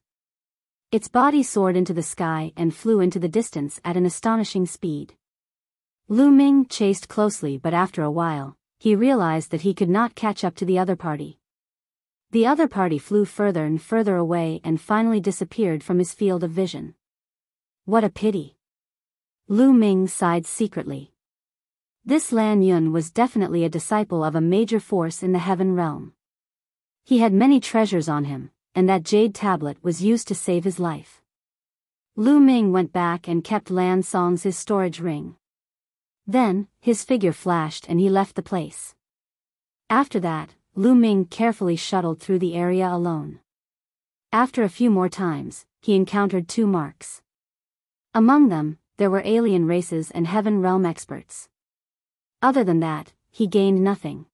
Its body soared into the sky and flew into the distance at an astonishing speed. Lu Ming chased closely, but after a while, he realized that he could not catch up to the other party. The other party flew further and further away and finally disappeared from his field of vision. What a pity! Lu Ming sighed secretly. This LAN Yun was definitely a disciple of a major force in the heaven realm. He had many treasures on him, and that jade tablet was used to save his life. Lu Ming went back and kept Lan Song's his storage ring. Then, his figure flashed and he left the place. After that, Lu Ming carefully shuttled through the area alone. After a few more times, he encountered 2 marks. Among them, there were alien races and heaven realm experts. Other than that, he gained nothing.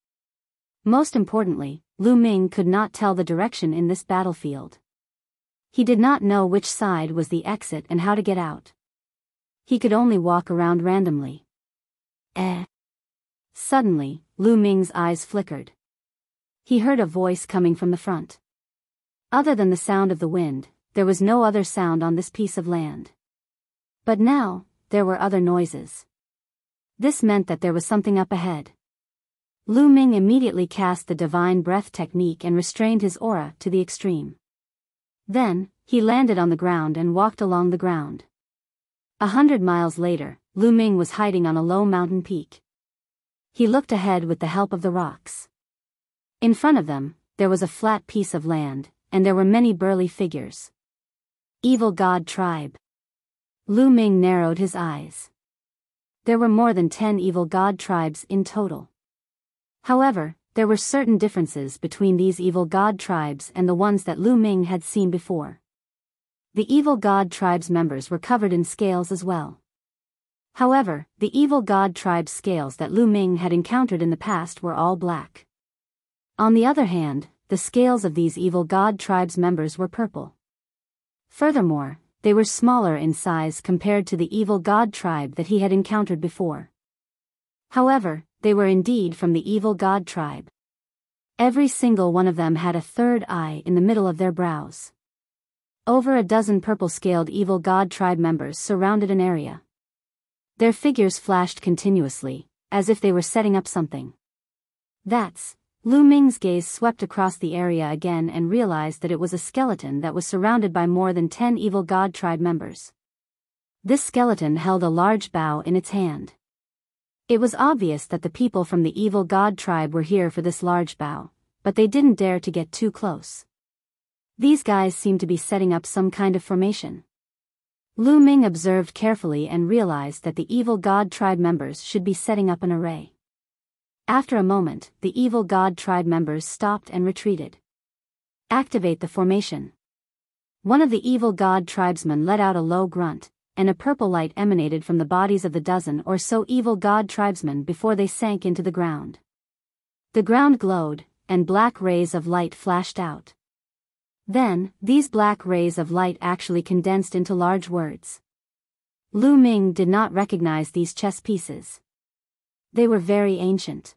Most importantly, Lu Ming could not tell the direction in this battlefield. He did not know which side was the exit and how to get out. He could only walk around randomly. Suddenly, Lu Ming's eyes flickered. He heard a voice coming from the front. Other than the sound of the wind, there was no other sound on this piece of land. But now, there were other noises. This meant that there was something up ahead. Lu Ming immediately cast the divine breath technique and restrained his aura to the extreme. Then, he landed on the ground and walked along the ground. 100 miles later, Lu Ming was hiding on a low mountain peak. He looked ahead with the help of the rocks. In front of them, there was a flat piece of land, and there were many burly figures. Evil God Tribe. Lu Ming narrowed his eyes. There were more than 10 evil god tribes in total. However, there were certain differences between these evil god tribes and the ones that Lu Ming had seen before. The evil god tribe's members were covered in scales as well. However, the evil god tribe's scales that Lu Ming had encountered in the past were all black. On the other hand, the scales of these evil god tribe's members were purple. Furthermore, they were smaller in size compared to the evil god tribe that he had encountered before. However, they were indeed from the evil god tribe. Every single one of them had a third eye in the middle of their brows. Over a dozen purple-scaled evil god tribe members surrounded an area. Their figures flashed continuously, as if they were setting up something. Lu Ming's gaze swept across the area again and realized that it was a skeleton that was surrounded by more than 10 evil god tribe members. This skeleton held a large bow in its hand. It was obvious that the people from the evil god tribe were here for this large bow, but they didn't dare to get too close. These guys seemed to be setting up some kind of formation. Lu Ming observed carefully and realized that the evil god tribe members should be setting up an array. After a moment, the evil god tribe members stopped and retreated. Activate the formation. One of the evil god tribesmen let out a low grunt, and a purple light emanated from the bodies of the dozen or so evil god tribesmen before they sank into the ground. The ground glowed, and black rays of light flashed out. Then, these black rays of light actually condensed into large words. Lu Ming did not recognize these chess pieces. They were very ancient.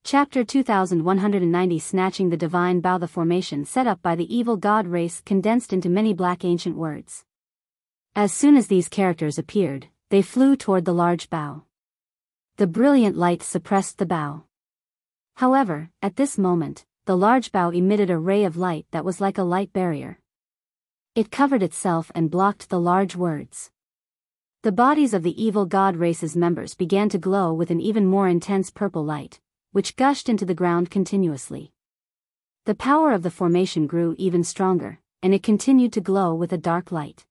Chapter 2190 Snatching the Divine Bow. The formation set up by the evil god race condensed into many black ancient words. As soon as these characters appeared, they flew toward the large bow. The brilliant light suppressed the bow. However, at this moment, the large bow emitted a ray of light that was like a light barrier. It covered itself and blocked the large words. The bodies of the evil god race's members began to glow with an even more intense purple light, which gushed into the ground continuously. The power of the formation grew even stronger, and it continued to glow with a dark light.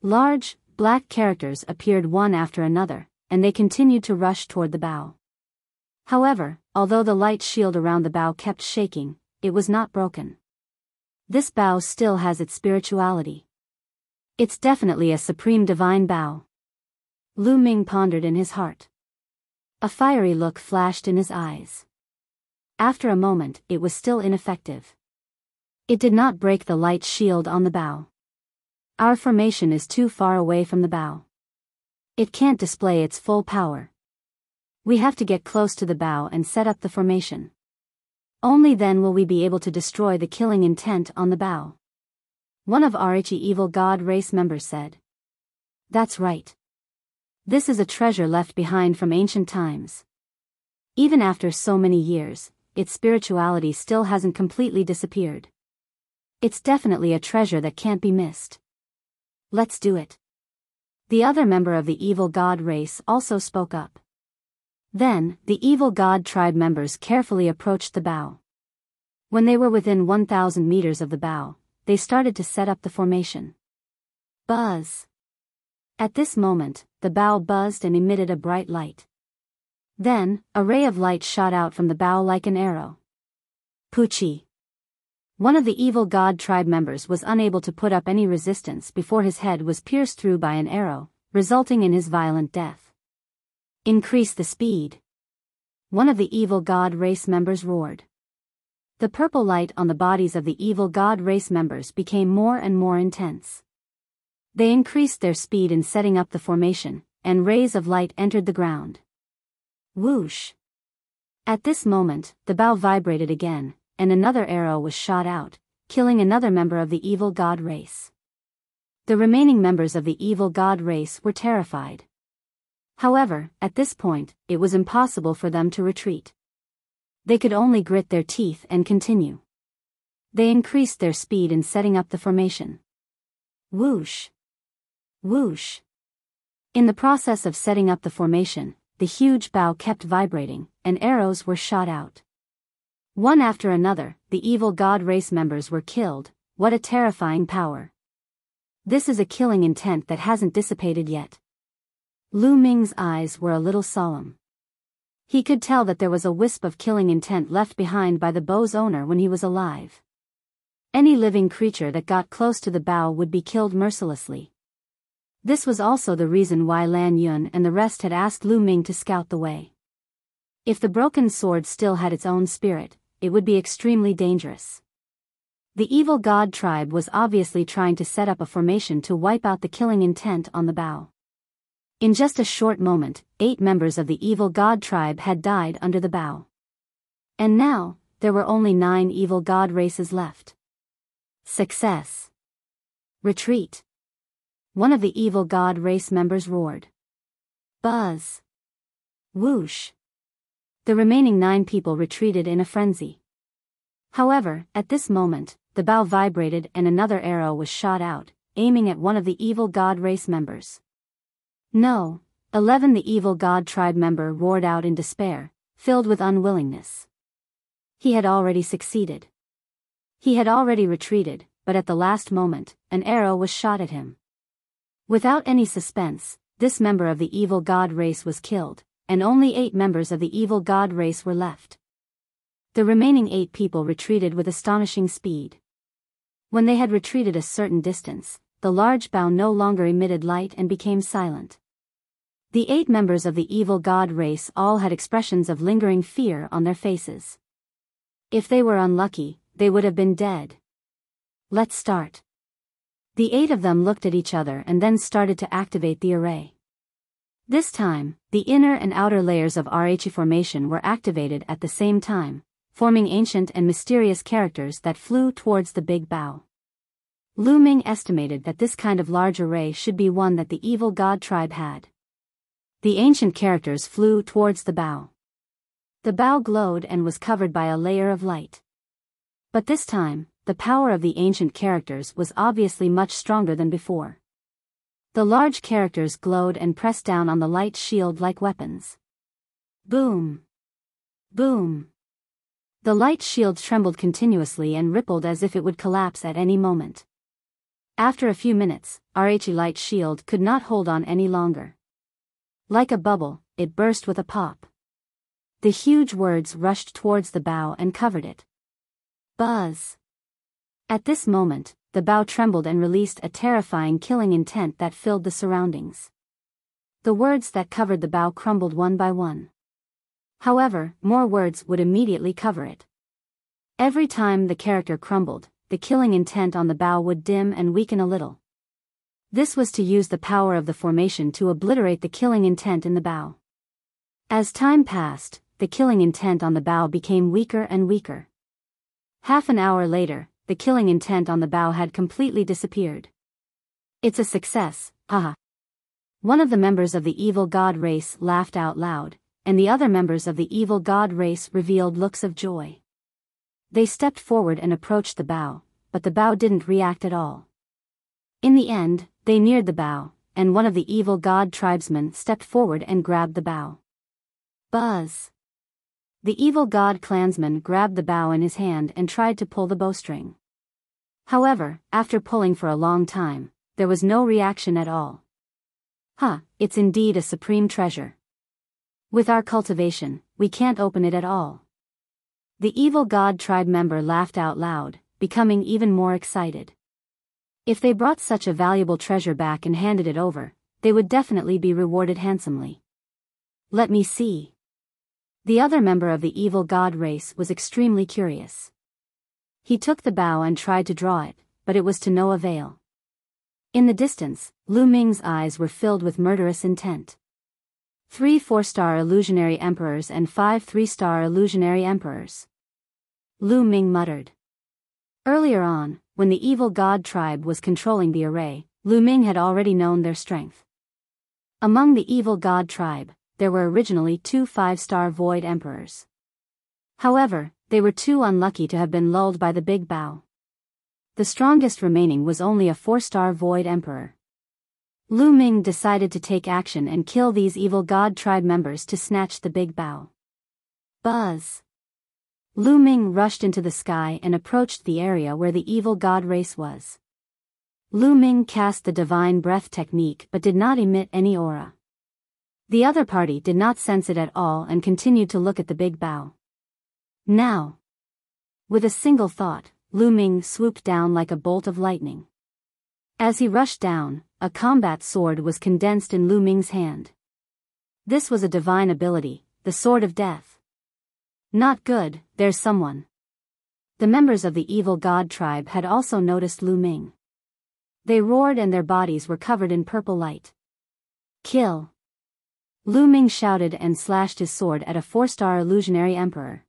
Large, black characters appeared one after another, and they continued to rush toward the bow. However, although the light shield around the bow kept shaking, it was not broken. This bow still has its spirituality. It's definitely a supreme divine bow. Lu Ming pondered in his heart. A fiery look flashed in his eyes. After a moment, it was still ineffective. It did not break the light shield on the bow. Our formation is too far away from the bow. It can't display its full power. We have to get close to the bow and set up the formation. Only then will we be able to destroy the killing intent on the bow. One of Arichi evil god race members said. That's right. This is a treasure left behind from ancient times. Even after so many years, its spirituality still hasn't completely disappeared. It's definitely a treasure that can't be missed. Let's do it. The other member of the evil god race also spoke up. Then, the evil god tribe members carefully approached the bow. When they were within 1,000 meters of the bow, they started to set up the formation. Buzz. At this moment, the bow buzzed and emitted a bright light. Then, a ray of light shot out from the bow like an arrow. Puchi. One of the evil god tribe members was unable to put up any resistance before his head was pierced through by an arrow, resulting in his violent death. Increase the speed. One of the evil god race members roared. The purple light on the bodies of the evil god race members became more and more intense. They increased their speed in setting up the formation, and rays of light entered the ground. Whoosh! At this moment, the bow vibrated again, and another arrow was shot out, killing another member of the evil god race. The remaining members of the evil god race were terrified. However, at this point, it was impossible for them to retreat. They could only grit their teeth and continue. They increased their speed in setting up the formation. Whoosh! Whoosh! In the process of setting up the formation, the huge bow kept vibrating, and arrows were shot out. One after another, the evil god race members were killed. What a terrifying power. This is a killing intent that hasn't dissipated yet. Lu Ming's eyes were a little solemn. He could tell that there was a wisp of killing intent left behind by the bow's owner when he was alive. Any living creature that got close to the bow would be killed mercilessly. This was also the reason why LAN Yun and the rest had asked Lu Ming to scout the way. If the broken sword still had its own spirit, it would be extremely dangerous. The evil god tribe was obviously trying to set up a formation to wipe out the killing intent on the bow. In just a short moment, 8 members of the evil god tribe had died under the bow. And now, there were only 9 evil god races left. Success. Retreat. One of the evil god race members roared. Buzz. Whoosh. The remaining 9 people retreated in a frenzy. However, at this moment, the bow vibrated and another arrow was shot out, aiming at one of the evil god race members. No, 11 the evil god tribe member roared out in despair, filled with unwillingness. He had already succeeded. He had already retreated, but at the last moment, an arrow was shot at him. Without any suspense, this member of the evil god race was killed, and only 8 members of the evil god race were left. The remaining 8 people retreated with astonishing speed. When they had retreated a certain distance, the large bow no longer emitted light and became silent. The 8 members of the evil god race all had expressions of lingering fear on their faces. If they were unlucky, they would have been dead. Let's start. The 8 of them looked at each other and then started to activate the array. This time, the inner and outer layers of RH formation were activated at the same time, forming ancient and mysterious characters that flew towards the big bow. Lu Ming estimated that this kind of large array should be one that the evil god tribe had. The ancient characters flew towards the bow. The bow glowed and was covered by a layer of light. But this time, the power of the ancient characters was obviously much stronger than before. The large characters glowed and pressed down on the light shield like weapons. Boom! Boom! The light shield trembled continuously and rippled as if it would collapse at any moment. After a few minutes, RH light shield could not hold on any longer. Like a bubble, it burst with a pop. The huge words rushed towards the bow and covered it. Buzz! At this moment, the bow trembled and released a terrifying killing intent that filled the surroundings. The words that covered the bow crumbled one by one. However, more words would immediately cover it. Every time the character crumbled, the killing intent on the bow would dim and weaken a little. This was to use the power of the formation to obliterate the killing intent in the bow. As time passed, the killing intent on the bow became weaker and weaker. Half an hour later, the killing intent on the bow had completely disappeared. It's a success, haha. One of the members of the evil god race laughed out loud, and the other members of the evil god race revealed looks of joy. They stepped forward and approached the bow, but the bow didn't react at all. In the end, they neared the bow, and one of the evil god tribesmen stepped forward and grabbed the bow. Buzz! The evil god clansman grabbed the bow in his hand and tried to pull the bowstring. However, after pulling for a long time, there was no reaction at all. It's indeed a supreme treasure. With our cultivation, we can't open it at all. The evil god tribe member laughed out loud, becoming even more excited. If they brought such a valuable treasure back and handed it over, they would definitely be rewarded handsomely. Let me see. The other member of the evil god race was extremely curious. He took the bow and tried to draw it, but it was to no avail. In the distance, Lu Ming's eyes were filled with murderous intent. 3 4-star illusionary emperors and 5 3-star illusionary emperors. Lu Ming muttered. Earlier on, when the evil god tribe was controlling the array, Lu Ming had already known their strength. Among the evil god tribe, there were originally 2 5-star void emperors. However, they were too unlucky to have been lulled by the big bow. The strongest remaining was only a 4-star void emperor. Lu Ming decided to take action and kill these evil god tribe members to snatch the big bow. Buzz! Lu Ming rushed into the sky and approached the area where the evil god race was. Lu Ming cast the divine breath technique but did not emit any aura. The other party did not sense it at all and continued to look at the big Bao. Now. With a single thought, Lu Ming swooped down like a bolt of lightning. As he rushed down, a combat sword was condensed in Lu Ming's hand. This was a divine ability, the Sword of Death. Not good, there's someone. The members of the evil god tribe had also noticed Lu Ming. They roared and their bodies were covered in purple light. Kill! Lu Ming shouted and slashed his sword at a 4-star illusionary emperor.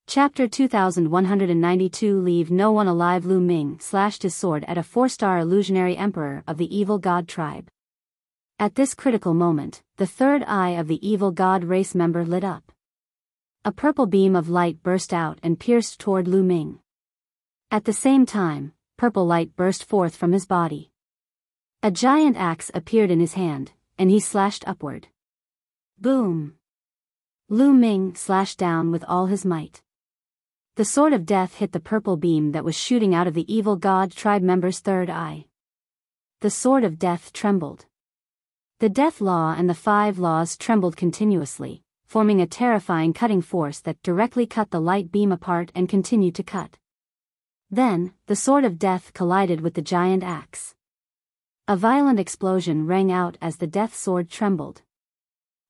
Chapter 2192 Leave no one alive. Lu Ming slashed his sword at a 4-star illusionary emperor of the evil god tribe. At this critical moment, the third eye of the evil god race member lit up. A purple beam of light burst out and pierced toward Lu Ming. At the same time, purple light burst forth from his body. A giant axe appeared in his hand, and he slashed upward. Boom! Lu Ming slashed down with all his might. The Sword of Death hit the purple beam that was shooting out of the evil god tribe member's third eye. The Sword of Death trembled. The Death Law and the 5 laws trembled continuously, forming a terrifying cutting force that directly cut the light beam apart and continued to cut. Then, the Sword of Death collided with the giant axe. A violent explosion rang out as the death sword trembled.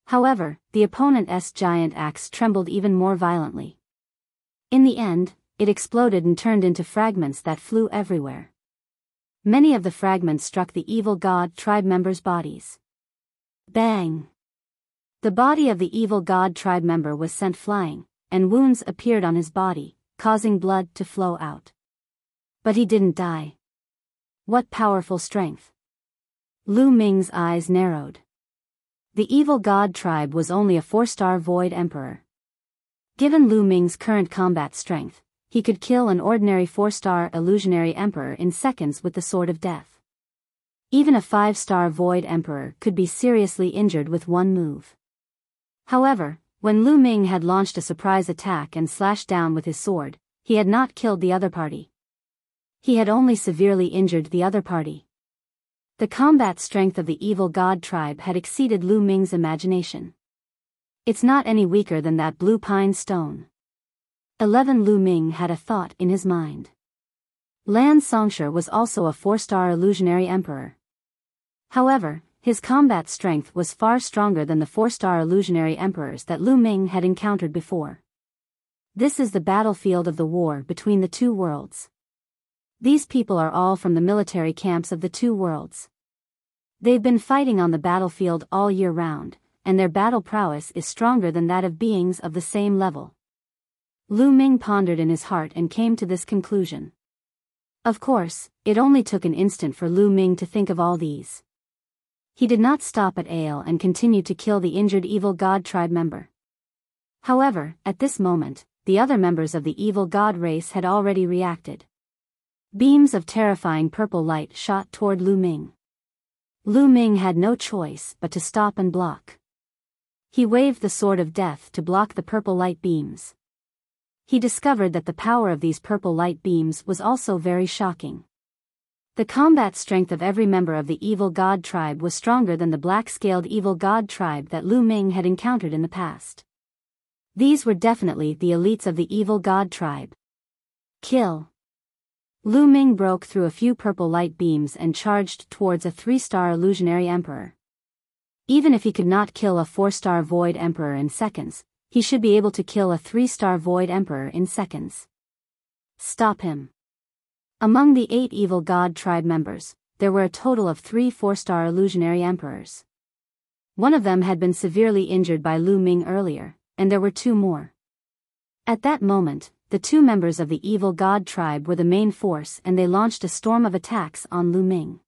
However, the opponent's giant axe trembled even more violently. In the end, it exploded and turned into fragments that flew everywhere. Many of the fragments struck the evil god tribe members' bodies. Bang! The body of the evil god tribe member was sent flying, and wounds appeared on his body, causing blood to flow out. But he didn't die. What powerful strength! Lu Ming's eyes narrowed. The evil god tribe was only a 4-star void emperor. Given Lu Ming's current combat strength, he could kill an ordinary 4-star illusionary emperor in seconds with the Sword of Death. Even a 5-star void emperor could be seriously injured with one move. However, when Lu Ming had launched a surprise attack and slashed down with his sword, he had not killed the other party. He had only severely injured the other party. The combat strength of the evil god tribe had exceeded Lu Ming's imagination. It's not any weaker than that blue pine stone. 11 Lu Ming had a thought in his mind. Lan Yun was also a 4-star illusionary emperor. However, his combat strength was far stronger than the 4-star illusionary emperors that Lu Ming had encountered before. This is the battlefield of the war between the two worlds. These people are all from the military camps of the two worlds. They've been fighting on the battlefield all year round, and their battle prowess is stronger than that of beings of the same level. Lu Ming pondered in his heart and came to this conclusion. Of course, it only took an instant for Lu Ming to think of all these. He did not stop at Ale and continued to kill the injured evil god tribe member. However, at this moment, the other members of the evil god race had already reacted. Beams of terrifying purple light shot toward Lu Ming. Lu Ming had no choice but to stop and block. He waved the Sword of Death to block the purple light beams. He discovered that the power of these purple light beams was also very shocking. The combat strength of every member of the evil god tribe was stronger than the black-scaled evil god tribe that Lu Ming had encountered in the past. These were definitely the elites of the evil god tribe. Kill! Lu Ming broke through a few purple light beams and charged towards a 3-star illusionary emperor. Even if he could not kill a 4-star void emperor in seconds, he should be able to kill a 3-star void emperor in seconds. Stop him. Among the 8 evil god tribe members, there were a total of 3 4-star illusionary emperors. One of them had been severely injured by Lu Ming earlier, and there were 2 more. At that moment, the 2 members of the evil god tribe were the main force and they launched a storm of attacks on Lu Ming.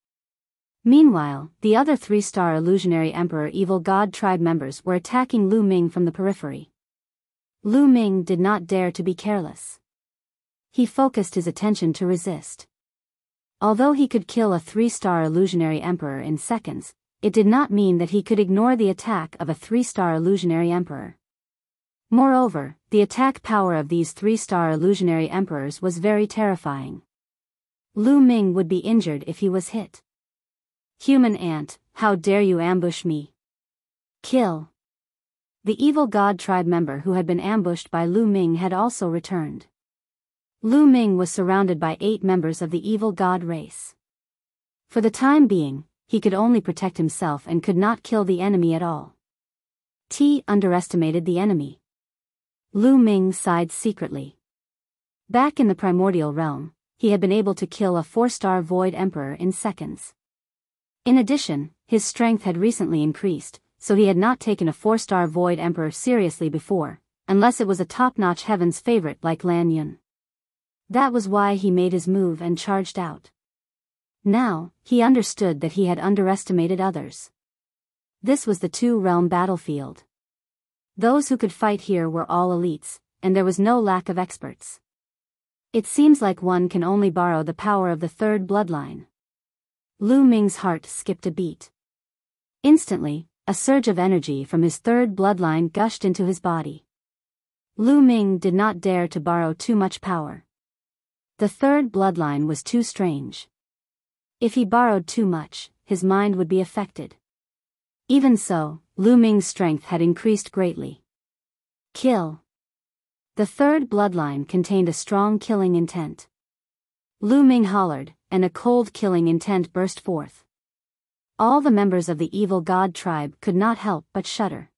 Meanwhile, the other 3-star illusionary emperor evil god tribe members were attacking Lu Ming from the periphery. Lu Ming did not dare to be careless. He focused his attention to resist. Although he could kill a 3-star illusionary emperor in seconds, it did not mean that he could ignore the attack of a 3-star illusionary emperor. Moreover, the attack power of these 3-star illusionary emperors was very terrifying. Lu Ming would be injured if he was hit. Human ant, how dare you ambush me? Kill. The evil god tribe member who had been ambushed by Lu Ming had also returned. Lu Ming was surrounded by 8 members of the evil god race. For the time being, he could only protect himself and could not kill the enemy at all. T underestimated the enemy. Lu Ming sighed secretly. Back in the primordial realm, he had been able to kill a 4-star Void Emperor in seconds. In addition, his strength had recently increased, so he had not taken a 4-star Void Emperor seriously before, unless it was a top-notch heaven's favorite like LAN Yun. That was why he made his move and charged out. Now, he understood that he had underestimated others. This was the 2-realm battlefield. Those who could fight here were all elites, and there was no lack of experts. It seems like one can only borrow the power of the 3rd bloodline. Lu Ming's heart skipped a beat. Instantly, a surge of energy from his 3rd bloodline gushed into his body. Lu Ming did not dare to borrow too much power. The 3rd bloodline was too strange. If he borrowed too much, his mind would be affected. Even so, Lu Ming's strength had increased greatly. Kill. The 3rd bloodline contained a strong killing intent. Lu Ming hollered, and a cold killing intent burst forth. All the members of the evil god tribe could not help but shudder.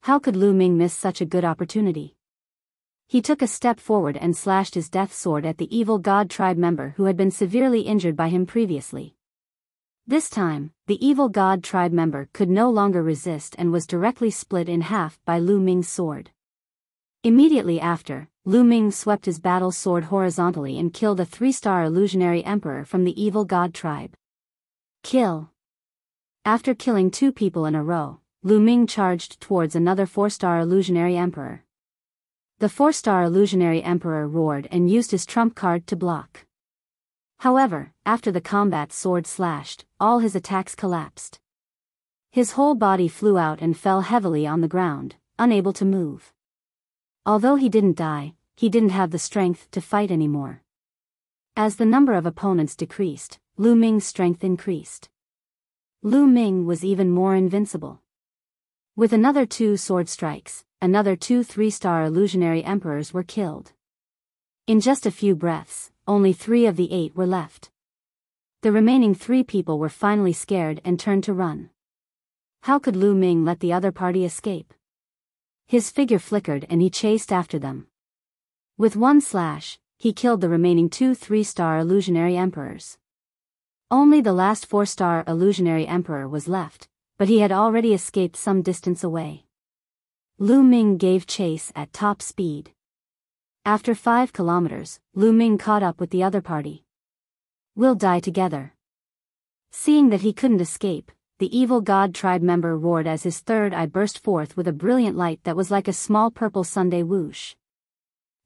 How could Lu Ming miss such a good opportunity? He took a step forward and slashed his death sword at the evil god tribe member who had been severely injured by him previously. This time, the evil god tribe member could no longer resist and was directly split in half by Lu Ming's sword. Immediately after, Lu Ming swept his battle sword horizontally and killed a 3-star illusionary emperor from the evil god tribe. Kill. After killing 2 people in a row, Lu Ming charged towards another 4-star illusionary emperor. The 4-star illusionary emperor roared and used his trump card to block. However, after the combat sword slashed, all his attacks collapsed. His whole body flew out and fell heavily on the ground, unable to move. Although he didn't die, he didn't have the strength to fight anymore. As the number of opponents decreased, Lu Ming's strength increased. Lu Ming was even more invincible. With another 2 sword strikes, another 2 3-star illusionary emperors were killed. In just a few breaths, only 3 of the 8 were left. The remaining 3 people were finally scared and turned to run. How could Lu Ming let the other party escape? His figure flickered and he chased after them. With one slash, he killed the remaining 2 3-star illusionary emperors. Only the last 4-star illusionary emperor was left, but he had already escaped some distance away. Lu Ming gave chase at top speed. After 5 kilometers, Lu Ming caught up with the other party. We'll die together. Seeing that he couldn't escape, the evil god tribe member roared as his 3rd eye burst forth with a brilliant light that was like a small purple Sunday whoosh.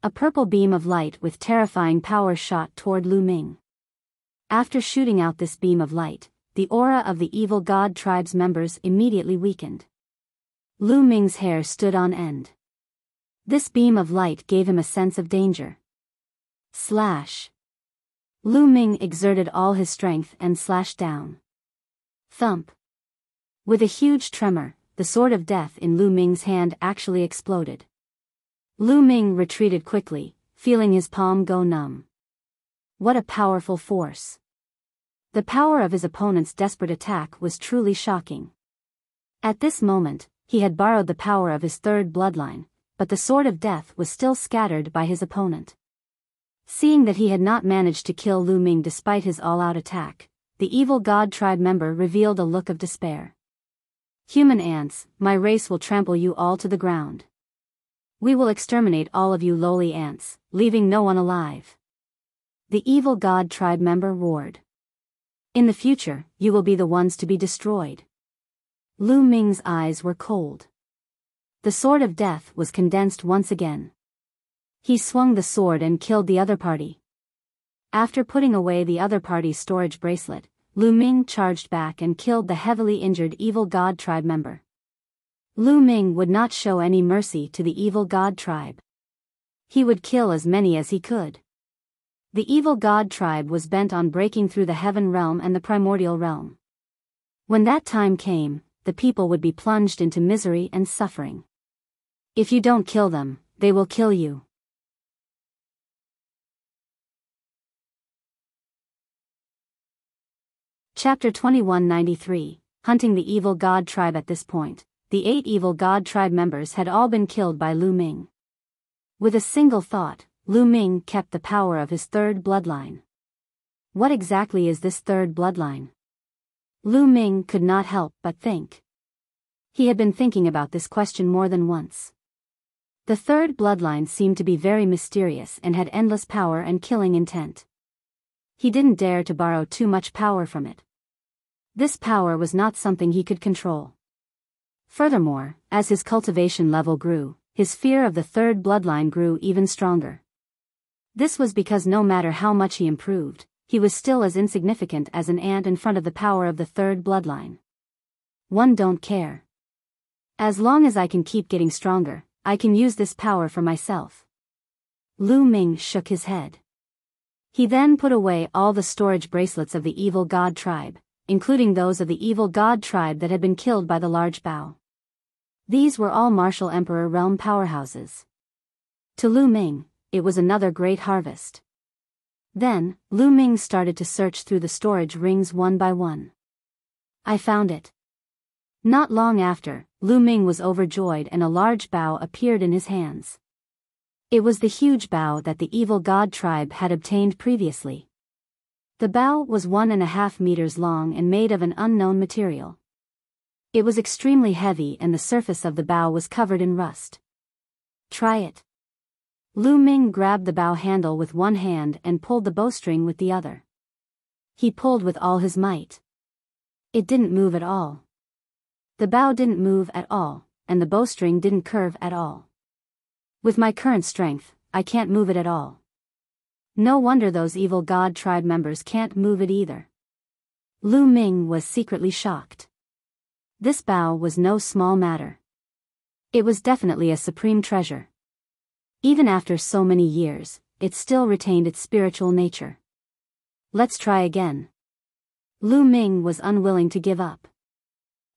A purple beam of light with terrifying power shot toward Lu Ming. After shooting out this beam of light, the aura of the evil god tribe's members immediately weakened. Lu Ming's hair stood on end. This beam of light gave him a sense of danger. Slash. Lu Ming exerted all his strength and slashed down. Thump. With a huge tremor, the sword of death in Lu Ming's hand actually exploded. Lu Ming retreated quickly, feeling his palm go numb. What a powerful force. The power of his opponent's desperate attack was truly shocking. At this moment, he had borrowed the power of his 3rd bloodline, but the sword of death was still scattered by his opponent. Seeing that he had not managed to kill Lu Ming despite his all-out attack, the evil god tribe member revealed a look of despair. Human ants, my race will trample you all to the ground. We will exterminate all of you lowly ants, leaving no one alive. The evil god tribe member roared. In the future, you will be the ones to be destroyed. Lu Ming's eyes were cold. The sword of death was condensed once again. He swung the sword and killed the other party. After putting away the other party's storage bracelet, Lu Ming charged back and killed the heavily injured evil god tribe member. Lu Ming would not show any mercy to the evil god tribe. He would kill as many as he could. The evil god tribe was bent on breaking through the heaven realm and the primordial realm. When that time came, the people would be plunged into misery and suffering. If you don't kill them, they will kill you. Chapter 2193, Hunting the Evil God Tribe. At this point, the 8 evil god tribe members had all been killed by Lu Ming. With a single thought, Lu Ming kept the power of his third bloodline. What exactly is this third bloodline? Lu Ming could not help but think. He had been thinking about this question more than once. The third bloodline seemed to be very mysterious and had endless power and killing intent. He didn't dare to borrow too much power from it. This power was not something he could control. Furthermore, as his cultivation level grew, his fear of the third bloodline grew even stronger. This was because no matter how much he improved, he was still as insignificant as an ant in front of the power of the third bloodline. One don't care. As long as I can keep getting stronger, I can use this power for myself. Lu Ming shook his head. He then put away all the storage bracelets of the evil god tribe, including those of the evil god tribe that had been killed by the large Biyao. These were all martial emperor realm powerhouses. To Lu Ming, it was another great harvest. Then, Lu Ming started to search through the storage rings one by one. I found it. Not long after, Lu Ming was overjoyed and a large Biyao appeared in his hands. It was the huge Biyao that the evil god tribe had obtained previously. The Biyao was 1.5 meters long and made of an unknown material. It was extremely heavy and the surface of the Biyao was covered in rust. Try it. Lu Ming grabbed the Biyao handle with one hand and pulled the bowstring with the other. He pulled with all his might. It didn't move at all. The Biyao didn't move at all, and the bowstring didn't curve at all. With my current strength, I can't move it at all. No wonder those evil god tribe members can't move it either. Lu Ming was secretly shocked. This Biyao was no small matter. It was definitely a supreme treasure. Even after so many years, it still retained its spiritual nature. Let's try again. Lu Ming was unwilling to give up.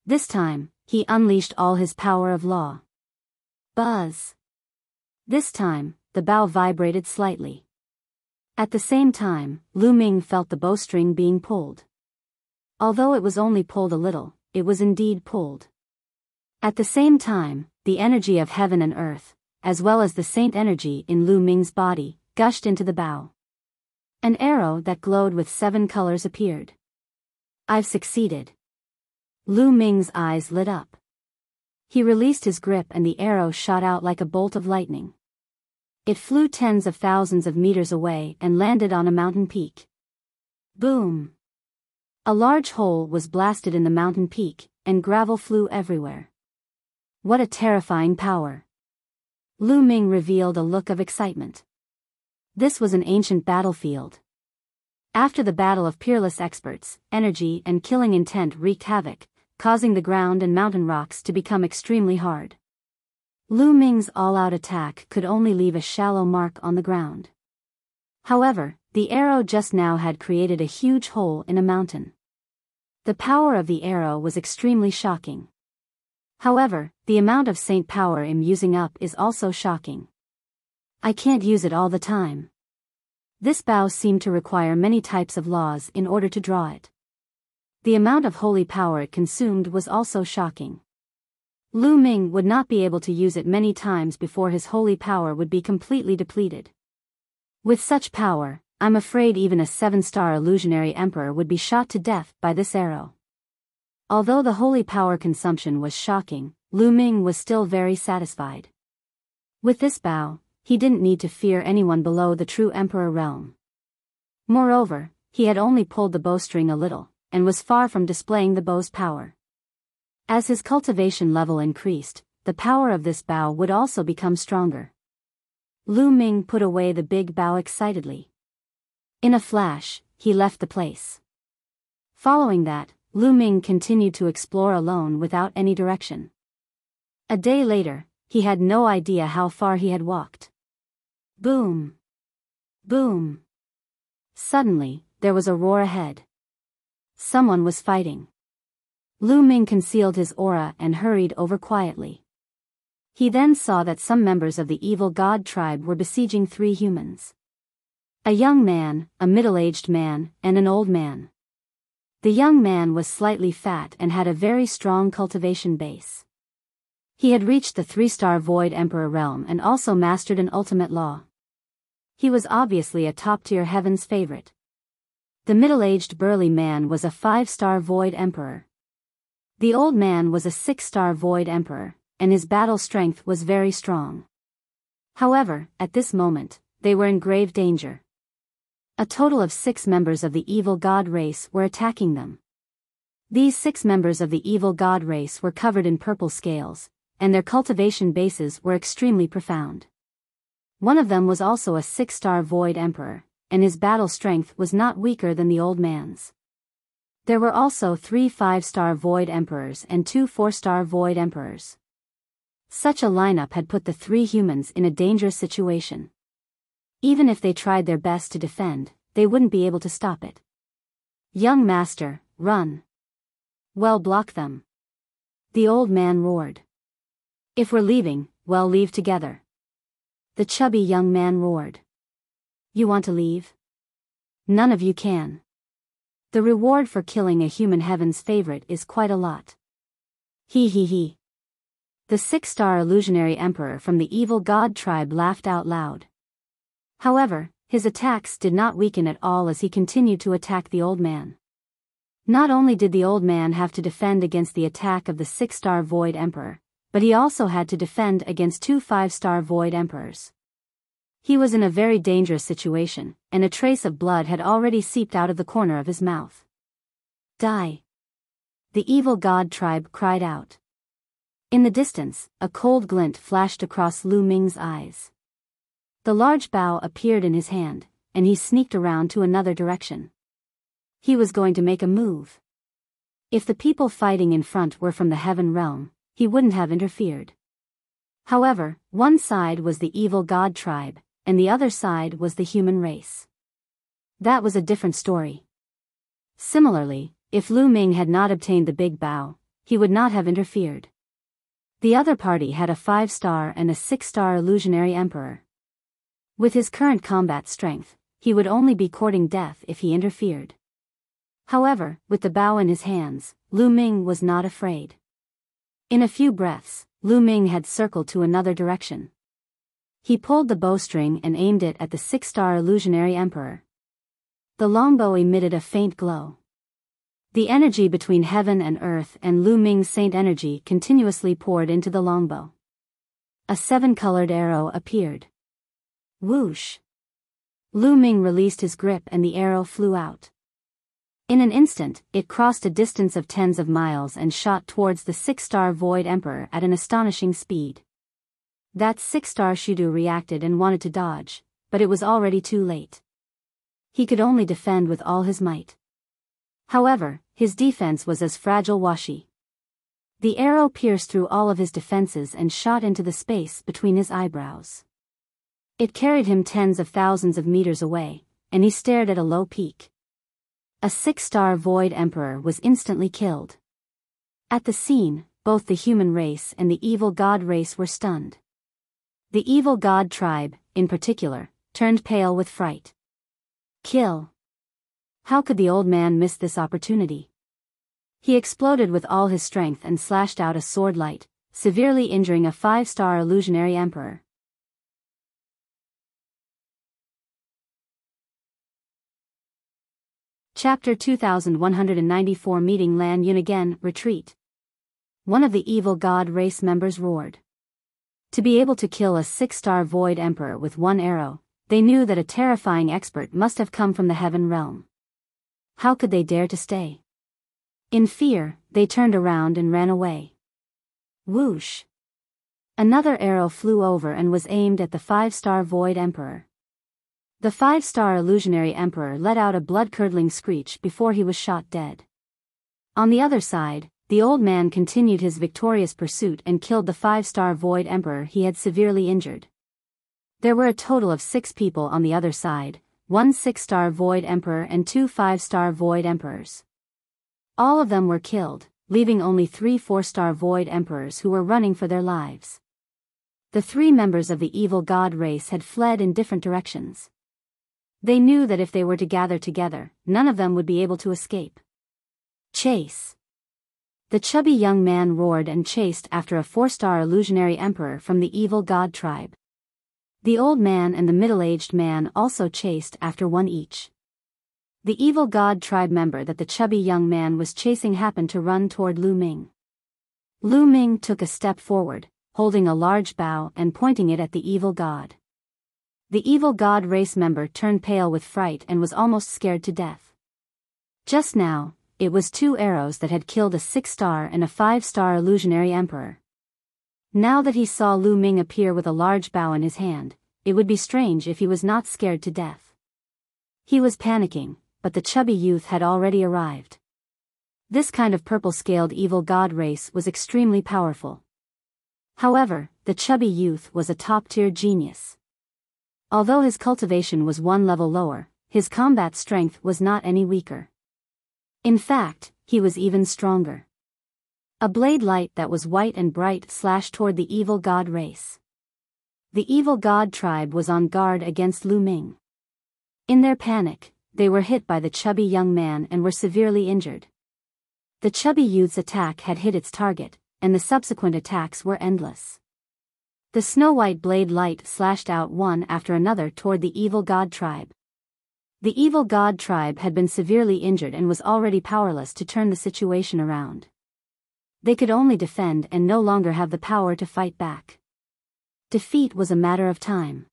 This time, he unleashed all his power of law. Buzz. This time, the Biyao vibrated slightly. At the same time, Lu Ming felt the bowstring being pulled. Although it was only pulled a little, it was indeed pulled. At the same time, the energy of heaven and earth, as well as the saint energy in Lu Ming's body, gushed into the Biyao. An arrow that glowed with 7 colors appeared. I've succeeded. Lu Ming's eyes lit up. He released his grip and the arrow shot out like a bolt of lightning. It flew tens of thousands of meters away and landed on a mountain peak. Boom! A large hole was blasted in the mountain peak, and gravel flew everywhere. What a terrifying power! Lu Ming revealed a look of excitement. This was an ancient battlefield. After the battle of peerless experts, energy and killing intent wreaked havoc, causing the ground and mountain rocks to become extremely hard. Lu Ming's all-out attack could only leave a shallow mark on the ground. However, the arrow just now had created a huge hole in a mountain. The power of the arrow was extremely shocking. However, the amount of saint power I'm using up is also shocking. I can't use it all the time. This Biyao seemed to require many types of laws in order to draw it. The amount of holy power it consumed was also shocking. Lu Ming would not be able to use it many times before his holy power would be completely depleted. With such power, I'm afraid even a 7-star illusionary emperor would be shot to death by this arrow. Although the holy power consumption was shocking, Lu Ming was still very satisfied. With this Biyao, he didn't need to fear anyone below the true emperor realm. Moreover, he had only pulled the bowstring a little, and was far from displaying the bow's power. As his cultivation level increased, the power of this Biyao would also become stronger. Lu Ming put away the big Biyao excitedly. In a flash, he left the place. Following that, Lu Ming continued to explore alone without any direction. A day later, he had no idea how far he had walked. Boom! Boom! Suddenly, there was a roar ahead. Someone was fighting. Lu Ming concealed his aura and hurried over quietly. He then saw that some members of the evil god tribe were besieging 3 humans. A young man, a middle-aged man, and an old man. The young man was slightly fat and had a very strong cultivation base. He had reached the 3-star Void Emperor realm and also mastered an ultimate law. He was obviously a top-tier heaven's favorite. The middle-aged burly man was a 5-star Void Emperor. The old man was a 6-star Void Emperor, and his battle strength was very strong. However, at this moment, they were in grave danger. A total of 6 members of the evil god race were attacking them. These 6 members of the evil god race were covered in purple scales, and their cultivation bases were extremely profound. One of them was also a 6-star Void Emperor, and his battle strength was not weaker than the old man's. There were also 3 5-star Void Emperors and 2 4-star Void Emperors. Such a lineup had put the 3 humans in a dangerous situation. Even if they tried their best to defend, they wouldn't be able to stop it. Young master, run. Well, block them. The old man roared. If we're leaving, well, leave together. The chubby young man roared. You want to leave? None of you can. The reward for killing a human heaven's favorite is quite a lot. He. The 6-star illusionary emperor from the evil god tribe laughed out loud. However, his attacks did not weaken at all as he continued to attack the old man. Not only did the old man have to defend against the attack of the 6-star Void Emperor, but he also had to defend against 2 5-star Void Emperors. He was in a very dangerous situation, and a trace of blood had already seeped out of the corner of his mouth. Die! The evil god tribe cried out. In the distance, a cold glint flashed across Lu Ming's eyes. The large bow appeared in his hand, and he sneaked around to another direction. He was going to make a move. If the people fighting in front were from the heaven realm, he wouldn't have interfered. However, one side was the evil god tribe, and the other side was the human race. That was a different story. Similarly, if Lu Ming had not obtained the big bow, he would not have interfered. The other party had a 5-star and a 6-star illusionary emperor. With his current combat strength, he would only be courting death if he interfered. However, with the bow in his hands, Lu Ming was not afraid. In a few breaths, Lu Ming had circled to another direction. He pulled the bowstring and aimed it at the 6-star illusionary emperor. The longbow emitted a faint glow. The energy between heaven and earth and Lu Ming's saint energy continuously poured into the longbow. A 7-colored arrow appeared. Whoosh! Lu Ming released his grip and the arrow flew out. In an instant, it crossed a distance of tens of miles and shot towards the 6-star Void Emperor at an astonishing speed. That 6-star Shudu reacted and wanted to dodge, but it was already too late. He could only defend with all his might. However, his defense was as fragile washi. The arrow pierced through all of his defenses and shot into the space between his eyebrows. It carried him tens of thousands of meters away, and he stared at a low peak. A 6-star Void Emperor was instantly killed. At the scene, both the human race and the evil god race were stunned. The evil god tribe, in particular, turned pale with fright. Kill! How could the old man miss this opportunity? He exploded with all his strength and slashed out a sword light, severely injuring a 5-star illusionary emperor. Chapter 2194 Meeting LAN Yun again, Retreat. One of the evil god race members roared. To be able to kill a 6-star Void Emperor with one arrow, they knew that a terrifying expert must have come from the heaven realm. How could they dare to stay? In fear, they turned around and ran away. Whoosh! Another arrow flew over and was aimed at the 5-star Void Emperor. The 5-star illusionary emperor let out a blood-curdling screech before he was shot dead. On the other side, the old man continued his victorious pursuit and killed the 5-star Void Emperor he had severely injured. There were a total of 6 people on the other side, 1 6-star Void Emperor and 2 5-star Void Emperors. All of them were killed, leaving only 3 4-star Void Emperors who were running for their lives. The 3 members of the evil god race had fled in different directions. They knew that if they were to gather together, none of them would be able to escape. Chase! The chubby young man roared and chased after a 4-star illusionary emperor from the evil god tribe. The old man and the middle-aged man also chased after one each. The evil god tribe member that the chubby young man was chasing happened to run toward Lu Ming. Lu Ming took a step forward, holding a large bow and pointing it at the evil god. The evil god race member turned pale with fright and was almost scared to death. Just now, it was 2 arrows that had killed a 6-star and a 5-star illusionary emperor. Now that he saw Lu Ming appear with a large bow in his hand, it would be strange if he was not scared to death. He was panicking, but the chubby youth had already arrived. This kind of purple-scaled evil god race was extremely powerful. However, the chubby youth was a top-tier genius. Although his cultivation was 1 level lower, his combat strength was not any weaker. In fact, he was even stronger. A blade light that was white and bright slashed toward the evil god race. The evil god tribe was on guard against Lu Ming. In their panic, they were hit by the chubby young man and were severely injured. The chubby youth's attack had hit its target, and the subsequent attacks were endless. The snow-white blade light slashed out one after another toward the evil god tribe. The evil god tribe had been severely injured and was already powerless to turn the situation around. They could only defend and no longer have the power to fight back. Defeat was a matter of time.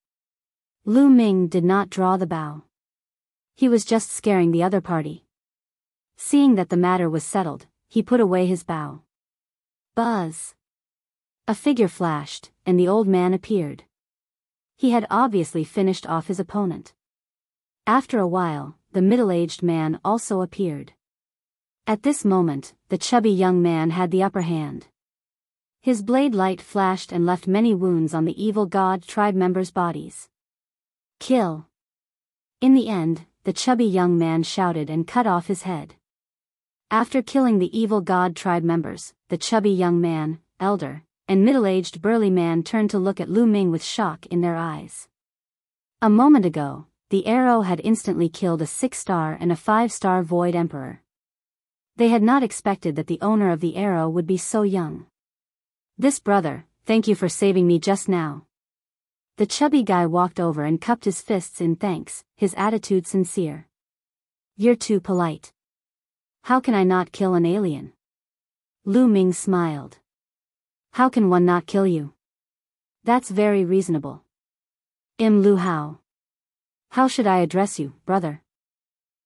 Lu Ming did not draw the bow. He was just scaring the other party. Seeing that the matter was settled, he put away his bow. Buzz! A figure flashed, and the old man appeared. He had obviously finished off his opponent. After a while, the middle-aged man also appeared. At this moment, the chubby young man had the upper hand. His blade light flashed and left many wounds on the evil god tribe members' bodies. Kill! In the end, the chubby young man shouted and cut off his head. After killing the evil god tribe members, the chubby young man, elder, and middle-aged burly man turned to look at Lu Ming with shock in their eyes. A moment ago, the arrow had instantly killed a 6-star and a 5-star Void Emperor. They had not expected that the owner of the arrow would be so young. This brother, thank you for saving me just now. The chubby guy walked over and cupped his fists in thanks, his attitude sincere. You're too polite. How can I not kill an alien? Lu Ming smiled. How can one not kill you? That's very reasonable. Lu Hao. How should I address you, brother?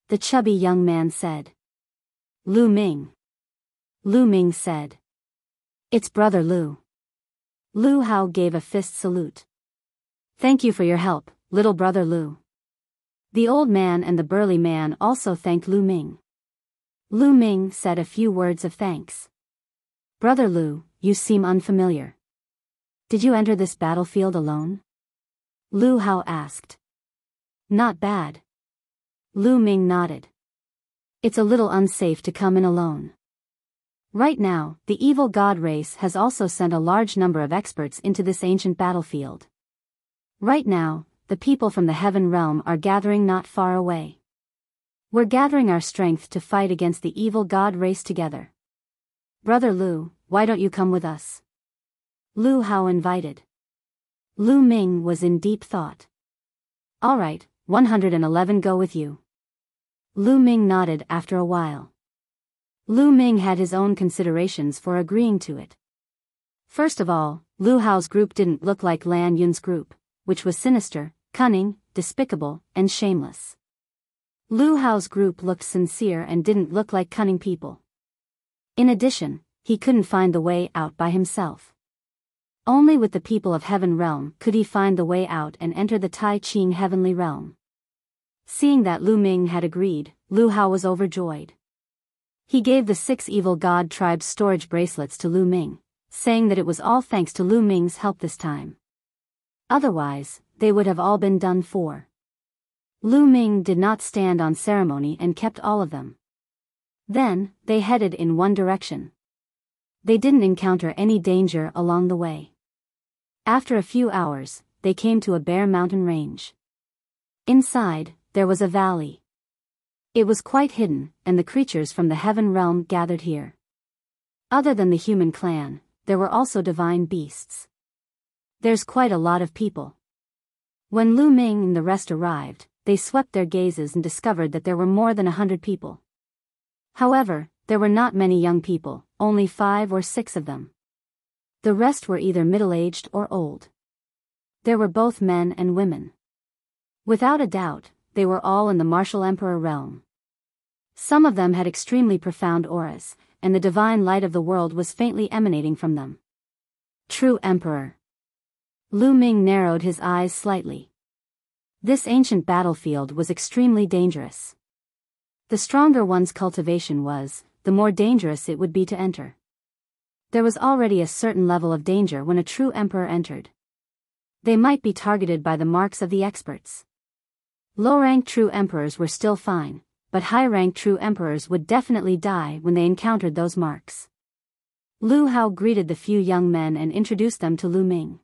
The chubby young man said. Lu Ming. Lu Ming said. It's Brother Lu. Lu Hao gave a fist salute. Thank you for your help, little brother Lu. The old man and the burly man also thanked Lu Ming. Lu Ming said a few words of thanks. Brother Lu, you seem unfamiliar. Did you enter this battlefield alone? Lu Hao asked. Not bad. Lu Ming nodded. It's a little unsafe to come in alone. Right now, the evil god race has also sent a large number of experts into this ancient battlefield. Right now, the people from the heaven realm are gathering not far away. We're gathering our strength to fight against the evil god race together. Brother Lu, why don't you come with us? Lu Hao invited. Lu Ming was in deep thought. All right, 111 go with you. Lu Ming nodded after a while. Lu Ming had his own considerations for agreeing to it. First of all, Lu Hao's group didn't look like LAN Yun's group, which was sinister, cunning, despicable, and shameless. Lu Hao's group looked sincere and didn't look like cunning people. In addition, he couldn't find the way out by himself. Only with the people of Heaven Realm could he find the way out and enter the Tai Ching Heavenly Realm. Seeing that Lu Ming had agreed, Lu Hao was overjoyed. He gave the 6 evil god tribes storage bracelets to Lu Ming, saying that it was all thanks to Lu Ming's help this time. Otherwise, they would have all been done for. Lu Ming did not stand on ceremony and kept all of them. Then, they headed in one direction. They didn't encounter any danger along the way. After a few hours, they came to a bare mountain range. Inside, there was a valley. It was quite hidden, and the creatures from the heaven realm gathered here. Other than the human clan, there were also divine beasts. There's quite a lot of people. When Lu Ming and the rest arrived, they swept their gazes and discovered that there were more than 100 people. However, there were not many young people, only 5 or 6 of them. The rest were either middle-aged or old. There were both men and women. Without a doubt, they were all in the martial emperor realm. Some of them had extremely profound auras, and the divine light of the world was faintly emanating from them. True emperor. Lu Ming narrowed his eyes slightly. This ancient battlefield was extremely dangerous. The stronger one's cultivation was, the more dangerous it would be to enter. There was already a certain level of danger when a true emperor entered. They might be targeted by the marks of the experts. Low-ranked true emperors were still fine, but high-ranked true emperors would definitely die when they encountered those marks. Lu Hao greeted the few young men and introduced them to Lu Ming.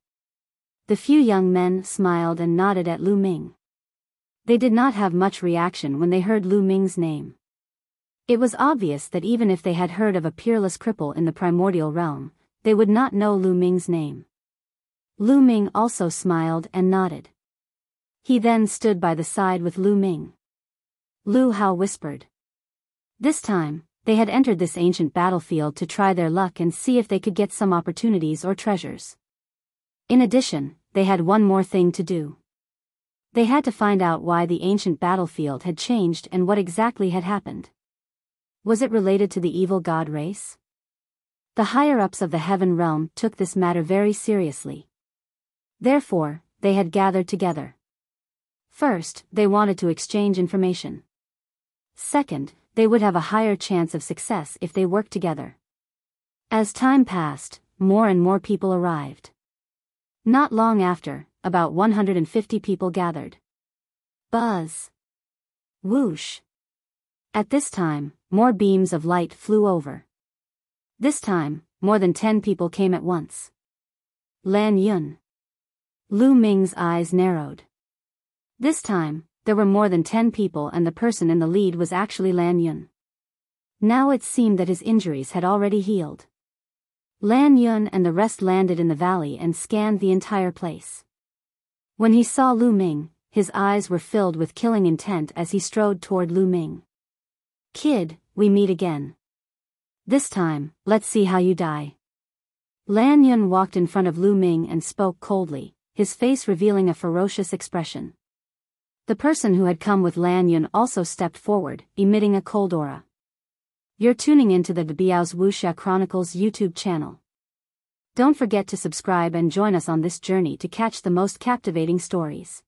The few young men smiled and nodded at Lu Ming. They did not have much reaction when they heard Lu Ming's name. It was obvious that even if they had heard of a peerless cripple in the primordial realm, they would not know Lu Ming's name. Lu Ming also smiled and nodded. He then stood by the side with Lu Ming. Lu Hao whispered. This time, they had entered this ancient battlefield to try their luck and see if they could get some opportunities or treasures. In addition, they had one more thing to do. They had to find out why the ancient battlefield had changed and what exactly had happened. Was it related to the evil god race? The higher-ups of the heaven realm took this matter very seriously. Therefore, they had gathered together. First, they wanted to exchange information. Second, they would have a higher chance of success if they worked together. As time passed, more and more people arrived. Not long after, about 150 people gathered. Buzz. Whoosh. At this time, more beams of light flew over. This time, more than 10 people came at once. LAN Yun. Lu Ming's eyes narrowed. This time, there were more than 10 people and the person in the lead was actually LAN Yun. Now it seemed that his injuries had already healed. LAN Yun and the rest landed in the valley and scanned the entire place. When he saw Lu Ming, his eyes were filled with killing intent as he strode toward Lu Ming. Kid, we meet again. This time, let's see how you die. LAN Yun walked in front of Lu Ming and spoke coldly, his face revealing a ferocious expression. The person who had come with LAN Yun also stepped forward, emitting a cold aura. You're tuning into the Biyao's Wuxia Chronicles YouTube channel. Don't forget to subscribe and join us on this journey to catch the most captivating stories.